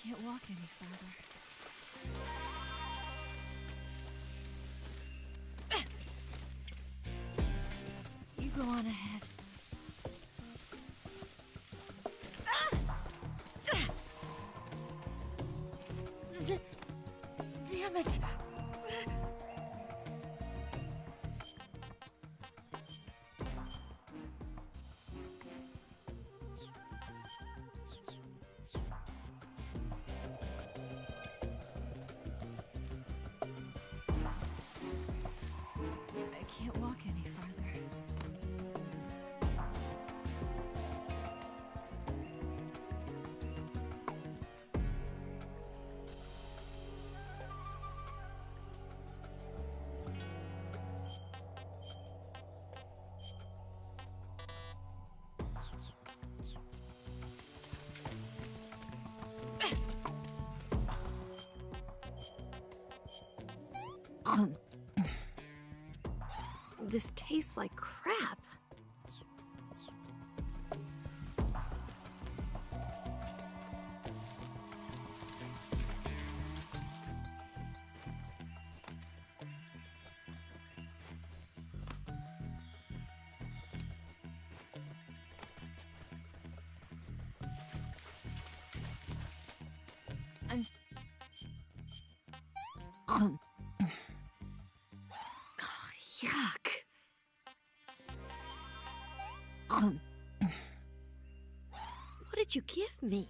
can't walk any further. You go on ahead. Damn it! I can't walk any farther. This tastes like crap. Yuck. What did you give me?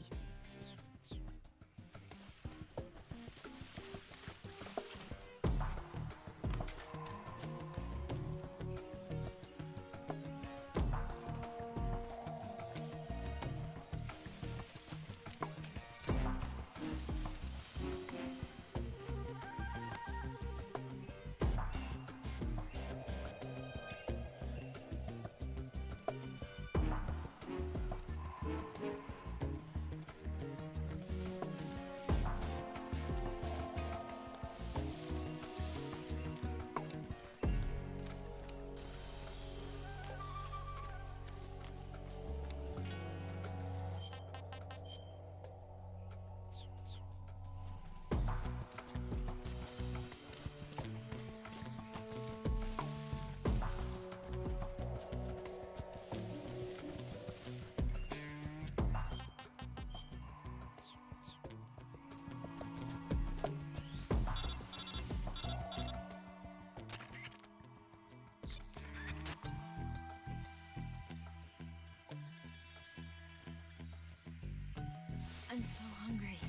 I'm so hungry.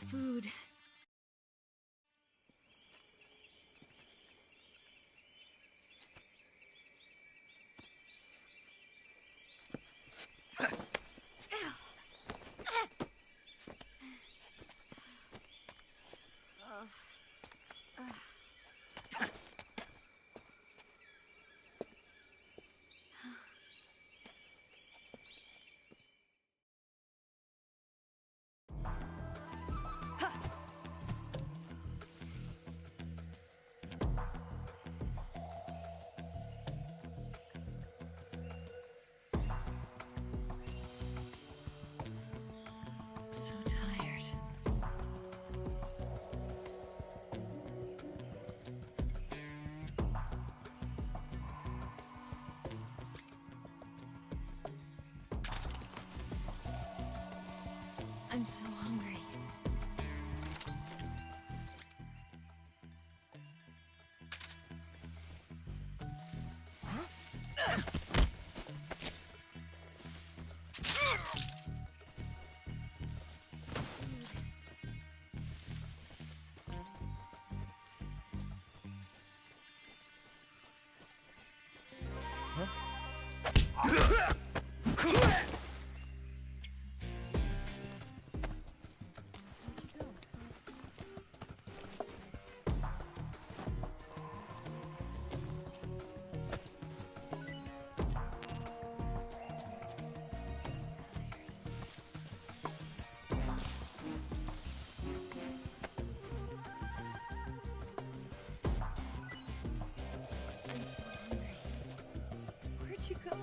Food. So tired. I'm so hungry. you go?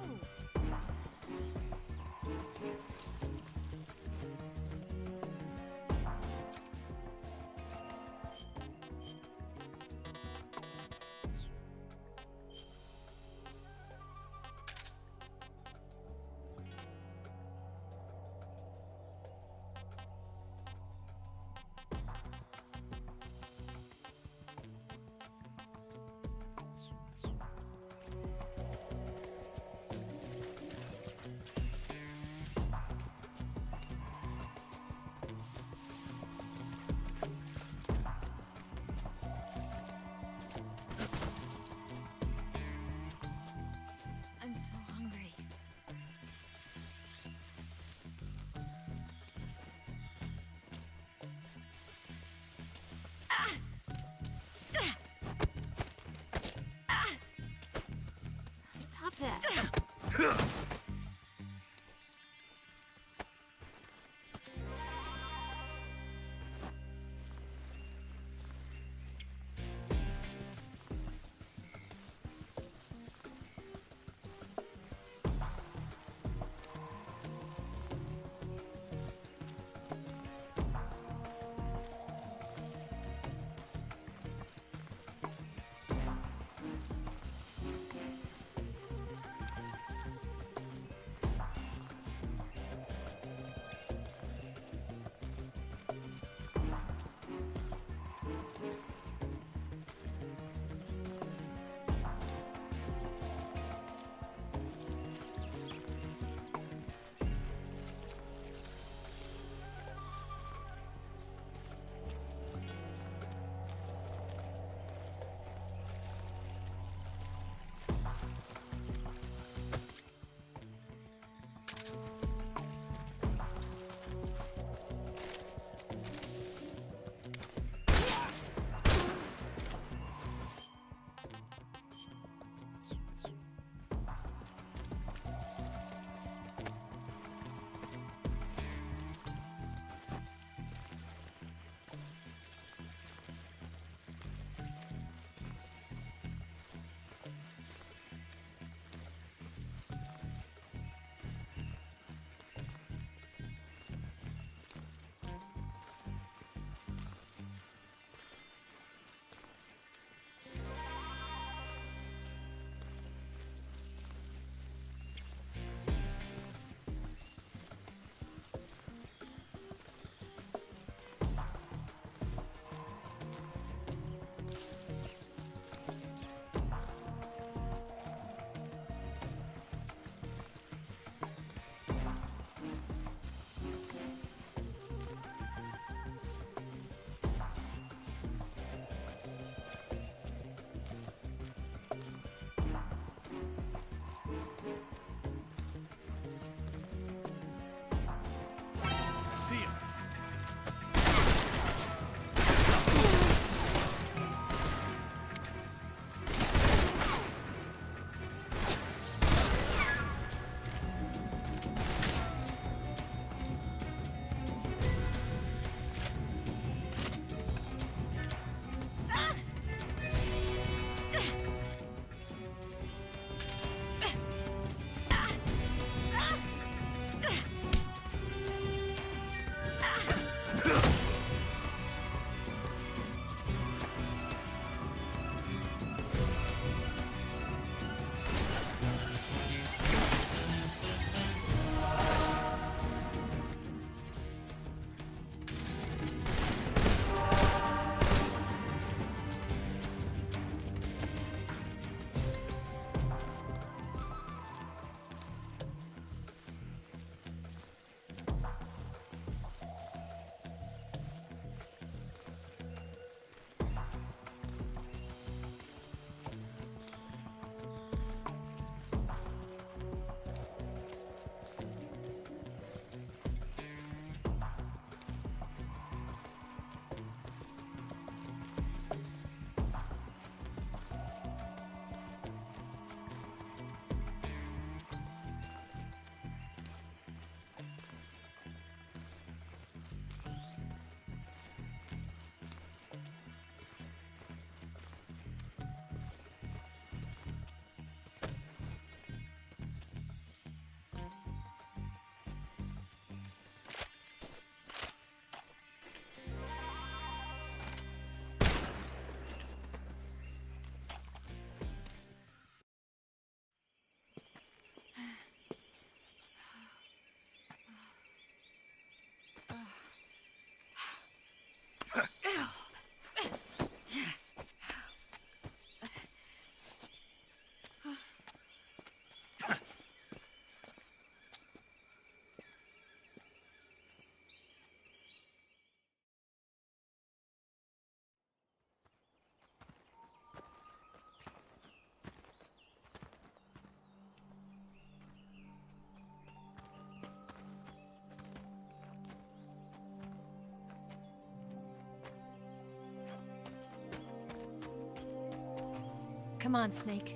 Come on, Snake.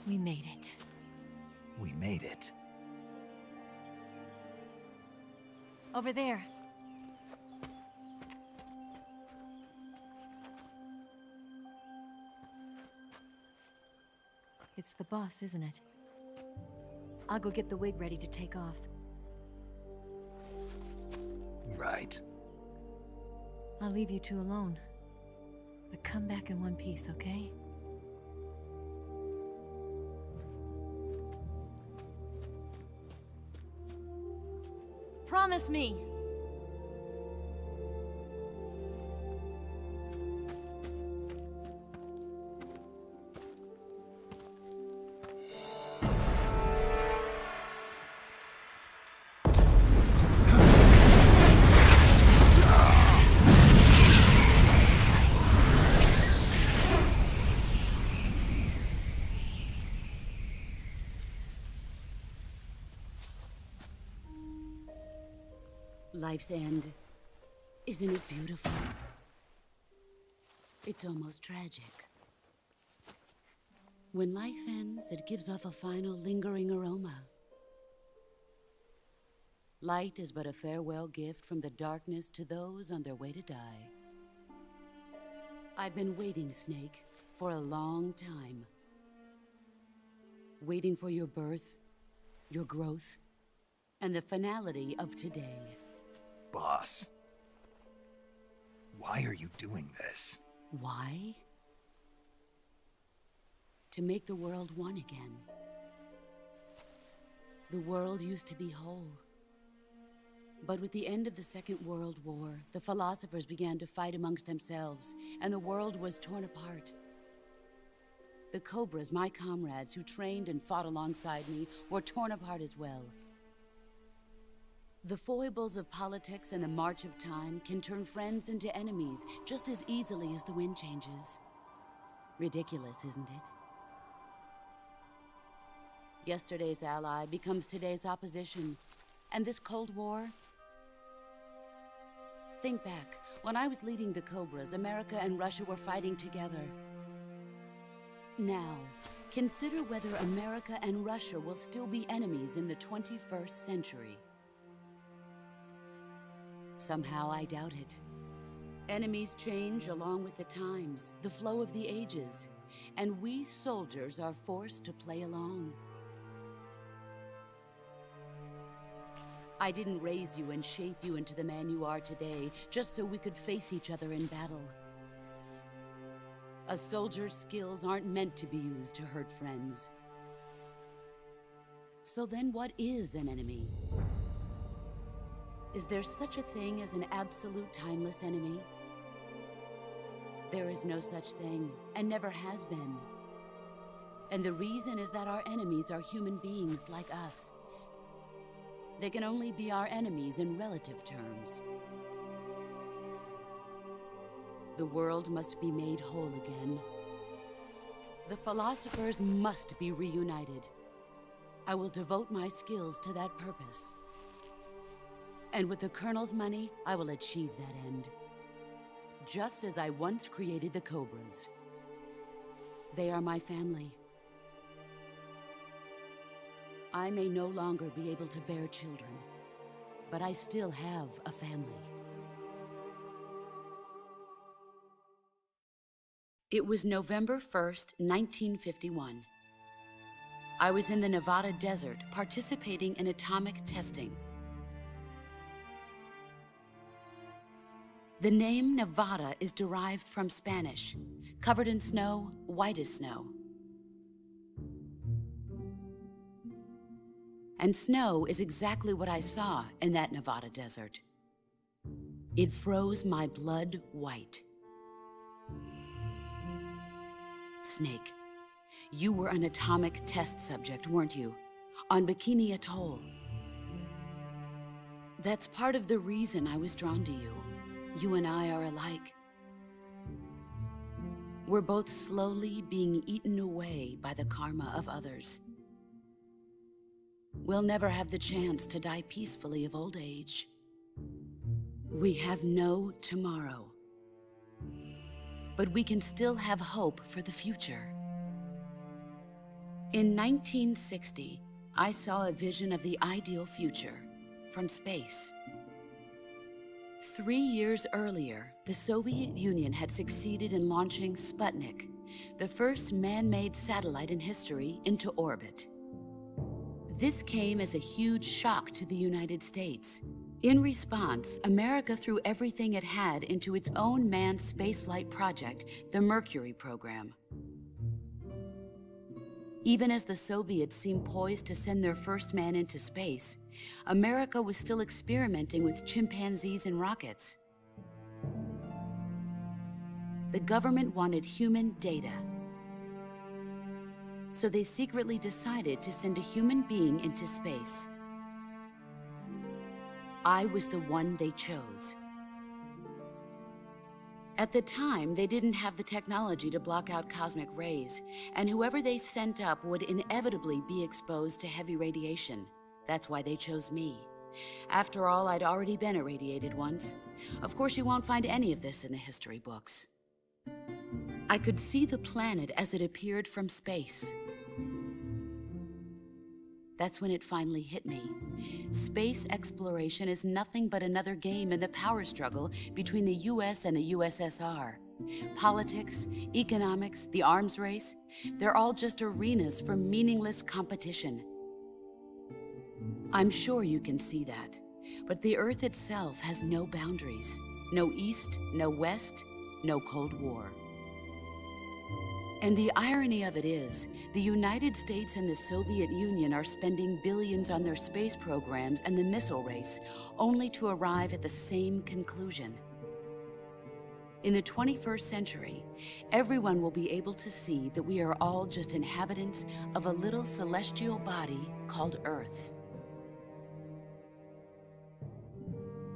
We made it. We made it. Over there. It's the boss, isn't it? I'll go get the wig ready to take off. Right. I'll leave you two alone. But come back in one piece, okay? Promise me! Life's end. Isn't it beautiful? It's almost tragic. When life ends, it gives off a final lingering aroma. Light is but a farewell gift from the darkness to those on their way to die. I've been waiting, Snake, for a long time. Waiting for your birth, your growth, and the finality of today. Boss. Why are you doing this? Why? To make the world one again. The world used to be whole. But with the end of the Second World War, the philosophers began to fight amongst themselves, and the world was torn apart. The Cobras, my comrades who trained and fought alongside me, were torn apart as well. The foibles of politics and the march of time can turn friends into enemies just as easily as the wind changes. Ridiculous, isn't it? Yesterday's ally becomes today's opposition. And this Cold War? Think back. When I was leading the Cobras, America and Russia were fighting together. Now, consider whether America and Russia will still be enemies in the 21st century. Somehow I doubt it. Enemies change along with the times, the flow of the ages, and we soldiers are forced to play along. I didn't raise you and shape you into the man you are today just so we could face each other in battle. A soldier's skills aren't meant to be used to hurt friends. So then what is an enemy? Is there such a thing as an absolute timeless enemy? There is no such thing, and never has been. And the reason is that our enemies are human beings like us. They can only be our enemies in relative terms. The world must be made whole again. The philosophers must be reunited. I will devote my skills to that purpose. And with the Colonel's money, I will achieve that end. Just as I once created the Cobras. They are my family. I may no longer be able to bear children, but I still have a family. It was November 1st, 1951. I was in the Nevada desert participating in atomic testing. The name Nevada is derived from Spanish, covered in snow, white as snow. And snow is exactly what I saw in that Nevada desert. It froze my blood white. Snake, you were an atomic test subject, weren't you? On Bikini Atoll. That's part of the reason I was drawn to you. You and I are alike. We're both slowly being eaten away by the karma of others. we'll never have the chance to die peacefully of old age. We have no tomorrow. But we can still have hope for the future. In 1960, I saw a vision of the ideal future from space. 3 years earlier, the Soviet Union had succeeded in launching Sputnik, the first man-made satellite in history, into orbit. This came as a huge shock to the United States. In response, America threw everything it had into its own manned spaceflight project, the Mercury program. Even as the Soviets seemed poised to send their first man into space, America was still experimenting with chimpanzees and rockets. The government wanted human data. So they secretly decided to send a human being into space. I was the one they chose. At the time, they didn't have the technology to block out cosmic rays, and whoever they sent up would inevitably be exposed to heavy radiation. That's why they chose me. After all, I'd already been irradiated once. Of course, you won't find any of this in the history books. I could see the planet as it appeared from space. That's when it finally hit me. Space exploration is nothing but another game in the power struggle between the US and the USSR. Politics, economics, the arms race, they're all just arenas for meaningless competition. I'm sure you can see that, but the Earth itself has no boundaries. No East, no West, no Cold War. And the irony of it is, the United States and the Soviet Union are spending billions on their space programs and the missile race, only to arrive at the same conclusion. In the 21st century, everyone will be able to see that we are all just inhabitants of a little celestial body called Earth.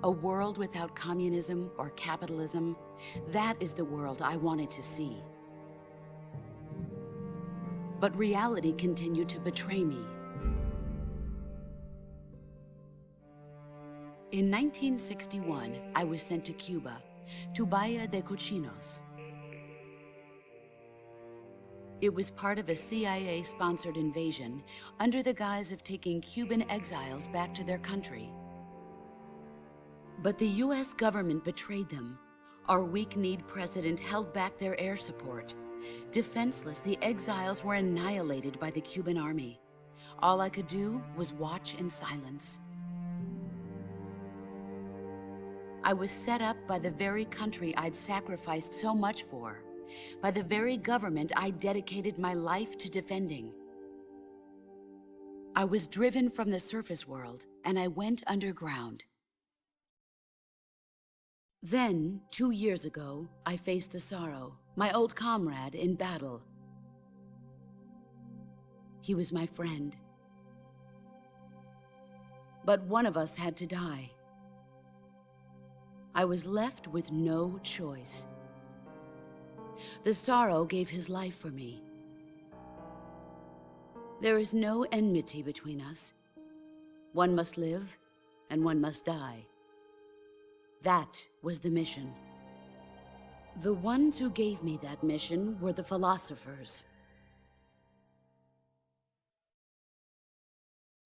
A world without communism or capitalism, that is the world I wanted to see. But reality continued to betray me. In 1961, I was sent to Cuba, to Bahia de Cochinos. It was part of a CIA-sponsored invasion under the guise of taking Cuban exiles back to their country. But the US government betrayed them. Our weak-kneed president held back their air support. Defenseless, the exiles were annihilated by the Cuban army. All I could do was watch in silence. I was set up by the very country I'd sacrificed so much for, by the very government I dedicated my life to defending. I was driven from the surface world, and I went underground. Then, 2 years ago, I faced the Sorrow, my old comrade in battle. He was my friend. But one of us had to die. I was left with no choice. The Sorrow gave his life for me. There is no enmity between us. One must live, and one must die. That was the mission. The ones who gave me that mission were the philosophers.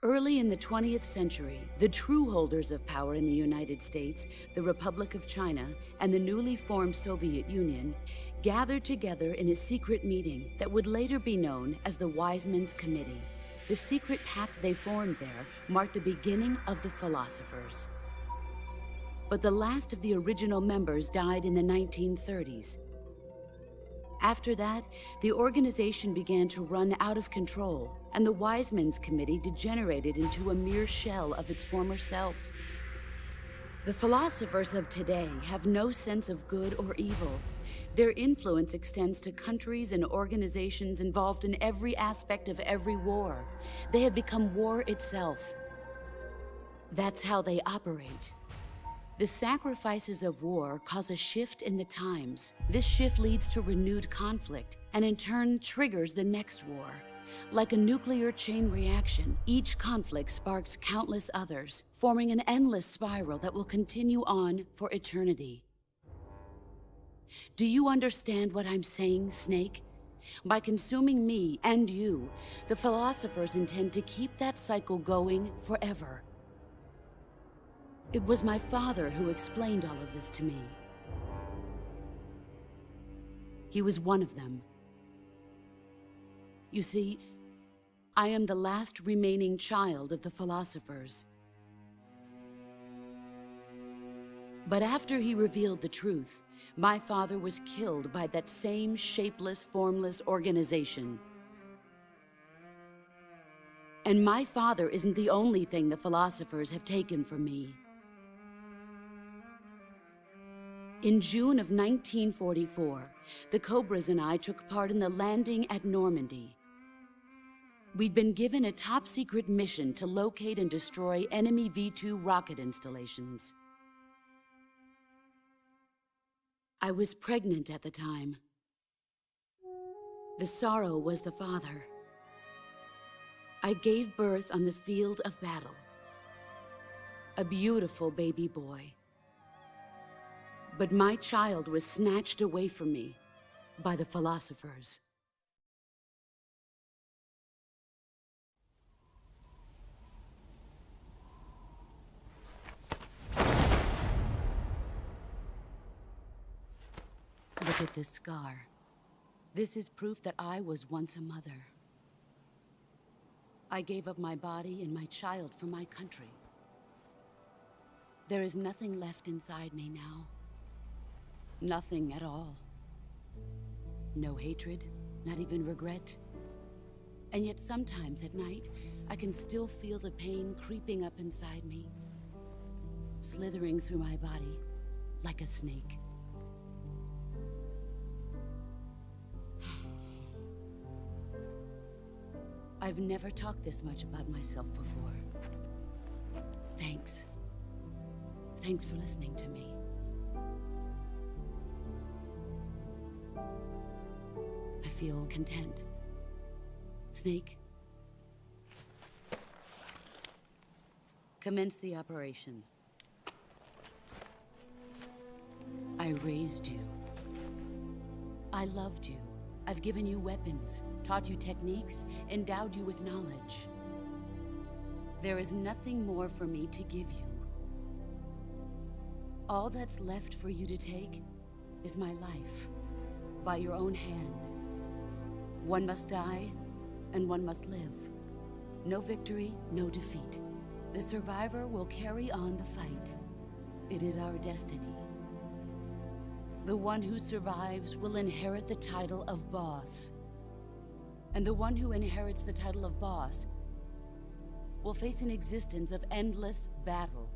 Early in the 20th century, the true holders of power in the United States, the Republic of China, and the newly formed Soviet Union gathered together in a secret meeting that would later be known as the Wise Men's Committee. The secret pact they formed there marked the beginning of the philosophers. But the last of the original members died in the 1930s. After that, the organization began to run out of control, and the Wise Men's Committee degenerated into a mere shell of its former self. The philosophers of today have no sense of good or evil. Their influence extends to countries and organizations involved in every aspect of every war. They have become war itself. That's how they operate. The sacrifices of war cause a shift in the times. This shift leads to renewed conflict, and in turn triggers the next war. Like a nuclear chain reaction, each conflict sparks countless others, forming an endless spiral that will continue on for eternity. Do you understand what I'm saying, Snake? By consuming me and you, the philosophers intend to keep that cycle going forever. It was my father who explained all of this to me. He was one of them. You see, I am the last remaining child of the philosophers. But after he revealed the truth, my father was killed by that same shapeless, formless organization. And my father isn't the only thing the philosophers have taken from me. In June of 1944, the Cobras and I took part in the landing at Normandy. We'd been given a top-secret mission to locate and destroy enemy V-2 rocket installations. I was pregnant at the time. The sorrow was the father. I gave birth on the field of battle. A beautiful baby boy. But my child was snatched away from me by the philosophers. Look at this scar. This is proof that I was once a mother. I gave up my body and my child for my country. There is nothing left inside me now. Nothing at all. No hatred, not even regret. And yet sometimes at night, I can still feel the pain creeping up inside me, slithering through my body like a snake. I've never talked this much about myself before. Thanks. Thanks for listening to me. I feel content. Snake? Commence the operation. I raised you. I loved you. I've given you weapons, taught you techniques, endowed you with knowledge. There is nothing more for me to give you. All that's left for you to take is my life, by your own hand. One must die, and one must live. No victory, no defeat. The survivor will carry on the fight. It is our destiny. The one who survives will inherit the title of boss. And the one who inherits the title of boss will face an existence of endless battle.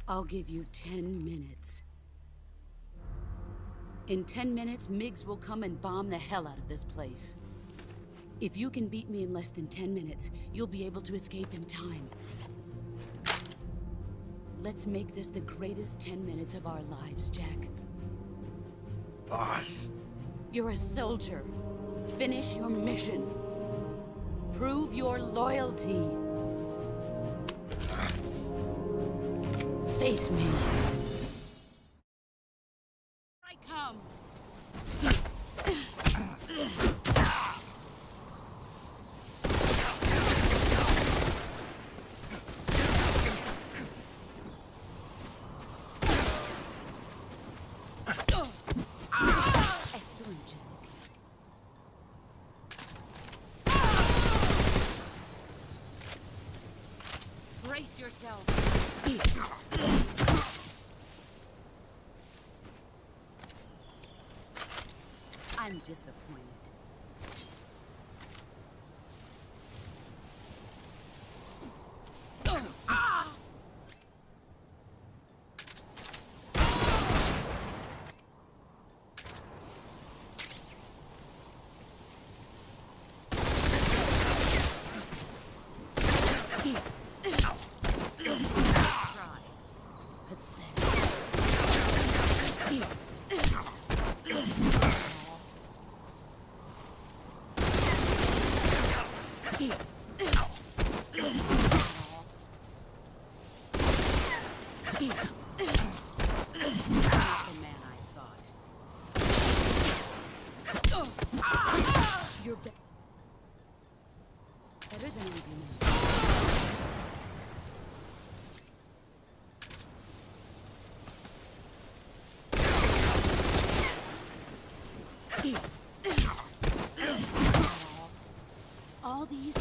I'll give you 10 minutes. In 10 minutes, MiGs will come and bomb the hell out of this place. If you can beat me in less than 10 minutes, you'll be able to escape in time. Let's make this the greatest 10 minutes of our lives, Jack. Boss. You're a soldier. Finish your mission. Prove your loyalty. Face me. I come. Excellent, Jack. Brace yourself. I'm disappointed. All these...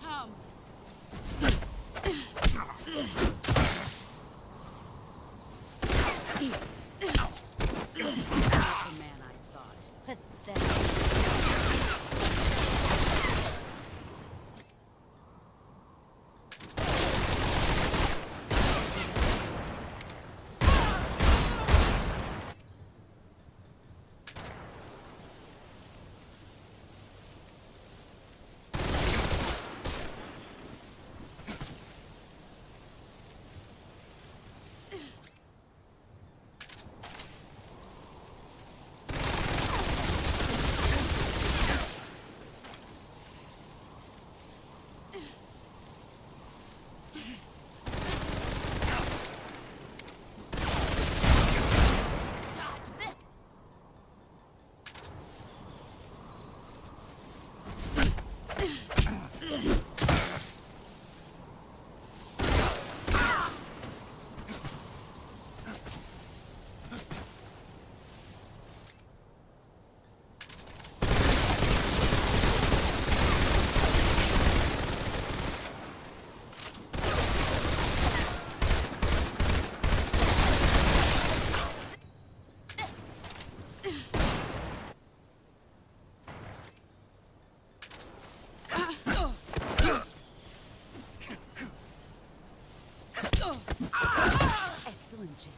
Come. The man I thought. Pathetic. Excellent, Jack.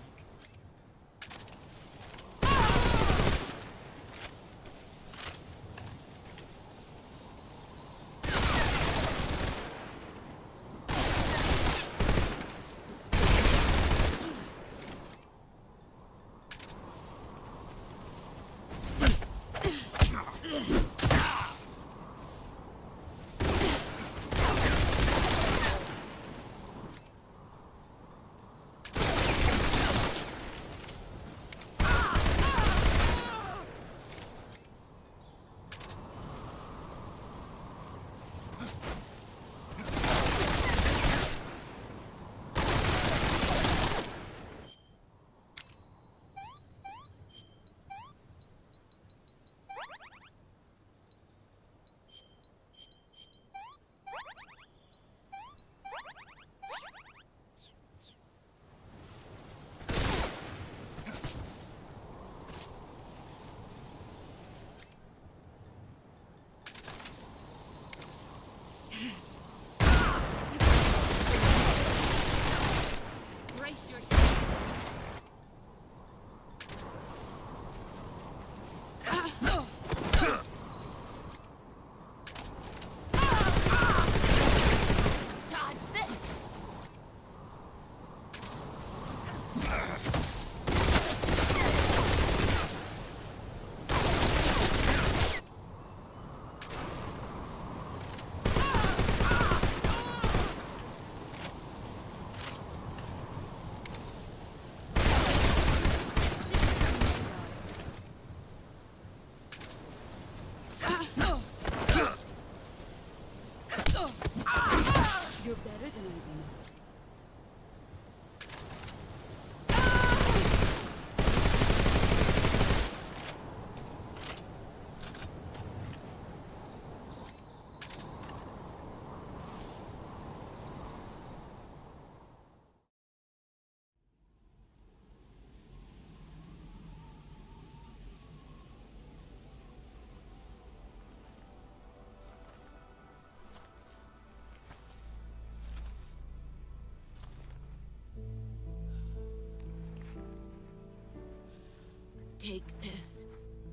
Take this.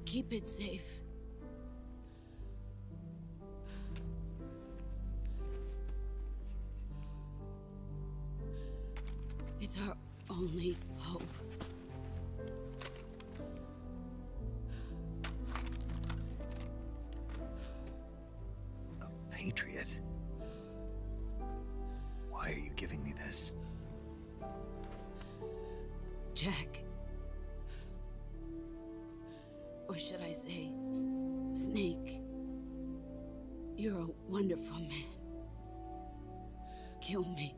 Keep it safe. It's our only hope. A patriot? Why are you giving me this? Jack. Or should I say, Snake. You're a wonderful man. Kill me.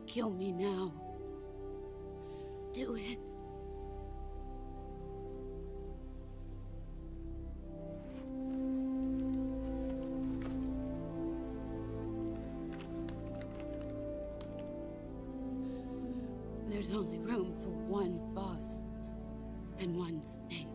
Kill me now. Do it. There's only room for one boss and one snake.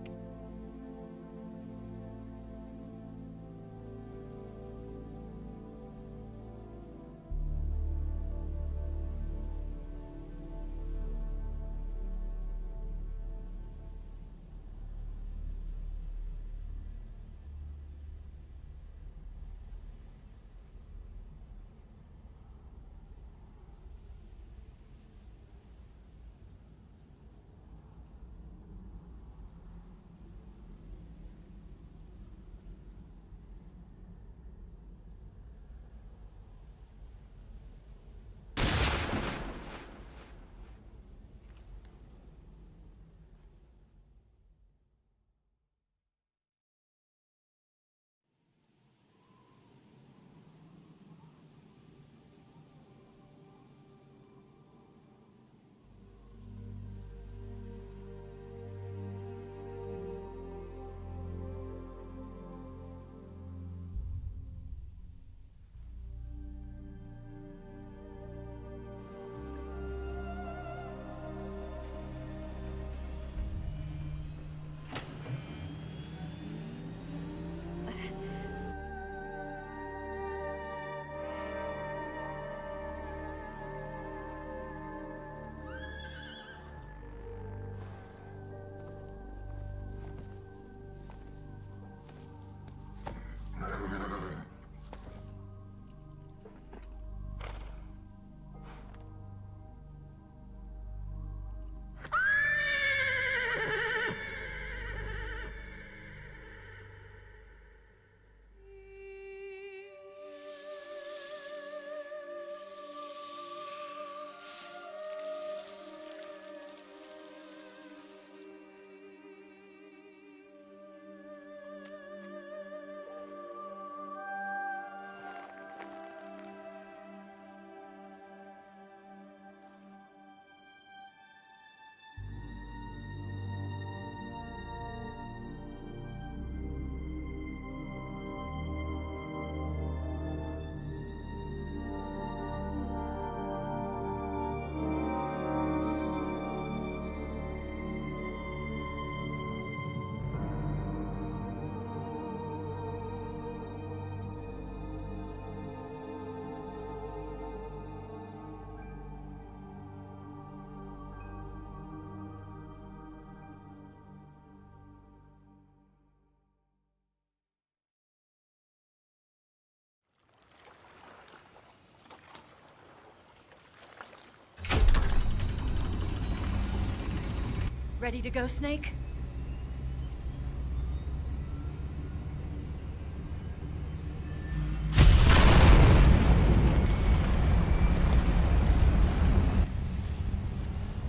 Ready to go, Snake?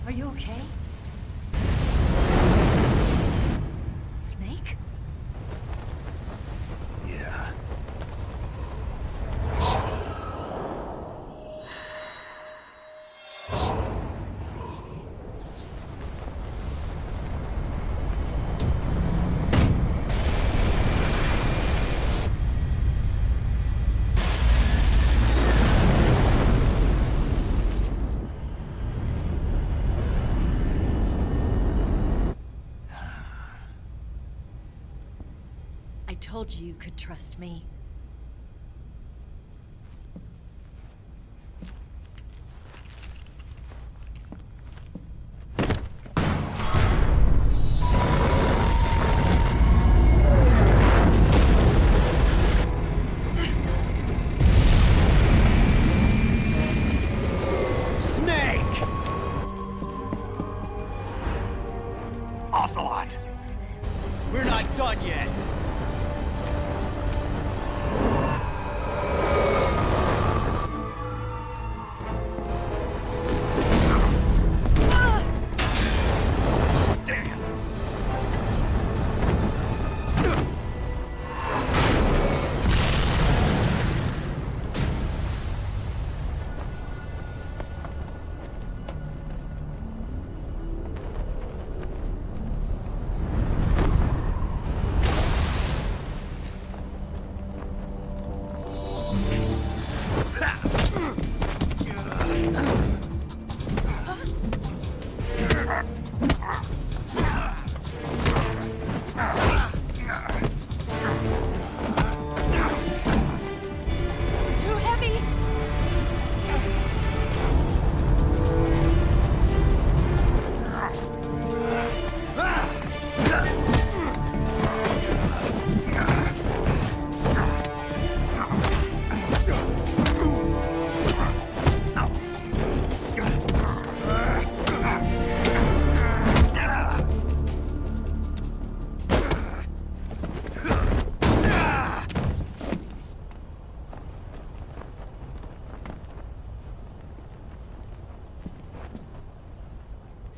Are you okay? Snake? Yeah. I told you you could trust me.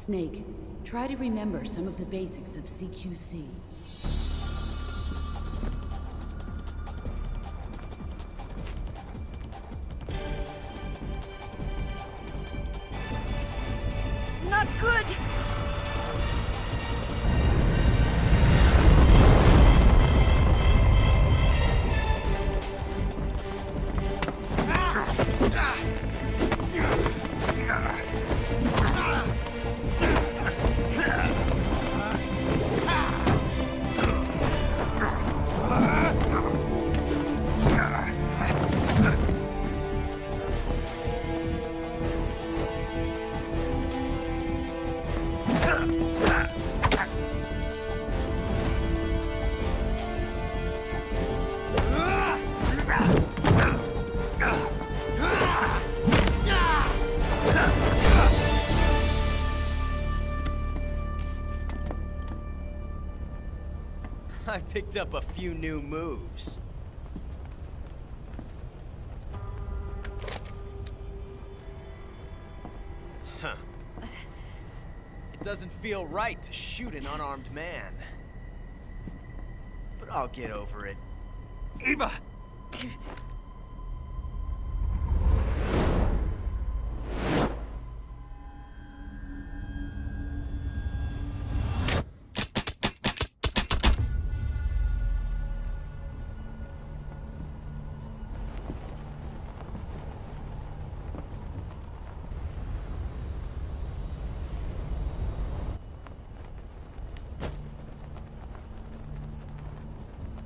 Snake, try to remember some of the basics of CQC. Not good! I picked up a few new moves. Huh. It doesn't feel right to shoot an unarmed man. But I'll get over it. Eva!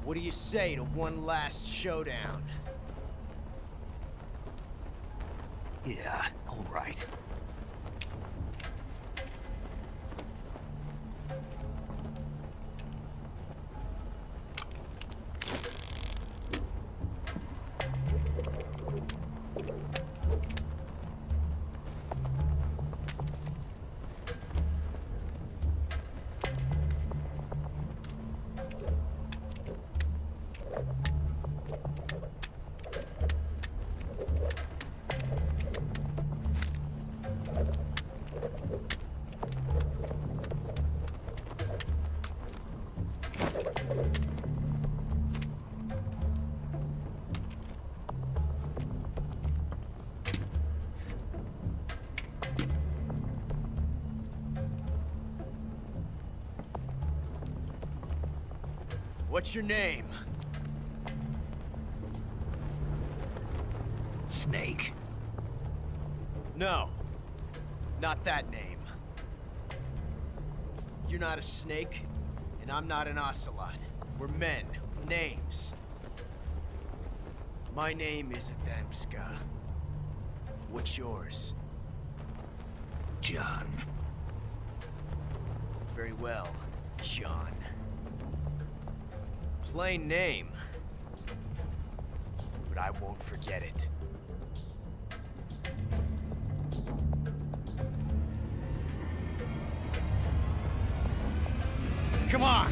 What do you say to one last showdown? Yeah, all right. What's your name? Snake. No. Not that name. You're not a snake, and I'm not an Ocelot. We're men with names. My name is Adamska. What's yours? John. Very well, John. Plain name. But I won't forget it. Come on!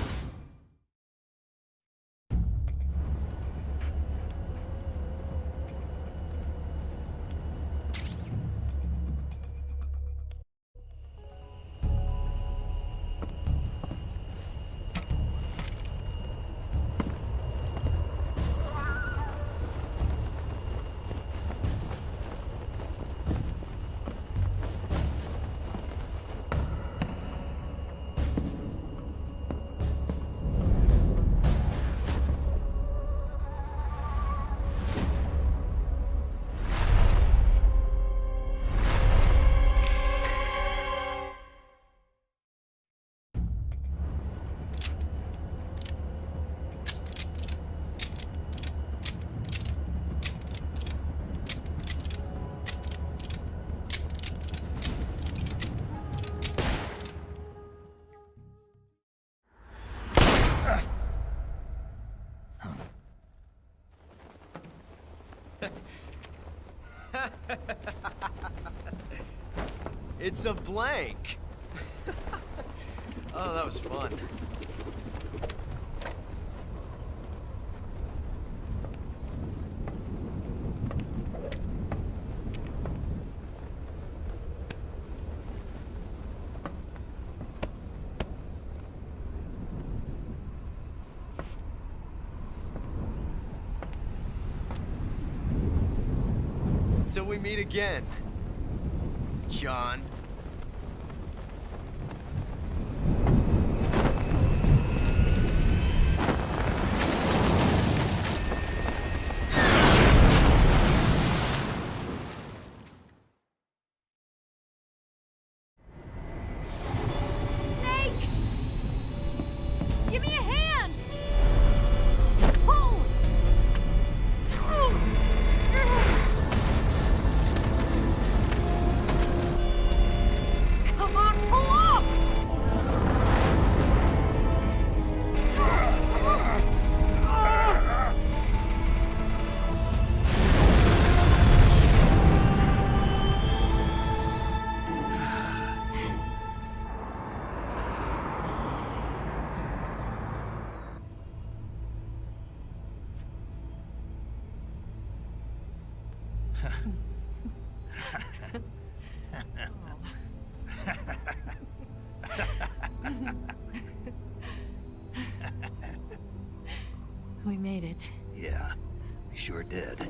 It's a blank. Oh, that was fun. Until we meet again, John. Give me a hand! Pull! Come on, pull up! We made it. Yeah, we sure did.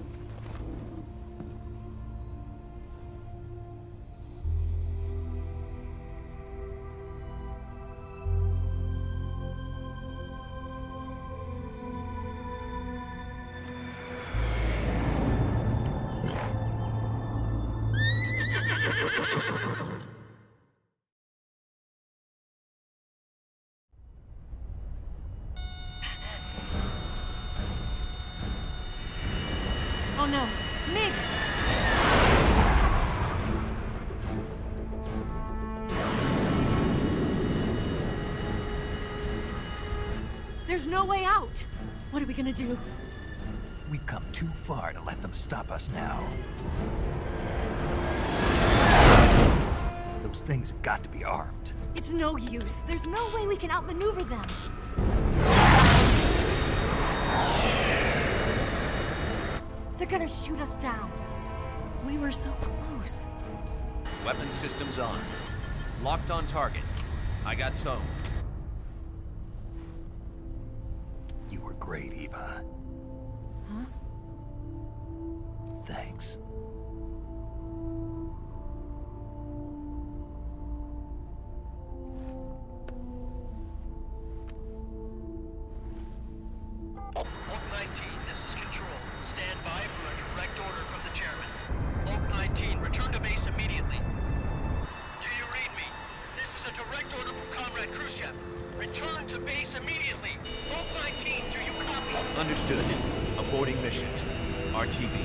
Oh no, Migs! There's no way out! What are we gonna do? We've come too far to let them stop us now. Those things have got to be armed. It's no use. There's no way we can outmaneuver them. They're gonna shoot us down. We were so close. Weapon systems on. Locked on target. I got tone. You were great, Eva. Huh? Thanks. Oak 19, this is Control. Stand by for a direct order from the chairman. Oak 19, return to base immediately. Do you read me? This is a direct order from Comrade Khrushchev. Return to base immediately. Oak 19, do you copy? Understood. Aborting mission. RTB.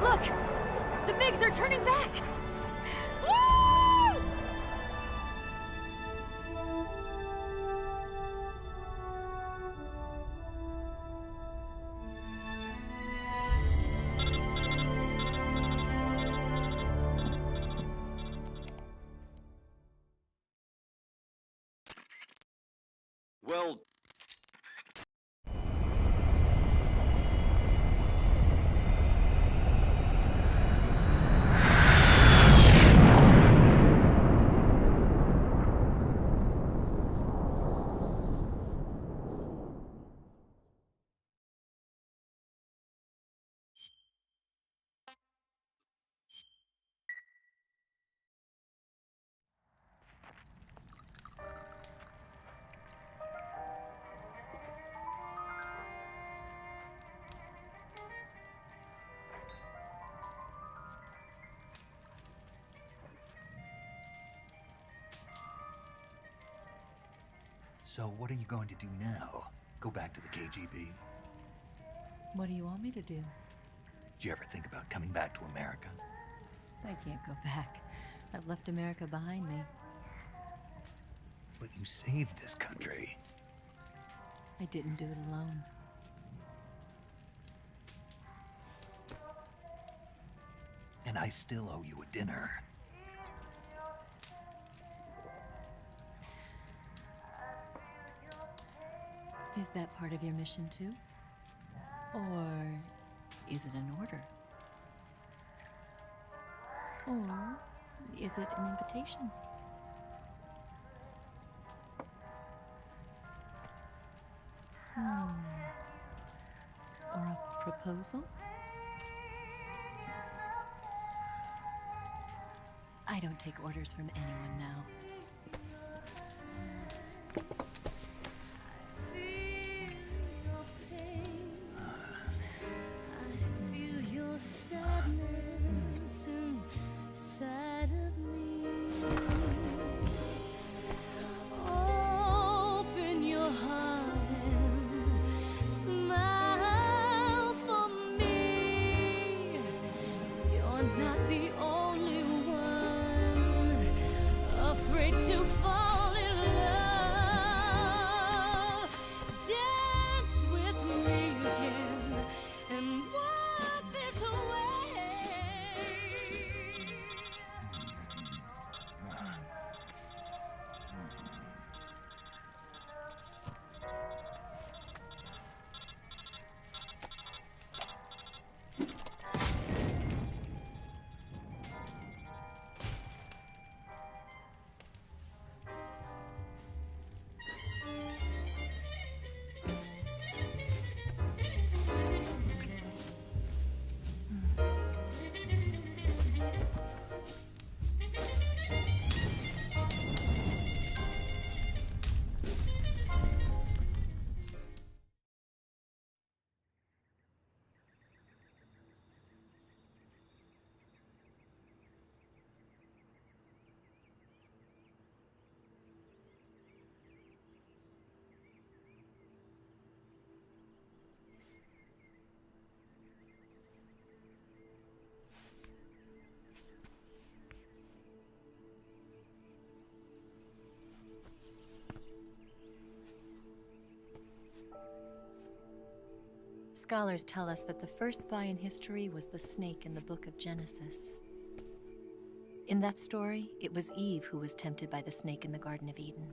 Look! The MiGs are turning back! Woo! Well... So what are you going to do now? Go back to the KGB? What do you want me to do? Did you ever think about coming back to America? I can't go back. I've left America behind me. But you saved this country. I didn't do it alone. And I still owe you a dinner. Is that part of your mission too? Or is it an order? Or is it an invitation? proposal? I don't take orders from anyone now. Sadness inside of me. Open your heart and smile for me. You're not the only one afraid to fall in love. Dance with me again and wipe this away. Scholars tell us that the first spy in history was the snake in the book of Genesis. In that story, it was Eve who was tempted by the snake in the Garden of Eden.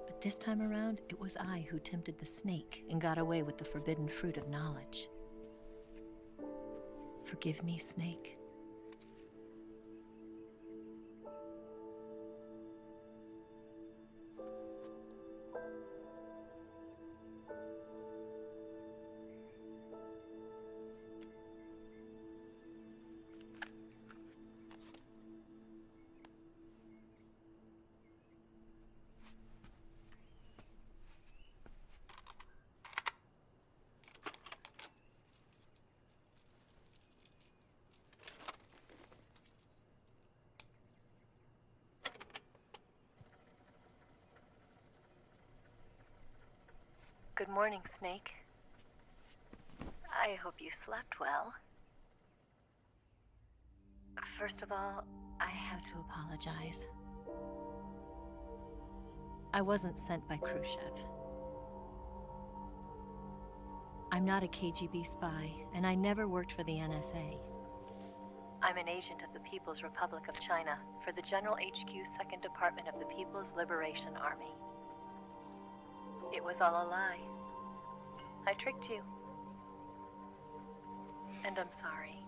But this time around, it was I who tempted the snake and got away with the forbidden fruit of knowledge. Forgive me, snake. Good morning, Snake. I hope you slept well. First of all, I have to apologize. I wasn't sent by Khrushchev. I'm not a KGB spy, and I never worked for the NSA. I'm an agent of the People's Republic of China for the General HQ 2nd Department of the People's Liberation Army. It was all a lie. I tricked you. And I'm sorry.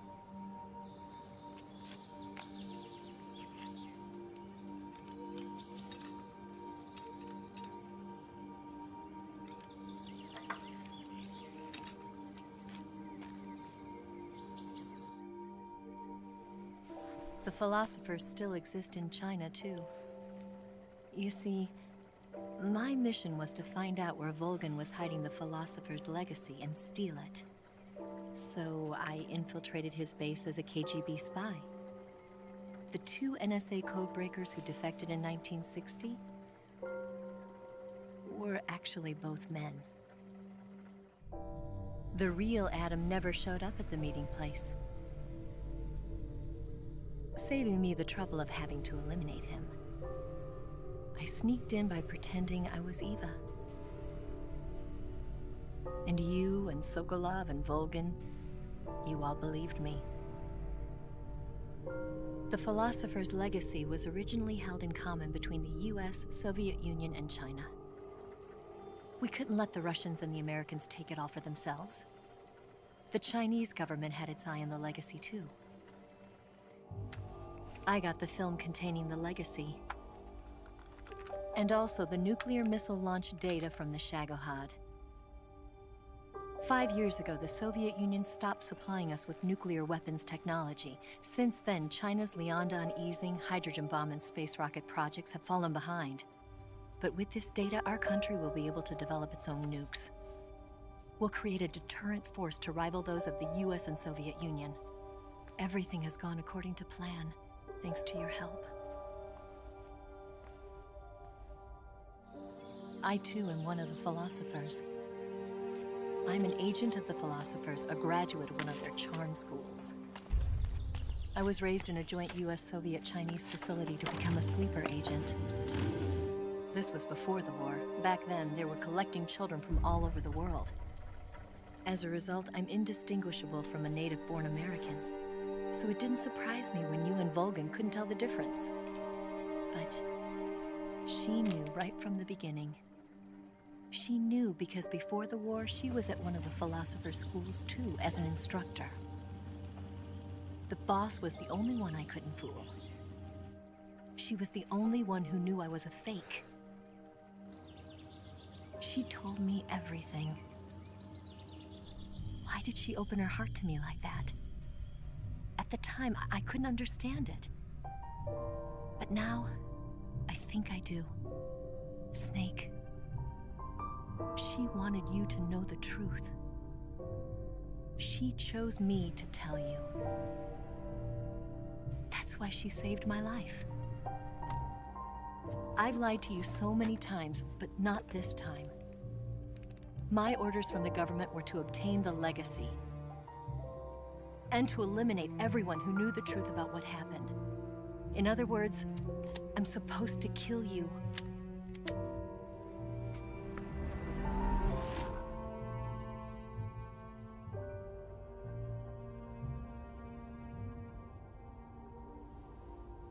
The philosophers still exist in China, too. You see, my mission was to find out where Volgin was hiding the philosopher's legacy and steal it. So I infiltrated his base as a KGB spy. The two NSA codebreakers who defected in 1960 were actually both men. The real Adam never showed up at the meeting place, saving me the trouble of having to eliminate him. I sneaked in by pretending I was Eva. And you and Sokolov and Volgin, you all believed me. The philosopher's legacy was originally held in common between the US, Soviet Union, and China. We couldn't let the Russians and the Americans take it all for themselves. The Chinese government had its eye on the legacy too. I got the film containing the legacy, and also the nuclear missile launch data from the Shagohod. 5 years ago, the Soviet Union stopped supplying us with nuclear weapons technology. Since then, China's Liaodong easing, hydrogen bomb, and space rocket projects have fallen behind. But with this data, our country will be able to develop its own nukes. We'll create a deterrent force to rival those of the US and Soviet Union. Everything has gone according to plan, thanks to your help. I too am one of the philosophers. I'm an agent of the philosophers, a graduate of one of their charm schools. I was raised in a joint US-Soviet-Chinese facility to become a sleeper agent. This was before the war. Back then, they were collecting children from all over the world. As a result, I'm indistinguishable from a native-born American. So it didn't surprise me when you and Volgin couldn't tell the difference. But she knew right from the beginning. She knew because before the war, she was at one of the philosophers' schools too, as an instructor. The boss was the only one I couldn't fool. She was the only one who knew I was a fake. She told me everything. Why did she open her heart to me like that? At the time, I couldn't understand it. But now, I think I do. Snake. She wanted you to know the truth. She chose me to tell you. That's why she saved my life. I've lied to you so many times, but not this time. My orders from the government were to obtain the legacy and to eliminate everyone who knew the truth about what happened. In other words, I'm supposed to kill you.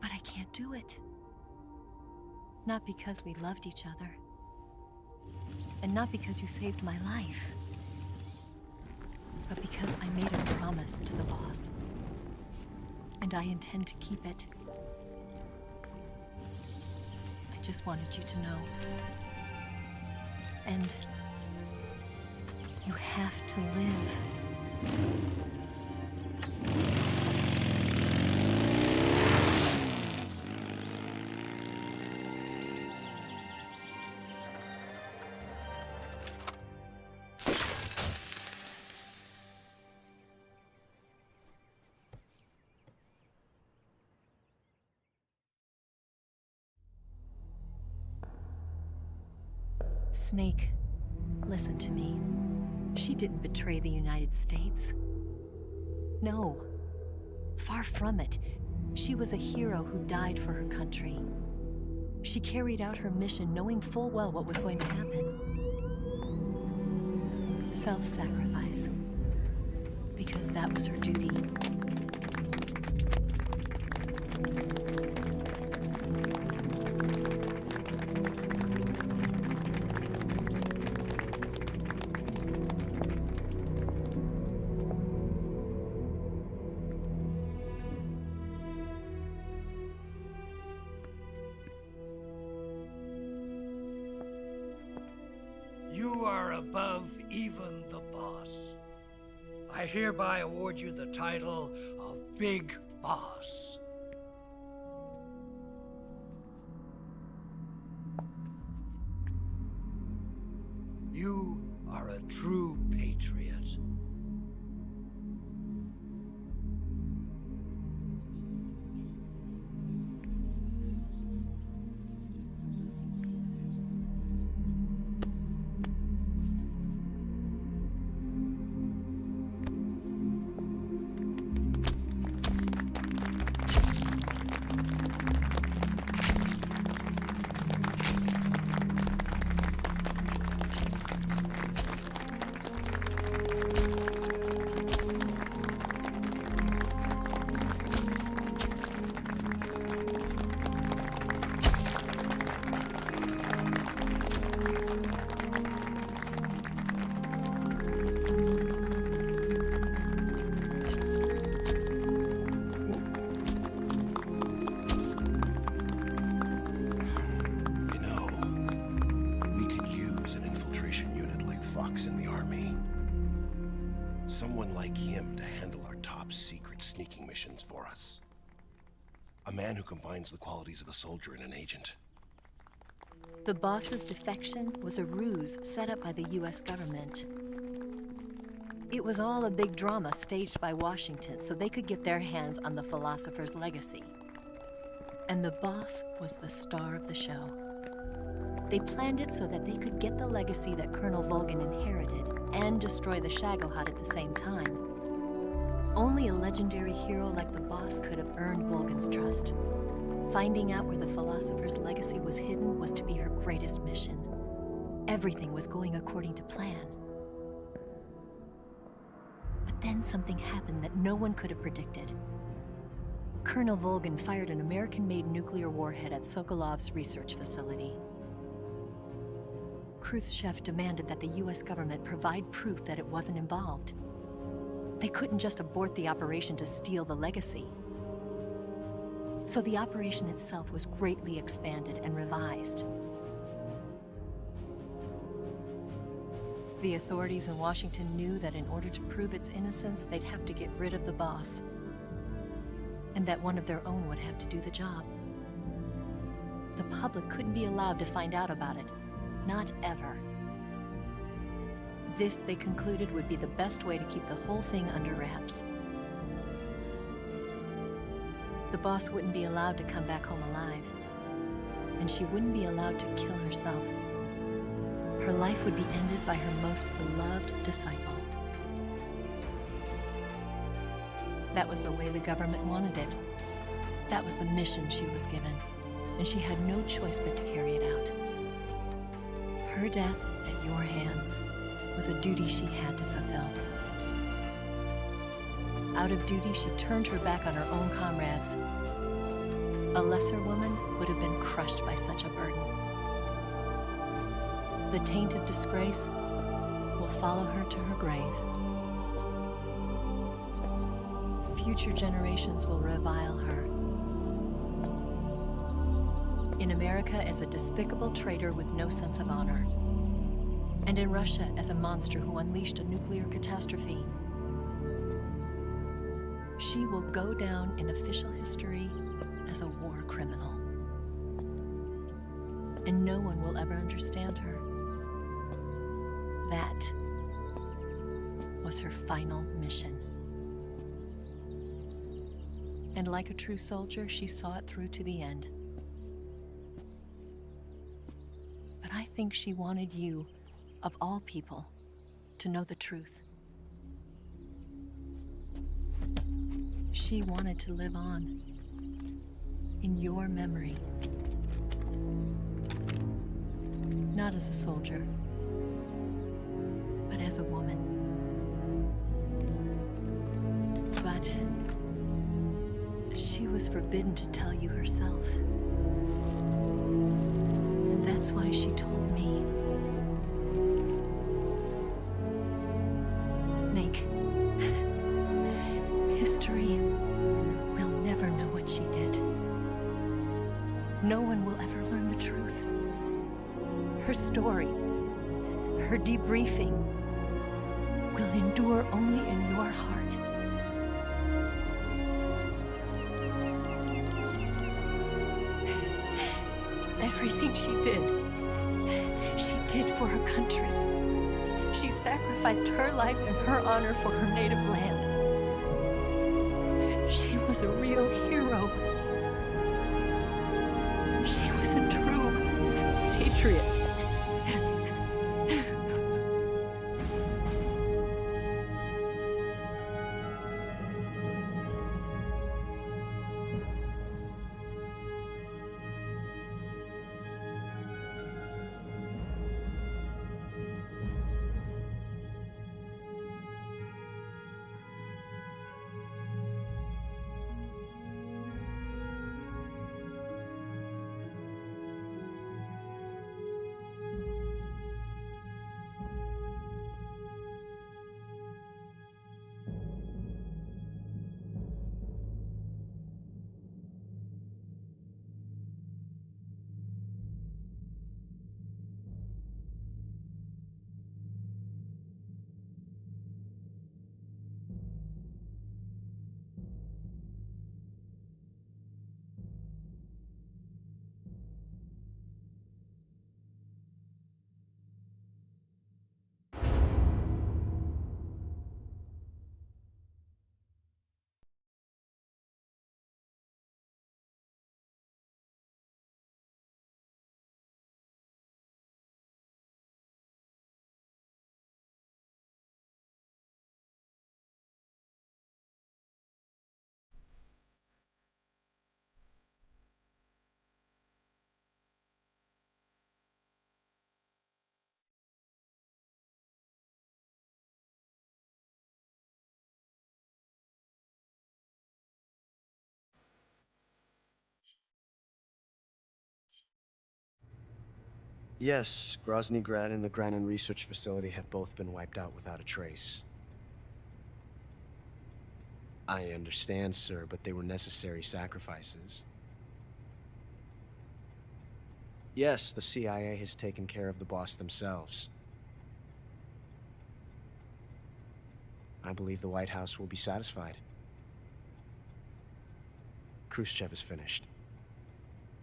But I can't do it. Not because we loved each other. And not because you saved my life. But because I made a promise to the boss. And I intend to keep it. I just wanted you to know. And you have to live. Snake, listen to me. She didn't betray the United States. No. Far from it. She was a hero who died for her country. She carried out her mission knowing full well what was going to happen. Self-sacrifice. Because that was her duty. You are above even the boss. I hereby award you the title of Big Boss. You are a true patriot. You know, we could use an infiltration unit like Fox in the army. Someone like him to handle our top secret sneaking missions for us. A man who combines the qualities of a soldier and an agent. The boss's defection was a ruse set up by the US government. It was all a big drama staged by Washington so they could get their hands on the philosopher's legacy. And the boss was the star of the show. They planned it so that they could get the legacy that Colonel Volgin inherited and destroy the Shagohod at the same time. Only a legendary hero like the boss could have earned Volgin's trust. Finding out where the philosopher's legacy was hidden was to be her greatest mission. Everything was going according to plan. But then something happened that no one could have predicted. Colonel Volgin fired an American-made nuclear warhead at Sokolov's research facility. Khrushchev demanded that the US government provide proof that it wasn't involved. They couldn't just abort the operation to steal the legacy. So the operation itself was greatly expanded and revised. The authorities in Washington knew that in order to prove its innocence, they'd have to get rid of the boss, and that one of their own would have to do the job. The public couldn't be allowed to find out about it. Not ever. This, they concluded, would be the best way to keep the whole thing under wraps. The boss wouldn't be allowed to come back home alive, and she wouldn't be allowed to kill herself. Her life would be ended by her most beloved disciple. That was the way the government wanted it. That was the mission she was given, and she had no choice but to carry it out. Her death at your hands was a duty she had to fulfill. Out of duty, she turned her back on her own comrades. A lesser woman would have been crushed by such a burden. The taint of disgrace will follow her to her grave. Future generations will revile her. In America as a despicable traitor with no sense of honor. And in Russia as a monster who unleashed a nuclear catastrophe. She will go down in official history as a war criminal. And no one will ever understand her. That was her final mission. And like a true soldier, she saw it through to the end. But I think she wanted you, of all people, to know the truth. She wanted to live on, in your memory. Not as a soldier, but as a woman. But she was forbidden to tell you herself. And that's why she told me. Snake, history will never know what she did. No one will ever learn the truth. Her story, her debriefing, will endure only in your heart. Everything she did for her country. She sacrificed her life and her honor for her native land. She was a real hero. She was a true patriot. Yes, Groznigrad and the Granin research facility have both been wiped out without a trace. I understand, sir, but they were necessary sacrifices. Yes, the CIA has taken care of the boss themselves. I believe the White House will be satisfied. Khrushchev is finished.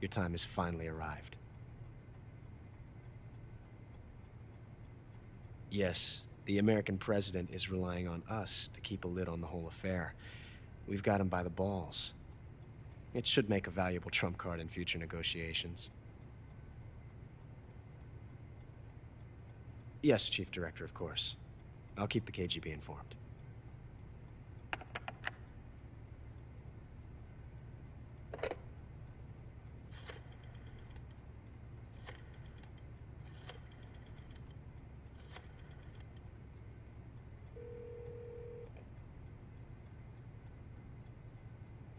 Your time has finally arrived. Yes, the American president is relying on us to keep a lid on the whole affair. We've got him by the balls. It should make a valuable trump card in future negotiations. Yes, Chief Director, of course. I'll keep the KGB informed.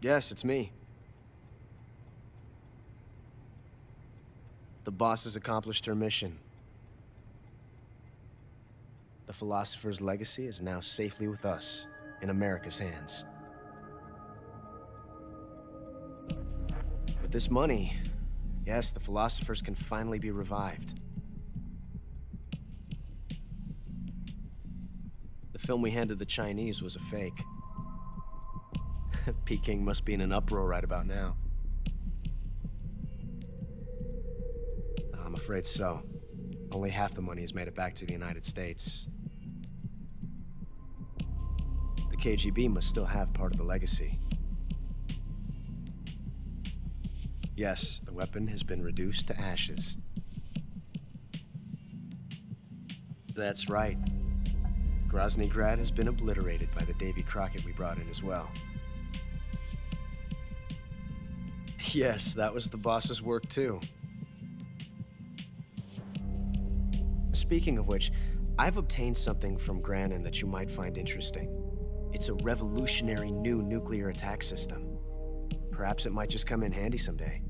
Yes, it's me. The boss has accomplished her mission. The philosopher's legacy is now safely with us, in America's hands. With this money, yes, the philosophers can finally be revived. The film we handed the Chinese was a fake. Peking must be in an uproar right about now. I'm afraid so. Only half the money has made it back to the United States. The KGB must still have part of the legacy. Yes, the weapon has been reduced to ashes. That's right. Groznigrad has been obliterated by the Davy Crockett we brought in as well. Yes, that was the boss's work too. Speaking of which, I've obtained something from Granin that you might find interesting. It's a revolutionary new nuclear attack system. Perhaps it might just come in handy someday.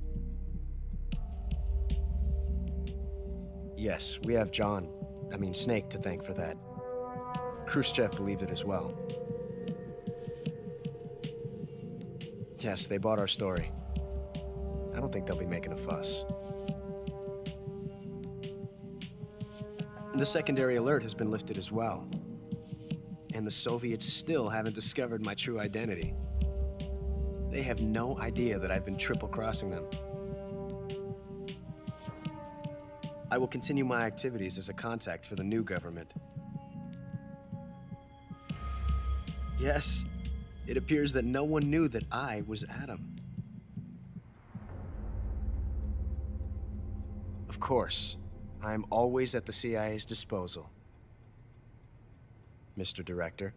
Yes, we have Snake to thank for that. Khrushchev believed it as well. Yes, they bought our story. I don't think they'll be making a fuss. The secondary alert has been lifted as well. And the Soviets still haven't discovered my true identity. They have no idea that I've been triple-crossing them. I will continue my activities as a contact for the new government. Yes, it appears that no one knew that I was Adam. Of course, I'm always at the CIA's disposal, Mr. Director.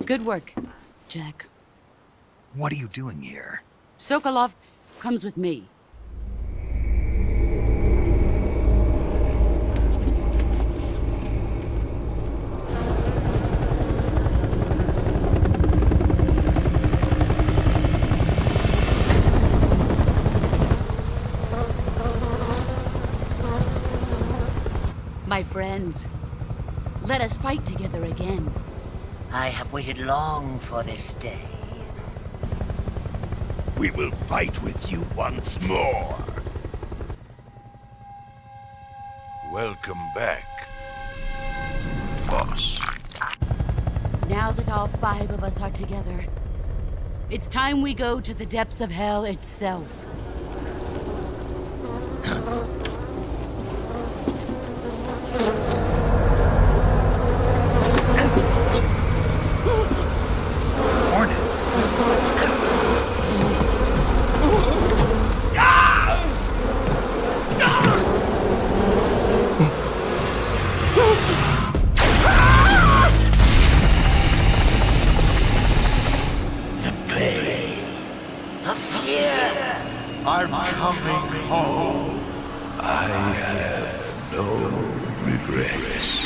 Good work, Jack. What are you doing here? Sokolov comes with me. My friends, let us fight together again. I have waited long for this day. We will fight with you once more. Welcome back, boss. Now that all 5 of us are together, it's time we go to the depths of hell itself. Hornets! The pain, the fear. I'm coming home. I have no regrets.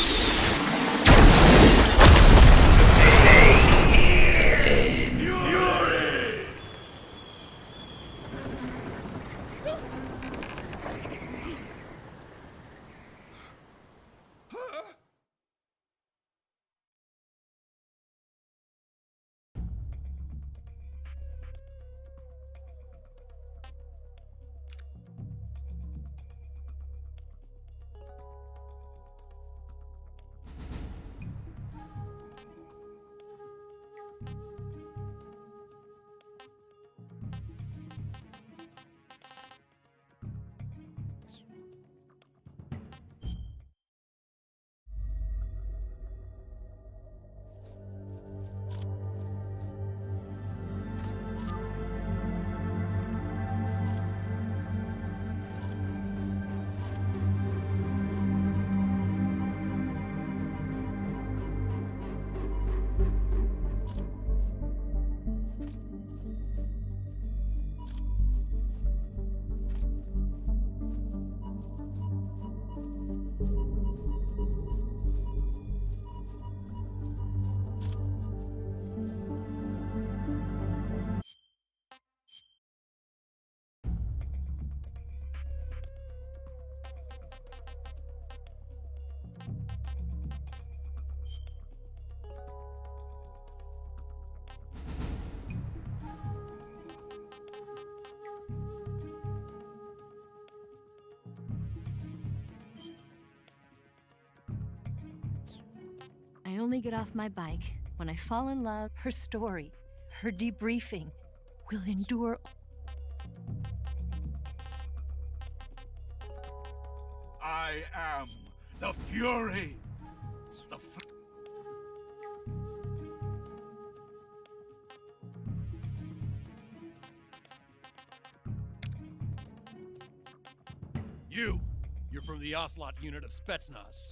I only get off my bike when I fall in love. Her story, her debriefing, will endure. I am the Fury. You're from the Ocelot unit of Spetsnaz.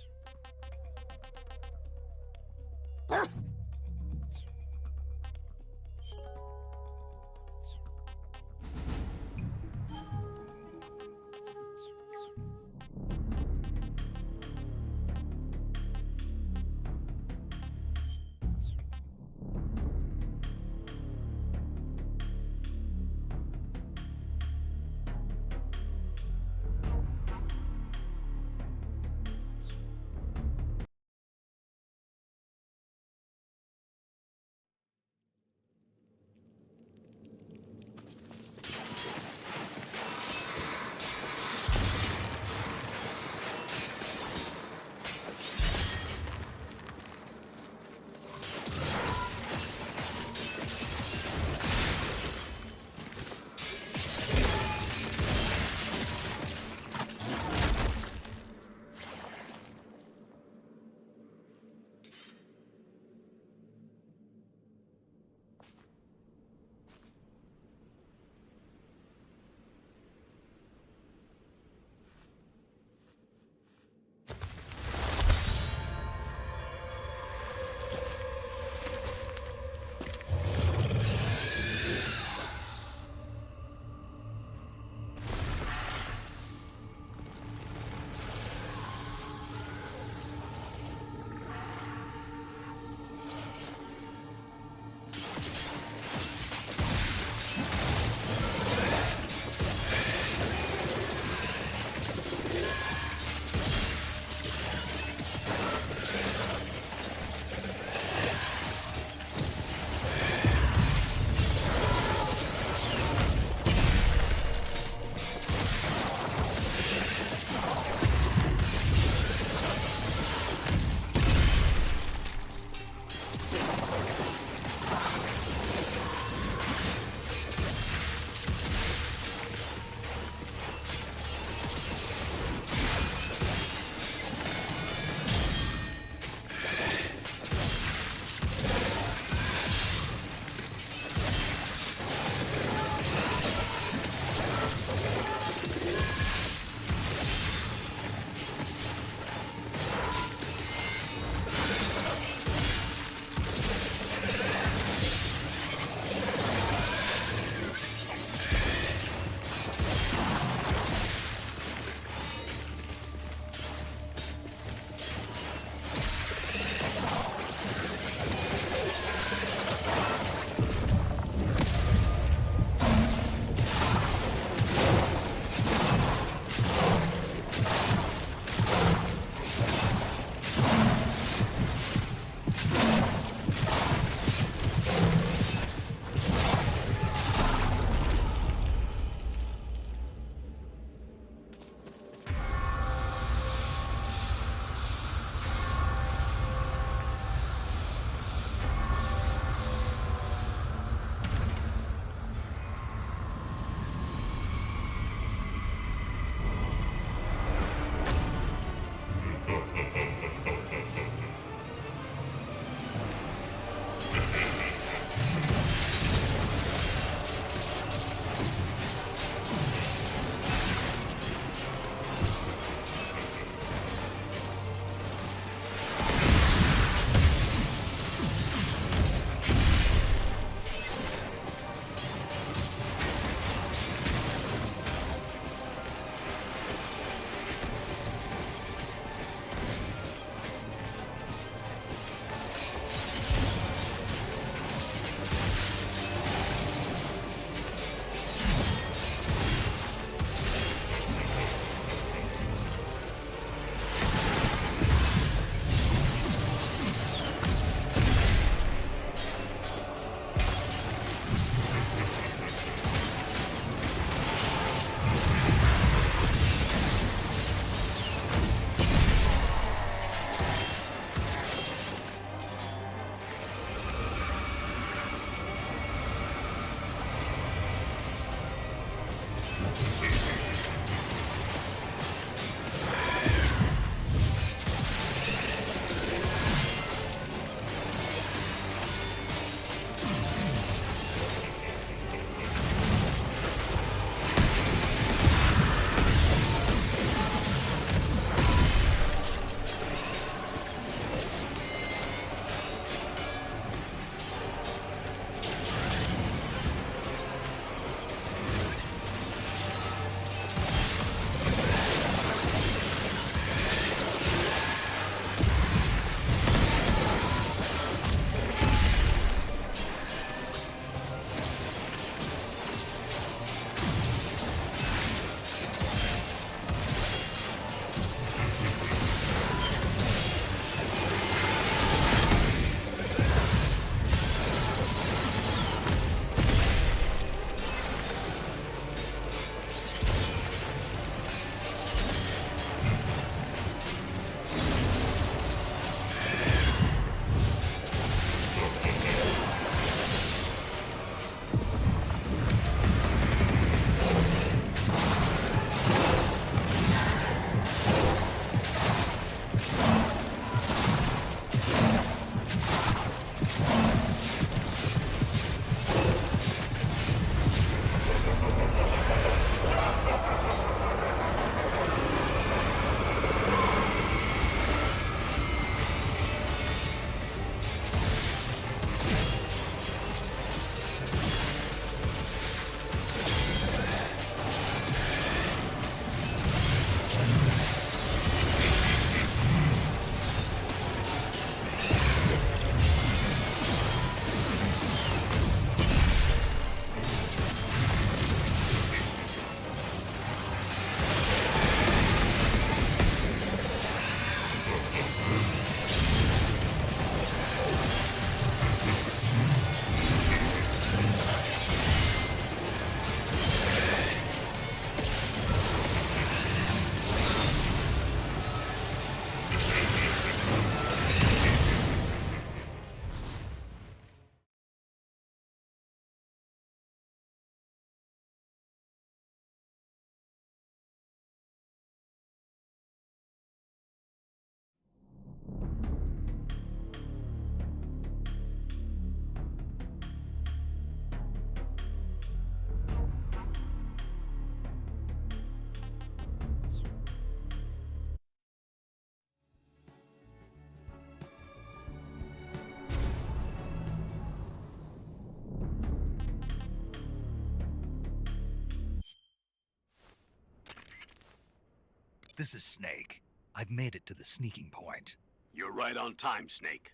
this is Snake. I've made it to the sneaking point. You're right on time, Snake.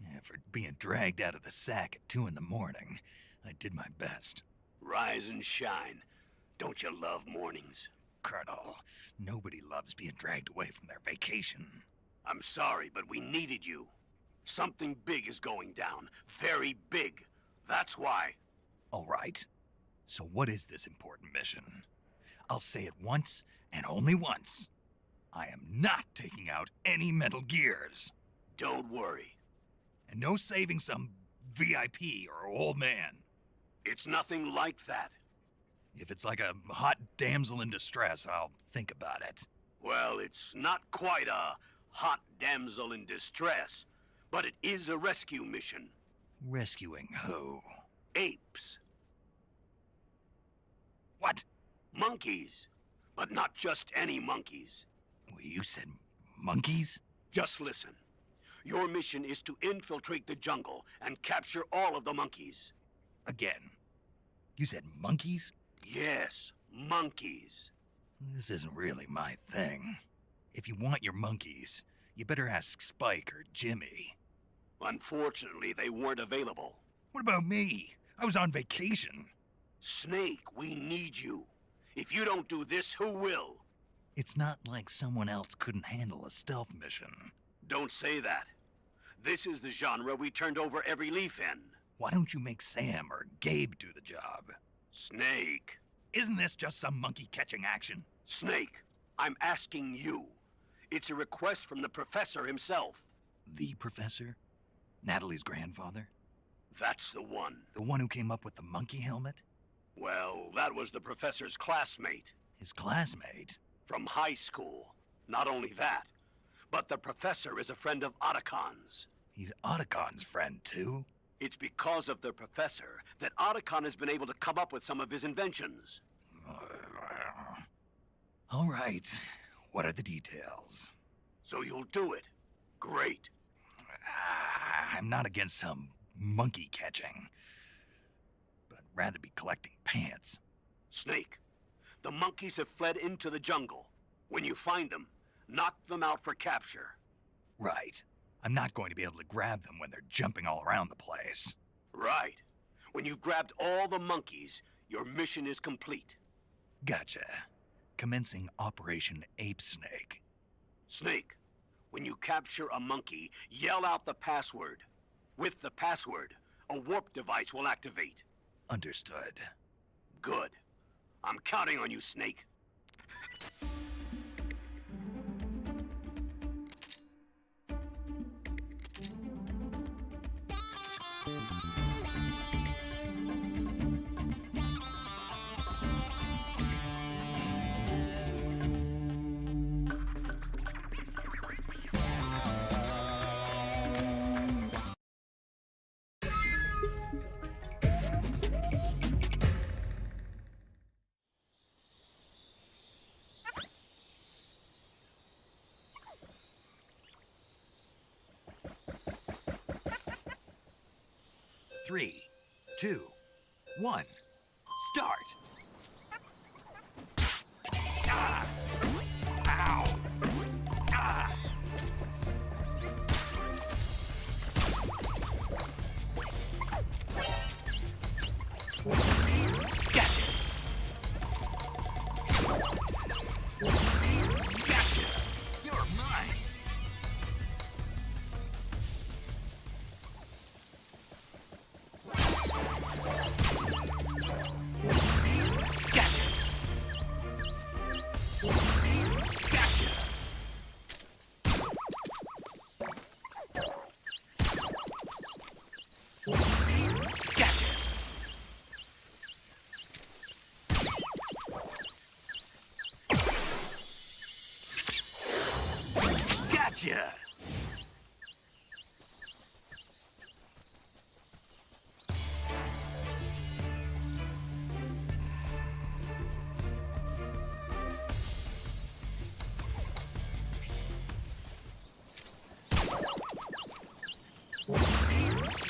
Yeah, for being dragged out of the sack at 2 in the morning, I did my best. Rise and shine. Don't you love mornings? Colonel, nobody loves being dragged away from their vacation. I'm sorry, but we needed you. Something big is going down. Very big. That's why. All right. So what is this important mission? I'll say it once, and only once. I am not taking out any Metal Gears. Don't worry. And no saving some VIP or old man. It's nothing like that. If it's like a hot damsel in distress, I'll think about it. Well, it's not quite a hot damsel in distress, but it is a rescue mission. Rescuing who? Apes. What? Monkeys. But not just any monkeys. Well, you said monkeys? Just listen. Your mission is to infiltrate the jungle and capture all of the monkeys. Again. You said monkeys? Yes, monkeys. This isn't really my thing. If you want your monkeys, you better ask Spike or Jimmy. Unfortunately, they weren't available. What about me? I was on vacation. Snake, we need you. If you don't do this, who will? It's not like someone else couldn't handle a stealth mission. Don't say that. This is the genre we turned over every leaf in. Why don't you make Sam or Gabe do the job? Snake. Isn't this just some monkey-catching action? Snake, I'm asking you. It's a request from the professor himself. The professor? Natalie's grandfather? That's the one. The one who came up with the monkey helmet? Well, that was the professor's classmate. His classmate? From high school. Not only that, but the professor is a friend of Otacon's. He's Otacon's friend, too? It's because of the professor that Otacon has been able to come up with some of his inventions. All right. What are the details? So you'll do it. Great. I'm not against some monkey catching, but I'd rather be collecting pants. Snake, the monkeys have fled into the jungle. When you find them, knock them out for capture. Right. I'm not going to be able to grab them when they're jumping all around the place. Right. When you've grabbed all the monkeys, your mission is complete. Gotcha. Commencing Operation Ape Snake. Snake, when you capture a monkey, yell out the password. With the password, a warp device will activate. Understood. Good. I'm counting on you, Snake. Three, 2, 1, start! Ah! Ow! Ah! Gotcha! Gotcha! You're mine! Gotcha!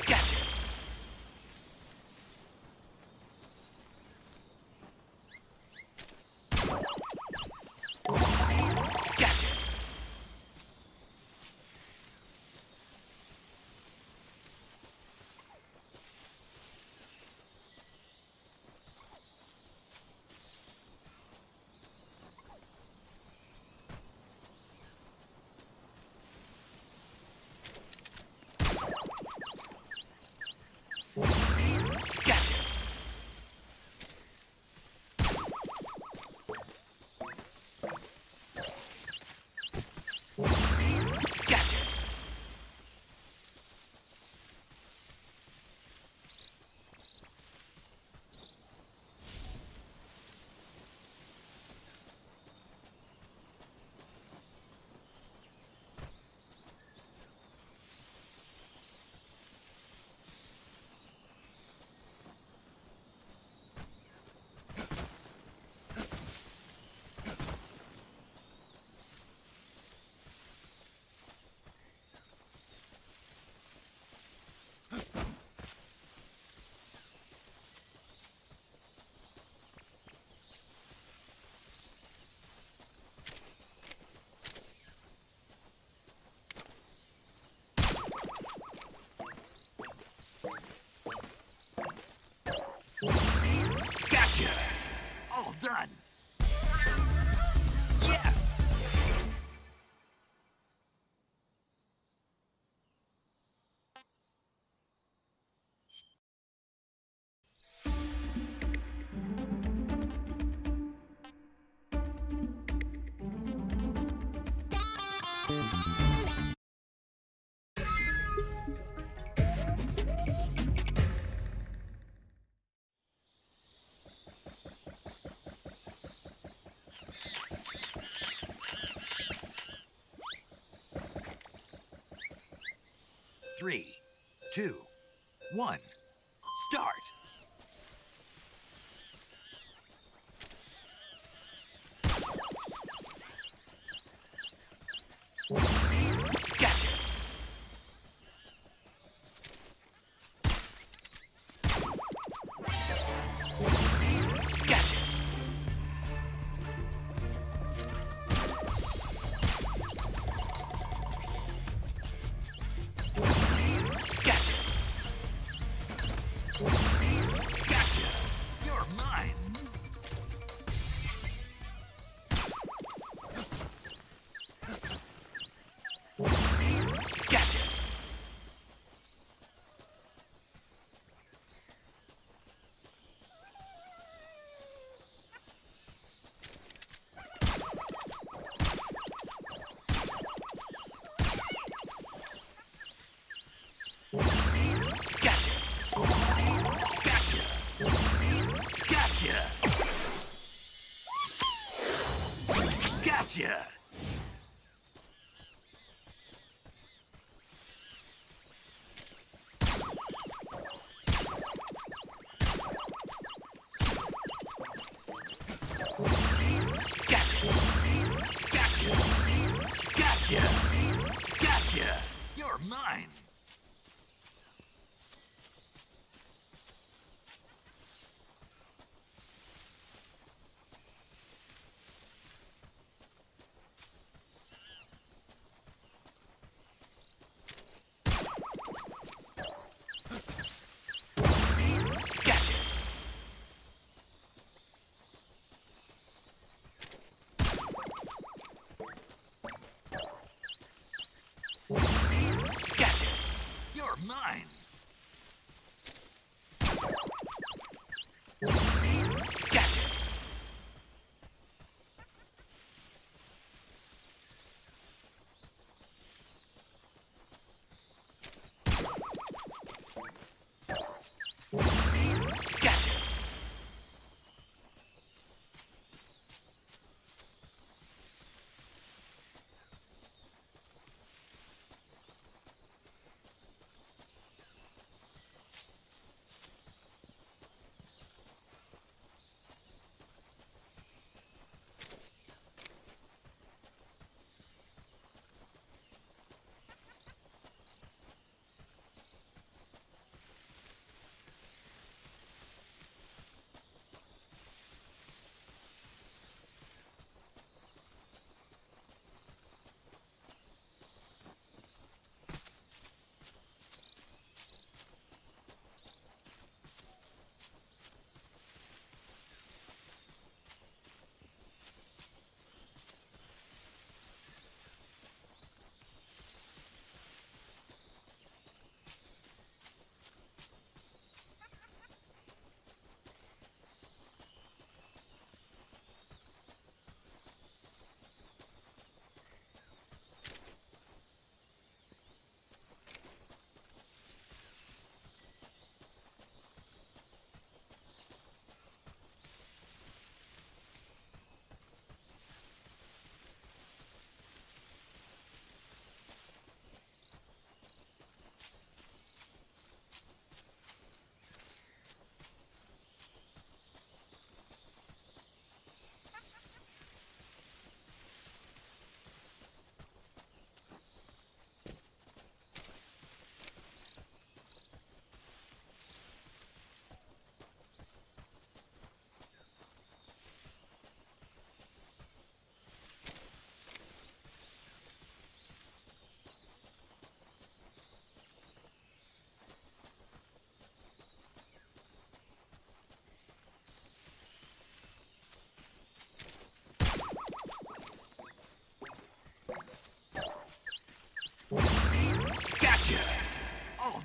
Gotcha! Gotcha! All done! Yes! Three, two, one, start! Gotcha! Gotcha! Gotcha! Gotcha! You're mine! Gotcha! Gotcha! Gotcha! Gotcha! Gotcha! Gotcha! Gotcha! Gotcha! Gotcha! You're mine! Gotcha! Gotcha! You're mine! Gotcha! Gotcha!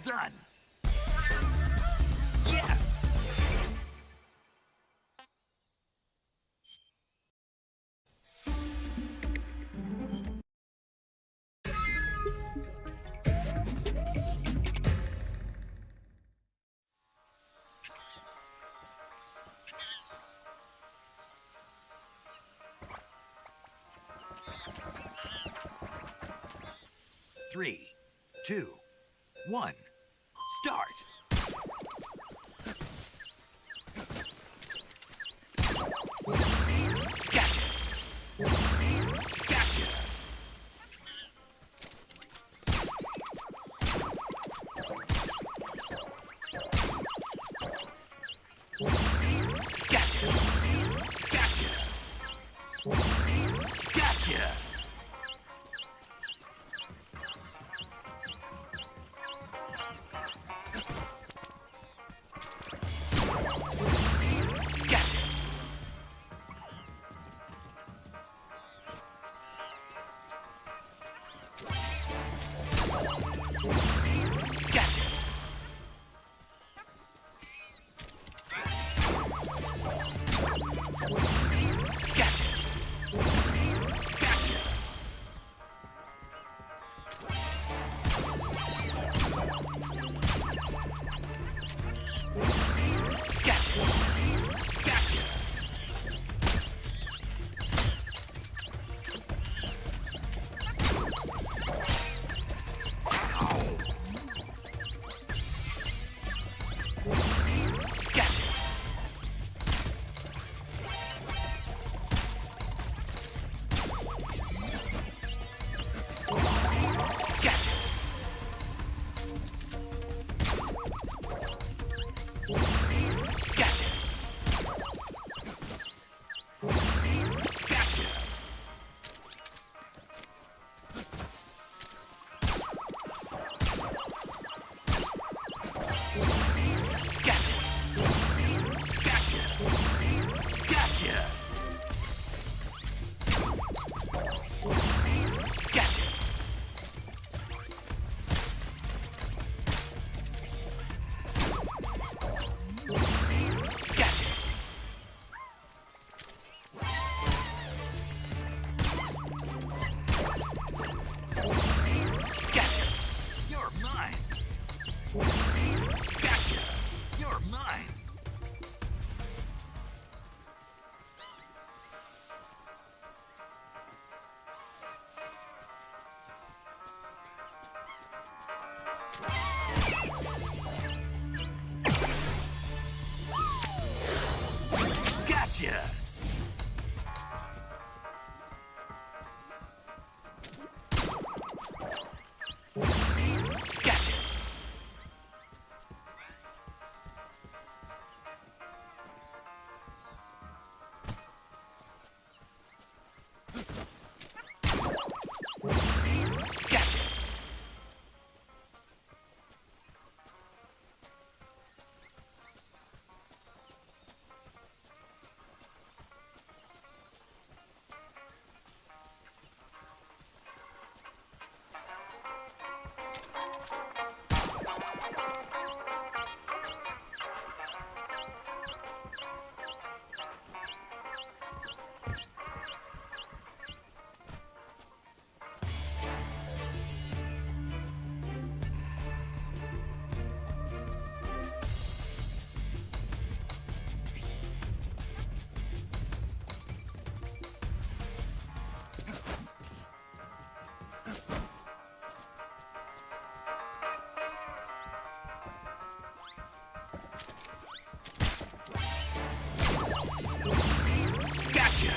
done! Yes! Three, 2, 1, start! Gotcha! Gotcha! Gotcha! Gotcha! Gotcha! Gotcha! Gotcha! Gotcha! Gotcha!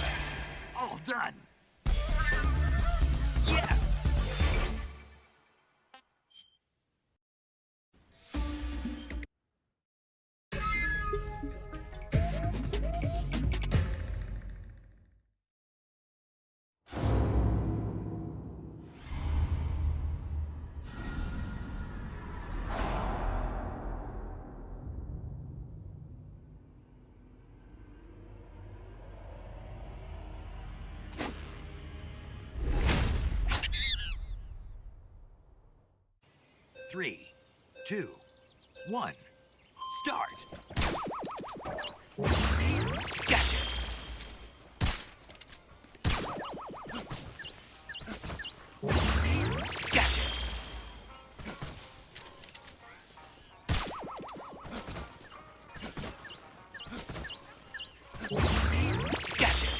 All done! Yes! Three, 2, 1, start! Gotcha! Gotcha! Gotcha!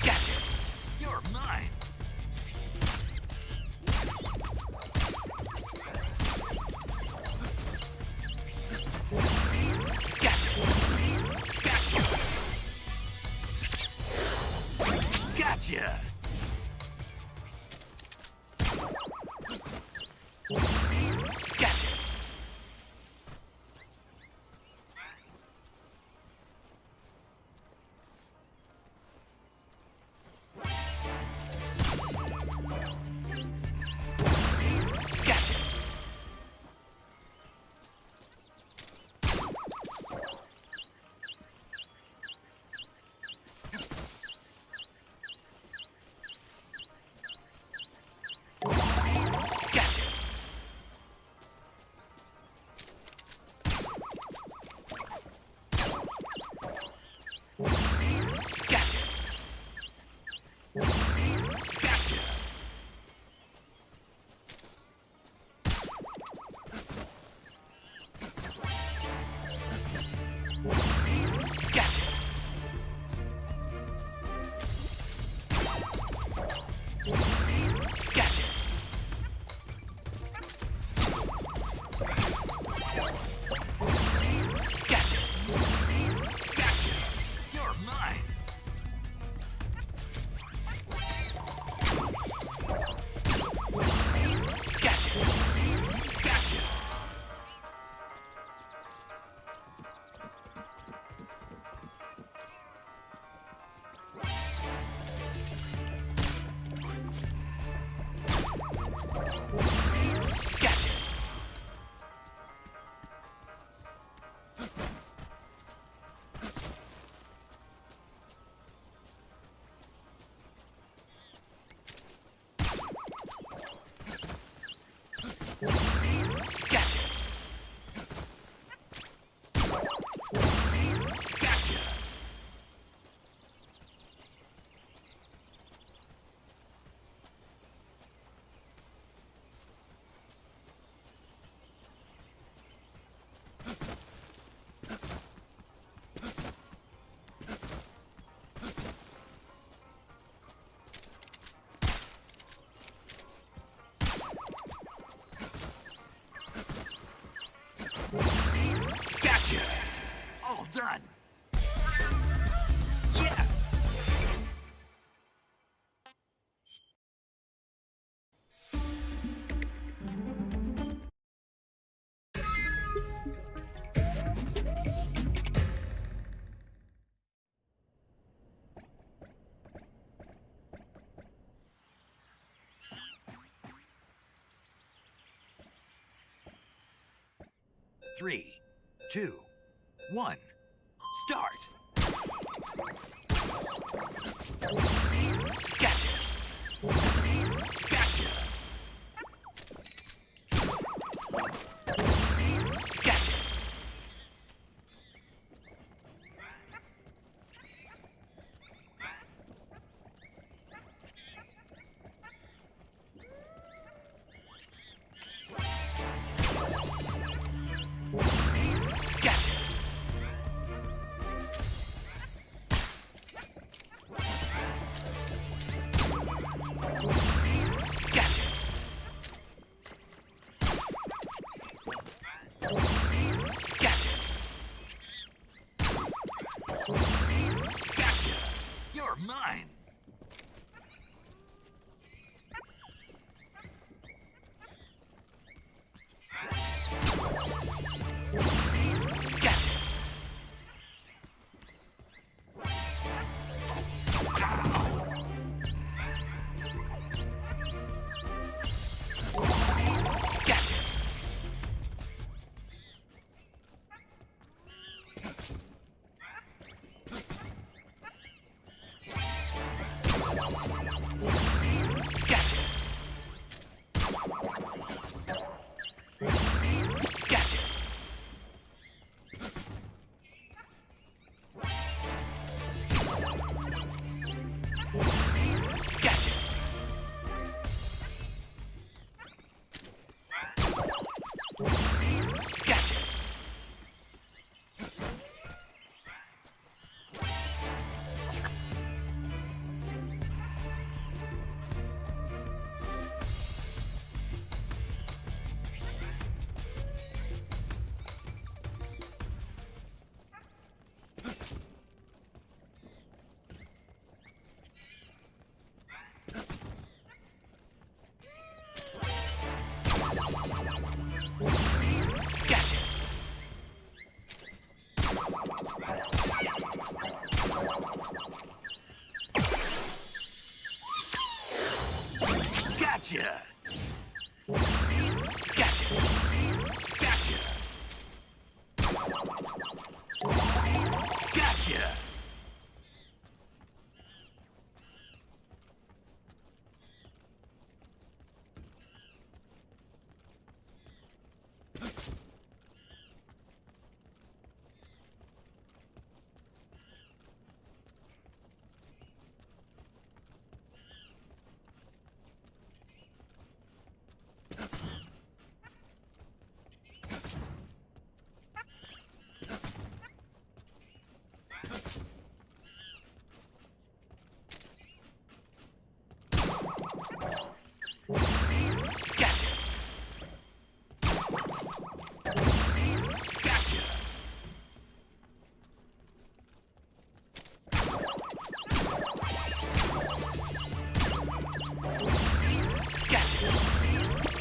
Gotcha! You're mine! Gotcha! Gotcha! Gotcha! Gotcha! Gotcha! Gotcha! Gotcha! Gotcha! Gotcha! Gotcha! Gotcha! Gotcha! You're mine! Gotcha! Gotcha! Gotcha! Gotcha! Gotcha! Gotcha! All done! Yes! Three, 2, 1, start! Gotcha! Gotcha! Gotcha! Gotcha! Gotcha! Gotcha! Gotcha! You're mine! Gotcha! Gotcha! Gotcha! Gotcha! Gotcha! Gotcha! Gotcha!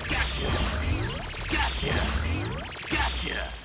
Gotcha! Gotcha!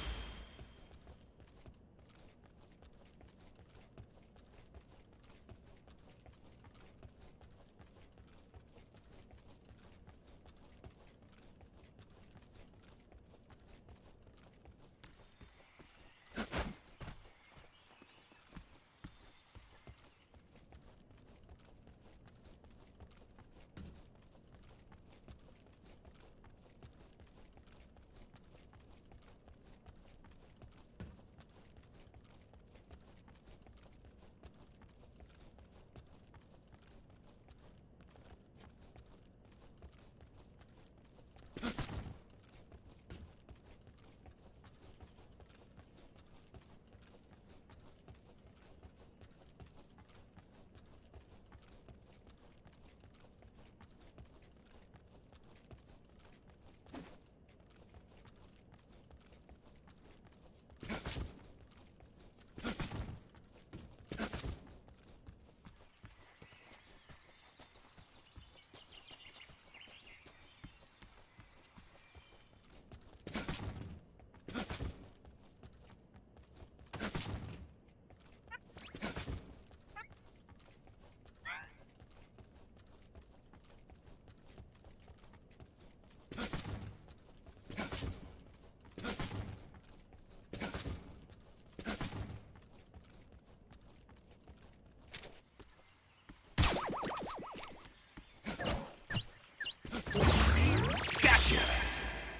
Gotcha!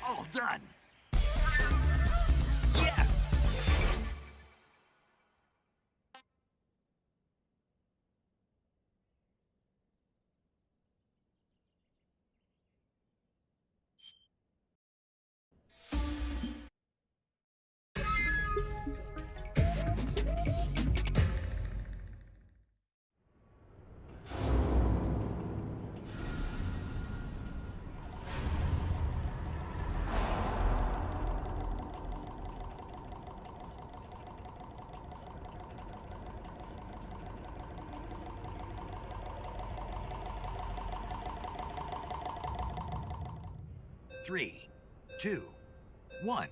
All done! Yes! Three, 2, 1,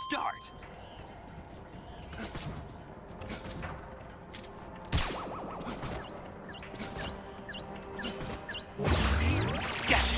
start! Gotcha!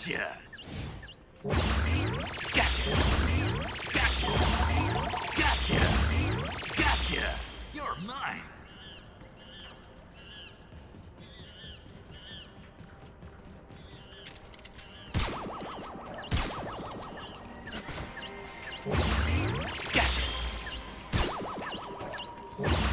Gotcha! Gotcha! Gotcha! Gotcha! Gotcha! You're mine! Gotcha! Gotcha!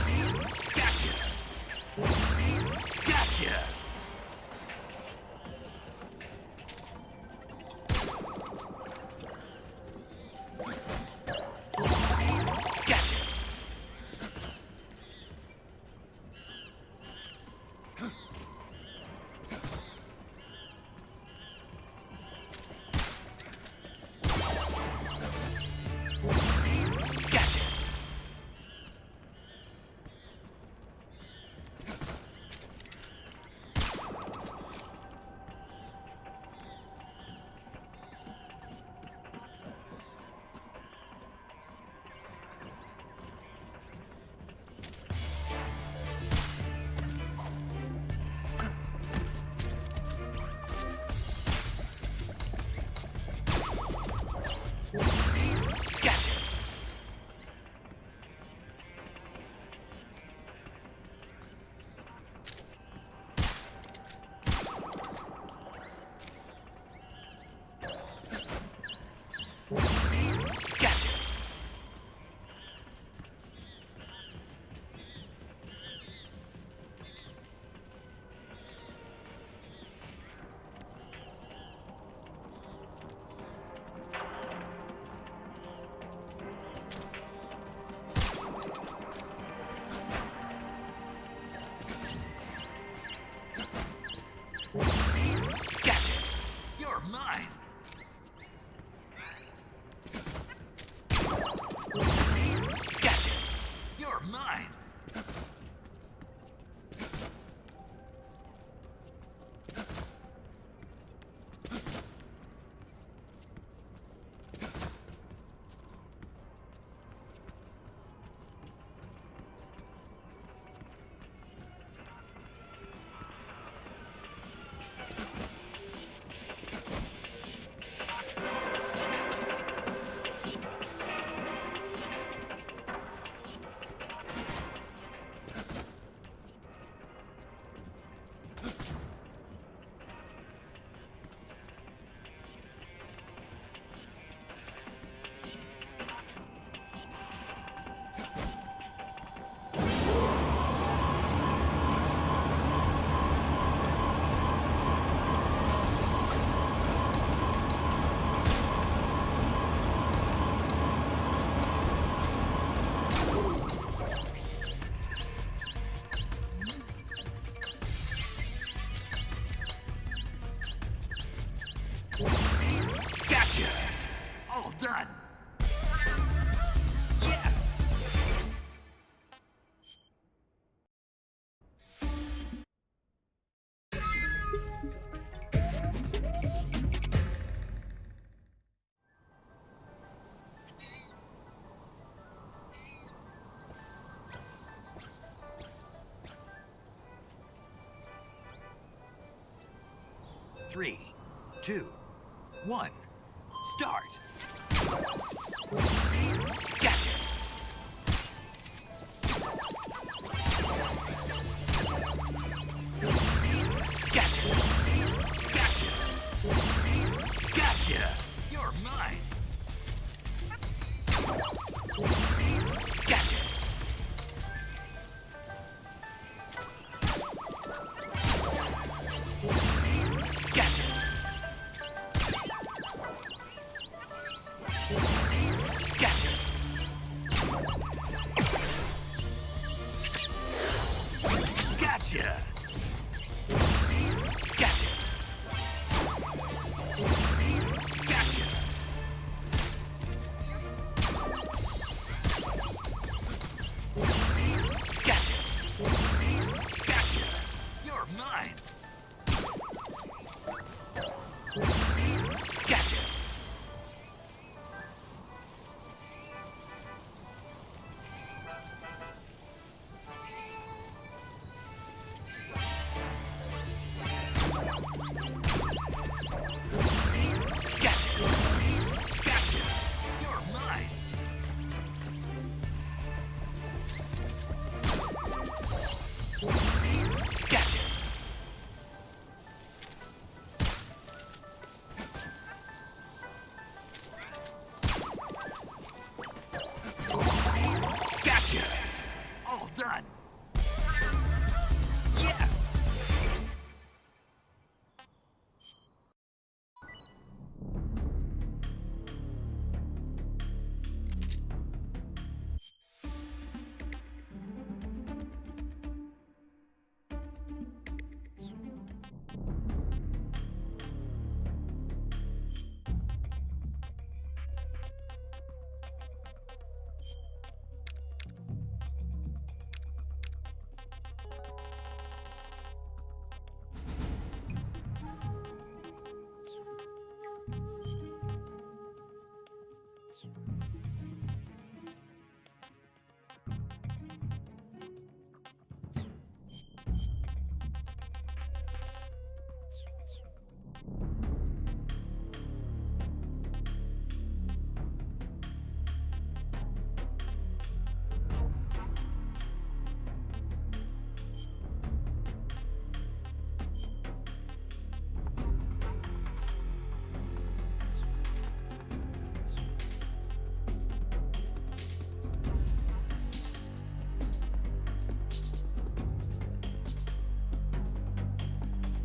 Gotcha! Gotcha! You're mine! Gotcha! You're mine! Gotcha! All done! Yes! Three, two, one, start! Gotcha! Gotcha! Gotcha! Gotcha! You're mine! Gotcha! Gotcha! Gotcha! Gotcha! Gotcha! Gotcha! Gotcha! Gotcha! You're mine! Gotcha!